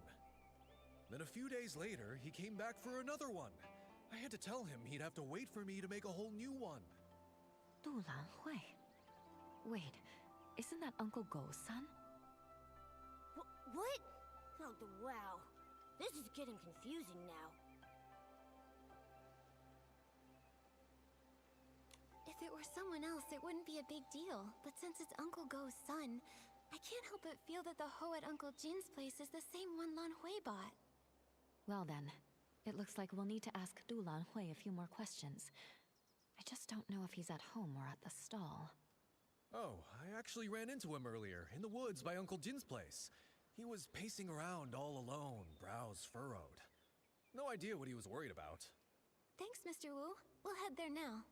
Then a few days later, he came back for another one. I had to tell him he'd have to wait for me to make a whole new one. Dulan Hui. Wait, isn't that Uncle Go's son? What? Oh, wow. This is getting confusing now. If it were someone else, it wouldn't be a big deal. But since it's Uncle Go's son, I can't help but feel that the hoe at Uncle Jin's place is the same one Lan Hui bought. Well then, it looks like we'll need to ask Dulan Hui a few more questions. I just don't know if he's at home or at the stall. Oh, I actually ran into him earlier, in the woods by Uncle Jin's place. He was pacing around all alone, brows furrowed. No idea what he was worried about. Thanks, Mr. Wu. We'll head there now.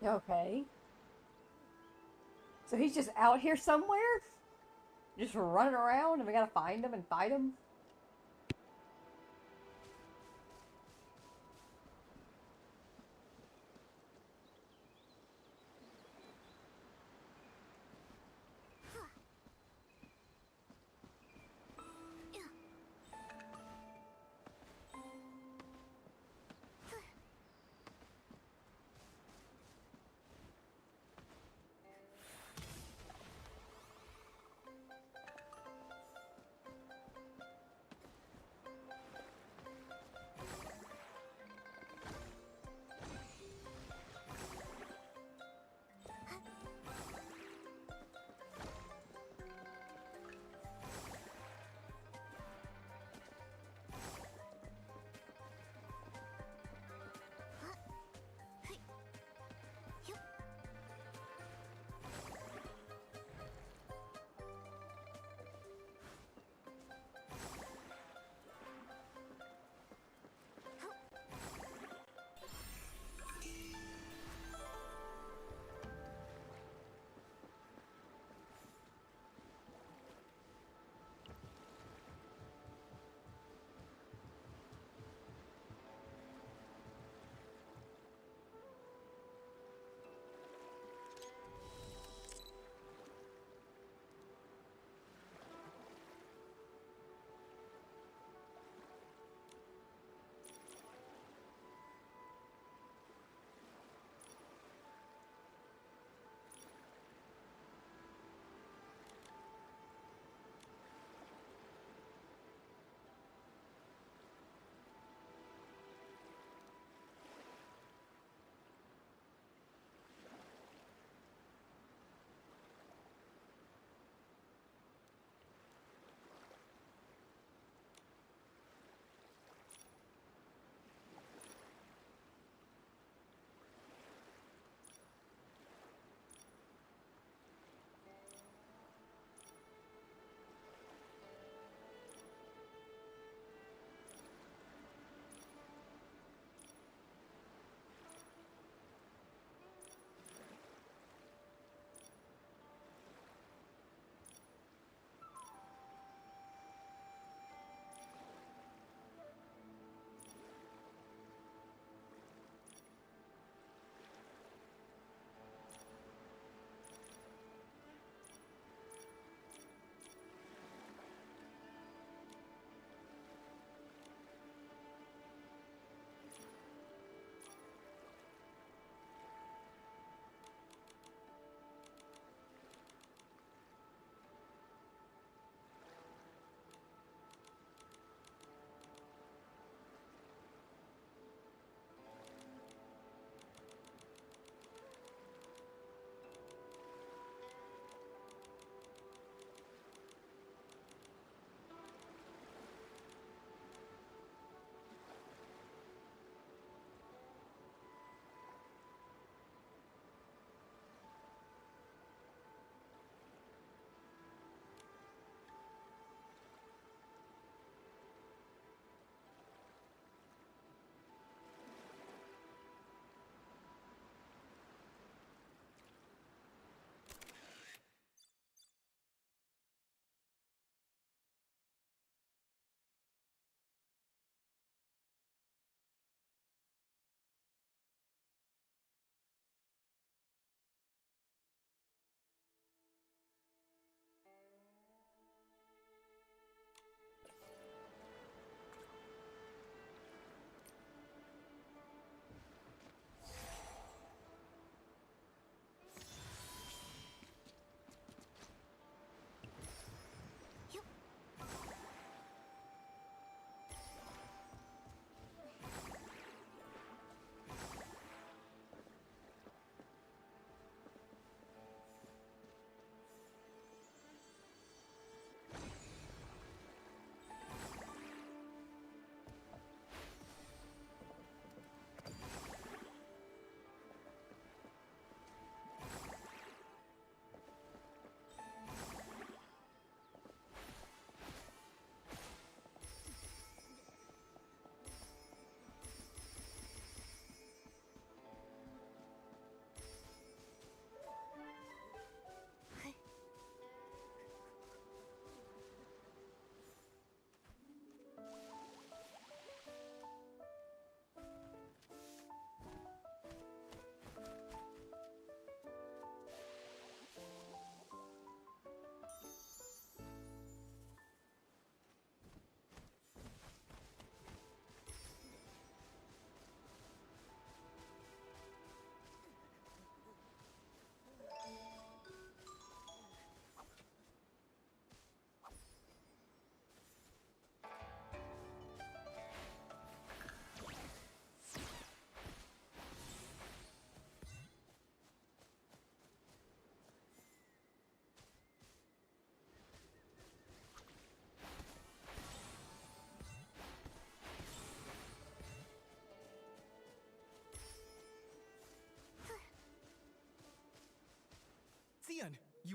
Okay. So he's just out here somewhere? Just running around and we gotta find him and fight him?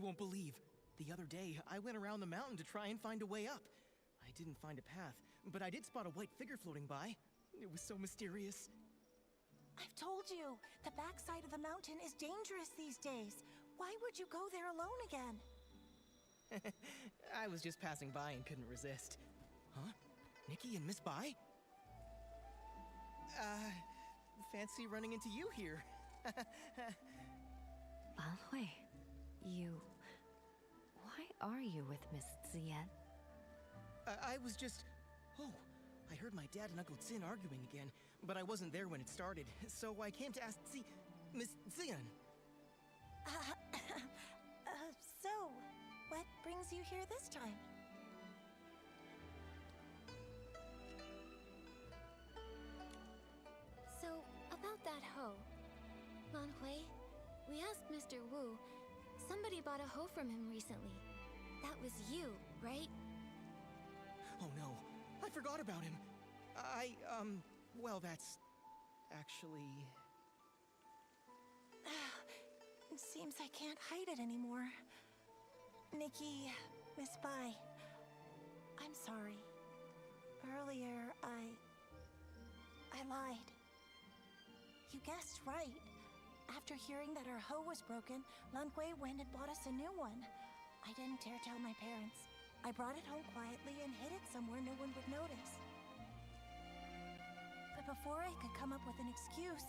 won't believe. The other day, I went around the mountain to try and find a way up. I didn't find a path, but I did spot a white figure floating by. It was so mysterious. I've told you, the backside of the mountain is dangerous these days. Why would you go there alone again? I was just passing by and couldn't resist. Huh? Nikki and Miss Bai? Fancy running into you here. Lanhui, you... Why are you with Miss Zian? I was just... Oh, I heard my dad and Uncle Zin arguing again, but I wasn't there when it started, so I came to ask Miss Zian. So, what brings you here this time? So, about that hoe. Lanhui, we asked Mr. Wu. Somebody bought a hoe from him recently. That was you, right? Oh no, I forgot about him. Well, that's... actually... It seems I can't hide it anymore. Nikki, Miss Bai, I'm sorry. Earlier, I lied. You guessed right. After hearing that our hoe was broken, Lanhui went and bought us a new one. I didn't dare tell my parents. I brought it home quietly and hid it somewhere no one would notice. But before I could come up with an excuse,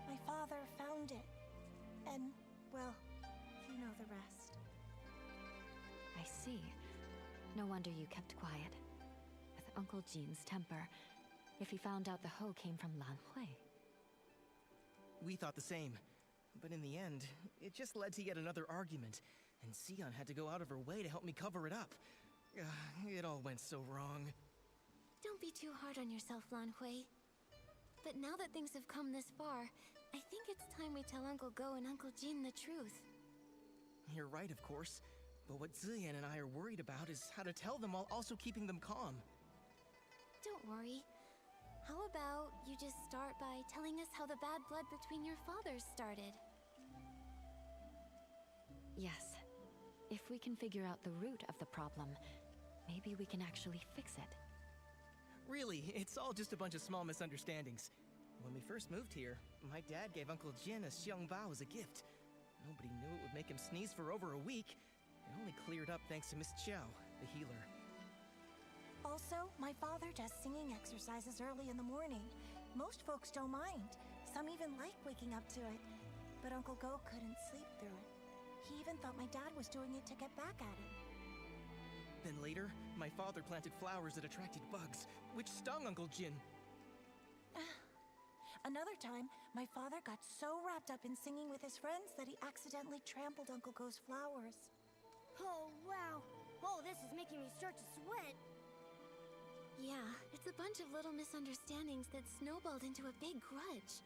my father found it. And, well, you know the rest. I see. No wonder you kept quiet. With Uncle Jin's temper, if he found out the hoe came from Lanhui. We thought the same. But in the end, it just led to yet another argument, and Sion had to go out of her way to help me cover it up. It all went so wrong. Don't be too hard on yourself, Lanhui. But now that things have come this far, I think it's time we tell Uncle Go and Uncle Jin the truth. You're right, of course. But what Zian and I are worried about is how to tell them while also keeping them calm. Don't worry. How about you just start by telling us how the bad blood between your fathers started? Yes. If we can figure out the root of the problem, maybe we can actually fix it. Really, it's all just a bunch of small misunderstandings. When we first moved here, my dad gave Uncle Jin a xiangbao as a gift. Nobody knew it would make him sneeze for over a week. It only cleared up thanks to Miss Qiao, the healer. Also, my father does singing exercises early in the morning. Most folks don't mind. Some even like waking up to it. But Uncle Go couldn't sleep through it. He even thought my dad was doing it to get back at him. Then later, my father planted flowers that attracted bugs, which stung Uncle Jin. Another time, my father got so wrapped up in singing with his friends that he accidentally trampled Uncle Go's flowers. Oh, wow. Oh, this is making me start to sweat. Yeah, it's a bunch of little misunderstandings that snowballed into a big grudge.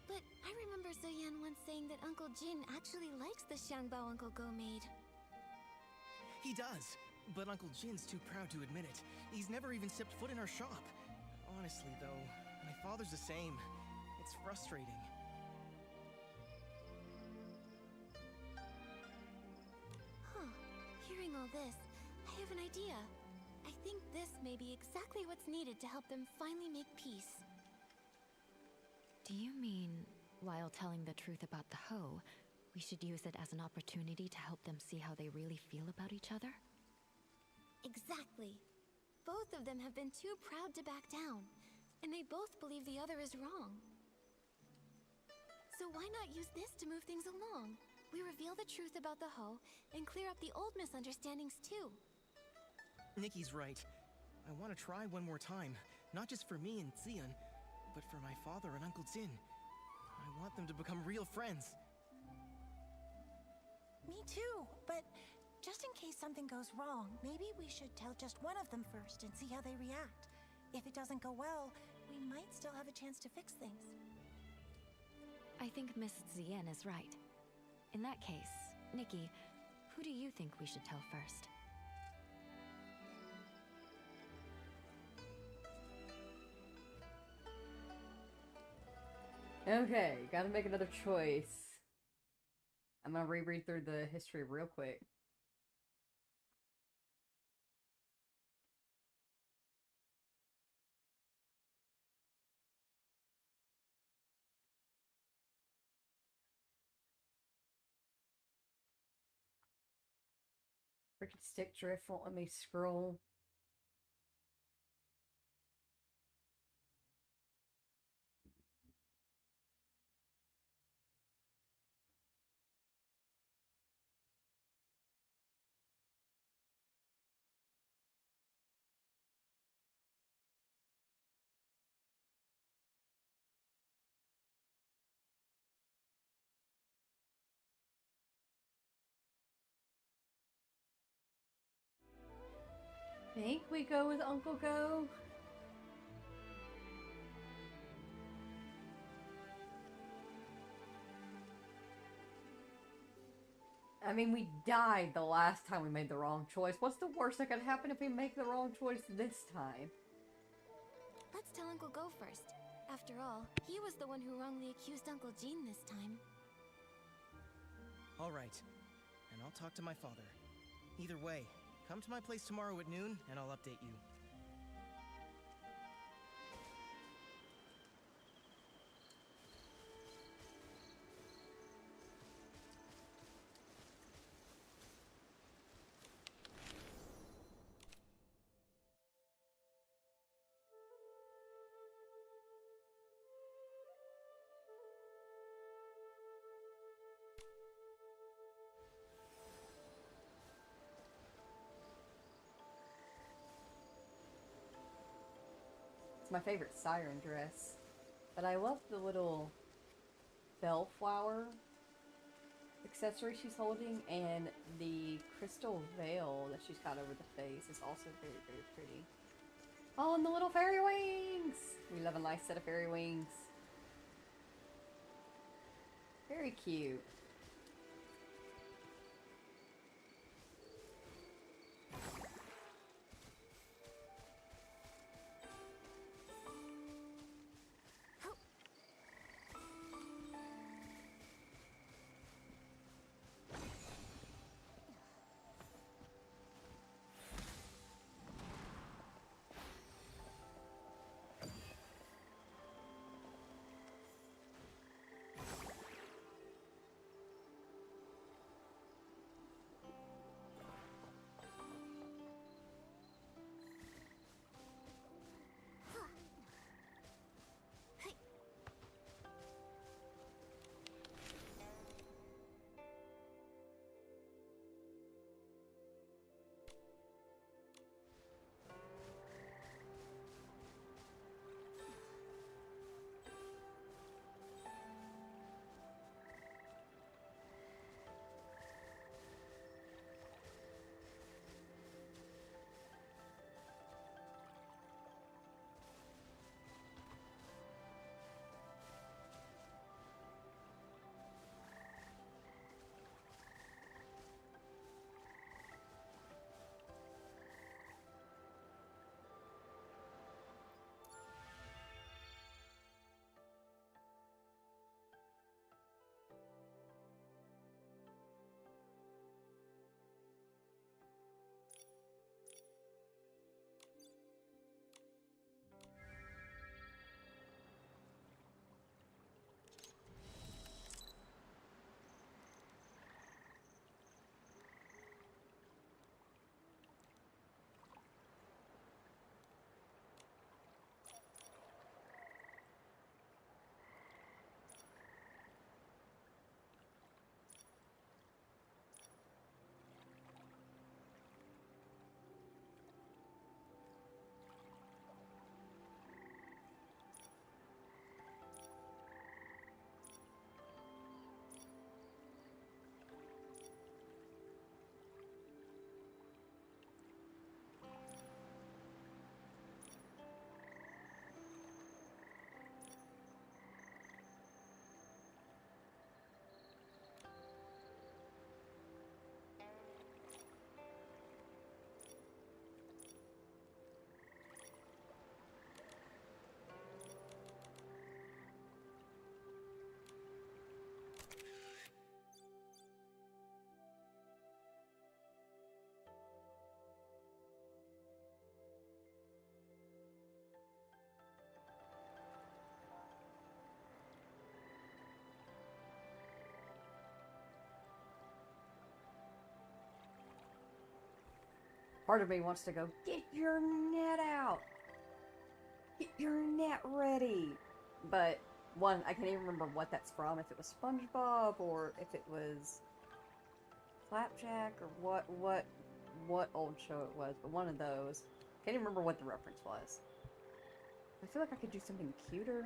But I remember Ziyan once saying that Uncle Jin actually likes the xiangbao Uncle Go made. He does, but Uncle Jin's too proud to admit it. He's never even stepped foot in our shop. Honestly, though, my father's the same. It's frustrating. Huh. Hearing all this, I have an idea. I think this may be exactly what's needed to help them finally make peace. Do you mean, while telling the truth about the hoe, we should use it as an opportunity to help them see how they really feel about each other? Exactly. Both of them have been too proud to back down, and they both believe the other is wrong. So why not use this to move things along? We reveal the truth about the hoe and clear up the old misunderstandings too. Nikki's right. I want to try one more time, not just for me and Zian, but for my father and Uncle Jin. I want them to become real friends. Me too, but just in case something goes wrong, maybe we should tell just one of them first and see how they react. If it doesn't go well, we might still have a chance to fix things. I think Miss Zian is right. In that case, Nikki, who do you think we should tell first? Okay, gotta make another choice. I'm gonna reread through the history real quick. Freaking stick drift won't let me scroll. Think we go with Uncle Go? I mean, we died the last time we made the wrong choice. What's the worst that could happen if we make the wrong choice this time? Let's tell Uncle Go first. After all, he was the one who wrongly accused Uncle Gene this time. All right, and I'll talk to my father. Either way, come to my place tomorrow at noon, and I'll update you. It's my favorite siren dress. But I love the little bellflower accessory she's holding, and the crystal veil that she's got over the face is also very, very pretty. Oh, and the little fairy wings! We love a nice set of fairy wings. Very cute. Part of me wants to go, get your net out! Get your net ready! But, one, I can't even remember what that's from, if it was SpongeBob, or if it was Flapjack, or what old show it was, but one of those. Can't even remember what the reference was. I feel like I could do something cuter.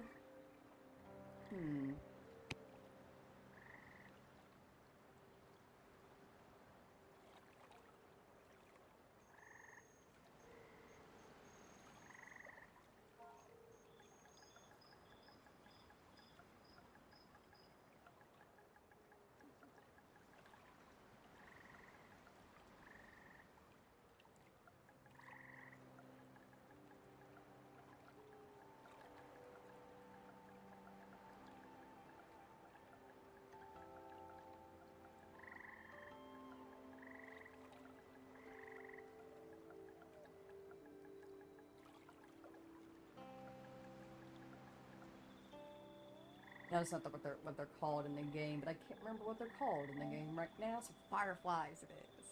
No, it's not what they're called in the game, but I can't remember what they're called in the game right now, so fireflies it is.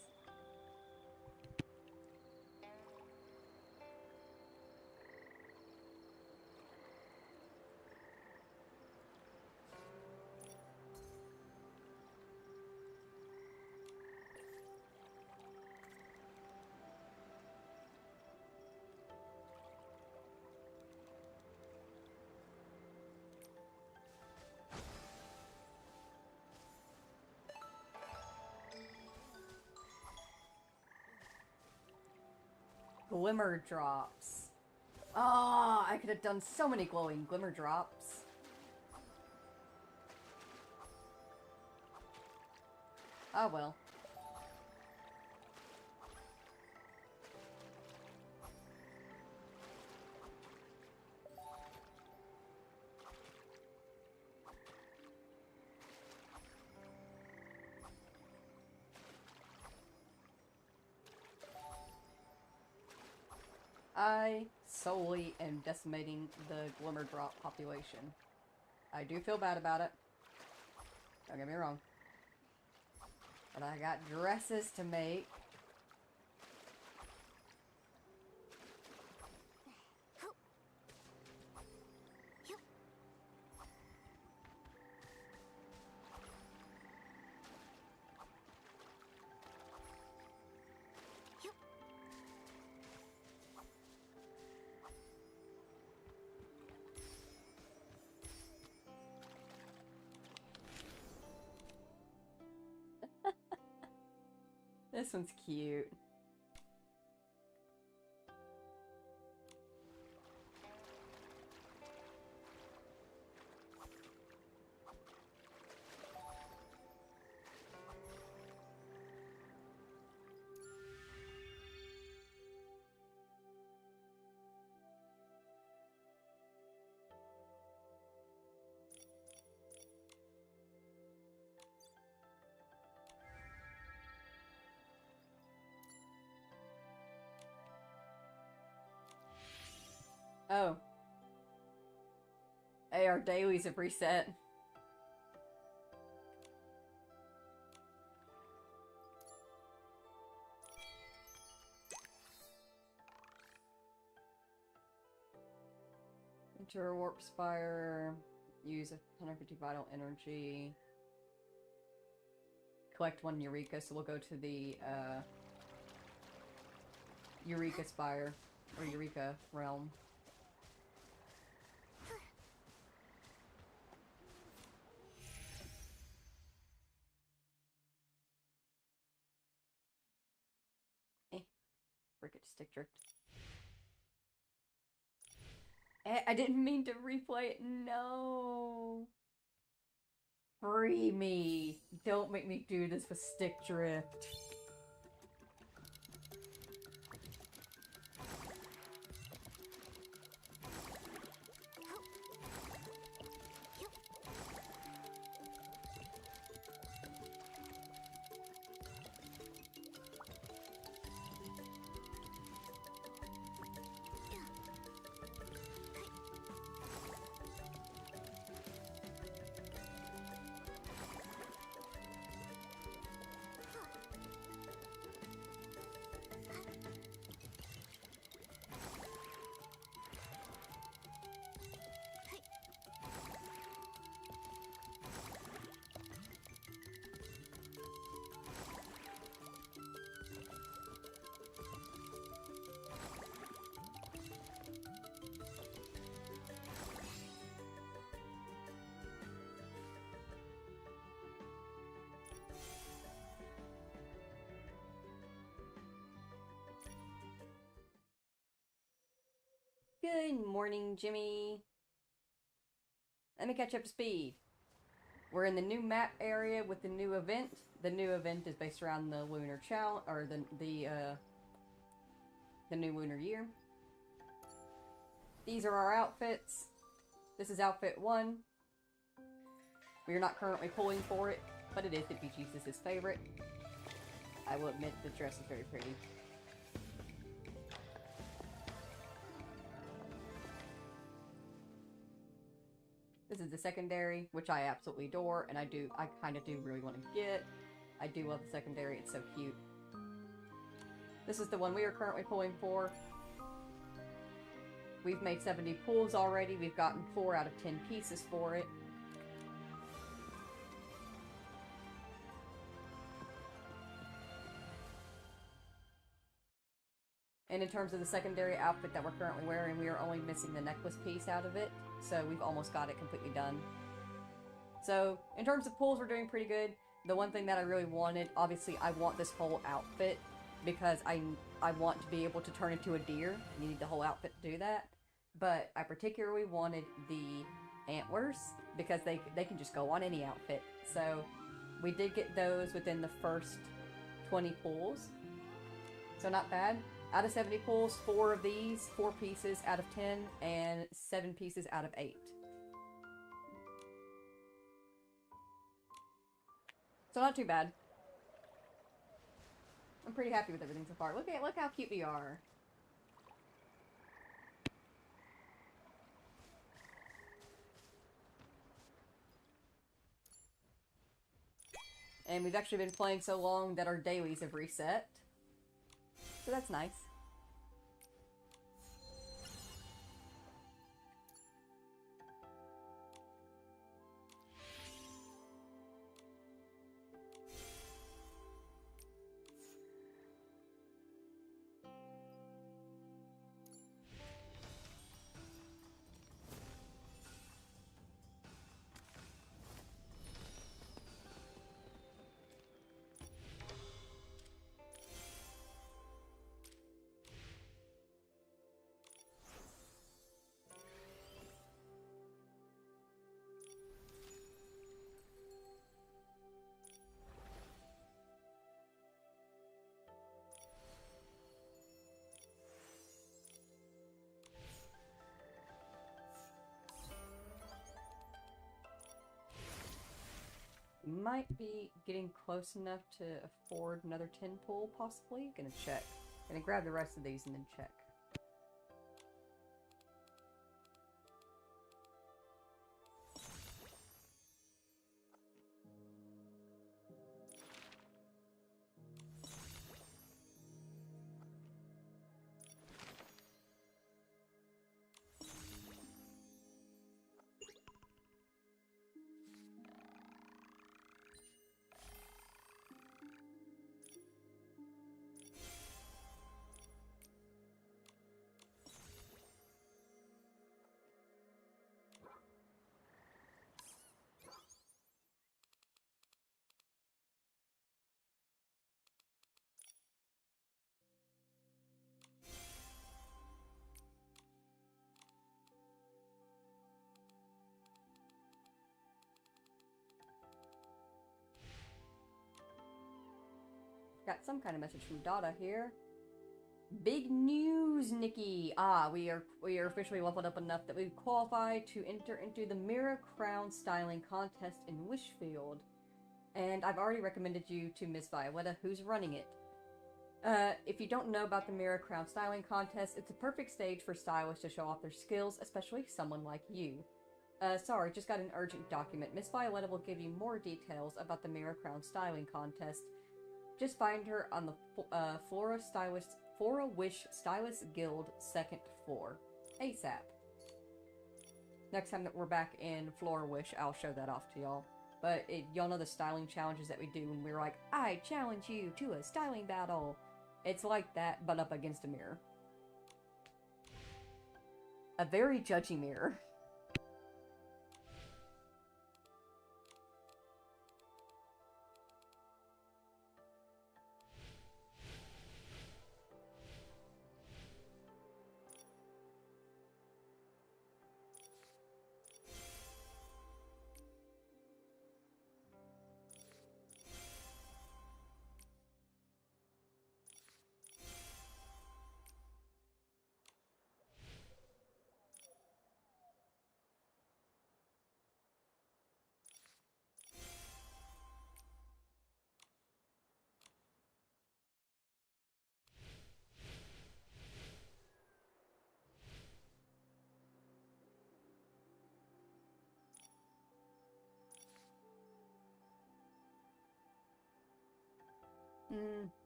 Glimmer drops. Oh, I could have done so many glowing glimmer drops. Oh well. I solely am decimating the glimmer drop population. I do feel bad about it. Don't get me wrong. But I got dresses to make. This one's cute. Oh. Hey, our dailies have reset. Enter a warp spire. Use 150 vital energy. Collect 1 Eureka, so we'll go to the Eureka Spire, or Eureka Realm. Forget stick drift. I didn't mean to replay it. No. Free me. Don't make me do this with stick drift. Good morning, Jimmy. Let me catch up to speed. We're in the new map area with the new event. The new event is based around the lunar challenge, or the new lunar year. These are our outfits. This is outfit 1. We are not currently pulling for it, but it is the Jesus' favorite. I will admit the dress is very pretty. This is the secondary, which I absolutely adore, and I kind of do really want to get. I do love the secondary, it's so cute. This is the one we are currently pulling for. We've made 70 pulls already, we've gotten 4 out of 10 pieces for it. And in terms of the secondary outfit that we're currently wearing, we are only missing the necklace piece out of it. So we've almost got it completely done. So in terms of pulls, we're doing pretty good. The one thing that I really wanted, obviously I want this whole outfit because I want to be able to turn into a deer. You need the whole outfit to do that. But I particularly wanted the antlers because they can just go on any outfit. So we did get those within the first 20 pulls. So not bad. Out of 70 pulls, 4 of these, 4 pieces out of 10, and 7 pieces out of 8. So not too bad. I'm pretty happy with everything so far. Look how cute we are. And we've actually been playing so long that our dailies have reset. So that's nice. Might be getting close enough to afford another 10 pull, possibly. Gonna check. Gonna grab the rest of these and then check. Got some kind of message from Dada here. Big news, Nikki! We are officially leveled up enough that we've qualified to enter into the Mirror Crown Styling Contest in Wishfield. And I've already recommended you to Miss Violetta, who's running it. If you don't know about the Mirror Crown Styling Contest, it's a perfect stage for stylists to show off their skills, especially someone like you. Sorry, just got an urgent document. Miss Violetta will give you more details about the Mirror Crown Styling Contest. Just find her on the Flora Wish Stylist Guild 2nd floor. ASAP. Next time that we're back in Flora Wish, I'll show that off to y'all. But y'all know the styling challenges that we do when we're like, I challenge you to a styling battle. It's like that, but up against a mirror. A very judgy mirror.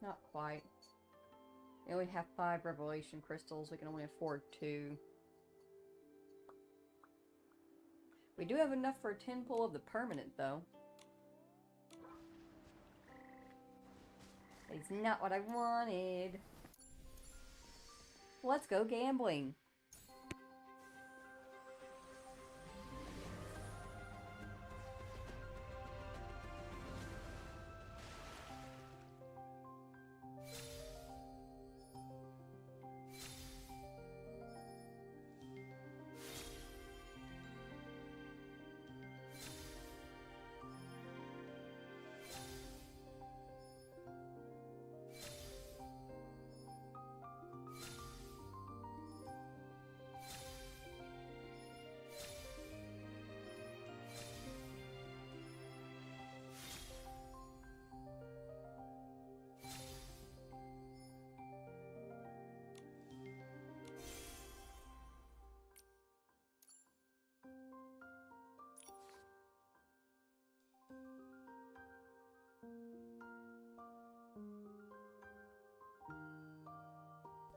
Not quite. We only have 5 revelation crystals. We can only afford 2. We do have enough for a 10 pull of the permanent, though. It's not what I wanted. Let's go gambling.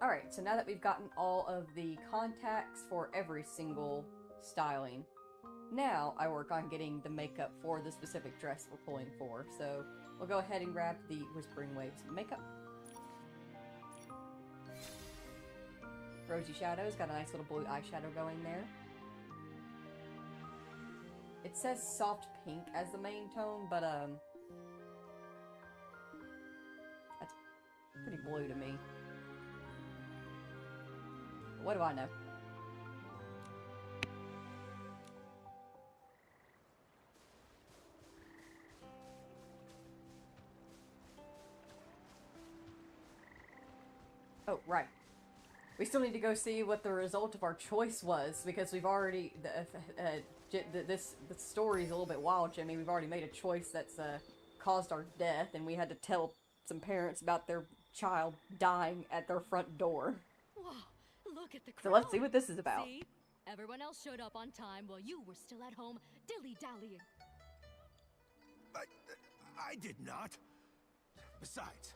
Alright, so now that we've gotten all of the contacts for every single styling, now I work on getting the makeup for the specific dress we're pulling for. So we'll go ahead and grab the Whispering Waves makeup. Rosy Shadows, got a nice little blue eyeshadow going there. It says soft pink as the main tone, but that's pretty blue to me. What do I know? Oh, right. We still need to go see what the result of our choice was, because we've already... this story's a little bit wild, Jimmy. We've already made a choice that's caused our death, and we had to tell some parents about their child dying at their front door. Whoa, look at the crowd. So let's see what this is about. See? Everyone else showed up on time while you were still at home dilly-dallying. I did not. Besides,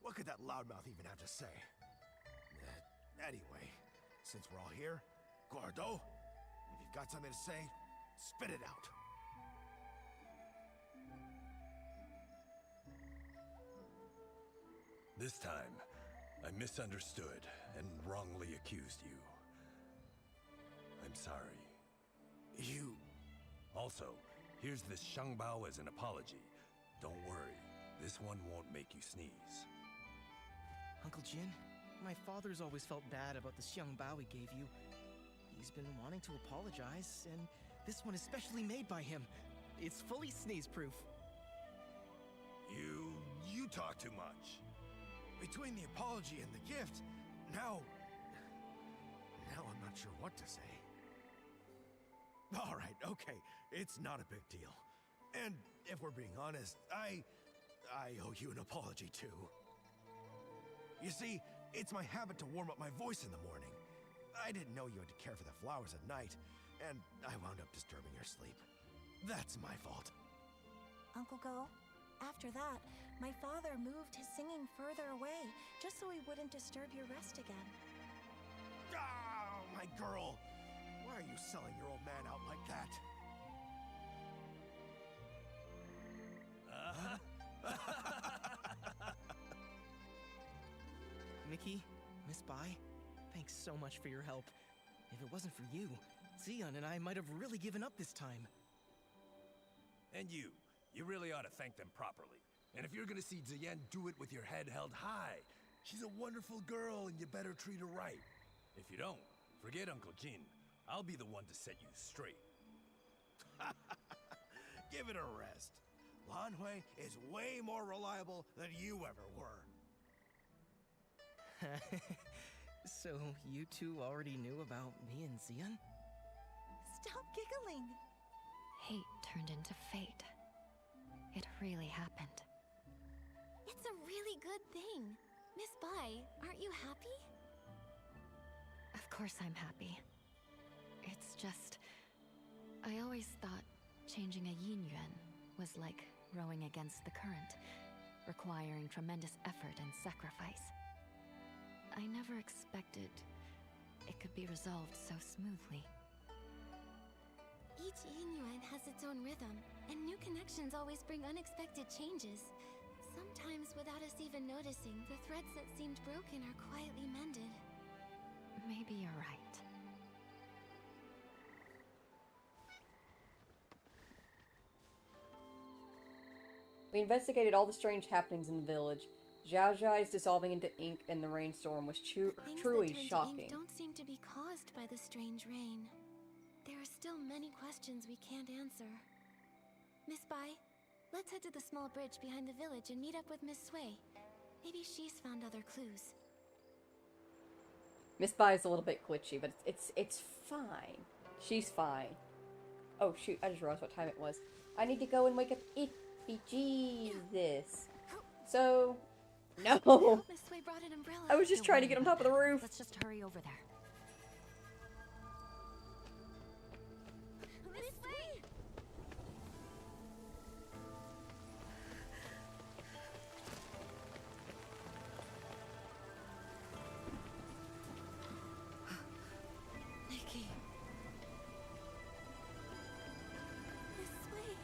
what could that loudmouth even have to say? Anyway, since we're all here, Gordo, if you've got something to say, spit it out. This time, I misunderstood and wrongly accused you. I'm sorry. You... Also, here's this Shangbao as an apology. Don't worry, this one won't make you sneeze. Uncle Jin, my father's always felt bad about the Xiangbao he gave you. He's been wanting to apologize, and this one is specially made by him. It's fully sneeze-proof. You talk too much. Between the apology and the gift, now I'm not sure what to say. Alright, okay, it's not a big deal. And if we're being honest, I owe you an apology too. You see, it's my habit to warm up my voice in the morning. I didn't know you had to care for the flowers at night, and I wound up disturbing your sleep. That's my fault. Uncle Go, after that, my father moved his singing further away, just so he wouldn't disturb your rest again. Ah, my girl! Why are you selling your old man out like that? Nikki, Miss Bai, thanks so much for your help. If it wasn't for you, Xian and I might have really given up this time. And you really ought to thank them properly. And if you're gonna see Ziyan do it with your head held high, she's a wonderful girl and you better treat her right. If you don't, forget Uncle Jin. I'll be the one to set you straight. Give it a rest. Lan Hui is way more reliable than you ever were. So, you two already knew about me and Xian? Stop giggling! Hate turned into fate. It really happened. It's a really good thing. Miss Bai, aren't you happy? Of course I'm happy. It's just... I always thought changing a yin yuan was like rowing against the current. requiring tremendous effort and sacrifice. I never expected it could be resolved so smoothly. Each Yinyuan has its own rhythm, and new connections always bring unexpected changes. Sometimes, without us even noticing, the threads that seemed broken are quietly mended. Maybe you're right. We investigated all the strange happenings in the village. Zhao Zhai's dissolving into ink in the rainstorm was truly shocking. Things that turn to ink don't seem to be caused by the strange rain. There are still many questions we can't answer. Miss Bai, let's head to the small bridge behind the village and meet up with Miss Sui. Maybe she's found other clues. Miss Bai is a little bit glitchy, but it's fine. She's fine. Oh shoot, I just realized what time it was. I need to go and wake up Ippy Jesus. So, no. Miss Sui brought an umbrella. I was just trying to get on top of the roof. Let's just hurry over there. Miss Sui! Nikki. Miss Sui.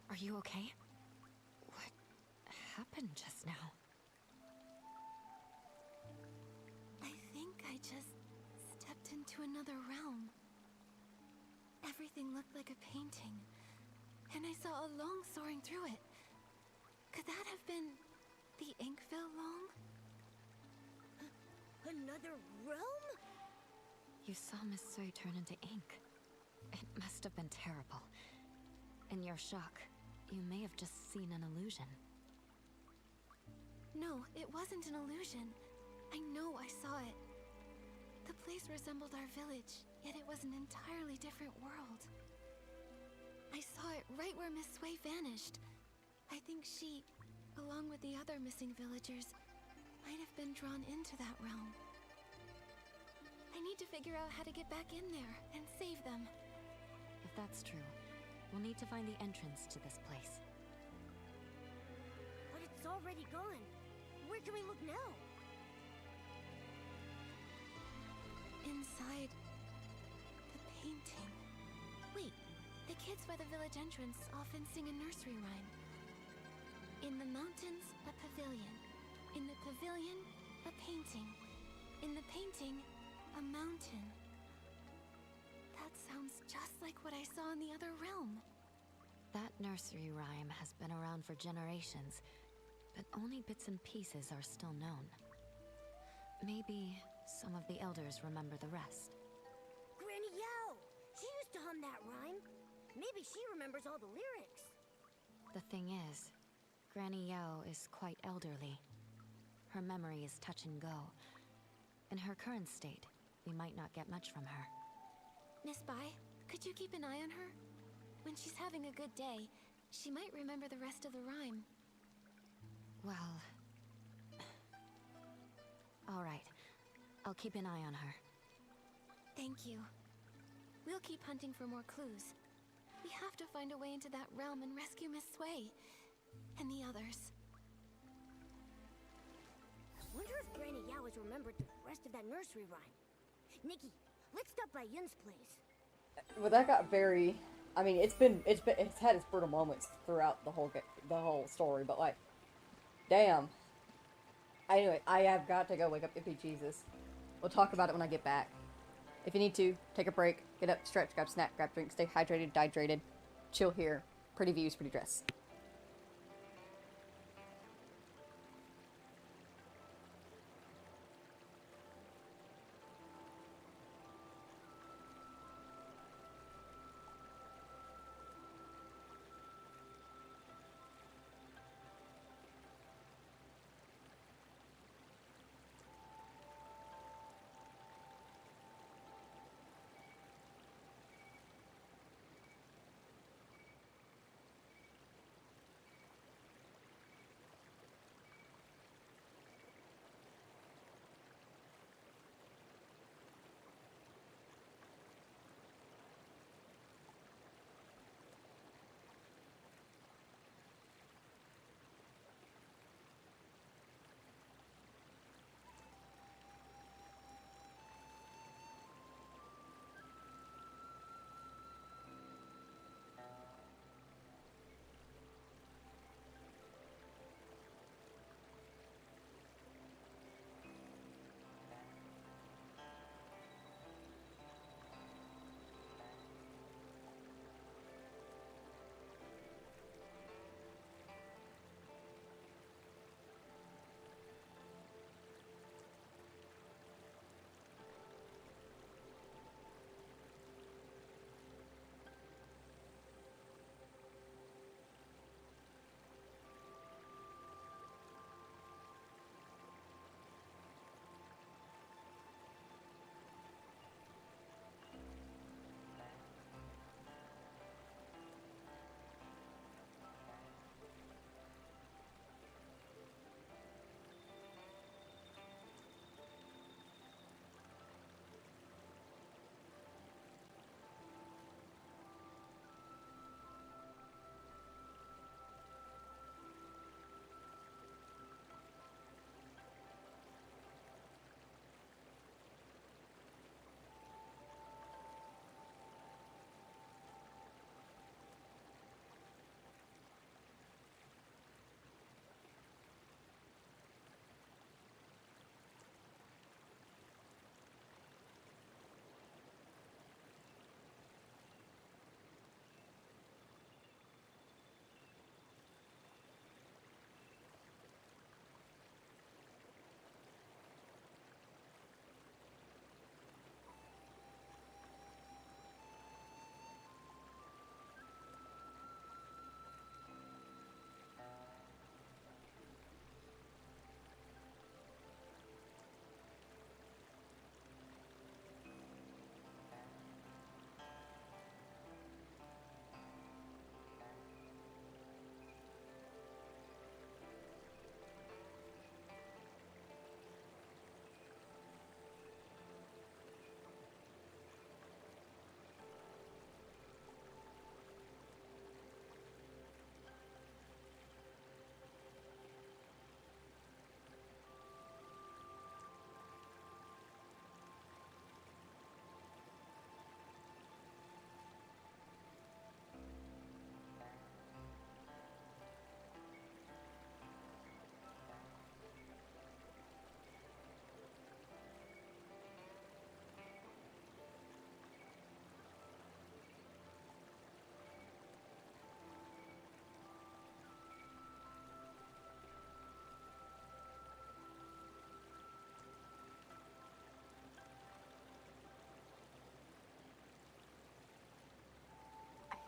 Are you okay? What happened just now? I think I just stepped into another realm. Everything looked like a painting, and I saw a long soaring through it. Could that have been the Inkville Long? Another realm? You saw Miss Sui turn into ink. It must have been terrible. In your shock, you may have just seen an illusion. No, it wasn't an illusion. I know I saw it. The place resembled our village, yet it was an entirely different world. I saw it right where Miss Sui vanished. I think she, along with the other missing villagers, might have been drawn into that realm. I need to figure out how to get back in there and save them. If that's true, we'll need to find the entrance to this place. But it's already gone. Where can we look now? Inside the painting. Wait, the kids by the village entrance often sing a nursery rhyme. In the mountains, a pavilion. In the pavilion, a painting. In the painting, a mountain. That sounds just like what I saw in the other realm. That nursery rhyme has been around for generations, but only bits and pieces are still known. Maybe some of the elders remember the rest. Granny Yao! She used to hum that rhyme. Maybe she remembers all the lyrics. The thing is, Granny Yao is quite elderly. Her memory is touch and go. In her current state, we might not get much from her. Miss Bai, could you keep an eye on her? When she's having a good day, she might remember the rest of the rhyme. Well... all right. I'll keep an eye on her. Thank you. We'll keep hunting for more clues. We have to find a way into that realm and rescue Miss Sui. And the others. Wonder if Granny Yao has remembered the rest of that nursery rhyme. Nikki, let's stop by Yun's place. Well, that got very... I mean, it's had its brutal moments throughout the whole story, but like, damn. Anyway, I have got to go wake up Ippy Jesus. We'll talk about it when I get back. If you need to, take a break, get up, stretch, grab snack, grab drink, stay hydrated, dehydrated, chill here. Pretty views, pretty dress.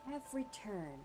I have returned.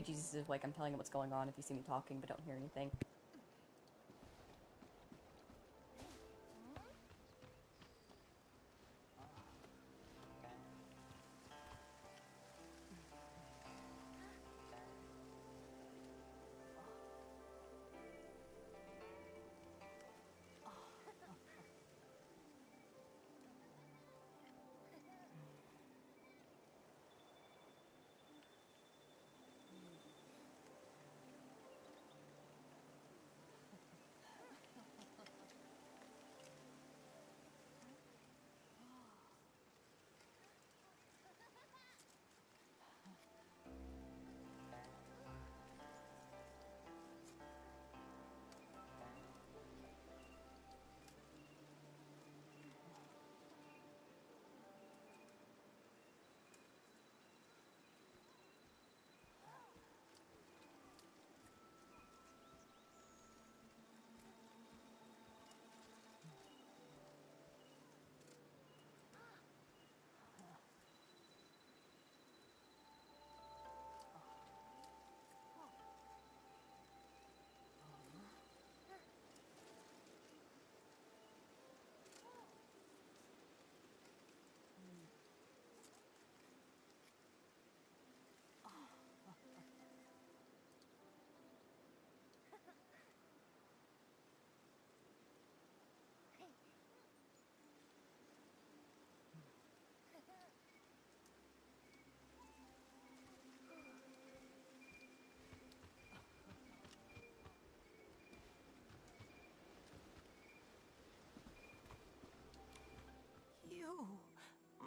Jesus is like, I'm telling him what's going on if you see me talking but don't hear anything.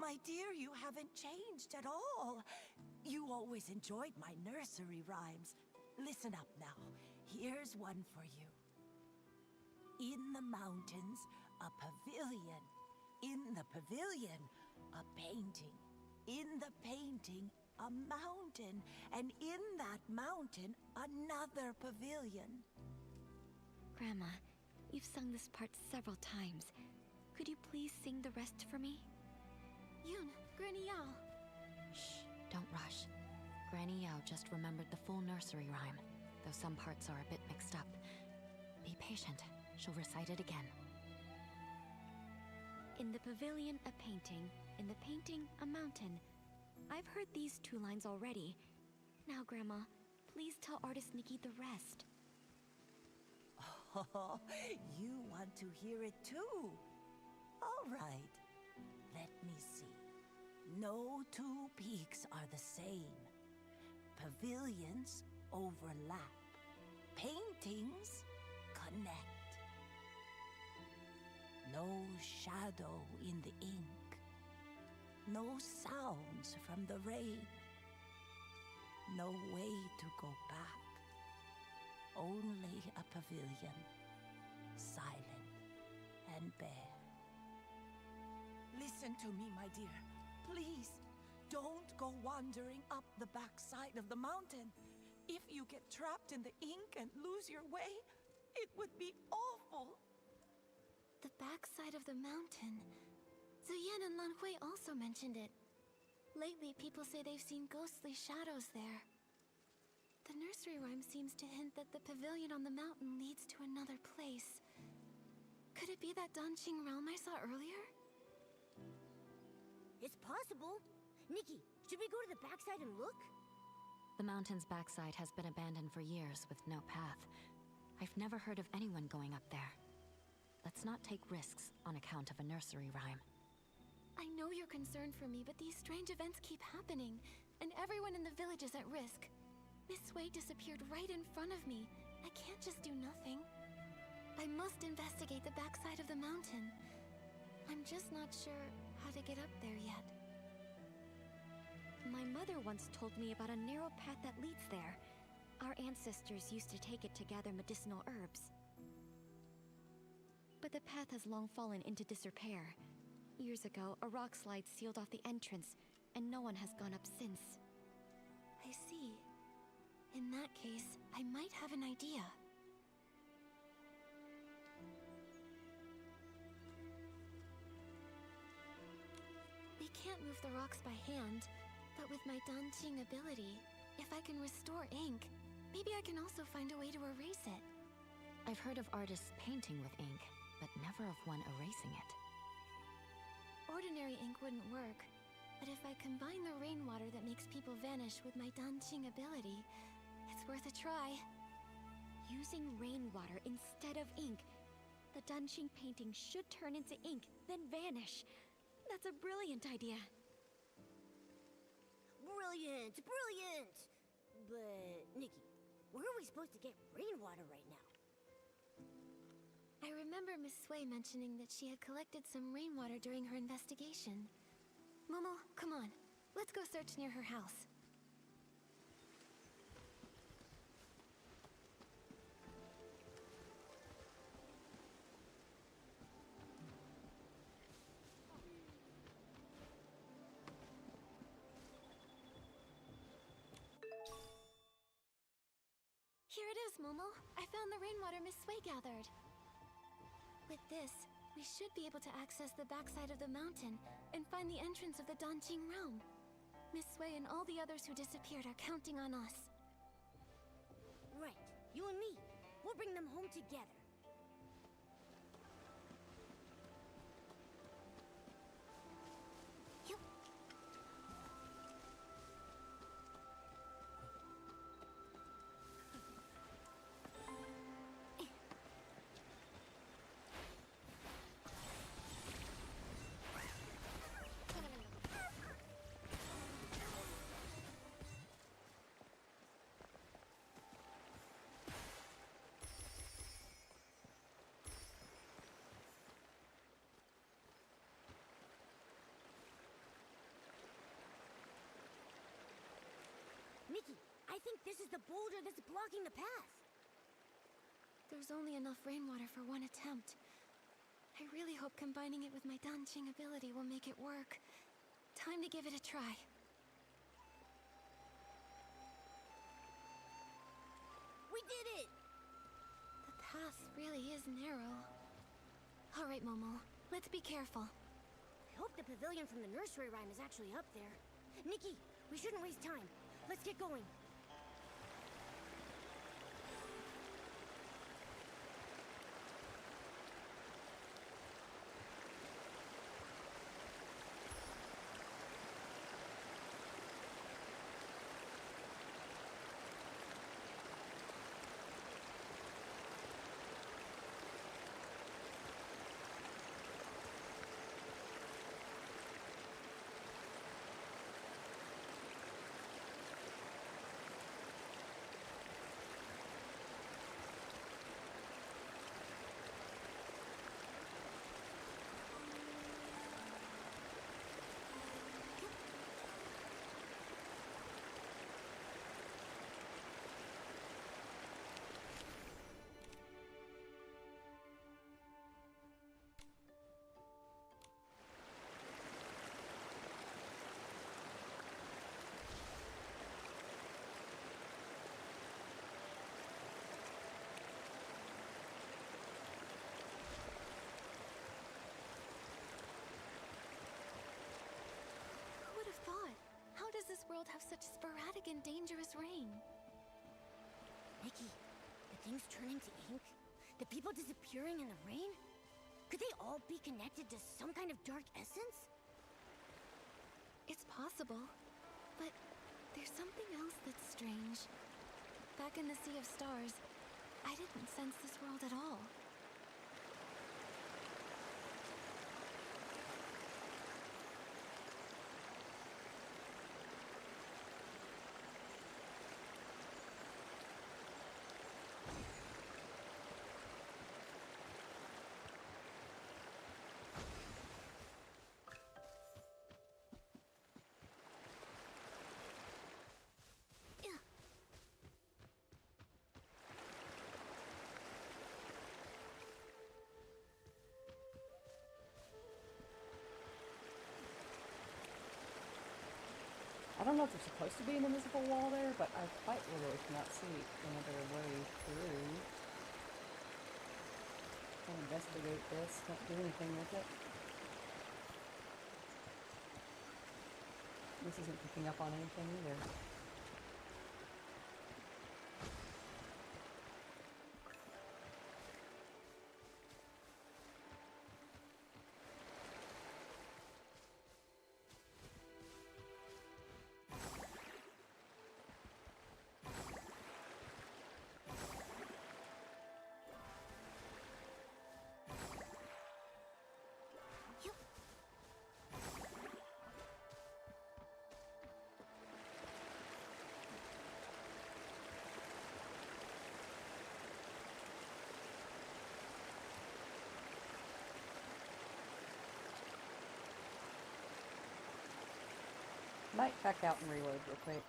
My dear, you haven't changed at all. You always enjoyed my nursery rhymes. Listen up now. Here's one for you. In the mountains, a pavilion. In the pavilion, a painting. In the painting, a mountain. And in that mountain, another pavilion. Grandma, you've sung this part several times. Could you please sing the rest for me? Yun, Granny Yao. Shh, don't rush. Granny Yao just remembered the full nursery rhyme, though some parts are a bit mixed up. Be patient. She'll recite it again. In the pavilion, a painting. In the painting, a mountain. I've heard these 2 lines already. Now, Grandma, please tell artist Nikki the rest. Oh, you want to hear it too? All right. Let me see. No 2 peaks are the same. Pavilions overlap. Paintings connect. No shadow in the ink. No sounds from the rain. No way to go back. Only a pavilion, silent and bare. Listen to me, my dear. Please, don't go wandering up the backside of the mountain. If you get trapped in the ink and lose your way, it would be awful. The backside of the mountain. Zuyan and Lan Hui also mentioned it. Lately, people say they've seen ghostly shadows there. The nursery rhyme seems to hint that the pavilion on the mountain leads to another place. Could it be that Danqing realm I saw earlier? It's possible. Nikki, should we go to the backside and look? The mountain's backside has been abandoned for years with no path. I've never heard of anyone going up there. Let's not take risks on account of a nursery rhyme. I know you're concerned for me, but these strange events keep happening, and everyone in the village is at risk. Miss Wei disappeared right in front of me. I can't just do nothing. I must investigate the backside of the mountain. I'm just not sure how to get up there yet. My mother once told me about a narrow path that leads there. Our ancestors used to take it to gather medicinal herbs. But the path has long fallen into disrepair. Years ago, a rock slide sealed off the entrance, and no one has gone up since. I see. In that case, I might have an idea. We can't move the rocks by hand, but with my Danqing ability, if I can restore ink, maybe I can also find a way to erase it. I've heard of artists painting with ink, but never of one erasing it. Ordinary ink wouldn't work, but if I combine the rainwater that makes people vanish with my dancing ability, it's worth a try. Using rainwater instead of ink, the Dunching painting should turn into ink, then vanish. That's a brilliant idea. Brilliant! Brilliant! But, Nikki, where are we supposed to get rainwater right now? I remember Miss Sui mentioning that she had collected some rainwater during her investigation. Momo, come on. Let's go search near her house. Here it is, Momo. I found the rainwater Miss Sui gathered. With this, we should be able to access the backside of the mountain and find the entrance of the Danqing realm. Miss Sui and all the others who disappeared are counting on us. Right. You and me. We'll bring them home together. Nikki, I think this is the boulder that's blocking the path. There's only enough rainwater for one attempt. I really hope combining it with my Danqing ability will make it work. Time to give it a try. We did it! The path really is narrow. All right, Momo. Let's be careful. I hope the pavilion from the nursery rhyme is actually up there. Nikki, we shouldn't waste time. Let's get going. How does this world have such sporadic and dangerous rain? Nikki, the things turning to ink? The people disappearing in the rain? Could they all be connected to some kind of dark essence? It's possible, but there's something else that's strange. Back in the Sea of Stars, I didn't sense this world at all. I don't know if there's supposed to be an invisible wall there, but I quite literally cannot see another way through. Can't investigate this, can't do anything with it. This isn't picking up on anything either. Might check out and reload real quick.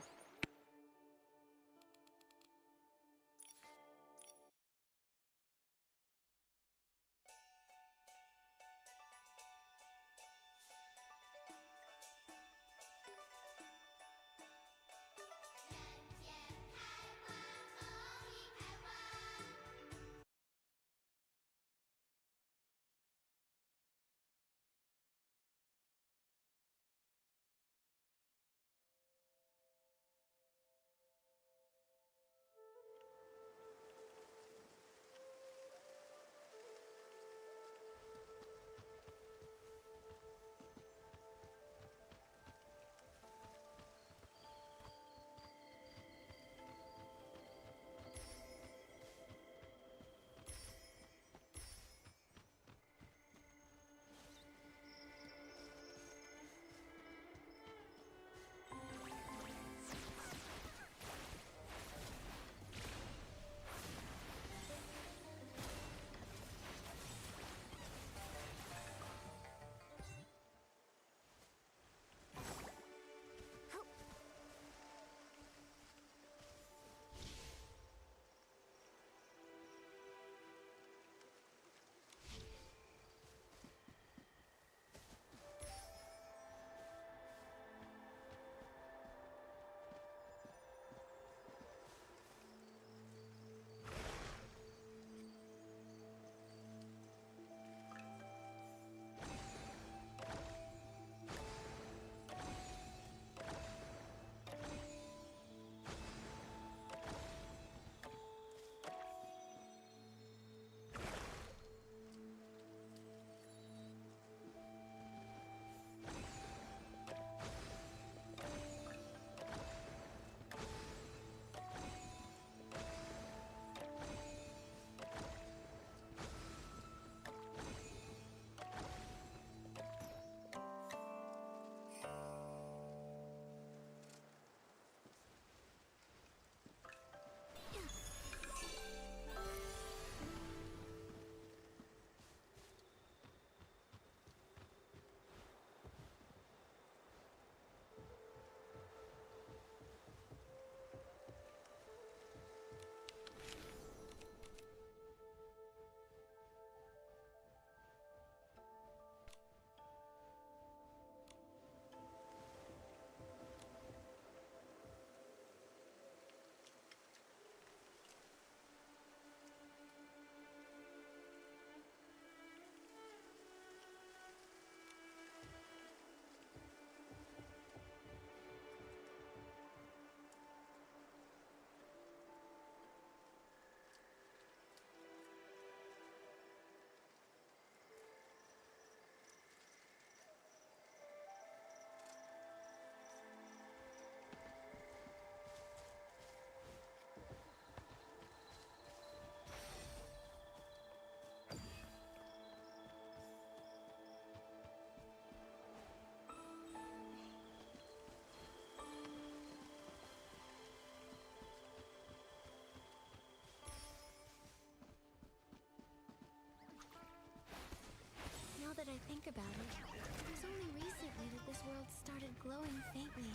Now that I think about it, it was only recently that this world started glowing faintly,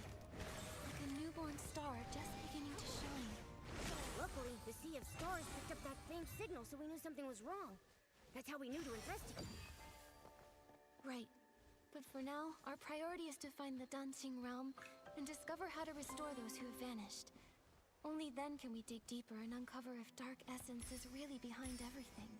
like a newborn star just beginning to shine. Luckily, the Sea of Stars picked up that faint signal, so we knew something was wrong. That's how we knew to investigate. Right. But for now, our priority is to find the Dancing Realm and discover how to restore those who have vanished. Only then can we dig deeper and uncover if Dark Essence is really behind everything.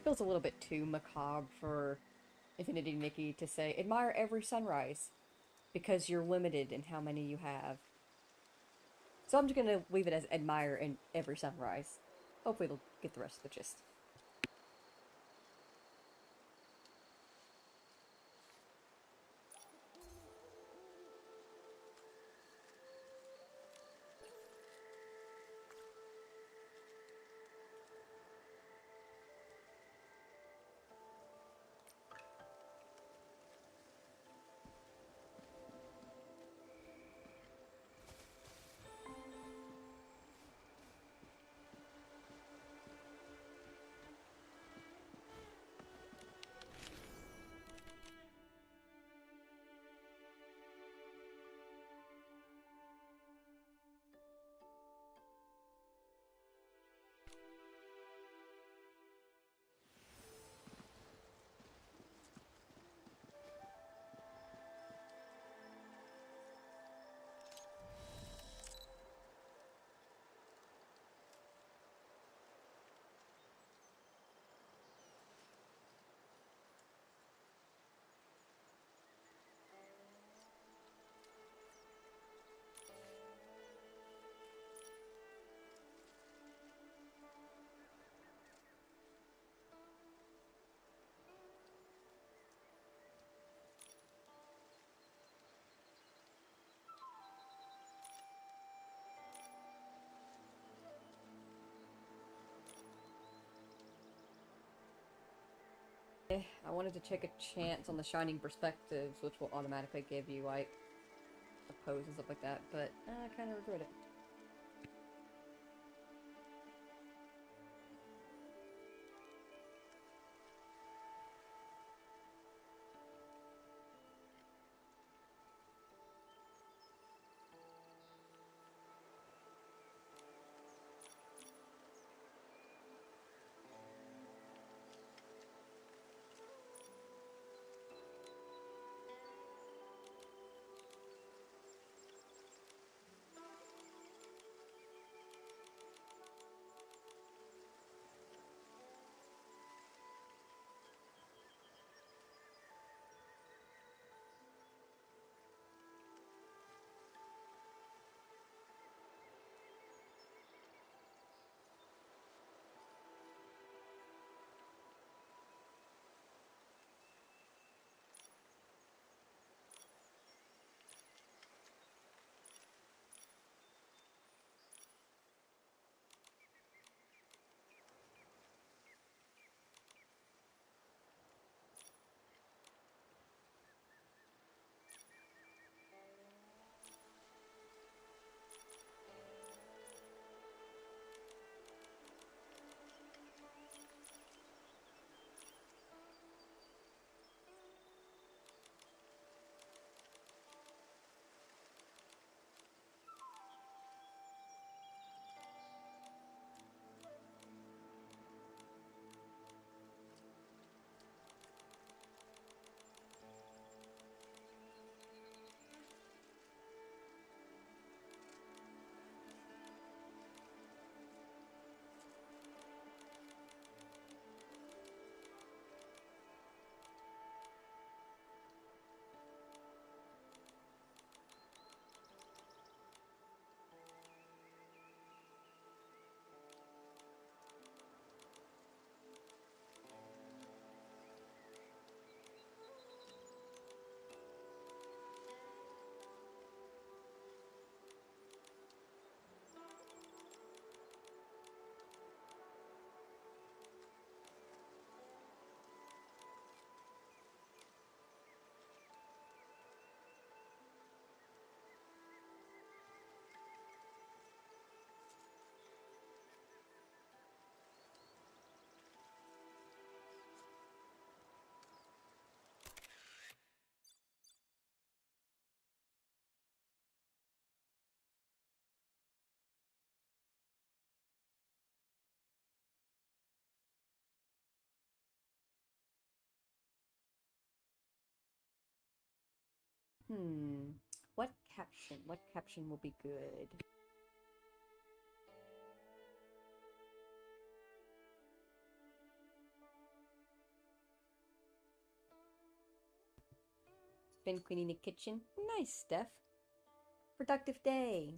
feels a little bit too macabre for Infinity Nikki to say, admire every sunrise, because you're limited in how many you have. So I'm just gonna leave it as admire in every sunrise. Hopefully they'll get the rest of the gist. I wanted to check a chance on the Shining Perspectives, which will automatically give you, like, a pose and stuff like that, but I kind of regret it. What caption? What caption will be good? Been cleaning the kitchen. Nice, Steph. Productive day.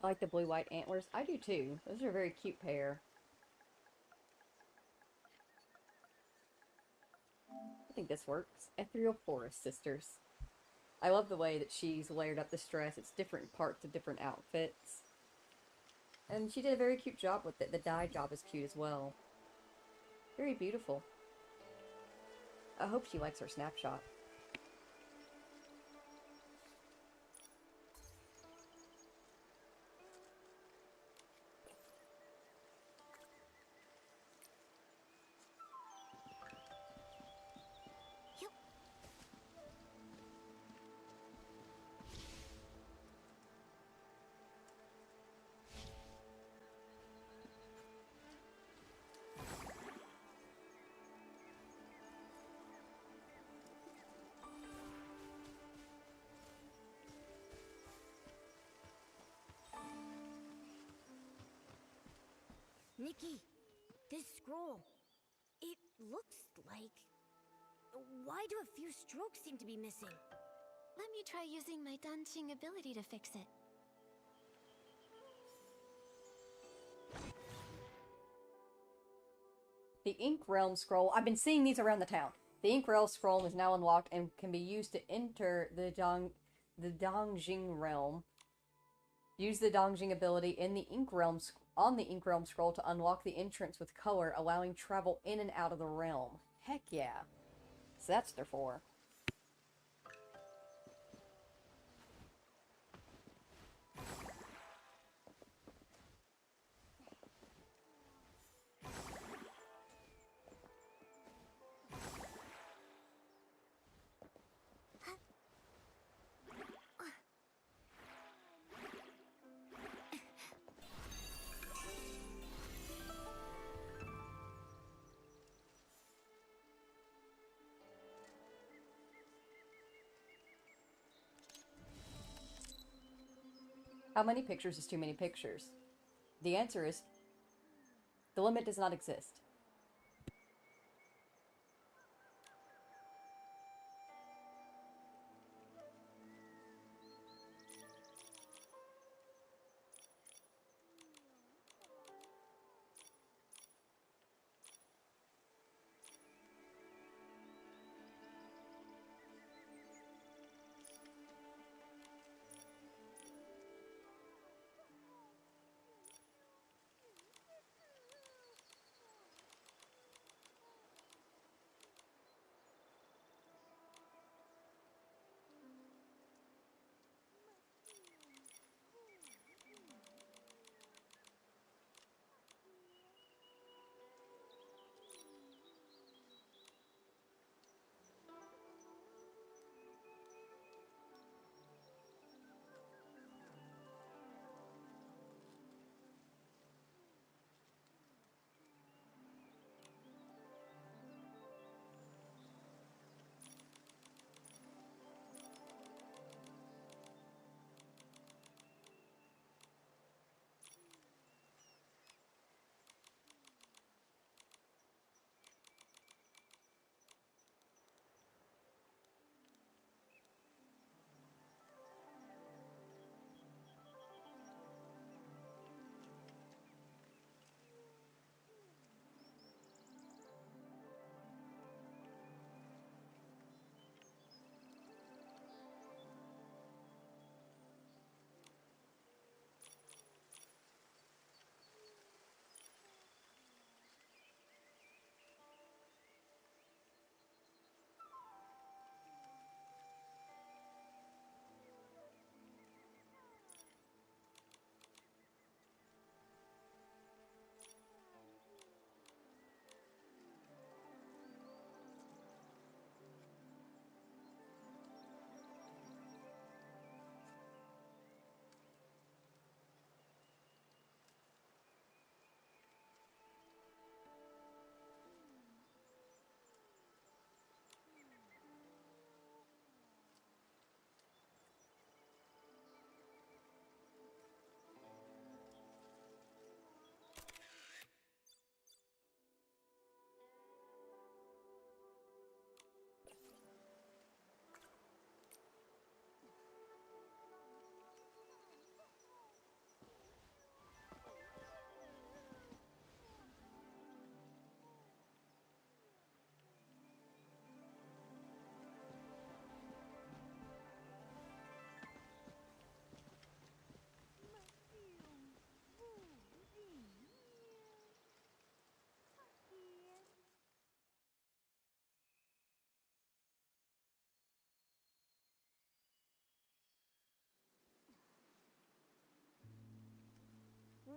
I like the blue-white antlers. I do too. Those are a very cute pair. I think this works. Ethereal Forest Sisters. I love the way that she's layered up this dress. It's different parts of different outfits. And she did a very cute job with it. The dye job is cute as well. Very beautiful. I hope she likes her snapshot. Nikki, this scroll. It looks like... Why do a few strokes seem to be missing? Let me try using my Danjing ability to fix it. The Ink Realm Scroll. I've been seeing these around the town. The Ink Realm Scroll is now unlocked and can be used to enter the Danjing Realm. Use the Danjing ability in the Ink Realm on the Ink Realm Scroll to unlock the entrance with color, allowing travel in and out of the realm. Heck yeah. So that's their for. How many pictures is too many pictures? The answer is, the limit does not exist.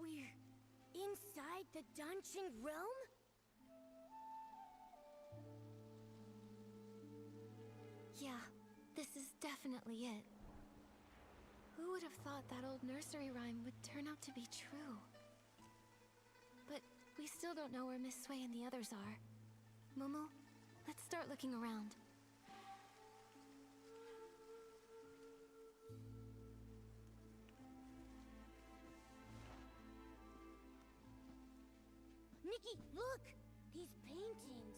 We're inside the Danqing realm? Yeah, this is definitely it. Who would have thought that old nursery rhyme would turn out to be true? But we still don't know where Miss Sui and the others are. Momo, let's start looking around. Nikki, look! These paintings.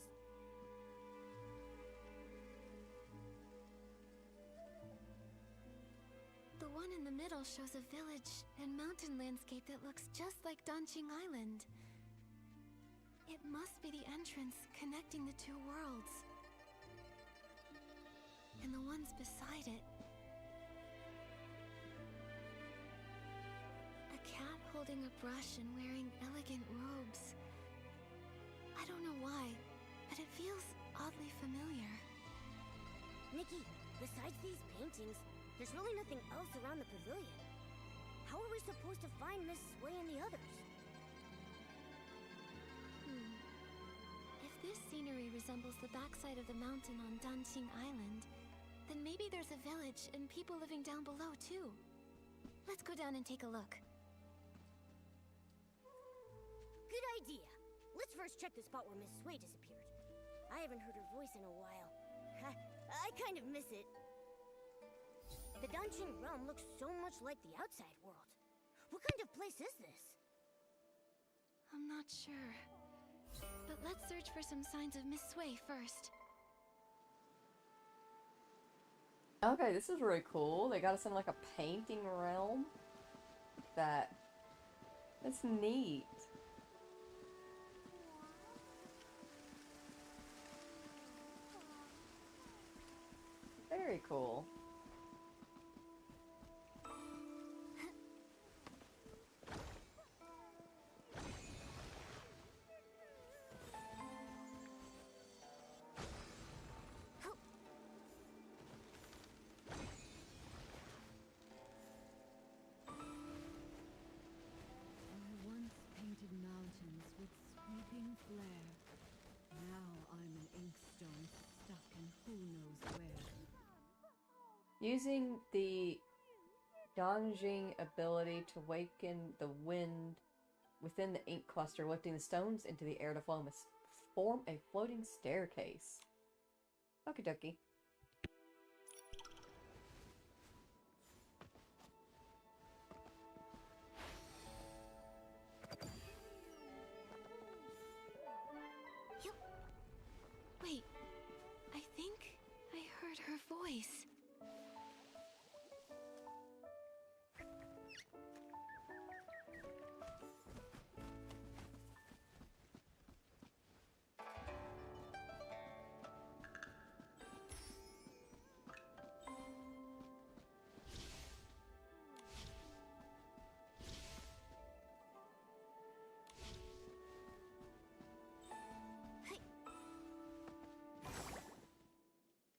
The one in the middle shows a village and mountain landscape that looks just like Danqing Island. It must be the entrance connecting the two worlds. And the ones beside it. A cat holding a brush and wearing elegant robes. I don't know why, but it feels oddly familiar. Nikki, besides these paintings, there's really nothing else around the pavilion. How are we supposed to find Miss Sui and the others? If this scenery resembles the backside of the mountain on Danqing Island, then maybe there's a village and people living down below too. Let's go down and take a look. Good idea. Let's first check the spot where Miss Sui disappeared. I haven't heard her voice in a while. I kind of miss it. The Danqing realm looks so much like the outside world. What kind of place is this? I'm not sure. But let's search for some signs of Miss Sui first. Okay, this is really cool. They got us in like a painting realm. That's neat. Very cool. Mountains with sweeping flare. Now I'm an inkstone stuck in who knows where. Using the Danjing ability to waken the wind within the ink cluster, lifting the stones into the air to form a floating staircase. Okie dokie. Wait, I think I heard her voice.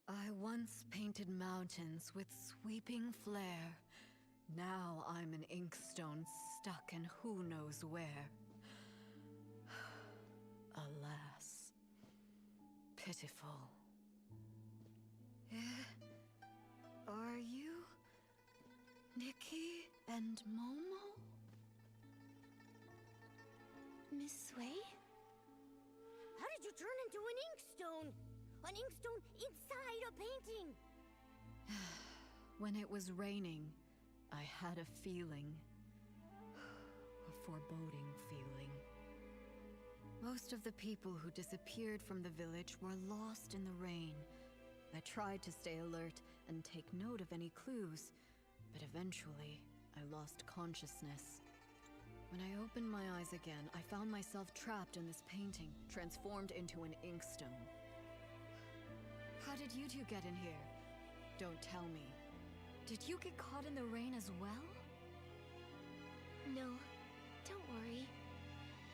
I once painted mountains with sweeping flare. Now I'm an inkstone stuck in who knows where. Alas. Pitiful. Are you Nikki and Momo? Miss Sui? How did you turn into an inkstone? An inkstone inside a painting! When it was raining, I had a feeling. A foreboding feeling. Most of the people who disappeared from the village were lost in the rain. I tried to stay alert and take note of any clues, but eventually, I lost consciousness. When I opened my eyes again, I found myself trapped in this painting, transformed into an inkstone. How did you two get in here? Don't tell me. Did you get caught in the rain as well? No, don't worry.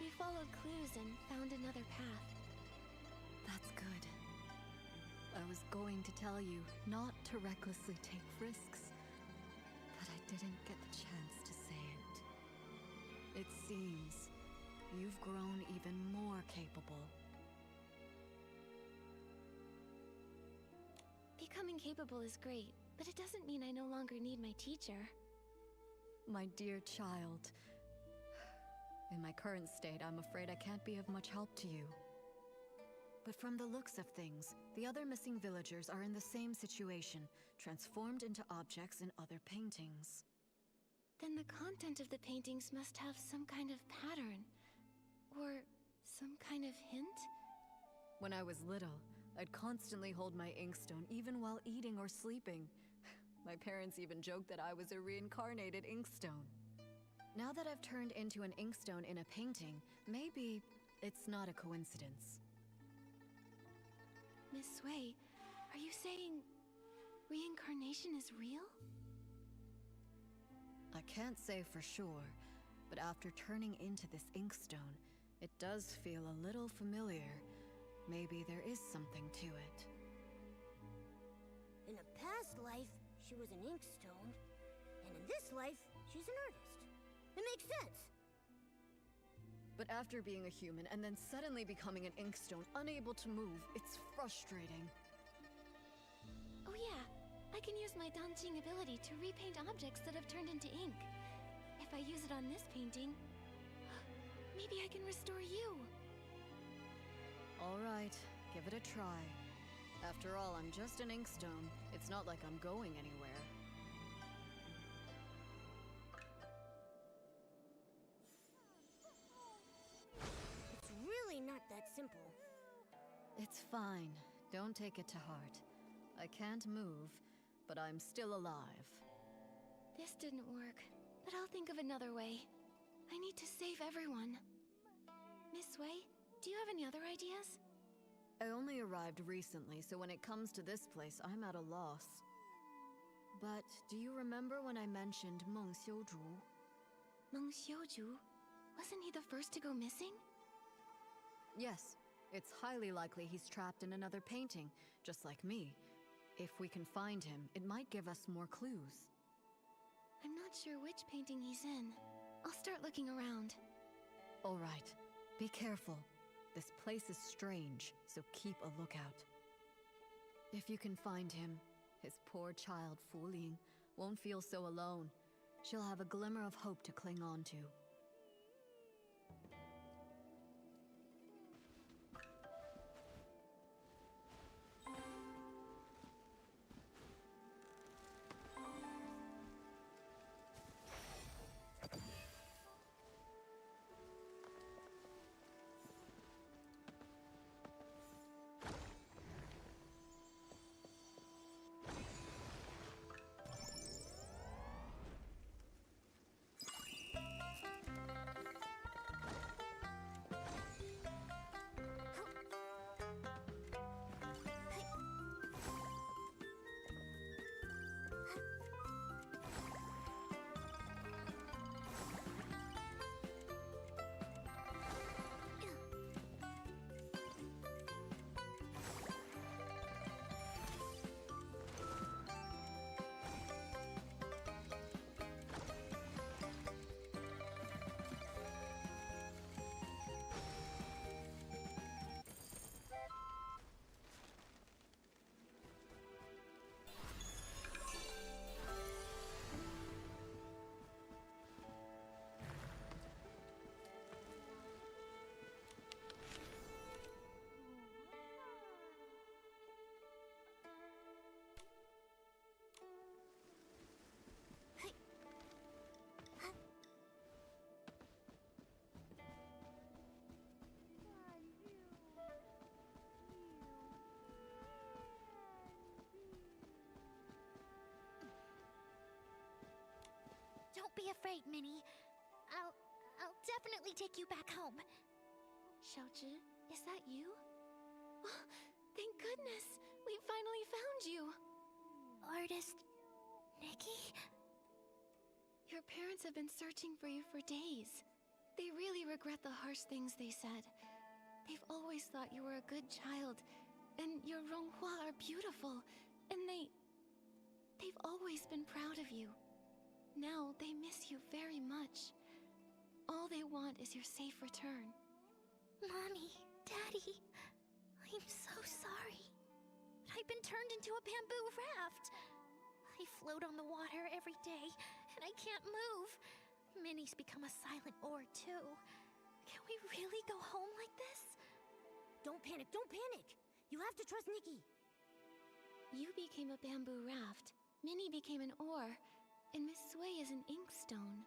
We followed clues and found another path. That's good. I was going to tell you not to recklessly take risks, but I didn't get the chance to say it. It's seems. You've grown even more capable. Becoming capable is great, but it doesn't mean I no longer need my teacher. My dear child. In my current state, I'm afraid I can't be of much help to you. But from the looks of things, the other missing villagers are in the same situation, transformed into objects in other paintings. Then the content of the paintings must have some kind of pattern. Or some kind of hint? When I was little, I'd constantly hold my inkstone even while eating or sleeping. My parents even joked that I was a reincarnated inkstone. Now that I've turned into an inkstone in a painting, maybe it's not a coincidence. Miss Sui, are you saying reincarnation is real? I can't say for sure, but after turning into this inkstone, it does feel a little familiar. Maybe there is something to it. In a past life, she was an inkstone. And in this life, she's an artist. It makes sense. But after being a human and then suddenly becoming an inkstone, unable to move, it's frustrating. Oh yeah, I can use my Danjing ability to repaint objects that have turned into ink. If I use it on this painting, maybe I can restore you. All right, give it a try. After all, I'm just an inkstone. It's not like I'm going anywhere. It's really not that simple. It's fine. Don't take it to heart. I can't move, but I'm still alive. This didn't work, but I'll think of another way. I need to save everyone. Miss Sui, do you have any other ideas? I only arrived recently, so when it comes to this place, I'm at a loss. But do you remember when I mentioned Meng Xiuzhu? Meng Xiuzhu? Wasn't he the first to go missing? Yes. It's highly likely he's trapped in another painting, just like me. If we can find him, it might give us more clues. I'm not sure which painting he's in. I'll start looking around. All right. Be careful. This place is strange, so keep a lookout. If you can find him, his poor child Fu Ling won't feel so alone. She'll have a glimmer of hope to cling on to. Don't be afraid, Minnie. I'll definitely take you back home. Xiaozhi, is that you? Oh, thank goodness! We finally found you! Artist Nikki? Your parents have been searching for you for days. They really regret the harsh things they said. They've always thought you were a good child, and your Ronghua are beautiful, and they've always been proud of you. Now they miss you very much. all they want is your safe return. Mommy, Daddy, I'm so sorry. I've been turned into a bamboo raft. I float on the water every day, and I can't move. Minnie's become a silent oar, too. Can we really go home like this? Don't panic, don't panic! You have to trust Nikki! You became a bamboo raft, Minnie became an oar, and Miss Sui is an inkstone.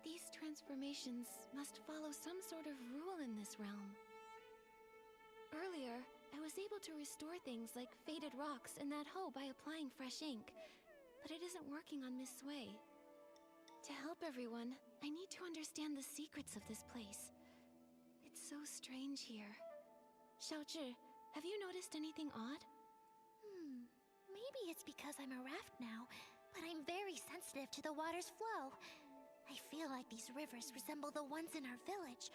These transformations must follow some sort of rule in this realm. Earlier, I was able to restore things like faded rocks and that hoe by applying fresh ink, but it isn't working on Miss Sui. To help everyone, I need to understand the secrets of this place. It's so strange here. Xiaozhi, have you noticed anything odd? Maybe it's because I'm a raft now, but I'm very sensitive to the water's flow. I feel like these rivers resemble the ones in our village,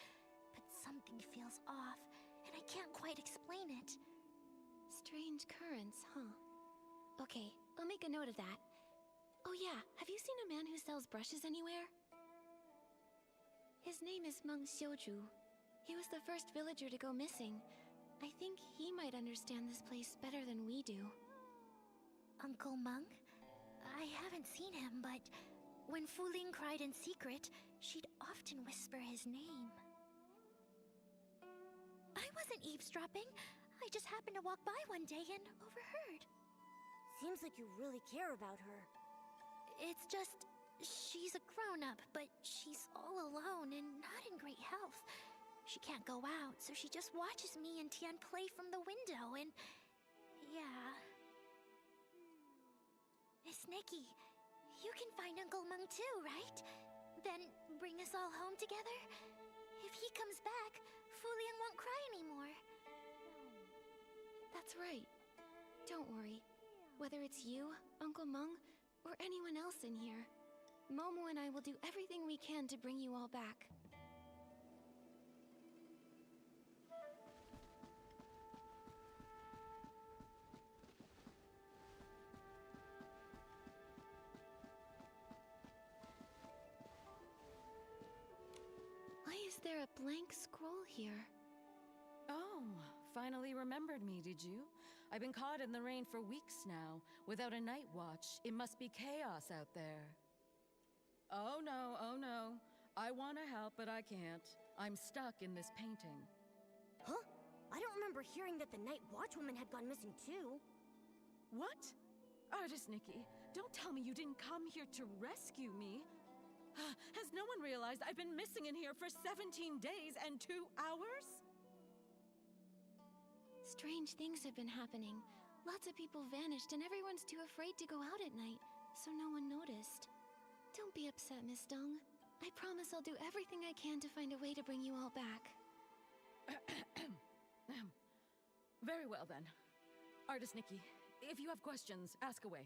but something feels off, and I can't quite explain it. Strange currents, huh? Okay, I'll make a note of that. Oh yeah, have you seen a man who sells brushes anywhere? His name is Meng Xiuju. He was the first villager to go missing. I think he might understand this place better than we do. Uncle Meng? I haven't seen him, but when Fuling cried in secret, she'd often whisper his name. I wasn't eavesdropping. I just happened to walk by one day and overheard. Seems like you really care about her. It's just, she's a grown-up, but she's all alone and not in great health. She can't go out, so she just watches me and Tian play from the window, and yeah. Miss Nikki, you can find Uncle Meng too, right? Then bring us all home together? If he comes back, Fulian won't cry anymore. That's right. Don't worry. Whether it's you, Uncle Meng, or anyone else in here, Momo and I will do everything we can to bring you all back. Why is there a blank scroll here? Oh, finally remembered me, did you? I've been caught in the rain for weeks now, without a night watch. It must be chaos out there. Oh no. I want to help, but I can't. I'm stuck in this painting. Huh? I don't remember hearing that the Night Watchwoman had gone missing too. What? Artist Nikki, don't tell me you didn't come here to rescue me. Has no one realized I've been missing in here for 17 days and 2 hours? Strange things have been happening. Lots of people vanished and everyone's too afraid to go out at night, so no one noticed. Don't be upset, Miss Deng. I promise I'll do everything I can to find a way to bring you all back. Very well then. Artist Nikki, if you have questions, ask away.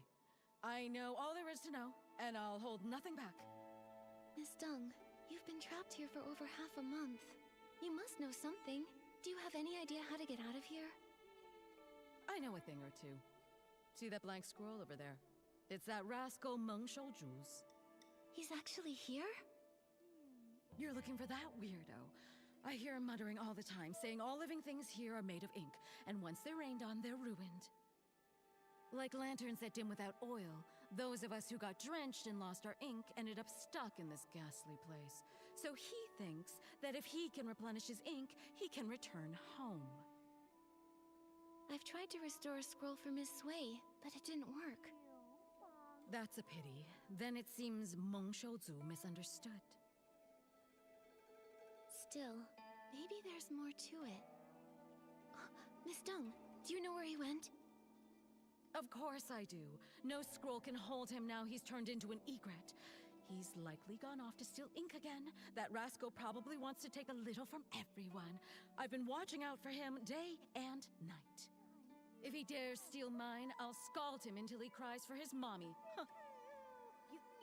I know all there is to know, and I'll hold nothing back. Miss Deng, you've been trapped here for over half a month. You must know something. Do you have any idea how to get out of here? I know a thing or two. See that blank scroll over there? It's that rascal Meng Shouju's. He's actually here? You're looking for that weirdo. I hear him muttering all the time, saying all living things here are made of ink, and once they're rained on, they're ruined. Like lanterns that dim without oil, those of us who got drenched and lost our ink ended up stuck in this ghastly place. So he thinks that if he can replenish his ink, he can return home. I've tried to restore a scroll for Miss Sui, but it didn't work. That's a pity. Then it seems Meng Shouju misunderstood. Still, maybe there's more to it. Miss Deng, do you know where he went? Of course I do. No scroll can hold him now he's turned into an egret. He's likely gone off to steal ink again. That rascal probably wants to take a little from everyone. I've been watching out for him day and night. If he dares steal mine, I'll scald him until he cries for his mommy. Huh.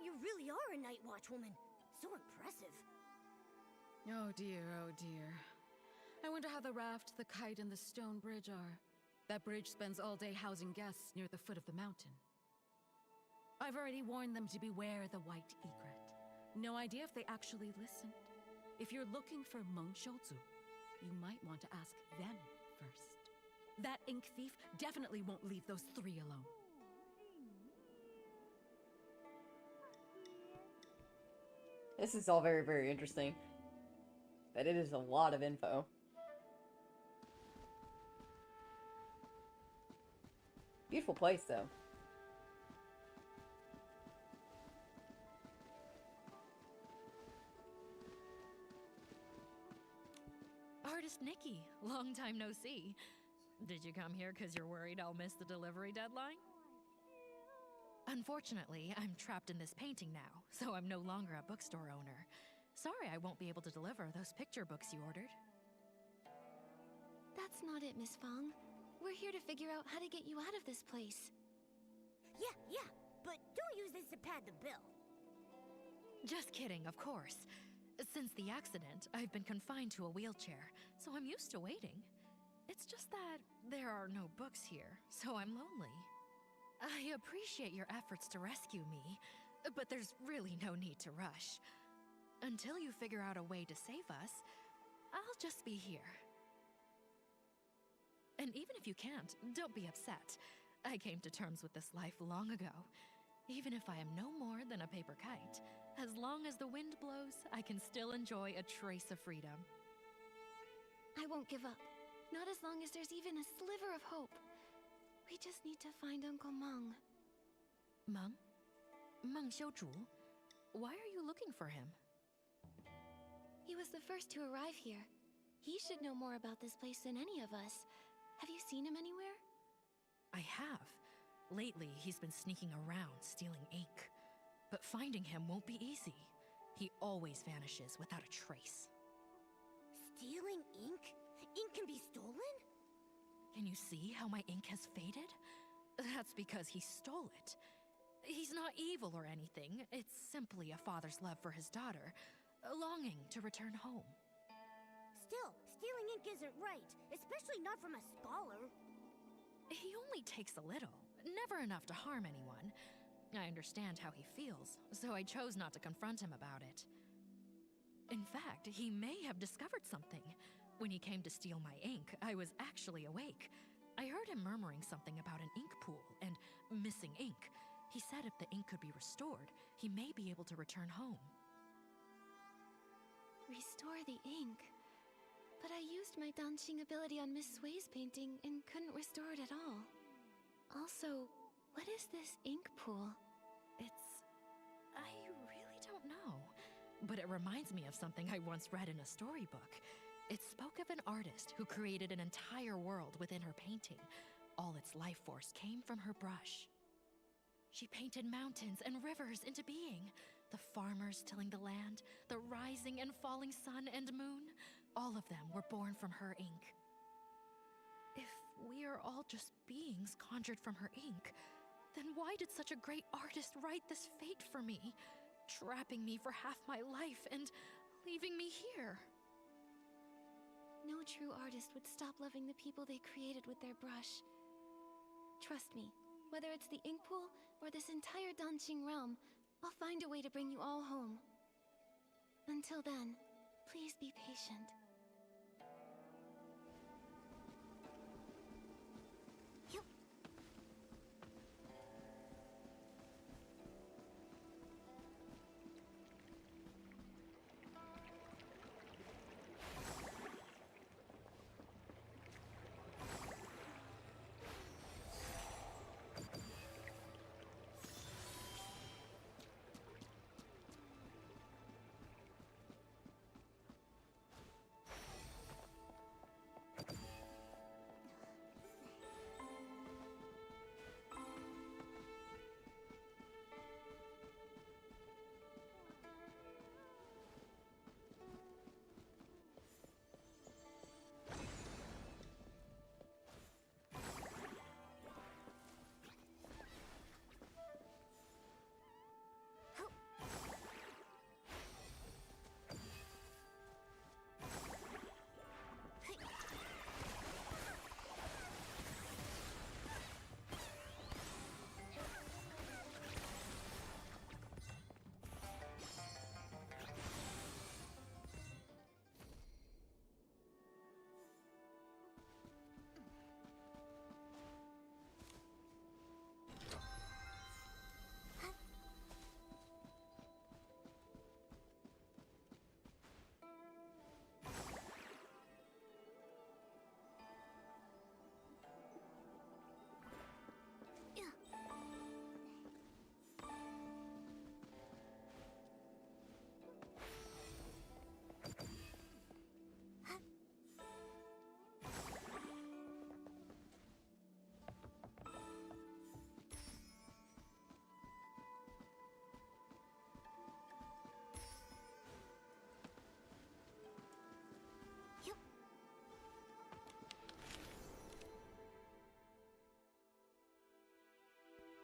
You really are a Night Watchwoman. So impressive. Oh dear, oh dear. I wonder how the raft, the kite, and the stone bridge are. That bridge spends all day housing guests near the foot of the mountain. I've already warned them to beware the white egret. No idea if they actually listened. If you're looking for Meng Shouzu, you might want to ask them first. That ink thief definitely won't leave those three alone. This is all very, very interesting. But it is a lot of info. Beautiful place, though. Artist Nikki, long time no see. Did you come here because you're worried I'll miss the delivery deadline? Unfortunately, I'm trapped in this painting now, so I'm no longer a bookstore owner. Sorry I won't be able to deliver those picture books you ordered. That's not it, Miss Fong. We're here to figure out how to get you out of this place. Yeah, but don't use this to pad the bill. Just kidding, of course. Since the accident, I've been confined to a wheelchair, so I'm used to waiting. It's just that there are no books here, so I'm lonely. I appreciate your efforts to rescue me, but there's really no need to rush. Until you figure out a way to save us, I'll just be here. And even if you can't, don't be upset. I came to terms with this life long ago. Even if I am no more than a paper kite, as long as the wind blows, I can still enjoy a trace of freedom. I won't give up. Not as long as there's even a sliver of hope. We just need to find Uncle Meng. Meng? Meng Xiuzhu? Why are you looking for him? He was the first to arrive here. He should know more about this place than any of us. Have you seen him anywhere? I have. Lately, he's been sneaking around, stealing ink. But finding him won't be easy. He always vanishes without a trace. Stealing ink? Ink can be stolen? Can you see how my ink has faded? That's because he stole it. He's not evil or anything. It's simply a father's love for his daughter, a longing to return home. Still, stealing ink isn't right, especially not from a scholar. He only takes a little, never enough to harm anyone. I understand how he feels, so I chose not to confront him about it. In fact, he may have discovered something. When he came to steal my ink, I was actually awake. I heard him murmuring something about an ink pool and missing ink. He said if the ink could be restored, he may be able to return home. Restore the ink? But I used my dancing ability on Miss Sui's painting and couldn't restore it at all. Also, what is this ink pool? I really don't know. But it reminds me of something I once read in a storybook. It spoke of an artist who created an entire world within her painting. All its life force came from her brush. She painted mountains and rivers into being. The farmers tilling the land, the rising and falling sun and moon, all of them were born from her ink. If we are all just beings conjured from her ink, then why did such a great artist write this fate for me, trapping me for half my life and leaving me here? No true artist would stop loving the people they created with their brush. Trust me, whether it's the ink pool or this entire dancing realm, I'll find a way to bring you all home. Until then, please be patient.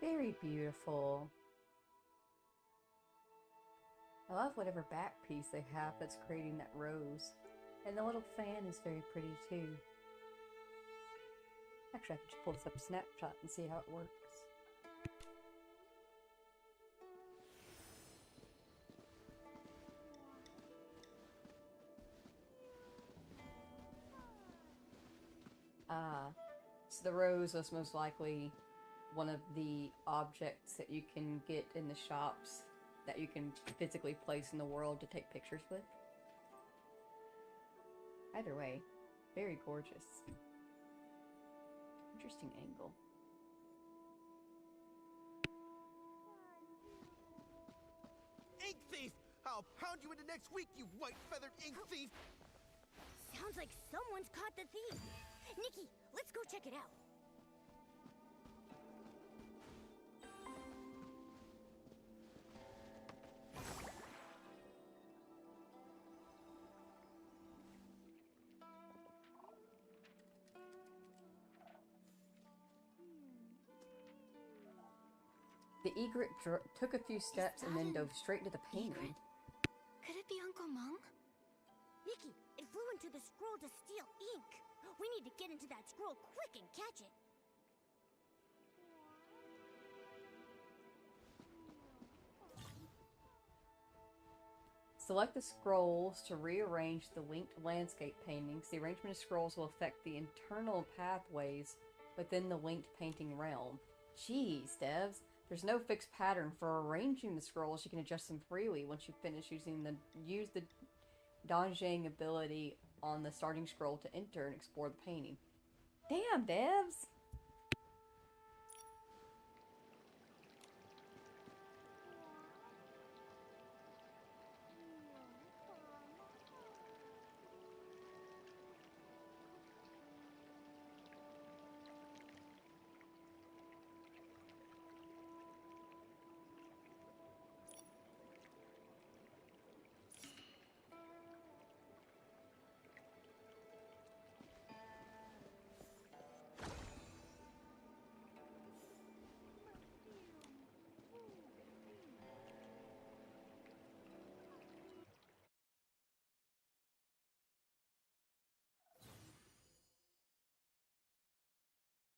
Very beautiful. I love whatever back piece they have that's creating that rose. And the little fan is very pretty too. Actually, I could just pull this up a snapshot and see how it works. So the rose was most likely one of the objects that you can get in the shops that you can physically place in the world to take pictures with. Either way, very gorgeous. Interesting angle. Ink thief! I'll pound you into next week, you white-feathered ink thief! Sounds like someone's caught the thief. Nikki, let's go check it out. The egret took a few steps and then dove straight into the painting. Could it be Uncle Mung? Nikki, it flew into the scroll to steal ink. We need to get into that scroll quick and catch it. Select the scrolls to rearrange the linked landscape paintings. The arrangement of scrolls will affect the internal pathways within the linked painting realm. Jeez, devs. There's no fixed pattern for arranging the scrolls. You can adjust them freely once you finish use the Donjang ability on the starting scroll to enter and explore the painting. Damn, devs!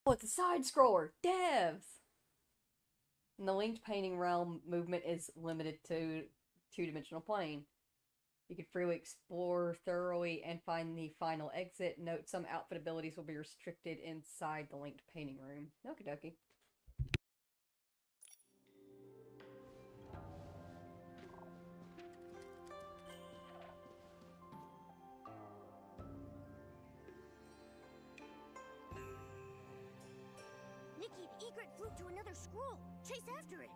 Oh, it's a side scroller! Devs! And the linked painting realm movement is limited to two-dimensional plane. You can freely explore thoroughly and find the final exit. Note some outfit abilities will be restricted inside the linked painting room. Okie dokie. Nikki, the egret flew to another scroll. Chase after it.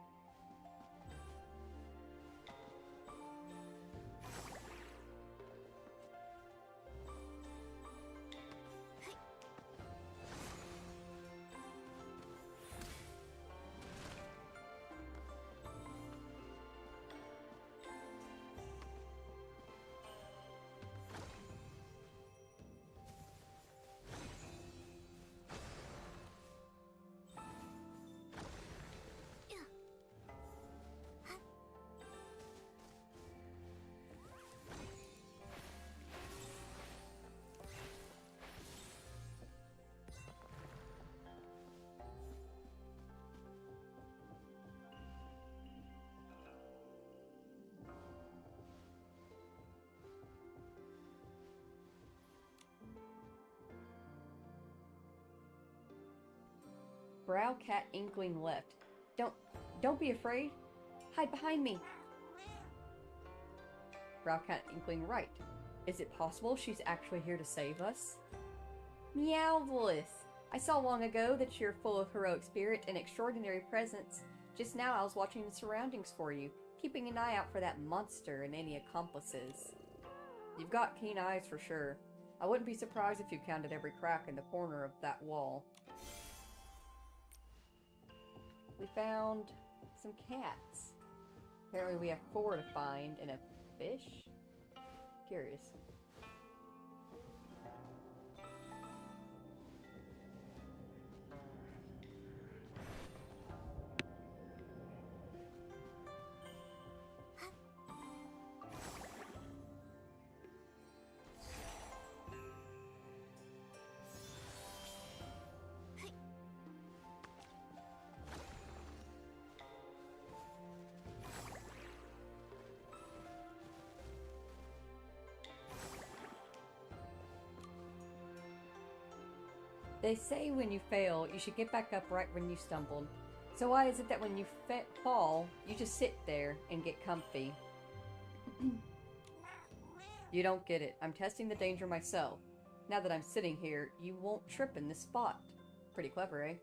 Brow cat inkling left. Don't be afraid. Hide behind me. Brow cat inkling right. Is it possible she's actually here to save us? Meowvelous. I saw long ago that you're full of heroic spirit and extraordinary presence. Just now I was watching the surroundings for you, keeping an eye out for that monster and any accomplices. You've got keen eyes for sure. I wouldn't be surprised if you counted every crack in the corner of that wall. We found some cats. Apparently we have 4 to find and a fish? Curious. They say when you fail, you should get back up right when you stumbled. So why is it that when you fall, you just sit there and get comfy? You don't get it. I'm testing the danger myself. Now that I'm sitting here, you won't trip in this spot. Pretty clever, eh?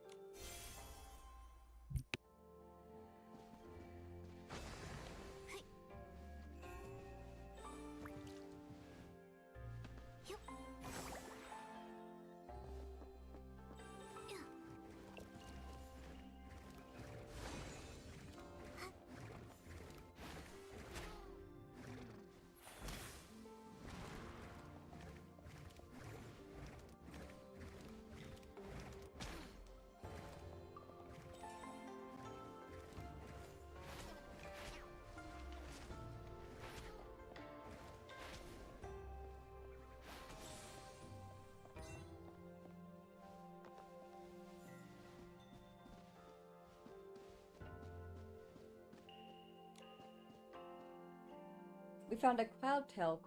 We found a cloudtail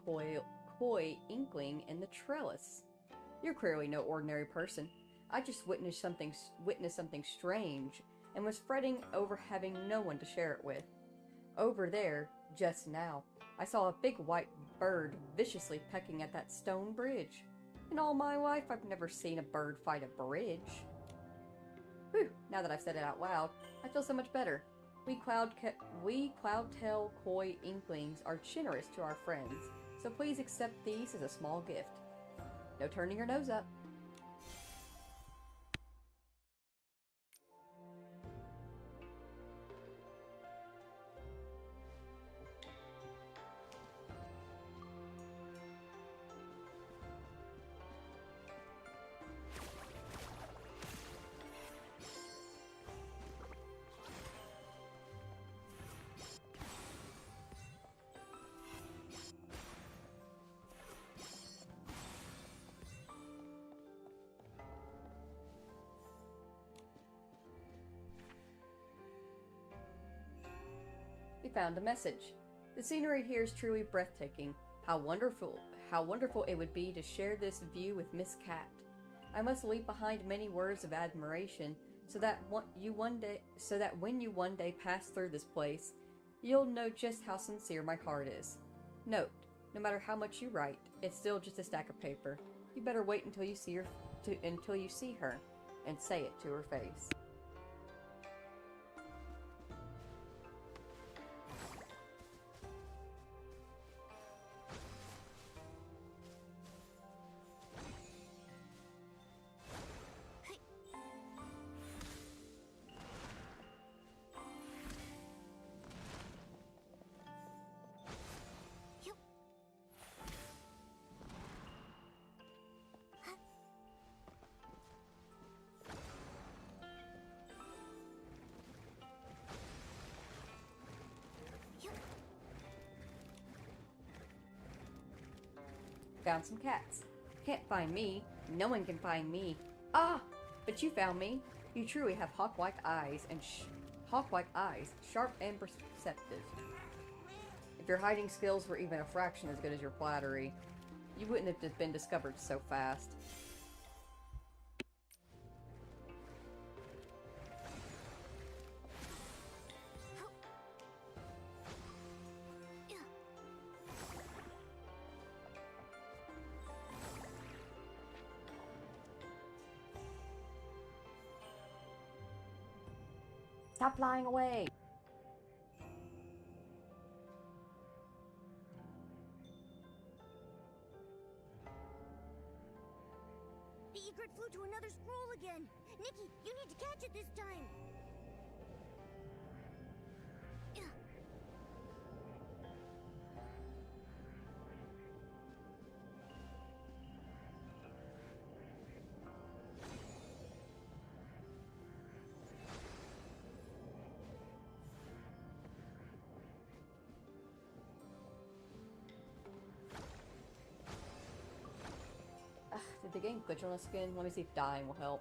koi inkling in the trellis. You're clearly no ordinary person. I just witnessed something strange and was fretting over having no one to share it with. Over there, just now, I saw a big white bird viciously pecking at that stone bridge. In all my life, I've never seen a bird fight a bridge. Whew, now that I've said it out loud, I feel so much better. We cloudtail koi inklings are generous to our friends, so please accept these as a small gift. No turning your nose up. We found a message. The scenery here is truly breathtaking. How wonderful it would be to share this view with Miss Cat. I must leave behind many words of admiration so that when you one day pass through this place, you'll know just how sincere my heart is. Note, no matter how much you write, it's still just a stack of paper. You better wait until you see her and say it to her face. Found some cats. Can't find me. No one can find me. Ah! But you found me. You truly have hawk-like eyes, sharp and perceptive. If your hiding skills were even a fraction as good as your flattery, you wouldn't have been discovered so fast. Stop flying away! The egret flew to another scroll again. Nikki, you need to catch it this time. Did the game glitch on us again? Let me see if dying will help.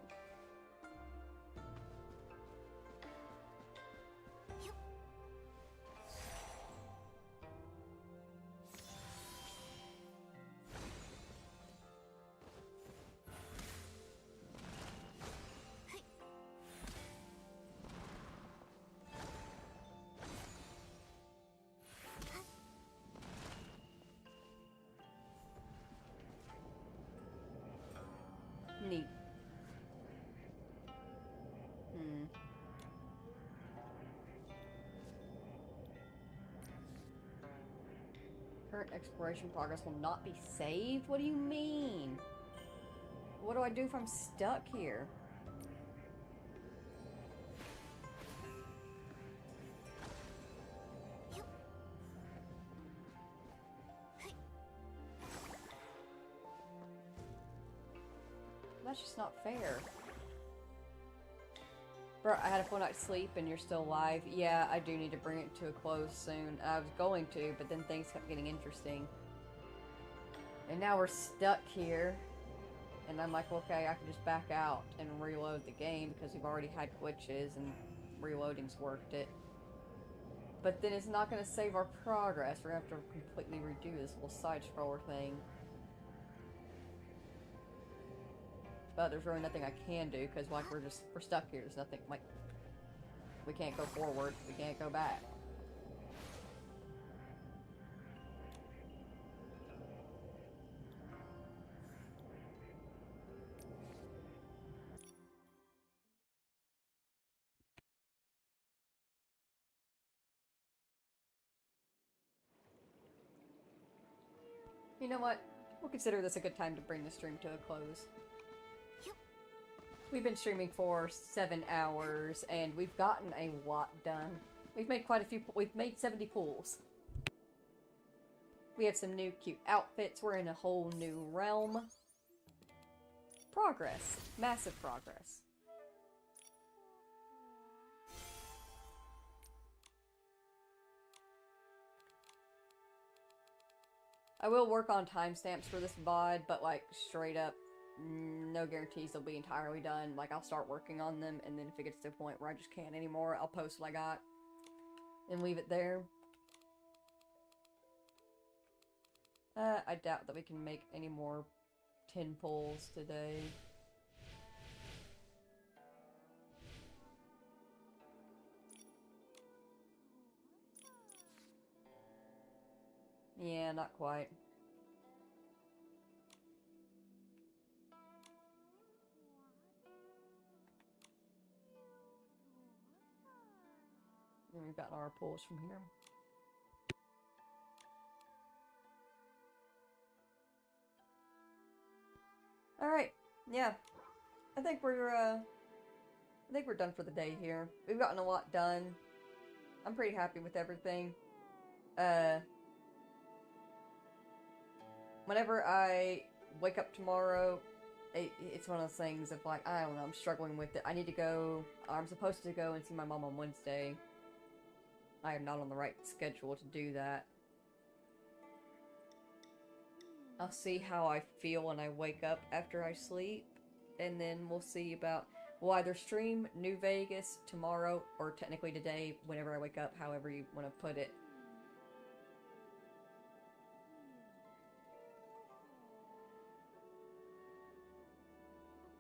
Current exploration progress will not be saved? What do you mean? What do I do if I'm stuck here? That's just not fair. Bro, I had a full night's sleep and you're still alive. Yeah, I do need to bring it to a close soon. I was going to, but then things kept getting interesting. And now we're stuck here. And I'm like, okay, I can just back out and reload the game because we've already had glitches and reloading's worked it. But then it's not going to save our progress. We're going to have to completely redo this little side-scroller thing. But there's really nothing I can do because, like, we're stuck here. There's nothing, like, we can't go forward. We can't go back. You know what? We'll consider this a good time to bring the stream to a close. We've been streaming for 7 hours, and we've gotten a lot done. We've made quite a few. We've made 70 pools. We have some new cute outfits. We're in a whole new realm. Progress. Massive progress. I will work on timestamps for this VOD, but like straight up, no guarantees they'll be entirely done. Like, I'll start working on them, and then if it gets to a point where I just can't anymore, I'll post what I got and leave it there. I doubt that we can make any more 10 pulls today. Yeah, not quite. And we've gotten our pulls from here. Alright, yeah. I think we're done for the day here. We've gotten a lot done. I'm pretty happy with everything. Whenever I wake up tomorrow, it's one of those things of like, I don't know, I'm struggling with it. I'm supposed to go and see my mom on Wednesday. I am not on the right schedule to do that. I'll see how I feel when I wake up after I sleep, and then we'll see about, we'll either stream New Vegas tomorrow, or technically today, whenever I wake up, however you want to put it.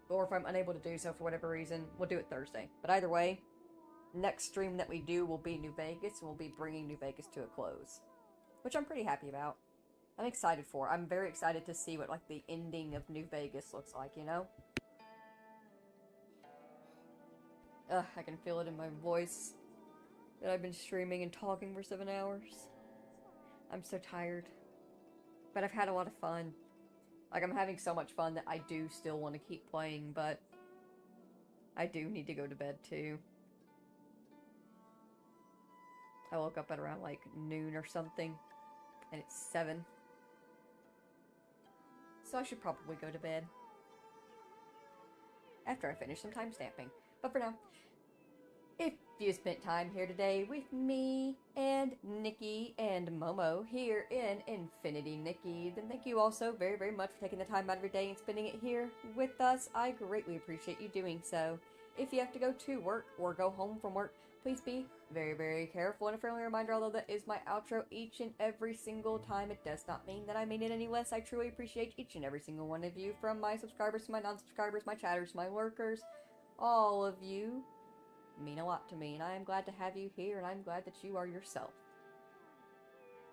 Or if I'm unable to do so for whatever reason, we'll do it Thursday. But either way, next stream that we do will be New Vegas, and we'll be bringing New Vegas to a close. Which I'm pretty happy about. I'm excited for. I'm very excited to see what, like, the ending of New Vegas looks like, you know? Ugh, I can feel it in my voice that I've been streaming and talking for 7 hours. I'm so tired. But I've had a lot of fun. Like, I'm having so much fun that I do still want to keep playing, but I do need to go to bed, too. I woke up at around, like, noon or something, and it's 7. So I should probably go to bed after I finish some time stamping. But for now, if you spent time here today with me and Nikki and Momo here in Infinity Nikki, then thank you all so very, very much for taking the time out of your day and spending it here with us. I greatly appreciate you doing so. If you have to go to work or go home from work, please be very, very careful. And a friendly reminder, although that is my outro each and every single time, it does not mean that I mean it any less. I truly appreciate each and every single one of you, from my subscribers to my non-subscribers, my chatters, my lurkers. All of you mean a lot to me, and I am glad to have you here, and I'm glad that you are yourself.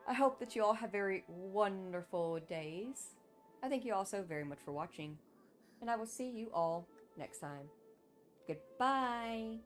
I hope that you all have very wonderful days. I thank you all so very much for watching, and I will see you all next time. Goodbye!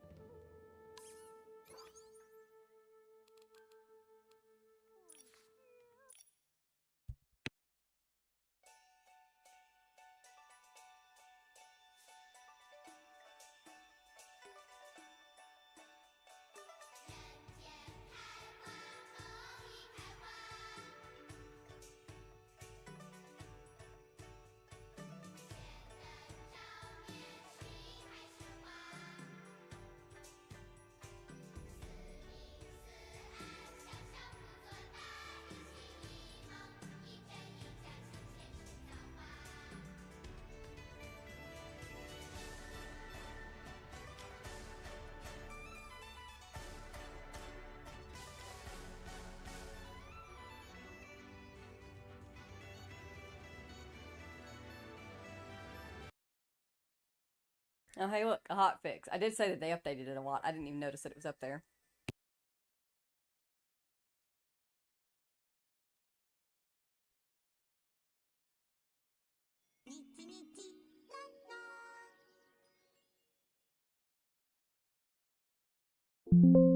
Oh, hey, look, a hot fix. I did say that they updated it a lot. I didn't even notice that it was up there. La la.